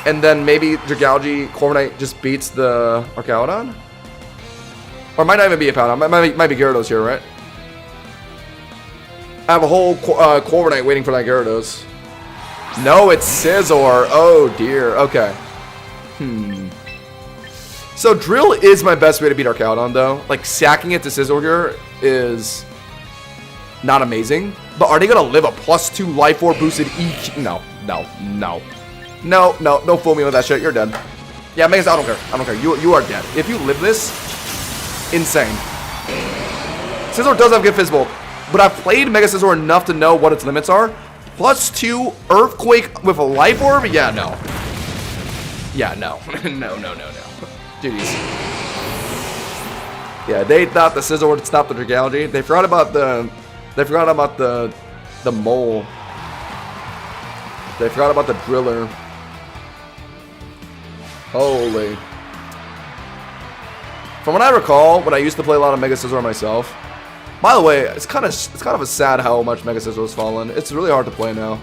And then maybe Dragaldi Corviknight just beats the Archaeodon? Or it might not even be a Powdon. Might be Gyarados here, right? I have a whole Corviknight waiting for that Gyarados. No, it's Scizor. Oh, dear. Okay. So Drill is my best way to beat Archaeodon, though. Like, sacking it to Scizor here is not amazing. But are they going to live a +2 Life Orb boosted EQ? No. Don't fool me with that shit. You're dead. Yeah, Megas, I don't care. You are dead. If you live this, insane. Scizor does have good Fizzbulk, but I've played Mega Scizor enough to know what its limits are. +2 Earthquake with a Life Orb? Yeah, no. No. Duties. Yeah, they thought the Scizor would stop the Dragaldi. They forgot about the mole. They forgot about the Driller. From what I recall, when I used to play a lot of Mega Scizor myself. By the way, it's kind of a sad how much Mega Scizor has fallen. It's really hard to play now.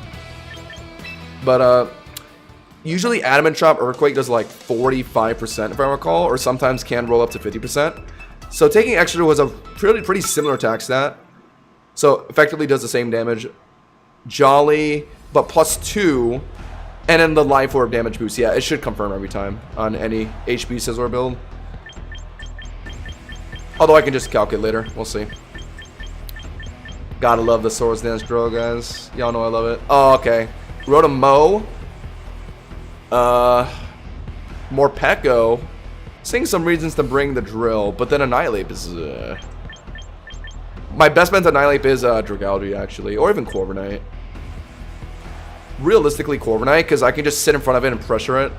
But usually Adamant Chop Earthquake does like 45% if I recall, or sometimes can roll up to 50%. So taking extra was a pretty similar attack stat. So effectively does the same damage. Jolly, but +2, and then the Life Orb damage boost. Yeah, it should confirm every time on any HP Scizor build. Although I can just calculate later. We'll see. Gotta love the Swords Dance drill, guys. Y'all know I love it. Oh, okay. Rotom-Mow. Morpeko. Seeing some reasons to bring the drill, but then Annihilape is... My best bet to Annihilape is Dragalge, actually. Or even Corviknight. Realistically, Corviknight, because I can just sit in front of it and pressure it.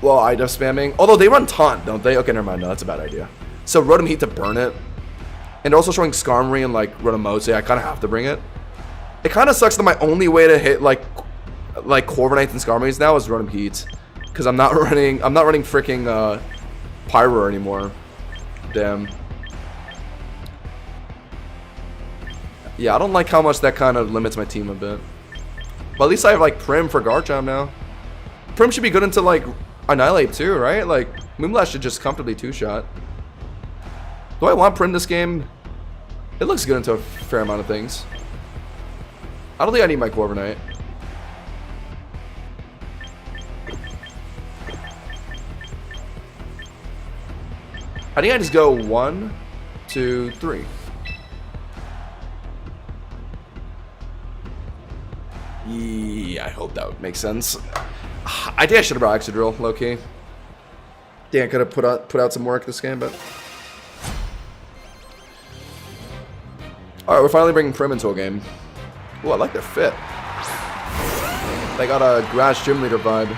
Well, IDF spamming. Although they run Taunt, don't they? Okay, never mind. No, that's a bad idea. So Rotom Heat to burn it. And also showing Skarmory and like Rotom-Mow, so yeah, I kind of have to bring it. It kind of sucks that my only way to hit like Corviknight and Skarmories now is Rotom Heat, because I'm not running freaking Pyro anymore. Damn. Yeah, I don't like how much that kind of limits my team a bit. But at least I have like Prim for Garchomp now. Prim should be good into like Annihilape too, right? Like Moonblast should just comfortably two-shot. Do I want Prim this game? It looks good into a fair amount of things. I don't think I need my Corviknight. I think I just go 1, 2, 3. Yeah, I hope that would make sense. I think I should have brought Excadrill, low-key. Think I could have put out some work this game, but... Alright, we're finally bringing Prim into a game. Ooh, I like their fit. They got a Grass Gym Leader vibe.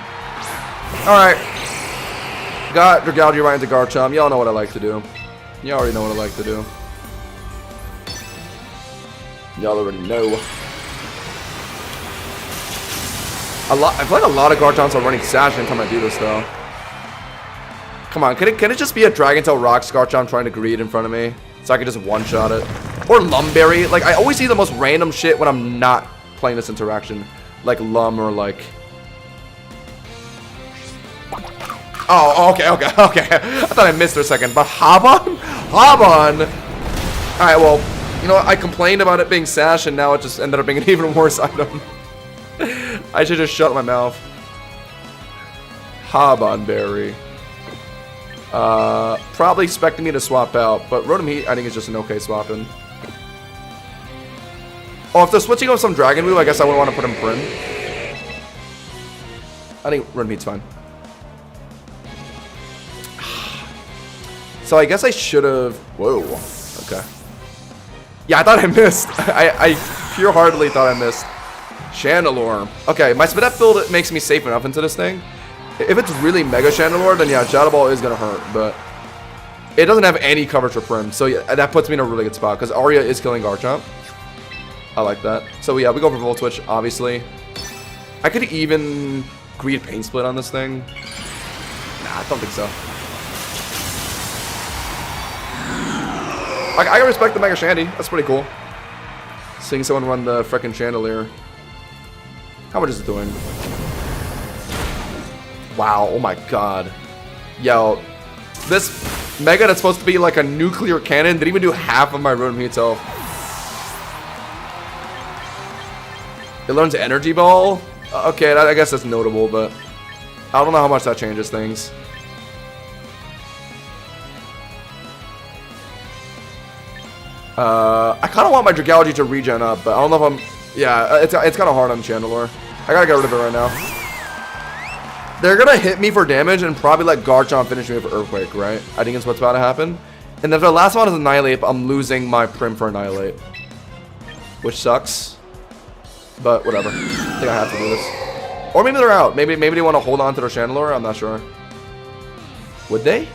Alright. Got Dragalge right into Garchomp. Y'all know what I like to do. Y'all already know what I like to do. Y'all already know. I feel like a lot of Garchomps are running Sash anytime I do this, though. Come on, can it just be a Dragon Tail Rocks Garchomp trying to greed in front of me? So I can just one-shot it? Or Lumberry. Like, I always see the most random shit when I'm not playing this interaction. Like Lum or like... Oh, okay. I thought I missed for a second. But Habon? Habon! Alright, well, you know what? I complained about it being Sash, and now it just ended up being an even worse item. I should just shut my mouth. Habonberry. Probably expecting me to swap out, but Rotom Heat I think is just an okay swap in. Oh, if they're switching up some Dragon move, I guess I would want to put him Prim. I think Rotom Heat's fine. So I guess I should have... Whoa. Okay. Yeah, I thought I missed. I pure-heartedly thought I missed. Chandelure. Okay, my Spadef build makes me safe enough into this thing. If it's really Mega Chandelure, then yeah, Shadow Ball is going to hurt, but it doesn't have any coverage for Prim, so yeah, that puts me in a really good spot, because Arya is killing Garchomp. I like that. So yeah, we go for Volt Switch, obviously. I could even Greed Pain Split on this thing. Nah, I don't think so. I can respect the Mega Shandy. That's pretty cool. Seeing someone run the frickin' Chandelier. How much is it doing? Wow, oh my god. Yo, this Mega that's supposed to be like a nuclear cannon didn't even do half of my Rotom Heat's health. It learns Energy Ball? Okay, I guess that's notable, but I don't know how much that changes things. I kind of want my Dragalge to regen up, but I don't know if I'm... Yeah, it's kind of hard on Chandelure. I gotta get rid of it right now. They're gonna hit me for damage and probably let Garchomp finish me with Earthquake, right? I think it's what's about to happen. And if the last one is Annihilape, I'm losing my Prim for Annihilape. Which sucks. But whatever. I think I have to do this. Or maybe they're out. Maybe they want to hold on to their Chandelure. I'm not sure. Would they?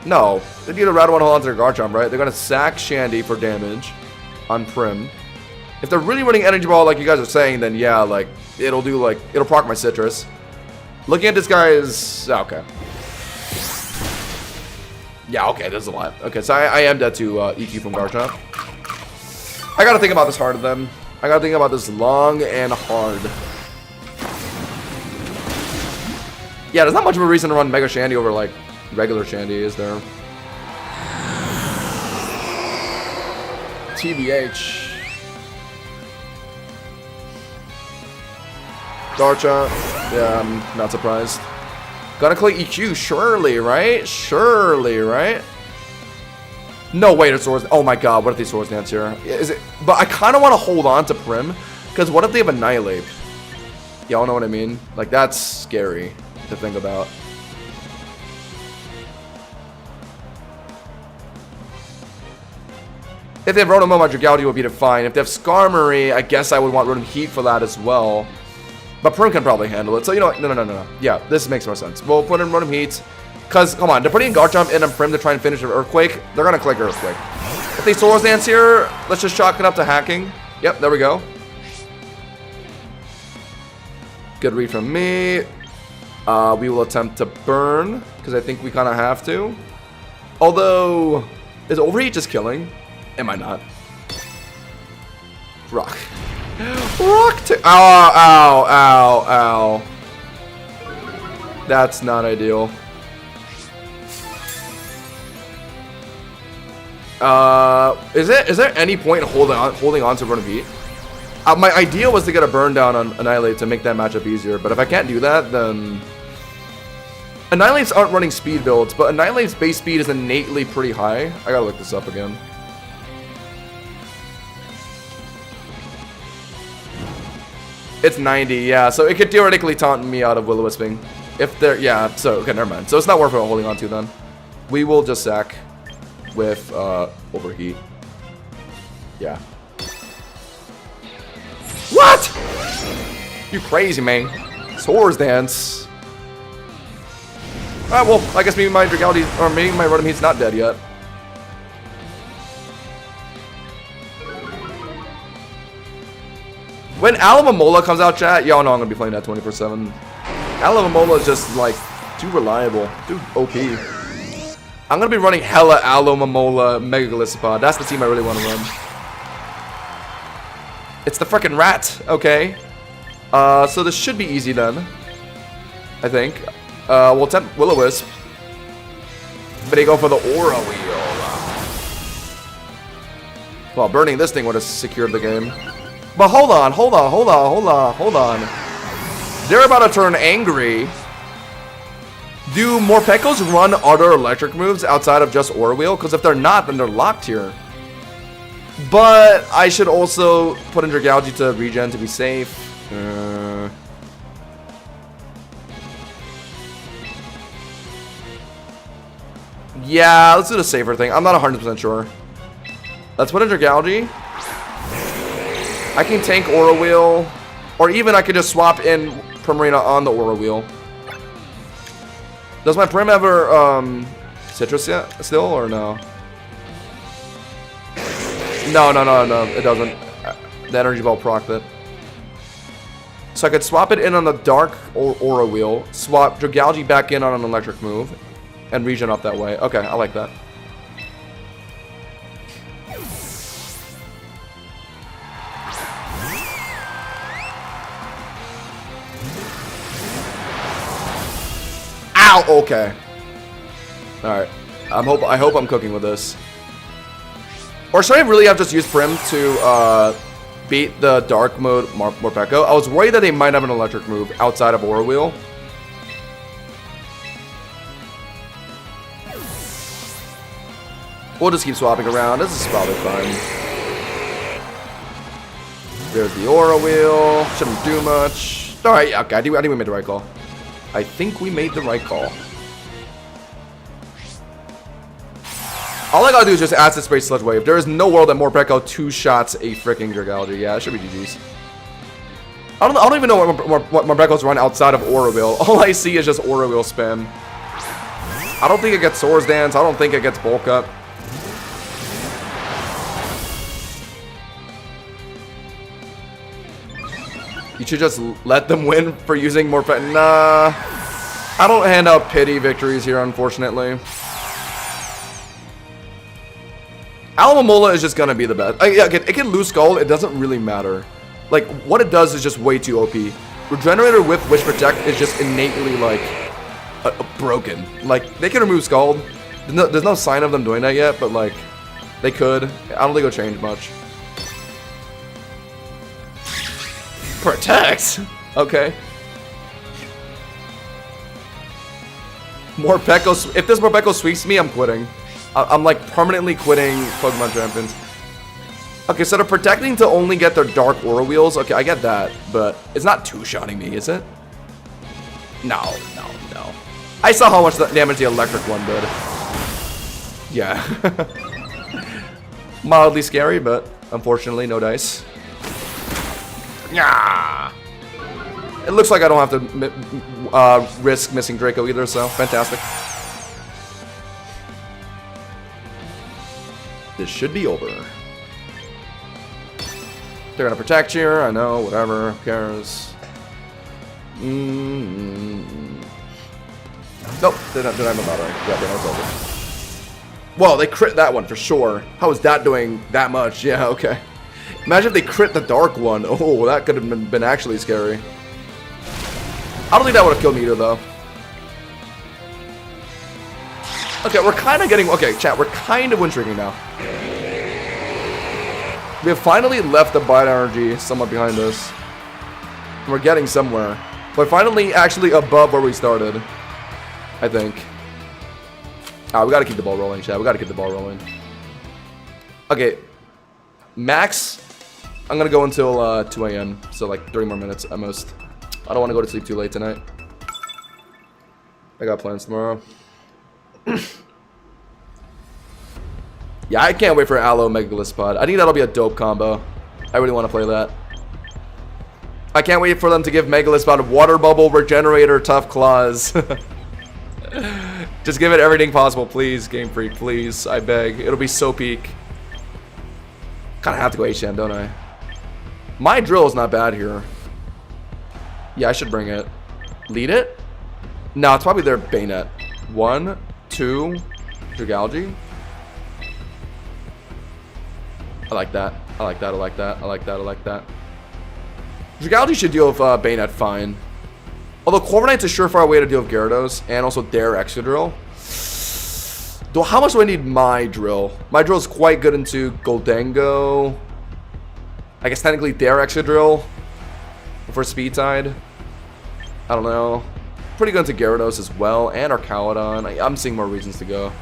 No. They'd either rather want to hold on to their Garchomp, right? They're gonna sack Shandy for damage on Prim. If they're really running Energy Ball like you guys are saying, then yeah, like, it'll proc my Citrus. Looking at this guy is... Okay. Yeah, okay, this is a lot. Okay, so I am dead to EQ from Garchomp. I gotta think about this hard then. I gotta think about this long and hard. Yeah, there's not much of a reason to run Mega Shandy over, like, regular Shandy, is there? TBH. Garchomp. Yeah, I'm not surprised. Gotta click EQ, surely, right? Surely, right? No way to Swords. Oh my god, what if they Swords Dance here? Is it? But I kind of want to hold on to Prim, because what if they have Annihilate? Y'all know what I mean? Like, that's scary to think about. If they have Rotom, my Dragalge would be fine. If they have Skarmory, I guess I would want Rotom Heat for that as well. But Prim can probably handle it. So, you know what? No. Yeah, this makes more sense. We'll put in Rotom Heat. Because, come on, they're putting Garchomp in and Prim to try and finish an Earthquake. They're going to click Earthquake. If they Swords Dance here, let's just chalk it up to hacking. Yep, there we go. Good read from me. We will attempt to burn, because I think we kind of have to. Although, is Overheat just killing? Am I not? Rock. Rock to— ow, ow, ow. That's not ideal. Is there any point in holding on to Rotom Heat? My idea was to get a burn down on Annihilate to make that matchup easier, but if I can't do that, then Annihilates aren't running speed builds, but Annihilate's base speed is innately pretty high. I gotta look this up again. It's 90, yeah, so it could theoretically taunt me out of Will-O-Wisping. If they're— yeah, so, okay, never mind. So it's not worth it holding on to then. We will just sack with Overheat. Yeah. What? You crazy, man. Swords Dance. Alright, well, I guess maybe my Dragalge, or maybe my Rotom Heat's not dead yet. When Alomomola comes out, chat, y'all know I'm gonna be playing that 24/7. Alomomola is just, like, too reliable. Too OP. I'm gonna be running hella Alomomola Mega Golisopod. That's the team I really want to run. It's the frickin' rat, okay? So this should be easy then. I think. We'll attempt Will-O-Wisp. But they go for the Aura Wheel. Well, burning this thing would have secured the game. But hold on. They're about to turn angry. Do Morpekos run other electric moves outside of just Aura Wheel? Because if they're not, then they're locked here. But I should also put in Dragalge to regen to be safe. Yeah, let's do the safer thing. I'm not 100% sure. Let's put in Dragalge. I can tank Aura Wheel. Or even I could just swap in Primarina on the Aura Wheel. Does my Prim ever Citrus yet still or no? No, it doesn't. The Energy Ball procced it. So I could swap it in on the Dark Aura Wheel, swap Dragalge back in on an electric move, and regen up that way. Okay, I like that. Ow! Okay. Alright. I hope I'm cooking with this. Or should I really have just used Prim to beat the Dark Mode Morpeko? I was worried that they might have an electric move outside of Aura Wheel. We'll just keep swapping around. This is probably fine. There's the Aura Wheel. Shouldn't do much. Alright, yeah, okay. I think we made the right call. I think we made the right call. All I gotta do is just Acid Spray Sludge Wave. There is no world that Morpeko two-shots a freaking Dragalge. Yeah, it should be GG's. I don't even know what Morpeko's run outside of Aura Wheel. All I see is just Aura Wheel spam. I don't think it gets Swords Dance. I don't think it gets Bulk Up. You should just let them win for using Morpeko. Nah. I don't hand out pity victories here, unfortunately. Alomomola is just gonna be the best. Yeah, it can lose Skull. It doesn't really matter. Like, what it does is just way too OP. Regenerator with Wish Protect is just innately, like, broken. Like, they can remove Scald. There's no sign of them doing that yet, but, like, they could. I don't think it'll change much. Protect? Okay. Morpeko. If this Morpeko sweeps me, I'm quitting. I'm, like, permanently quitting Pokemon Champions. Okay, so they're protecting to only get their Dark Aura Wheels. Okay, I get that, but it's not two-shotting me, is it? No. I saw how much damage the electric one did. Yeah. Mildly scary, but unfortunately, no dice. Yeah. It looks like I don't have to risk missing Draco either, so fantastic. This should be over. They're gonna protect here, I know, whatever, who cares? Nope, they're not about right. Yeah, they know it's over. Well, they crit that one for sure. How is that doing that much? Yeah, okay. Imagine if they crit the dark one. Oh, that could have been actually scary. I don't think that would have killed me either, though. Okay, we're kind of getting... Okay, chat, we're kind of win-streaking now. We have finally left the Bite Energy somewhat behind us. We're getting somewhere. We're finally actually above where we started, I think. Ah, we gotta keep the ball rolling, chat. We gotta keep the ball rolling. Okay. Max, I'm gonna go until 2 a.m. So like 30 more minutes at most. I don't want to go to sleep too late tonight. I got plans tomorrow. Yeah, I can't wait for Aloe Megalispod. I think that'll be a dope combo. I really want to play that. I can't wait for them to give Megalispod Water Bubble, Regenerator, Tough Claws. Just give it everything possible, please, Game Freak, please. I beg. It'll be so peak. Kind of have to go HM, don't I? My drill is not bad here. Yeah, I should bring it. Lead it? No, it's probably their Bayonet. 1, 2, Dragalge. I like that. I like that. I like that. I like that. I like that. Dragalge should deal with Bayonet fine. Although Corviknight's a surefire way to deal with Gyarados and also their Excadrill. Though, how much do I need my drill? My drill is quite good into Goldengo. I guess technically their Excadrill for Speed Tide. I don't know. Pretty good into Gyarados as well and Arcaludon. I'm seeing more reasons to go.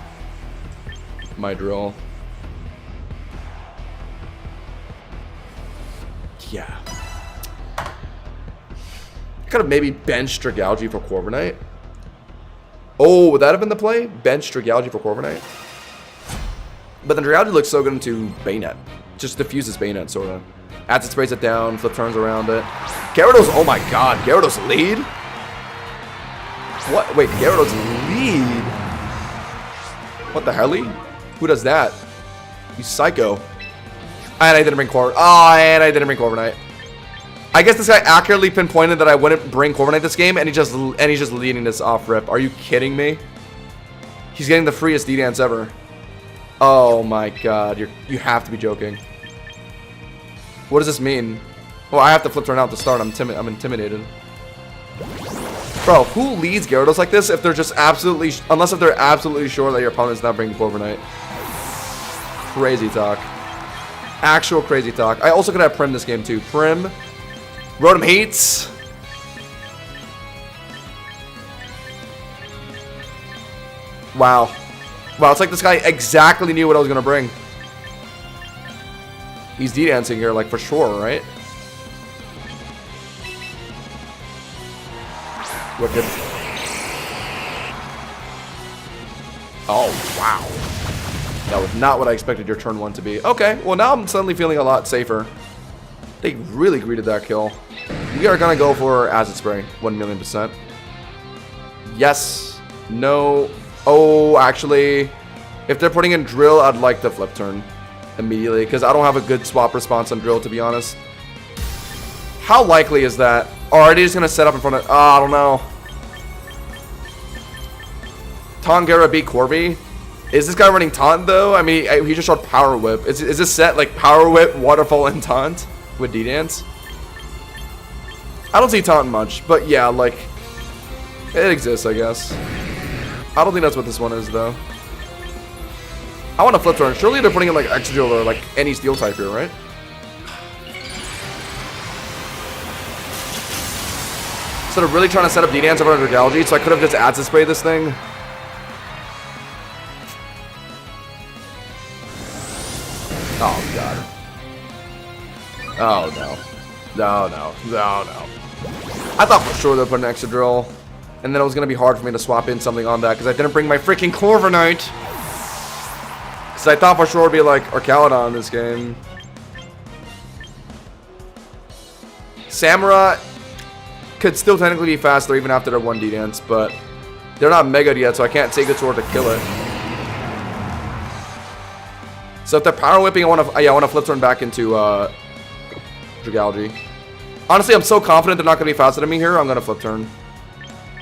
My drill. Yeah. I could have maybe benched Dragalge for Corviknight. Oh, would that have been the play? Bench Dragalge for Corviknight? But then Dragalge looks so good into Bayonet. Just diffuses Bayonet, sort of. Acid sprays it down, flip turns around it. Gyarados, oh my god, Gyarados lead? What? Wait, Gyarados lead? What the hell? Who does that? You psycho. And I didn't bring Corviknight. Oh, and I didn't bring Corviknight. I guess this guy accurately pinpointed that I wouldn't bring Corviknight this game, and he's just leading this off rip. Are you kidding me? He's getting the freest D-Dance ever. Oh my god, you have to be joking. What does this mean? Well, I have to flip turn out to start. I'm intimidated. Bro, who leads Gyarados like this if they're just absolutely... Unless if they're absolutely sure that your opponent's not bringing Corviknight. Crazy talk. Actual crazy talk. I also could have Prim this game too. Prim. Rotom Heats. Wow. Wow, it's like this guy exactly knew what I was going to bring. He's D-dancing here, like, for sure, right? Wicked. Oh, wow. That was not what I expected your turn 1 to be. Okay, well, now I'm suddenly feeling a lot safer. They really greeted that kill. We are going to go for Acid Spray, 1,000,000%. Yes. No. Oh, actually, if they're putting in Drill, I'd like to flip turn immediately, because I don't have a good swap response on Drill, to be honest. How likely is that? Or are they just going to set up in front of... Oh, I don't know. Tongera beat Corby? Is this guy running taunt though? I mean, he just showed power whip. Is this set like power whip, waterfall, and taunt with D-Dance? I don't see taunt much, but yeah, like it exists, I guess. I don't think that's what this one is though. I want to flip turn. Surely they're putting in like Excadrill or like any steel type here, right? So they're really trying to set up D-Dance over Dragalge, so I could have just Acid Spray this thing. Oh god. Oh no. No. I thought for sure they'd put an Excadrill, and then it was gonna be hard for me to swap in something on that because I didn't bring my freaking Corviknight. Because I thought for sure it'd be like Arcaludon in this game. Samurott could still technically be faster even after their 1 D-Dance, but they're not Mega'd yet, so I can't take the sword to kill it. So if they're power whipping, I want to flip turn back into Dragalge. Honestly, I'm so confident they're not going to be faster than me here. I'm going to flip turn.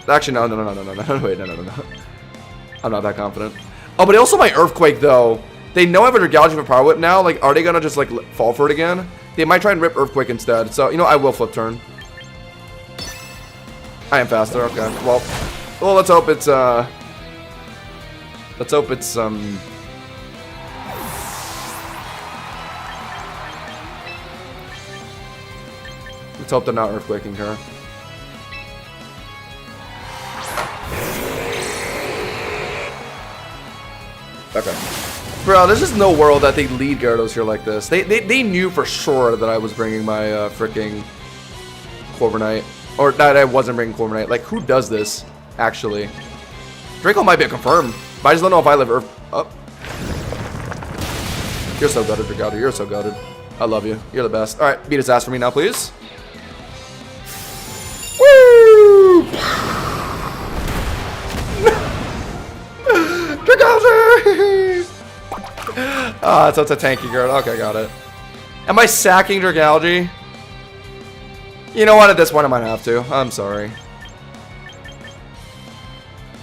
Actually, no. Wait, no. I'm not that confident. Oh, but also my Earthquake though. They know I have a Dragalge for power whip now. Like, are they going to just like fall for it again? They might try and rip Earthquake instead. So you know, I will flip turn. I am faster. Okay. Well, let's hope it's Let's hope they're not Earthquaking her. Okay. Bro, there's just no world that they lead Gyarados here like this. They knew for sure that I was bringing my freaking Corviknight. Or that I wasn't bringing Corviknight. Like, who does this, actually? Draco might be a confirmed, but I just don't know if I live Earth. Oh. You're so gutted, Dragalge. You're so gutted. I love you. You're the best. Alright, beat his ass for me now, please. Woo! Dragalge! So it's a tanky girl. Okay, got it. Am I sacking Dragalge? You know what? At this point, I might have to. I'm sorry.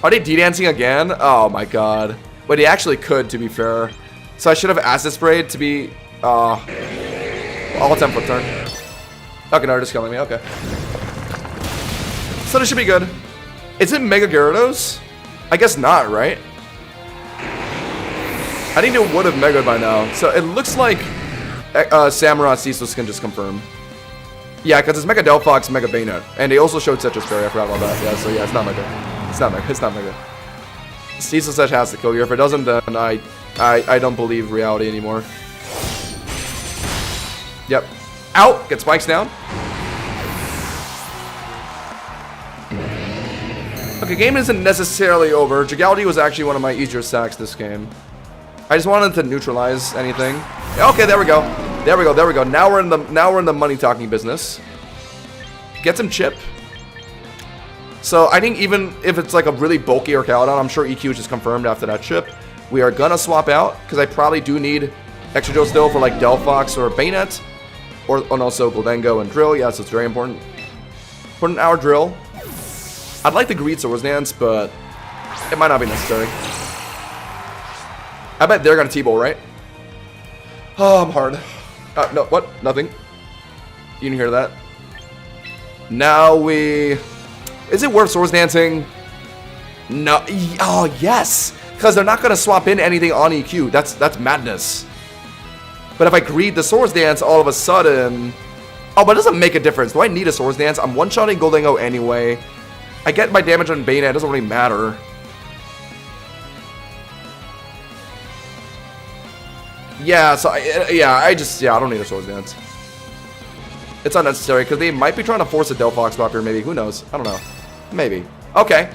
Are they D-Dancing again? Oh my god. But he actually could, to be fair. So I should have Acid Sprayed to be... I'll attempt flip turn. Okay, no, they're just killing me. Okay. So this should be good. Is it Mega Gyarados? I guess not, right? I think it would have Mega'd by now. So it looks like Samurott Ceaseless can just confirm. Yeah, because it's Mega Delphox, Mega Banette. And they also showed Citrus Fairy. I forgot about that. Yeah, so yeah, it's not Mega. It's not Mega. It's not Mega. Ceaseless Edge has to kill you. If it doesn't, then I don't believe reality anymore. Yep. Out! Get spikes down. Okay, game isn't necessarily over. Dragalge was actually one of my easier sacks this game. I just wanted to neutralize anything. Okay, there we go. There we go. Now we're in the money talking business. Get some chip. So I think even if it's like a really bulky Arcaludon, I'm sure EQ is just confirmed after that chip. We are gonna swap out because I probably do need Excadrill still for like Delphox or Banette, and also Gholdengo and Drill. Yes, it's very important. Put in our Drill. I'd like the Greed Swords Dance, but it might not be necessary. I bet they're gonna T-Bowl, right? Oh, I'm hard. No, what? Nothing. You didn't hear that? Now we... Is it worth Swords Dancing? No. Oh, yes! Because they're not going to swap in anything on EQ. That's madness. But if I greed the Swords Dance all of a sudden... Oh, but it doesn't make a difference. Do I need a Swords Dance? I'm one-shotting Gholdengo anyway. I get my damage on Banette. It doesn't really matter. Yeah, so I don't need a Swords Dance. It's unnecessary because they might be trying to force a Delphox swap here. Maybe, who knows? I don't know. Maybe. Okay.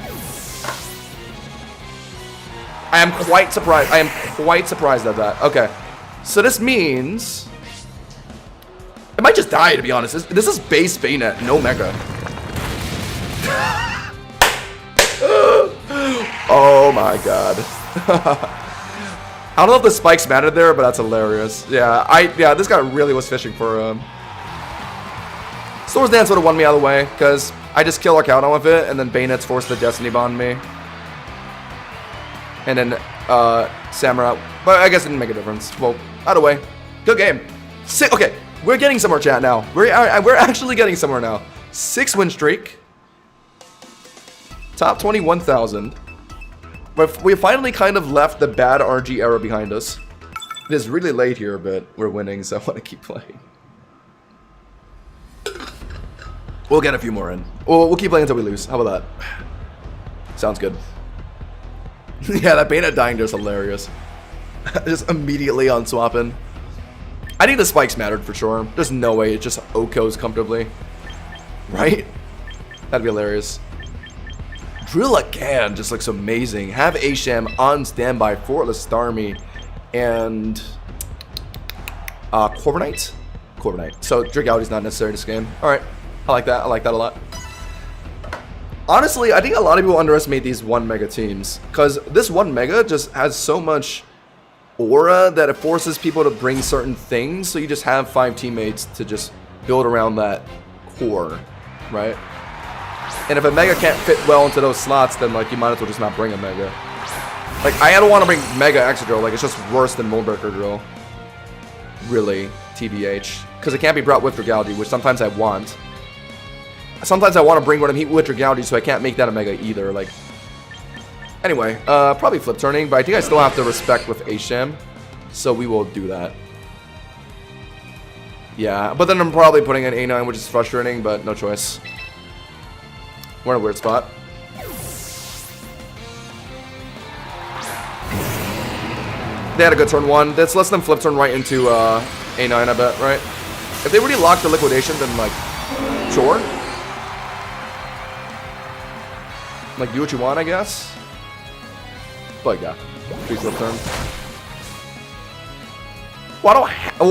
I am quite surprised. I am quite surprised at that. Okay, so this means it might just die. To be honest, this is base Banette, no Mega. Oh my god. I don't know if the spikes mattered there, but that's hilarious. Yeah, this guy really was fishing for Swords Dance would have won me out of the way, because I just kill Arcaludon with it, and then Banette's forced the Destiny Bond me. And then Samurott. But I guess it didn't make a difference. Well, either way, good game. Okay, we're getting somewhere, chat, now. We're actually getting somewhere now. 6-win streak. Top 21,000. But we finally kind of left the bad RNG era behind us. It is really late here, but we're winning, so I want to keep playing. We'll get a few more in. We'll keep playing until we lose. How about that? Sounds good. Yeah, that Bana dying there is hilarious. Just immediately on swapping. I think the spikes mattered for sure. There's no way it just Okos comfortably. Right? That'd be hilarious. Drill again just looks amazing. Have Asham on standby for the Starmie and Corviknight? Corviknight. So Dragality's not necessary this game. Alright. I like that. I like that a lot. Honestly, I think a lot of people underestimate these 1 mega teams. Because this 1 mega just has so much aura that it forces people to bring certain things. So you just have 5 teammates to just build around that core. Right? And if a mega can't fit well into those slots, then like you might as well just not bring a mega. Like I don't want to bring mega Excadrill. Like it's just worse than Moldbreaker Drill. Really, TBH. Because it can't be brought with Dragality, which sometimes I want. Sometimes I want to bring Rotom Heat with Dragality, so I can't make that a mega either. Like, anyway, probably flip turning, but I think I still have to respect with Asham, so we will do that. Yeah, but then I'm probably putting in A9, which is frustrating, but no choice. We're in a weird spot. They had a good turn 1. This lets them flip turn right into A9, I bet, right? If they really lock the liquidation, then like, sure. Like, do what you want, I guess. But yeah, please flip turn. Well,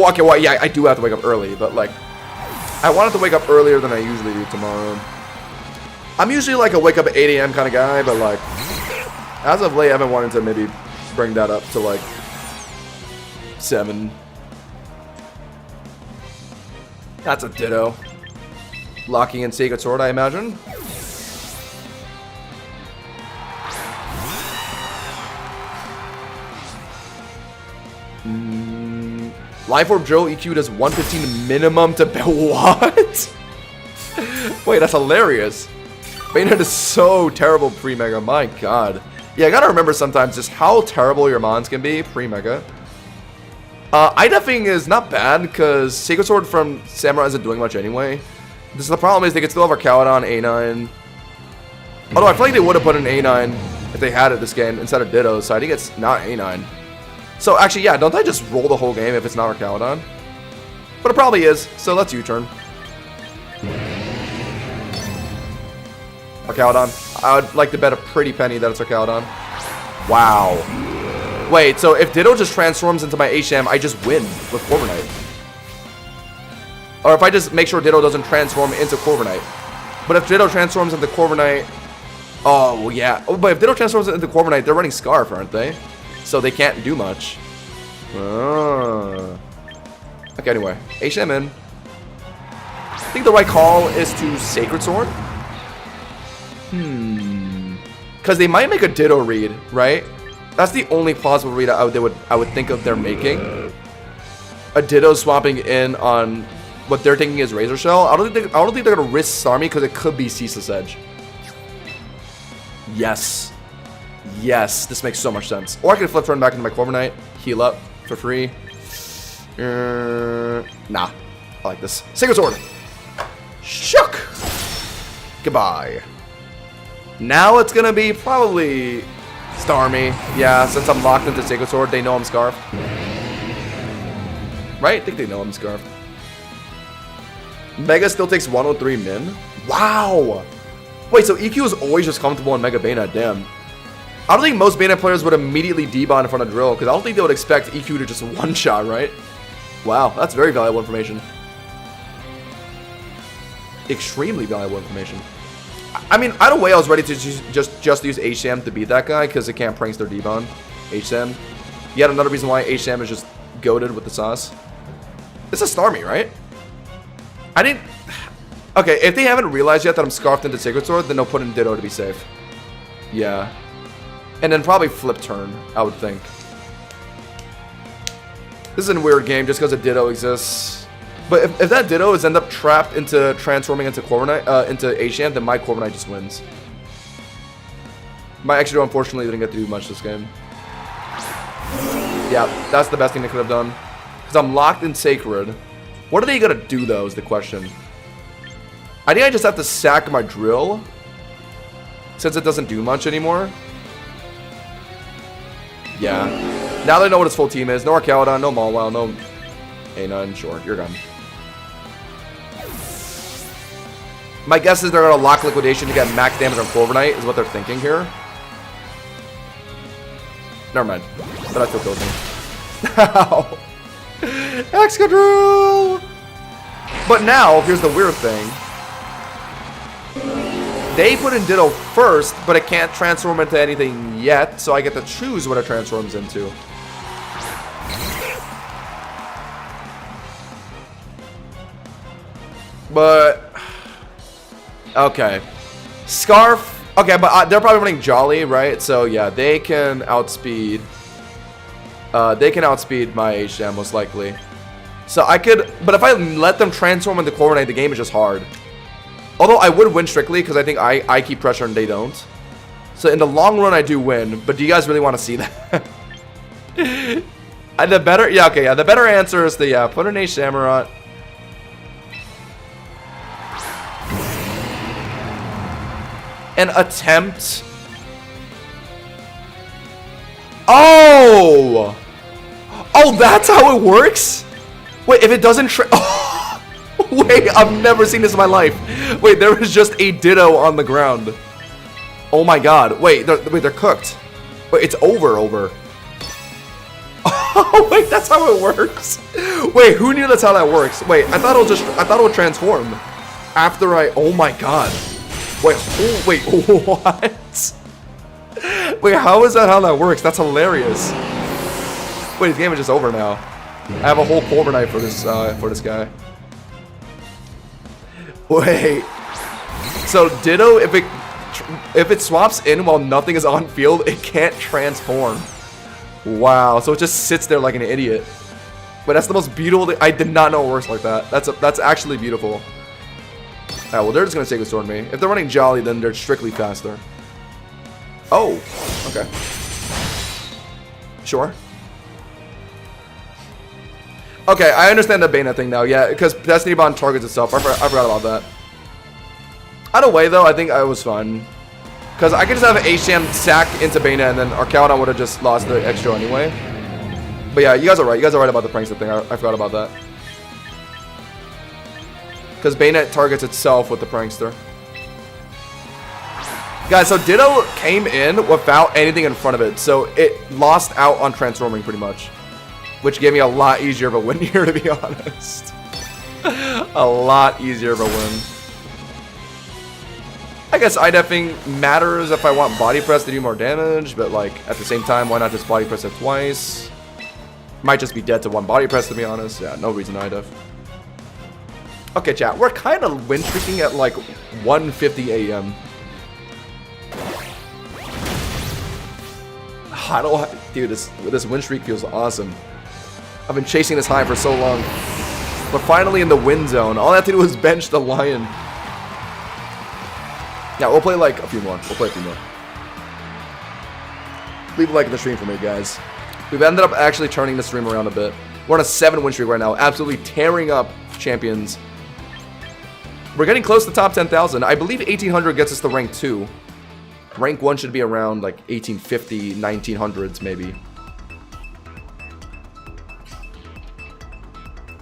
okay, well, yeah, I do have to wake up early, but like, I wanted to wake up earlier than I usually do tomorrow. I'm usually like a wake up at 8 AM kind of guy, but like, as of late, I've been wanting to maybe bring that up to like 7. That's a ditto. Locking in Sacred Sword, I imagine. Life Orb Drill EQ does 115 minimum to what? Wait, that's hilarious. Bayonet is so terrible pre-mega, my god. Yeah, I gotta remember sometimes just how terrible your mons can be pre-mega. IDefing is not bad because Sacred Sword from Samurott isn't doing much anyway. The problem is they could still have Arcaludon, A9. Although I feel like they would have put an A9 if they had it this game instead of Ditto, so I think it's not A9. So actually, yeah, don't I just roll the whole game if it's not Arcaludon? But it probably is, so let's U-turn. Arcaludon. I would like to bet a pretty penny that it's Arcaludon. Wow. Wait, so if Ditto just transforms into my Asham, I just win with Corviknight. Or if I just make sure Ditto doesn't transform into Corviknight. But if Ditto transforms into Corviknight... Oh, well, yeah. Oh, but if Ditto transforms into Corviknight, they're running Scarf, aren't they? So they can't do much. Okay, anyway. Asham in. I think the right call is to Sacred Sword. Because they might make a Ditto read, right? That's the only plausible read I would think of they're making. A Ditto swapping in on what they're thinking is Razor Shell. I don't think they're gonna risk Starmie because it could be Ceaseless Edge. Yes. Yes, this makes so much sense. Or I could flip turn back into my Corviknight, heal up for free. Nah, I like this. Sacred Sword. Shook. Goodbye. Now it's gonna be probably Starmie. Yeah, since I'm locked into Sacred Sword, they know I'm Scarfed. Right? I think they know I'm Scarfed. Mega still takes 103 min. Wow. Wait, so EQ is always just comfortable in Mega Bayonet. Damn. I don't think most Bayonet players would immediately debot in front of Drill, because I don't think they would expect EQ to just one-shot, right? Wow, that's very valuable information. Extremely valuable information. I mean, either way, I was ready to just use Asham to beat that guy, because it can't prankster debon. Asham. Yet another reason why Asham is just goated with the sauce. It's a Starmie, right? I didn't... Okay, if they haven't realized yet that I'm scarfed into Sacred Sword, then they'll put in Ditto to be safe. Yeah. And then probably flip turn, I would think. This is a weird game just because a Ditto exists. But if that Ditto is end up trapped into transforming into Corviknight, into Aisham, then my Corviknight just wins. My Extra unfortunately didn't get to do much this game. Yeah, that's the best thing they could have done. Because I'm locked in Sacred. What are they going to do, though, is the question. I think I just have to sack my Drill. Since it doesn't do much anymore. Yeah. Now they know what his full team is. No Arcaludon, no Mawile, no A9. Sure, you're gone. My guess is they're going to lock Liquidation to get max damage on Corviknight, is what they're thinking here. Never mind. But that still kills me. Ow. Excadrill! But now, here's the weird thing. They put in Ditto first, but it can't transform into anything yet, so I get to choose what it transforms into. But... okay. Scarf... okay, but they're probably running Jolly, right? So, yeah, they can outspeed... they can outspeed my Aisham, most likely. So, I could... but if I let them transform into Corviknight, the game is just hard. Although I would win strictly because I think I keep pressure and they don't. So in the long run I do win, but do you guys really want to see that? And the better, yeah, okay, yeah, the better answer is the, yeah, put an Aisham. And attempt. Oh! Oh, that's how it works? Wait, if it doesn't wait, I've never seen this in my life. Wait, there was just a Ditto on the ground. Oh my god. Wait, they're cooked. Wait, it's over. Oh, wait, that's how it works. Wait, who knew that's how that works? Wait, I thought it would transform after oh my god. Wait, wait, what? Wait, how is that how that works? That's hilarious. Wait, the game is just over now. I have a whole Corviknight for this guy. Wait. So Ditto, if it swaps in while nothing is on field, it can't transform. Wow. So it just sits there like an idiot. But that's the most beautiful thing. I did not know it works like that. That's actually beautiful. Alright, well they're just gonna Sacred Sword me. If they're running Jolly, then they're strictly faster. Oh. Okay. Sure. Okay, I understand the Bana thing now, yeah, because Destiny Bond targets itself. I forgot about that. Either way, though, I think I was fine. Because I could just have Aisham sack into Bana, and then Arcaludon would have just lost the extra anyway. But yeah, you guys are right. You guys are right about the Prankster thing. I forgot about that. Because Bana targets itself with the Prankster. Guys, so Ditto came in without anything in front of it, so it lost out on transforming pretty much. Which gave me a lot easier of a win here, to be honest. A lot easier of a win. I guess eye-deffing matters if I want body press to do more damage, but like at the same time, why not just body press it twice? Might just be dead to one body press, to be honest. Yeah, no reason eye-def. Okay, chat, we're kind of win streaking at like 1:50 a.m. I don't, dude, this win streak feels awesome. I've been chasing this high for so long. But finally in the win zone. All I have to do is bench the Lion. Yeah, we'll play like a few more. We'll play a few more. Leave a like in the stream for me, guys. We've ended up actually turning the stream around a bit. We're on a 7 win streak right now. Absolutely tearing up champions. We're getting close to top 10,000. I believe 1800 gets us to rank 2. Rank 1 should be around like 1850, 1900s maybe.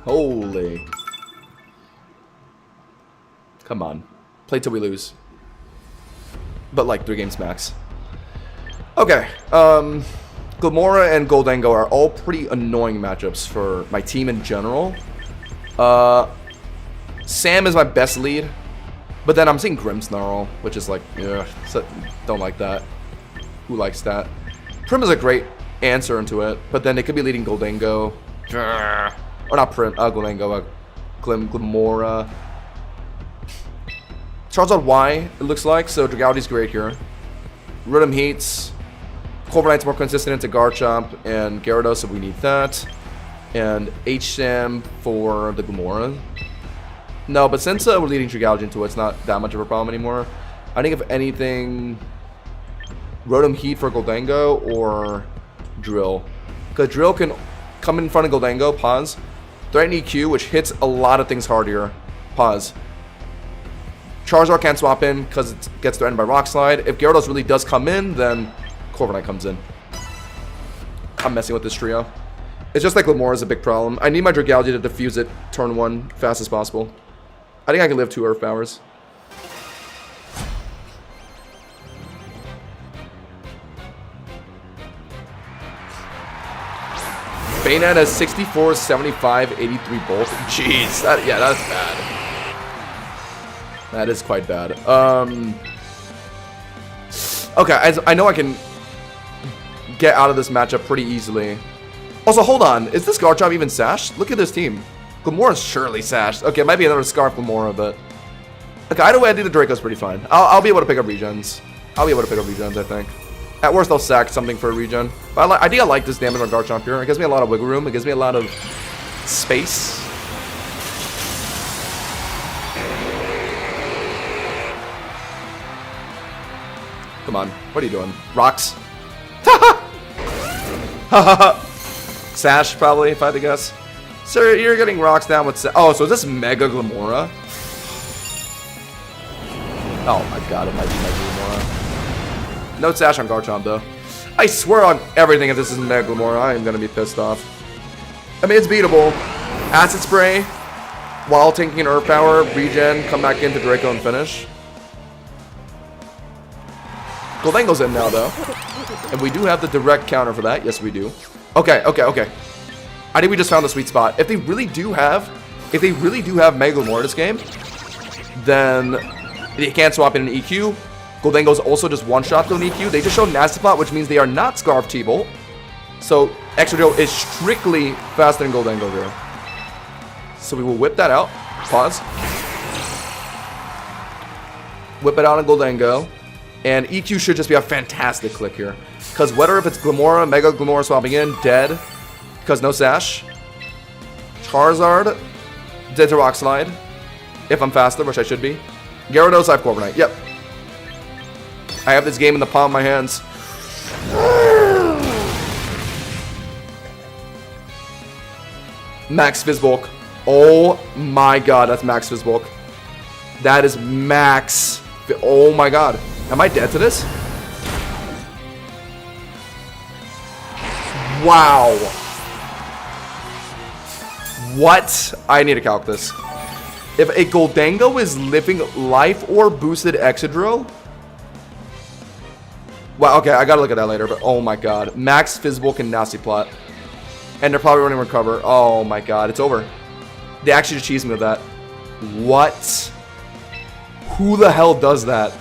Holy. Come on. Play till we lose. But like 3 games max. Okay. Glimmora and Gholdengo are all pretty annoying matchups for my team in general. Sam is my best lead. But then I'm seeing Grimmsnarl, which is like, yeah, don't like that. Who likes that? Prim is a great answer into it, but then they could be leading Gholdengo. Or not Prim, Gholdengo, Glimmora. Charizard Y, it looks like, so Dragality's great here. Rhythm Heats. Corviknight's more consistent into Garchomp and Gyarados, so we need that. And HM for the Glimmora. No, but since we're leading Dragalge into it, it's not that much of a problem anymore. I think if anything, Rotom Heat for Goldango or Drill. Because Drill can come in front of Goldango, pause, threaten EQ, which hits a lot of things harder, pause. Charizard can't swap in because it gets threatened by Rock Slide. If Gyarados really does come in, then Corviknight comes in. I'm messing with this trio. It's just like Glimmora is a big problem. I need my Dragalge to defuse it turn 1 fast as possible. I think I can live 2 Earth Powers. Bayonet has 64, 75, 83 both. Jeez, yeah, that's bad. That is quite bad. Okay, I know I can get out of this matchup pretty easily. Also, hold on. Is this Garchomp even sashed? Look at this team. Glimmora's surely sashed. Okay, it might be another Scarf Glimmora, but... Okay, either way, I think the Draco's pretty fine. I'll be able to pick up regens. I think. At worst, I'll sack something for a regen. But I think I like this damage on Garchomp here. It gives me a lot of wiggle room. It gives me a lot of space. Come on. What are you doing? Rocks. Sash, probably, if I had to guess. Sir, you're getting rocks down with... Oh, so is this Mega Glimmora? Oh my god, it might be Mega Glimmora. No Sash on Garchomp, though. I swear on everything if this is Mega Glimmora, I am going to be pissed off. I mean, it's beatable. Acid Spray, while taking an Earth Power, regen, come back into Draco and finish. Goldango's in now, though. And we do have the direct counter for that. Yes, we do. Okay. I think we just found the sweet spot. If they really do have Mega Glimmora this game, then they can't swap in an EQ. Goldango's also just one-shot to an EQ. They just showed Nasty Plot, which means they are not Scarf T-Bolt. So Excadrill is strictly faster than Goldango here. So we will whip that out. Pause. Whip it out on Goldango. And EQ should just be a fantastic click here. Because whether if it's Glimmora, Mega Glimmora swapping in, dead. Because no Sash. Charizard, dead to Rock Slide. If I'm faster, which I should be. Gyarados, I have Corviknight. Yep. I have this game in the palm of my hands. Max Fizzbulk. Oh my god, that's Max Fizzbulk. That is Max. Oh my god. Am I dead to this? Wow. What? I need to calc this. If a Goldango is living Life Orb boosted Excadrill. Wow, okay, I gotta look at that later, but oh my god. Max Fizzbulk and Nasty Plot. And they're probably running Recover. Oh my god, it's over. They actually just cheesed me with that. What? Who the hell does that?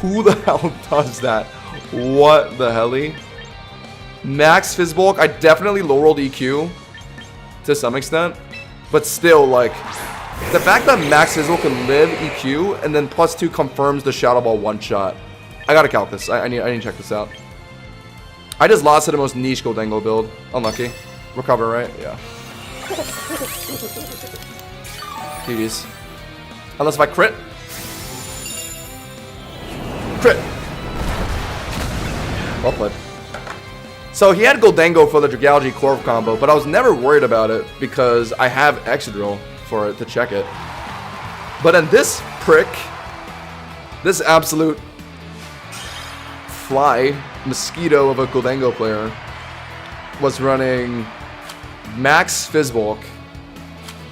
Who the hell does that? What the helly? Max Fizzbulk, I definitely low-rolled EQ to some extent. But still, like, the fact that Max Fizzbulk can live EQ and then +2 confirms the Shadow Ball one-shot. I gotta calc this. I need to check this out. I just lost to the most niche Goldango build. Unlucky. Recover, right? Yeah. GG's. Unless if I crit. Crit. Well played. So he had Goldango for the Dragalge Corv combo, but I was never worried about it because I have Excadrill for it to check it. But then this prick, this absolute fly mosquito of a Goldango player was running Max Fizzbulk.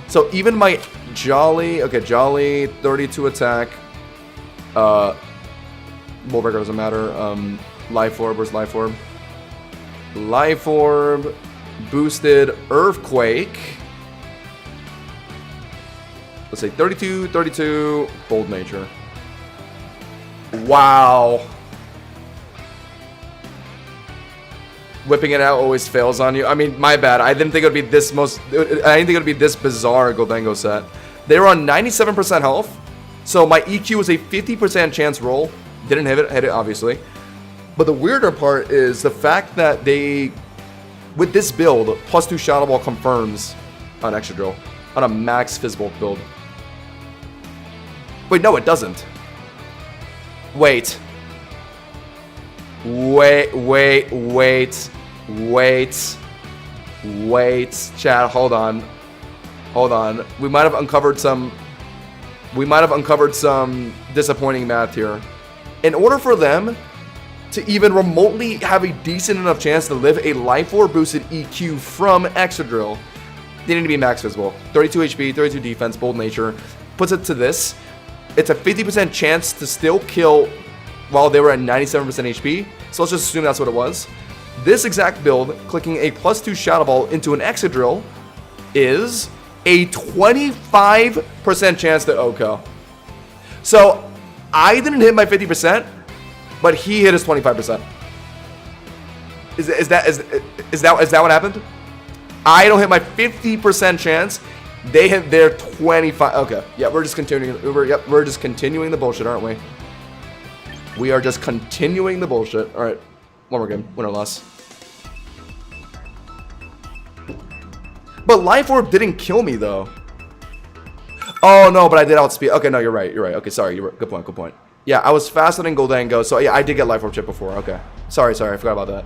So even my Jolly, okay, Jolly 32 attack, Bull Breaker doesn't matter. Life Orb, where's Life Orb? Life Orb, boosted Earthquake. Let's say 32, 32, Bold Nature. Wow. Whipping it out always fails on you. I mean, my bad. I didn't think it would be this bizarre Goldango set. They were on 97% health. So my EQ was a 50% chance roll. Didn't hit it obviously. But the weirder part is the fact that they, with this build, +2 Shadow Ball confirms on Excadrill on a max Fizzbolk build. Wait, no, it doesn't. Wait. Chat, hold on. We might have uncovered some disappointing math here. In order for them to even remotely have a decent enough chance to live a Life Orb boosted EQ from Excadrill, they need to be max Fizzbolk. 32 HP, 32 defense, bold nature. Puts it to this. It's a 50% chance to still kill while they were at 97% HP. So let's just assume that's what it was. This exact build, clicking a +2 Shadow Ball into an Excadrill, is a 25% chance to OHKO. So I didn't hit my 50%, but he hit his 25%. Is that what happened? I don't hit my 50% chance. They hit their 25. Okay, yeah, we're just continuing. We're just continuing the bullshit, aren't we? We are just continuing the bullshit. All right, one more game, win or loss. But Life Orb didn't kill me though. Oh no, but I did outspeed. Okay, no, you're right. Okay, sorry. Good point. Yeah, I was faster than Gholdengo, so yeah, I did get Life Orb chip before. Okay, sorry, I forgot about that.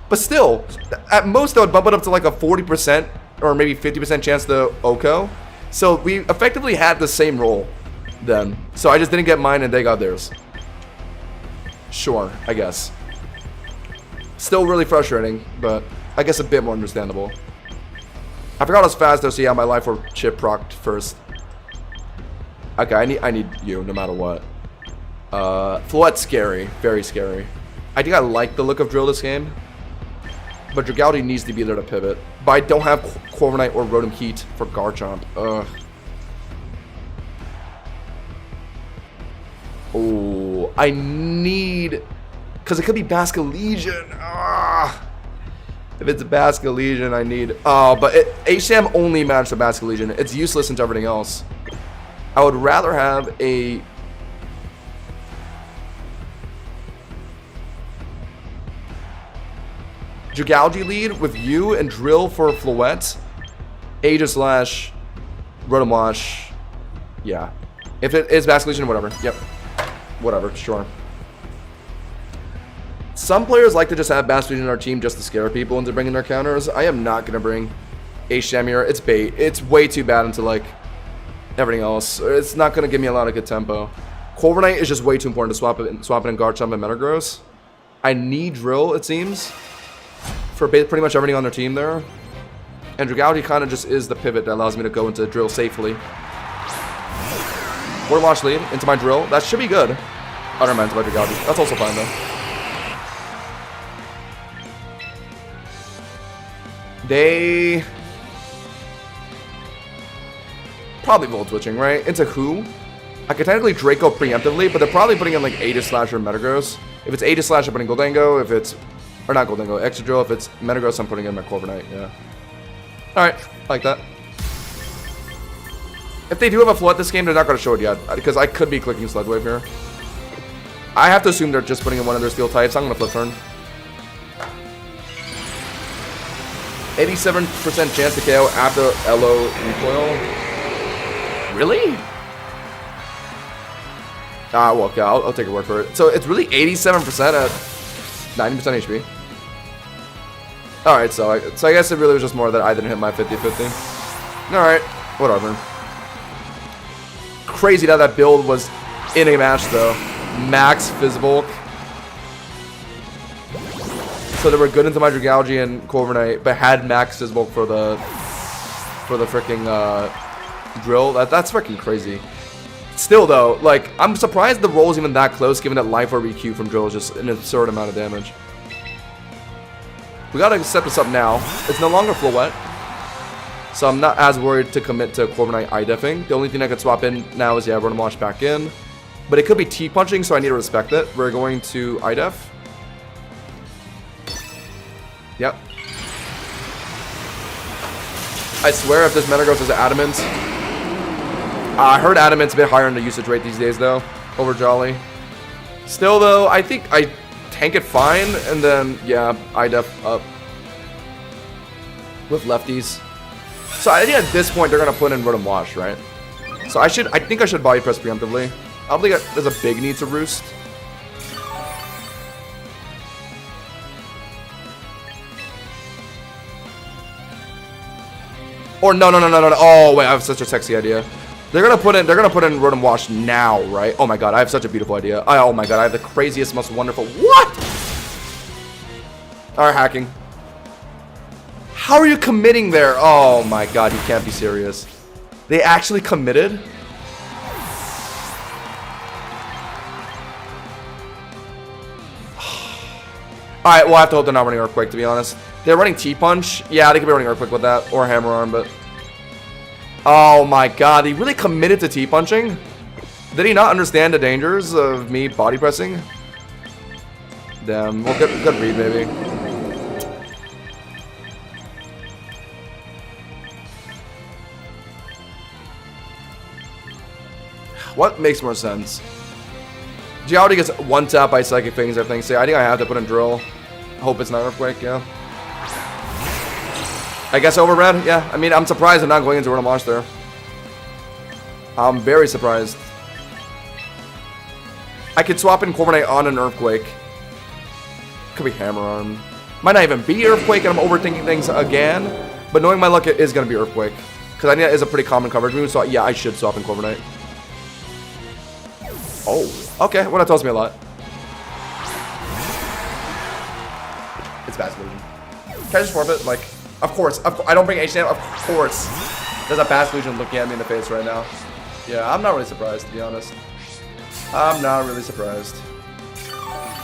But still, at most I would bump it up to like a 40% or maybe 50% chance to OHKO. So we effectively had the same roll then. So I just didn't get mine and they got theirs. Sure, I guess. Still really frustrating, but I guess a bit more understandable. I forgot I was fast though, so yeah, my Life Orb chip procced first. Okay, I need you no matter what. Floette's scary, very scary. I think I like the look of Drill this game, but Dragalge needs to be there to pivot. But I don't have Corviknight or Rotom Heat for Garchomp. Ugh. Oh, I need, because it could be Basculegion. If it's a Basculegion, I need. But HSAM only matched the Basculegion. It's useless into everything else. I would rather have a. Dragalge lead with you and Drill for Floette. Aegislash, Rotom Wash. Yeah. If it is Basculegion, whatever. Yep. Whatever, sure. Some players like to just have Basculegion in our team just to scare people into bringing their counters. I am not going to bring HSAM here. It's bait. It's way too bad into like everything else. It's not going to give me a lot of good tempo. Corviknight is just way too important to swap it in Garchomp and Metagross. I need Drill, it seems, for pretty much everything on their team there. And Dragalge kind of just is the pivot that allows me to go into Drill safely. Water Wash lead into my Drill. That should be good. Never mind, into my Dragalge. That's also fine though. They probably Volt Switching, right? Into who? I could technically Draco preemptively, but they're probably putting in like Aegislash or Metagross. If it's Aegislash, I'm putting Gholdengo. If it's, or not Gholdengo, Excadrill. If it's Metagross, I'm putting in my Corviknight. Yeah. Alright, I like that. If they do have a Flood this game, they're not going to show it yet, because I could be clicking Sludge Wave here. I have to assume they're just putting in one of their Steel types. I'm going to flip turn. 87% chance to KO after LO recoil. Really? Well, okay, I'll take your word for it. So it's really 87% at 90% HP. Alright, so I guess it really was just more that I didn't hit my 50-50. Alright, whatever. Crazy that build was in a match though. Max Fizzbolk. So they were good into my Dragalge and Corviknight, but had max Fizzbolk for the freaking Drill. That's freaking crazy. Still though, like, I'm surprised the roll is even that close, given that Life Orb EQ from Drill is just an absurd amount of damage. We gotta set this up now. It's no longer Floette, so I'm not as worried to commit to Corviknight I-Deffing. The only thing I could swap in now is, yeah, Rotom Wash back in. But it could be T-Punching, so I need to respect it. We're going to I-Def. Yep. I swear if this Metagross is Adamant. I heard Adamant's a bit higher in the usage rate these days, though, over Jolly. Still, though, I think I tank it fine, and then, yeah, IDEF up. With lefties. So I think at this point, they're going to put in Rotom Wash, right? So I think I should body press preemptively. I don't think there's a big need to roost. Or no. Oh wait, I have such a sexy idea. They're gonna put in Rotom Wash now, right? Oh my god, I have such a beautiful idea. Oh my god, I have the craziest, most wonderful. What? Alright, hacking. How are you committing there? Oh my god, you can't be serious. They actually committed? Alright, well, I have to hope they're not running Earthquake, to be honest. They're running T-Punch. Yeah, they could be running Earthquake with that. Or Hammer Arm, but... Oh my god, he really committed to T-Punching? Did he not understand the dangers of me body pressing? Damn, well, good read, maybe. What makes more sense? Geodude gets one tap by Psychic things, I think. So I think I have to put in Drill. Hope it's not Earthquake, yeah. I guess Overred, yeah. I mean, I'm surprised I'm not going into Rotom Wash there. I'm very surprised. I could swap in Corviknight on an Earthquake. Could be Hammer Arm. Might not even be Earthquake, and I'm overthinking things again. But knowing my luck, it is going to be Earthquake. Because I think that is a pretty common coverage move, so yeah, I should swap in Corviknight. Oh, okay. Well, that tells me a lot. It's Basket Legion. Can I just forfeit? Like, of course. I don't bring H-Stamp. Of course. There's a Basket Legion looking at me in the face right now. Yeah, I'm not really surprised, to be honest. I'm not really surprised.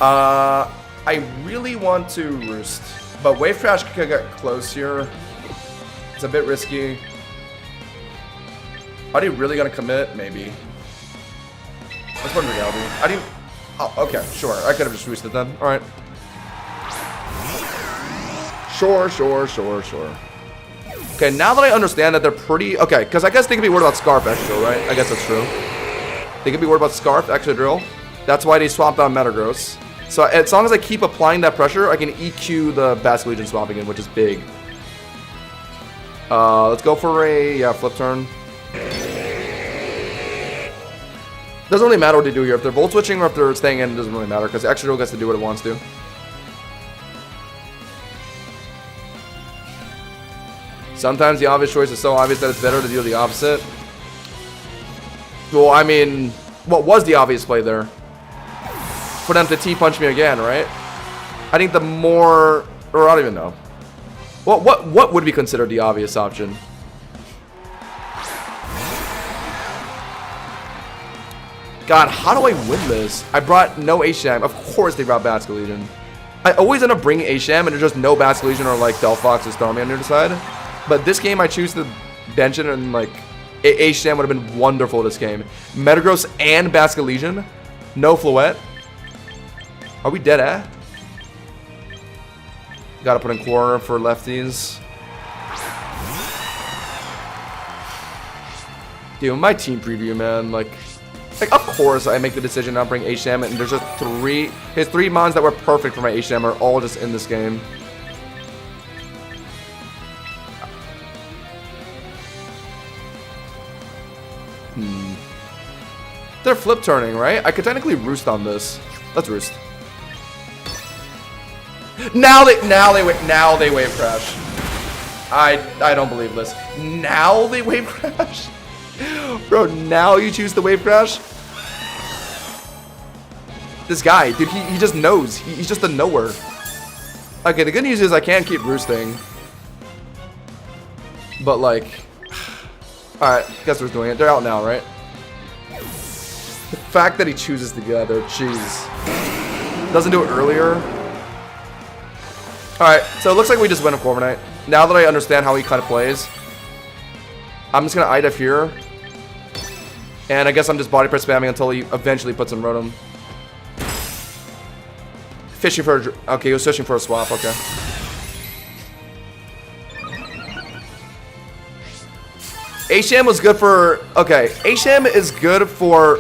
I really want to Roost. But Wave Crash could get close here. It's a bit risky. Are they really going to commit? Maybe. Let's put in Reality. I didn't... Oh, okay, sure. I could have just roosted then. Alright. Sure. Okay, now that I understand that they're pretty... Okay, because I guess they could be worried about Scarf Extra, right? I guess that's true. They could be worried about Scarf Extra Drill. That's why they swapped on Metagross. So as long as I keep applying that pressure, I can EQ the Basket Legion swapping in, which is big. Let's go for a... flip turn. Doesn't really matter what they do here. If they're Volt Switching or if they're staying in, it doesn't really matter, because Extra Drill gets to do what it wants to. Sometimes the obvious choice is so obvious that it's better to do the opposite. Well, I mean, what was the obvious play there? For them to T-punch me again, right? I think the more... Or I don't even know. What would be considered the obvious option? God, how do I win this? I brought no H-Sham. Of course they brought Basket Legion. I always end up bringing H-Sham and there's just no Basket Legion or like Delphox or Starmie on the other side. But this game I choose to bench it and like H-Sham would have been wonderful this game. Metagross and Basket Legion. No Floette. Are we dead at? Gotta put in Core for lefties. Dude, my team preview, man, like of course I make the decision not bring H-Sham, and there's just his three mons that were perfect for my H-Sham are all just in this game. They're flip turning, right? I could technically roost on this. Let's roost. Now they wave crash. I don't believe this. Now they wave crash? Bro, now you choose the wave crash? This guy, dude, he just knows. He's just a knower. Okay, the good news is I can keep roosting. But like... Alright, guess who's doing it. They're out now, right? The fact that he chooses together, jeez. Doesn't do it earlier. Alright, so it looks like we just went a Corviknight. Now that I understand how he kind of plays, I'm just going to IDEF here. And I guess I'm just body press spamming until he eventually puts in Rotom. Fishing for a... Okay, he was fishing for a swap, okay. H-Sham was good for... Okay, H-Sham is good for...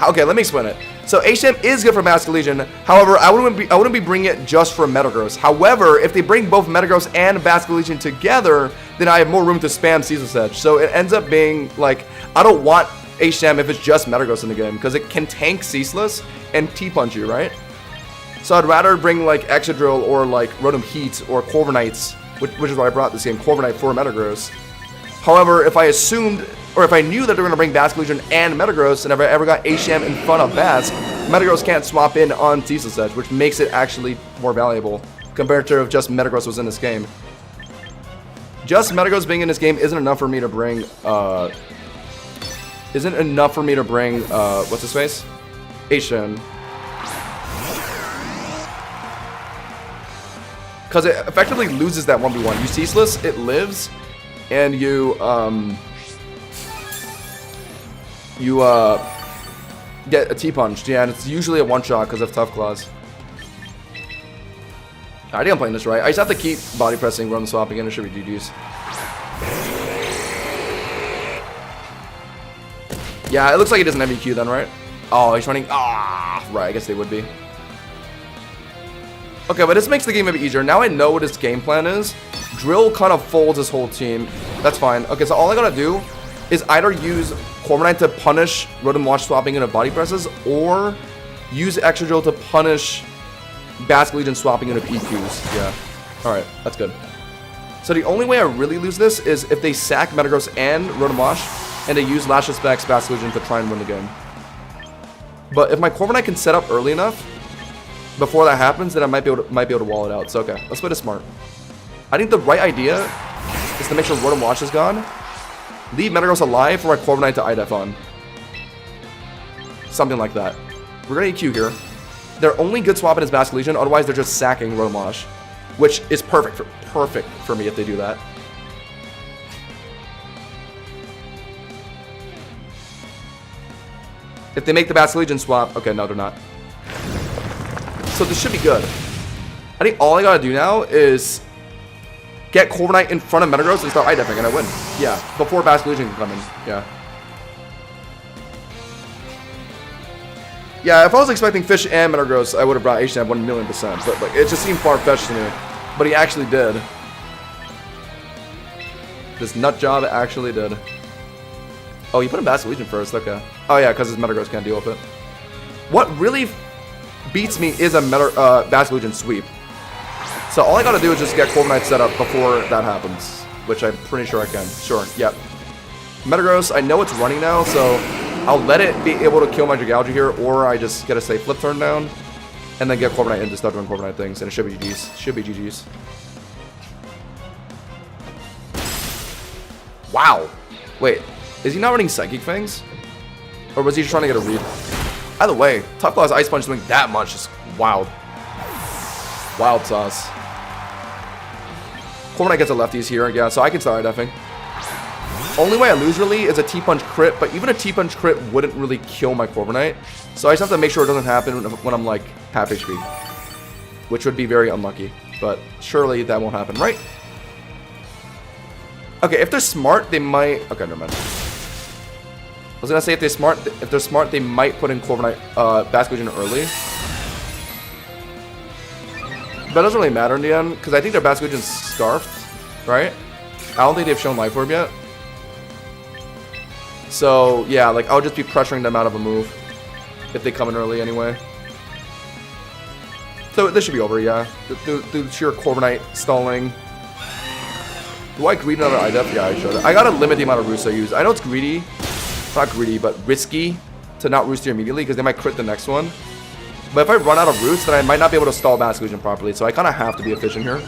Okay, let me explain it. So HM is good for Basket Legion. However, I wouldn't be bringing it just for Metagross. However, if they bring both Metagross and Basket Legion together, then I have more room to spam Ceaseless Edge. So it ends up being like, I don't want HM if it's just Metagross in the game, because it can tank Ceaseless and T-Punch you, right? So I'd rather bring like Excadrill or like Rotom Heat or Corviknights, which is why I brought this game, Corviknight for Metagross. However, if I assumed, or if I knew that they were going to bring Basket Legion and Metagross, and if I ever got HM in front of Bask, Metagross can't swap in on Ceaseless Edge, which makes it actually more valuable compared to if just Metagross was in this game. Just Metagross being in this game isn't enough for me to bring, what's his face? HM. Because it effectively loses that 1v1. You Ceaseless, it lives, and you get a T-Punch. Yeah, and it's usually a one-shot because of Tough Claws. I think I'm playing this right. I just have to keep body pressing, run swapping, and it should be GG's. Yeah, it looks like he doesn't have EQ then, right? Oh, he's running. Ah, right. I guess they would be. Okay, but this makes the game a bit easier. Now I know what his game plan is. Drill kind of folds his whole team. That's fine. Okay, so all I gotta do is either use Corviknight to punish Rotom Wash swapping into body presses, or use Excadrill to punish Basket Legion swapping into EQs. Yeah. Alright, that's good. So the only way I really lose this is if they sack Metagross and Rotom Wash, and they use Lash Specs Basket Legion to try and win the game. But if my Corviknight can set up early enough before that happens, then I might be able to wall it out. So okay, let's play this smart. I think the right idea is to make sure Rotom Wash is gone. Leave Metagross alive for my Corviknight to IDEF on. Something like that. We're gonna EQ here. They're only good swapping his Basket Legion, otherwise they're just sacking Rotom Wash, which is perfect for me if they do that. If they make the Basket Legion swap, okay, no, they're not. So this should be good. I think all I gotta do now is get Corviknight in front of Metagross and start IDEFing, and I win. Yeah, before Basket Legion can come in. Yeah. Yeah, if I was expecting Fish and Metagross, I would have brought HM 1,000,000%. But like, it just seemed far-fetched to me. But he actually did. This nut job actually did. Oh, you put in Basket Legion first, okay. Oh yeah, because his Metagross can't deal with it. What really beats me is a Basket Legion sweep. So all I gotta do is just get Corviknight set up before that happens, which I'm pretty sure I can. Sure, yep. Metagross, I know it's running now, so I'll let it be able to kill my Dragalge here, or I just get a safe flip turn down, and then get Corviknight in to start doing Corviknight things, and it should be GG's. Should be GG's. Wow. Wait, is he not running Psychic Fangs? Or was he just trying to get a read? Either way, Tough Claw's Ice Punch doing that much is wild. Wild sauce. Corviknight gets a lefties here, yeah, so I can start IDEFing. Only way I lose really is a T-Punch crit, but even a T-Punch crit wouldn't really kill my Corviknight. So I just have to make sure it doesn't happen when I'm like half HP. Which would be very unlucky, but surely that won't happen, right? Okay, if they're smart, they might... Okay, never mind. I was gonna say if they're smart, they might put in Corviknight, Basket Legion early. But it doesn't really matter in the end, because I think their Basket Legion's Scarfed, right? I don't think they've shown Life Orb yet. So, yeah, like, I'll just be pressuring them out of a move if they come in early anyway. So, this should be over, yeah. The sheer Corviknight stalling. Do I greed another IDEF? Yeah, I should. I gotta limit the amount of roosts I use. I know it's greedy. Not greedy, but risky to not roost here immediately, because they might crit the next one. But if I run out of roots, then I might not be able to stall Basket Legion properly, so I kind of have to be efficient here.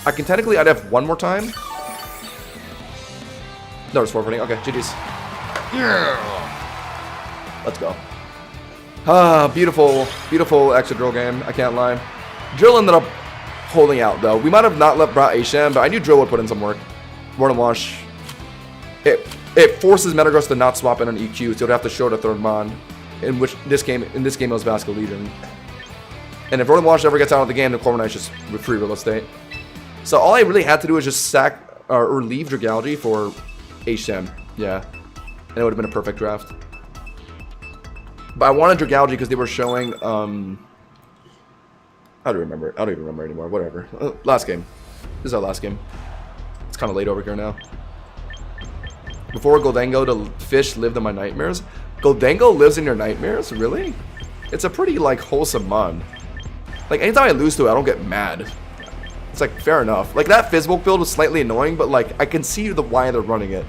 I can technically IDEF one more time. No, it's forfeiting. Okay, GG's. Yeah. Let's go. Ah, beautiful, beautiful Excadrill game. I can't lie. Drill ended up holding out, though. We might have not let brought HM, but I knew Drill would put in some work. Rotom Wash. It forces Metagross to not swap in an EQ, so it would have to show the third Mon. In this game it was Basket Legion. And if Rotom Wash ever gets out of the game, the Corviknight's just free real estate. So all I really had to do was just sack or leave Dragalge for HM. Yeah. And it would have been a perfect draft. But I wanted Dragalge because they were showing, I don't remember it. I don't even remember anymore. Whatever. Last game. This is our last game. It's kind of late over here now. Before Goldango, the fish lived in my nightmares. Goldango lives in your nightmares? Really? It's a pretty, like, wholesome mon. Like, anytime I lose to it, I don't get mad. It's like, fair enough. Like, that Fizzbolg build was slightly annoying, but, like, I can see why they're running it.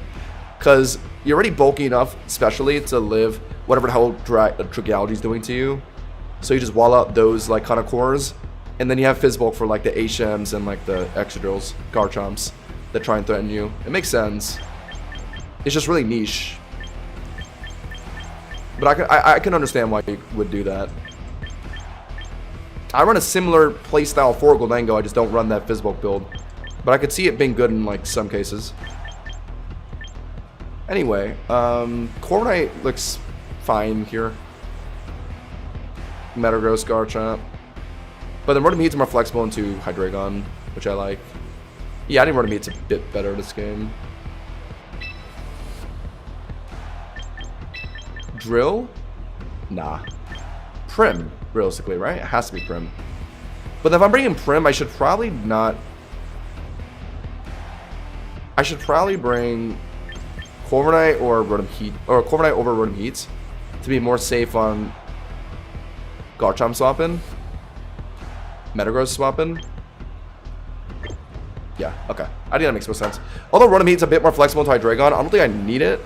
Because you're already bulky enough, especially, to live whatever the hell Dragalge's doing to you. So you just wall out those, like, kind of cores. And then you have Fizzbolg for, like, the Ashems and, like, the Excadrills, Garchomps that try and threaten you. It makes sense. It's just really niche. But I can understand why you would do that. I run a similar playstyle for Goldango, I just don't run that Fizzbolg build. But I could see it being good in, like, some cases. Anyway, Corviknight looks fine here. Metagross, Garchomp. But the Rotom-Heat's more flexible into Hydreigon, which I like. Yeah, I think Rotom-Heat's a bit better this game. Drill? Nah. Prim, realistically, right? It has to be Prim. But if I'm bringing Prim, I should probably not... I should probably bring Corviknight or Rotom-Heat, or Corviknight over Rotom-Heats to be more safe on Garchomp swapping. Metagross swapping. Yeah, okay. I think that makes more sense. Although Rotom-Heat's a bit more flexible to Hydreigon, I don't think I need it.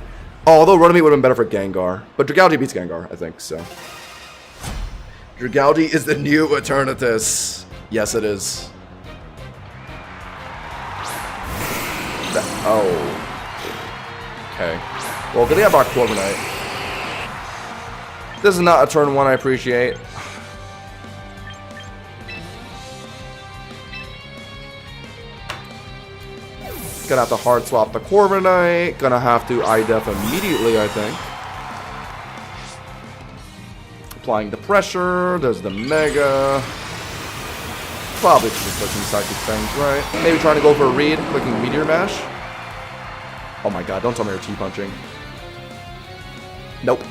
Although Rotom-Heat would have been better for Gengar. But Dragalge beats Gengar, I think, so. Dragalge is the new Eternatus. Yes, it is. Oh. Okay. Well, good thing I bought Corviknight. This is not a turn one I appreciate. Gonna have to hard swap the Corviknight. Gonna have to IDEF immediately, I think. Applying the pressure. There's the Mega. Probably just clicking Psychic Fangs, right? Maybe trying to go for a read. Clicking Meteor Mash. Oh my god, don't tell me you're T-punching. Nope.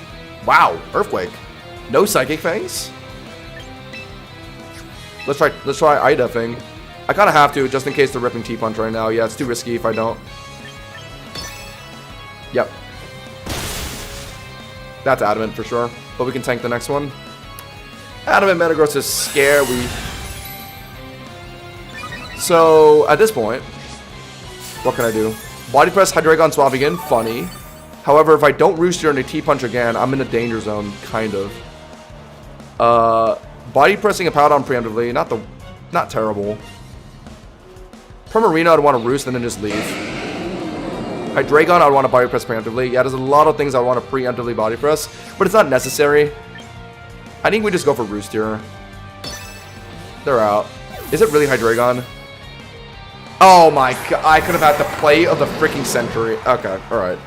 Wow, Earthquake. No Psychic Fangs? Let's try IDEFing. I kind of have to, just in case they're ripping T-Punch right now. Yeah, it's too risky if I don't. Yep. That's Adamant for sure. But we can tank the next one. Adamant Metagross is scary. So, at this point, what can I do? Body Press, Hydreigon, Swap again. Funny. However, if I don't Rooster into T-Punch again, I'm in a danger zone, kind of. Body Pressing a Powdon preemptively. Not terrible. Primarina, I'd want to Roost and then just leave. Hydreigon, I'd want to Body Press preemptively. Yeah, there's a lot of things I want to preemptively Body Press, but it's not necessary. I think we just go for Roost here. They're out. Is it really Hydreigon? Oh my god, I could have had the play of the freaking century. Okay, alright.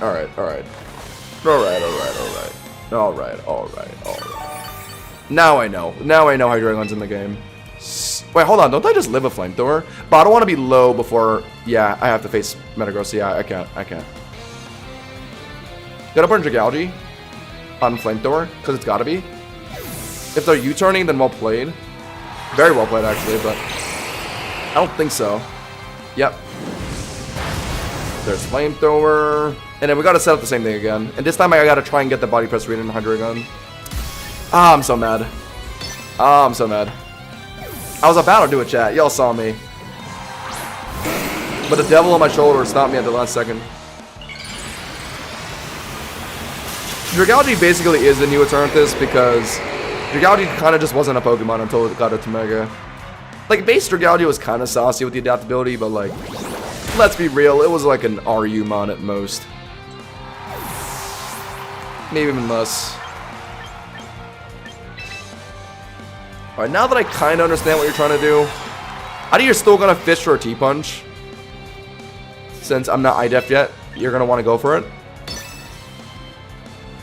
Now I know Hydreigon's in the game. Wait, hold on, don't I just live a Flamethrower? But I don't want to be low before... Yeah, I have to face Metagross. Yeah, I can't. Gotta burn Dragalge on Flamethrower, because it's gotta be. If they're U-turning, then well played. Very well played, actually, but... I don't think so. Yep. There's Flamethrower. And then we gotta set up the same thing again. And this time I gotta try and get the Body Press read in Hydreigon. Ah, I'm so mad. I was about to do a chat. Y'all saw me. But the devil on my shoulder stopped me at the last second. Dragalge basically is the new Eternatus because Dragalge kind of just wasn't a Pokemon until it got into Mega. Like, base Dragalge was kind of saucy with the adaptability, but like, let's be real, it was like an RU mon at most. Maybe even less. Alright, now that I kind of understand what you're trying to do, I think you're still going to fish for a T-Punch. Since I'm not IDEF yet, you're going to want to go for it.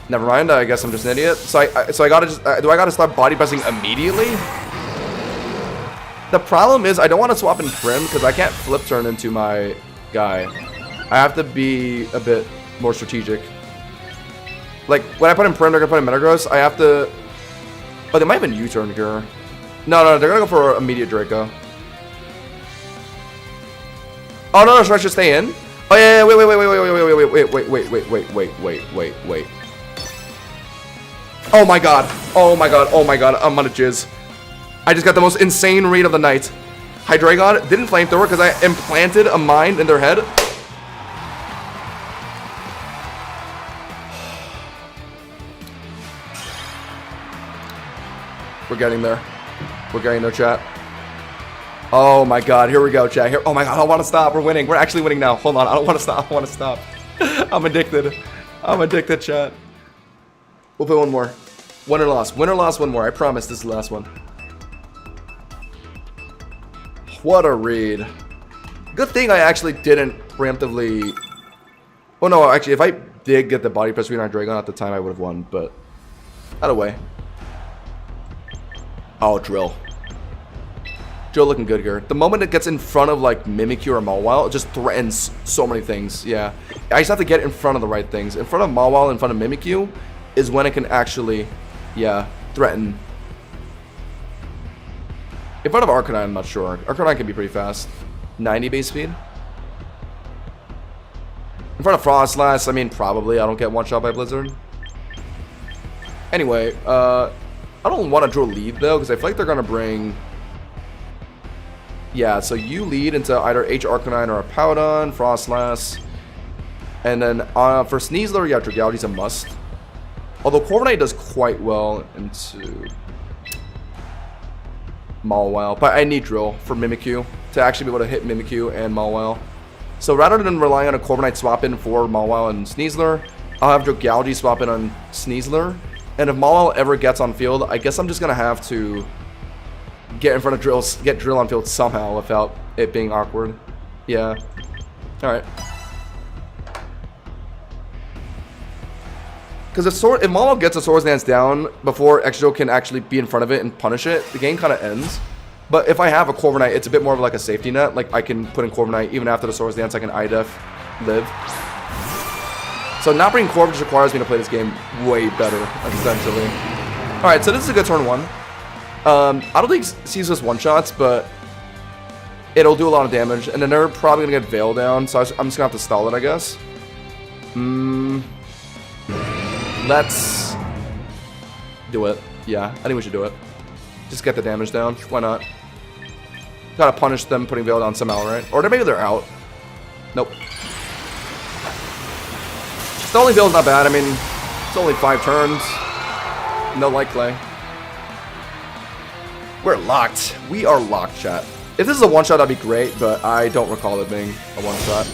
Never mind, I guess I'm just an idiot. So I gotta just, do I gotta start body pressing immediately? The problem is I don't want to swap in Prim because I can't flip turn into my guy. I have to be a bit more strategic. Like, when I put in Prim, they're gonna put in Metagross. I have to... Oh, they might have been U-turn here. No, they're gonna go for immediate Draco. Oh, no, Shrek should stay in. Oh, yeah, wait. Oh my god. I'm on a jizz. I just got the most insane read of the night. Hydreigon didn't flamethrower because I implanted a mind in their head. We're getting there. We're getting there, chat. Oh my god, here we go, chat. Here. Oh my god, I don't want to stop. We're winning. We're actually winning now. Hold on, I don't want to stop. I want to stop. I'm addicted. I'm addicted, chat. We'll play one more. Win or loss. Win or loss, one more. I promise this is the last one. What a read. Good thing I actually didn't preemptively... Oh no, actually, if I did get the body press read on Dragon at the time, I would have won, but... Either way. Oh, Drill. Drill looking good here. The moment it gets in front of, like, Mimikyu or Mawile, it just threatens so many things. Yeah. I just have to get in front of the right things. In front of Mawile, in front of Mimikyu, is when it can actually, yeah, threaten. In front of Arcanine, I'm not sure. Arcanine can be pretty fast. 90 base speed. In front of Frostlass, I mean, probably. I don't get one shot by Blizzard. Anyway, I don't want to draw a lead, though, because I feel like they're going to bring... Yeah, so you lead into either H Arcanine or a Powdon, Frostlass. And then for Sneasler, yeah, Dragality's a must. Although Corviknight does quite well into Mawile. But I need Drill for Mimikyu to actually be able to hit Mimikyu and Mawile. So rather than relying on a Corviknight swap in for Mawile and Sneasler, I'll have Dragality swap in on Sneasler. And if Mawile ever gets on field, I guess I'm just going to have to get in front of Drill, get Drill on field somehow without it being awkward. Yeah. Alright. Because if Mawile gets a Swords Dance down before Exo can actually be in front of it and punish it, the game kind of ends. But if I have a Corviknight, it's a bit more of like a safety net. Like, I can put in Corviknight even after the Swords Dance, I can IDEF live. So not bringing Corviknight just requires me to play this game way better, essentially. Alright, so this is a good turn one. I don't think Caesar's one-shots, but it'll do a lot of damage. And then they're probably going to get Veil down, so I'm just going to have to stall it, I guess. Let's do it. Yeah, I think we should do it. Just get the damage down. Why not? Gotta punish them putting Veil down somehow, right? Or maybe they're out. Nope. The only Veil's not bad. I mean, it's only 5 turns. No Light Clay. We're locked. We are locked, chat. If this is a one-shot, that'd be great, but I don't recall it being a one-shot.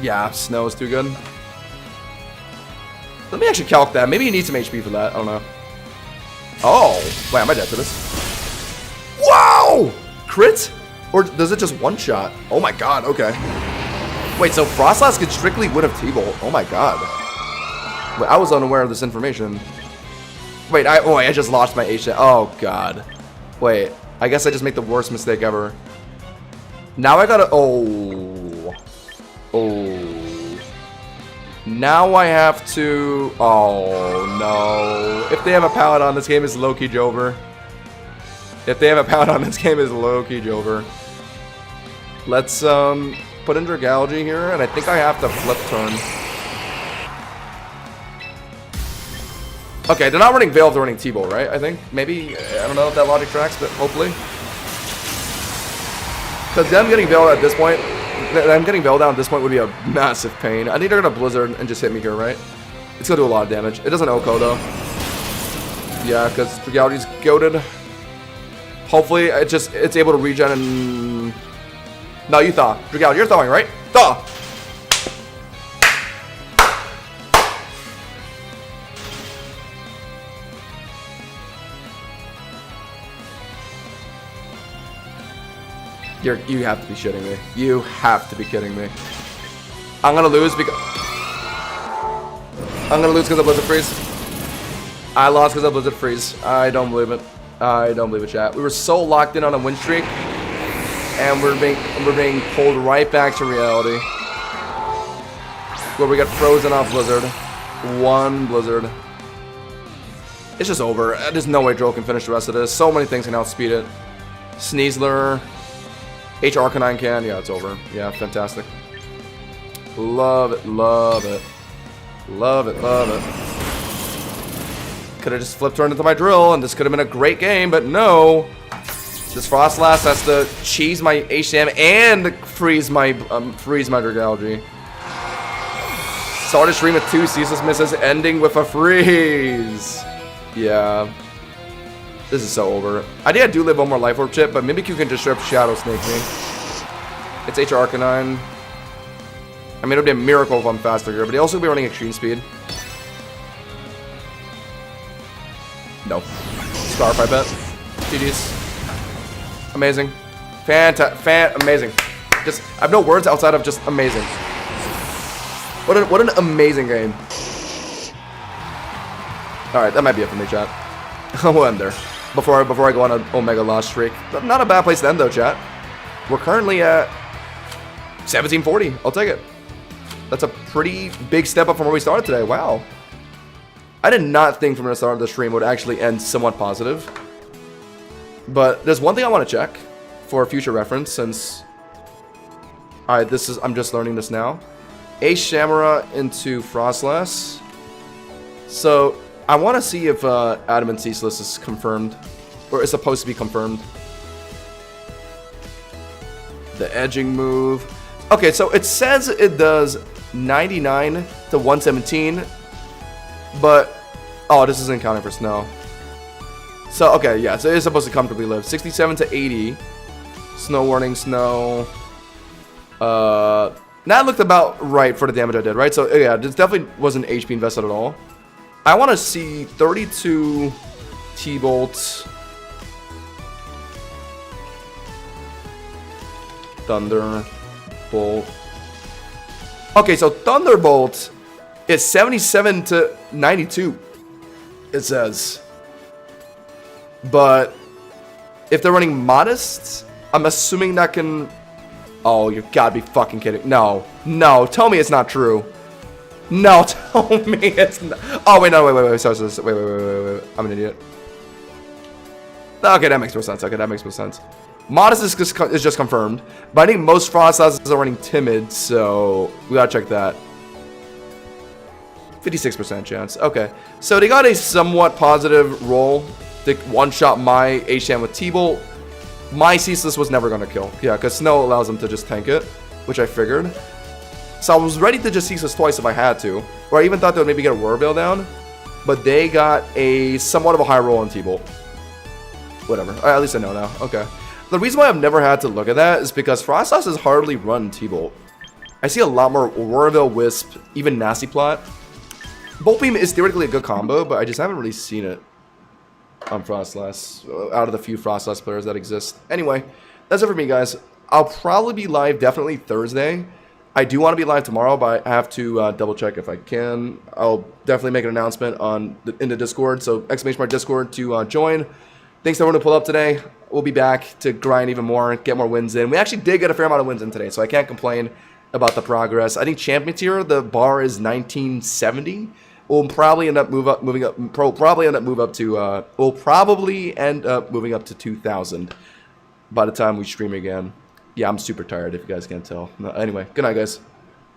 Yeah, Snow is too good. Let me actually calc that. Maybe you need some HP for that. I don't know. Oh. Wait, am I dead to this? Wow! Crit? Or does it just one-shot? Oh my god, okay. Wait, so Frostlass could strictly win of T-Bolt. Oh my god. Wait, I was unaware of this information. Wait, I just lost my H. Oh god. Wait, I guess I just make the worst mistake ever. Now I gotta... Oh. Now I have to... Oh, no. If they have a Paladon, this game is low-key Jover. If they have a Paladon, this game is low-key Jover. Let's put in Dragalgy here, and I think I have to flip turn. Okay, they're not running Veil, they're running T-Bolt, right? I think. Maybe. I don't know if that logic tracks, but hopefully. Because them getting Veil at this point... Them getting Veil down at this point would be a massive pain. I think they're going to Blizzard and just hit me here, right? It's going to do a lot of damage. It doesn't OHKO, though. Yeah, because Dragality's goated. Hopefully, it's able to regen and... No, you thaw. Dragality, you're thawing, right? Thaw! You have to be shitting me. You have to be kidding me. I'm gonna lose because... I'm gonna lose because of Blizzard Freeze. I lost because of Blizzard Freeze. I don't believe it. I don't believe it, chat. We were so locked in on a win streak. And we're being pulled right back to reality. Where we got frozen off Blizzard. One Blizzard. It's just over. There's no way Droll can finish the rest of this. So many things can outspeed it. Sneasler. H Arcanine can. Yeah, it's over. Yeah, fantastic. Love it, love it. Love it, love it. Could have just flipped her into my drill, and this could have been a great game, but no. This Frostlass has to cheese my HM and freeze my Dragalge. Started stream with 2 ceaseless misses, ending with a freeze. Yeah. This is so over. I think I do live one more Life Orb chip, but maybe Q can just straight up Shadow Snake me. It's H Arcanine. I mean, it would be a miracle if I'm faster here, but he also would be running Extreme Speed. No. Scarf, I bet. GG's. Amazing. Amazing. Just, I have no words outside of just amazing. What an amazing game. Alright, that might be it for me, chat. We'll end there. Before I go on an Omega loss streak. Not a bad place to end, though, chat. We're currently at 1740. I'll take it. That's a pretty big step up from where we started today. Wow. I did not think from the start of the stream would actually end somewhat positive. But there's one thing I want to check for future reference, since... Alright, I'm just learning this now. A Shamara into Frostlass. So, I want to see if Adamant Ceaseless is confirmed. Or is supposed to be confirmed. The edging move. Okay, so it says it does 99 to 117. But, oh, this isn't counting for snow. So, okay, yeah, so it is supposed to comfortably live. 67 to 80. Snow warning, snow. That looked about right for the damage I did, right? So, yeah, this definitely wasn't HP invested at all. I want to see 32 T-Bolt. Thunderbolt. Okay, so Thunderbolt is 77 to 92, it says. But if they're running Modest, I'm assuming that can... Oh, you gotta be fucking kidding. No. No, tell me it's not true. No, tell me it's not... Oh, wait, no, wait. Sorry, wait. I'm an idiot. Okay, that makes more sense. Okay, that makes more sense. Modest is just confirmed. But I think most Frostlasses are running Timid, so we gotta check that. 56% chance. Okay. So they got a somewhat positive roll. They one-shot my HM with T-Bolt. My Ceaseless was never going to kill. Yeah, because Snow allows them to just tank it, which I figured. So I was ready to just Ceaseless twice if I had to. Or I even thought they would maybe get a Whirlveil down. But they got a somewhat of a high roll on T-Bolt. Whatever. At least I know now. Okay. The reason why I've never had to look at that is because Frostlass has hardly run T-Bolt. I see a lot more Whirlveil, Wisp, even Nasty Plot. Bolt Beam is theoretically a good combo, but I just haven't really seen it on Frostlass, out of the few Frostlass players that exist. Anyway, that's it for me, guys. I'll probably be live definitely Thursday. I do want to be live tomorrow, but I have to double check if I can. I'll definitely make an announcement in the Discord, so !Discord to join. Thanks to everyone who pulled up today. We'll be back to grind even more, get more wins in. We actually did get a fair amount of wins in today, so I can't complain about the progress. I think champion tier, the bar is 1970. We'll probably end up moving up to 2000 by the time we stream again. Yeah, I'm super tired if you guys can't tell. No, anyway, good night, guys.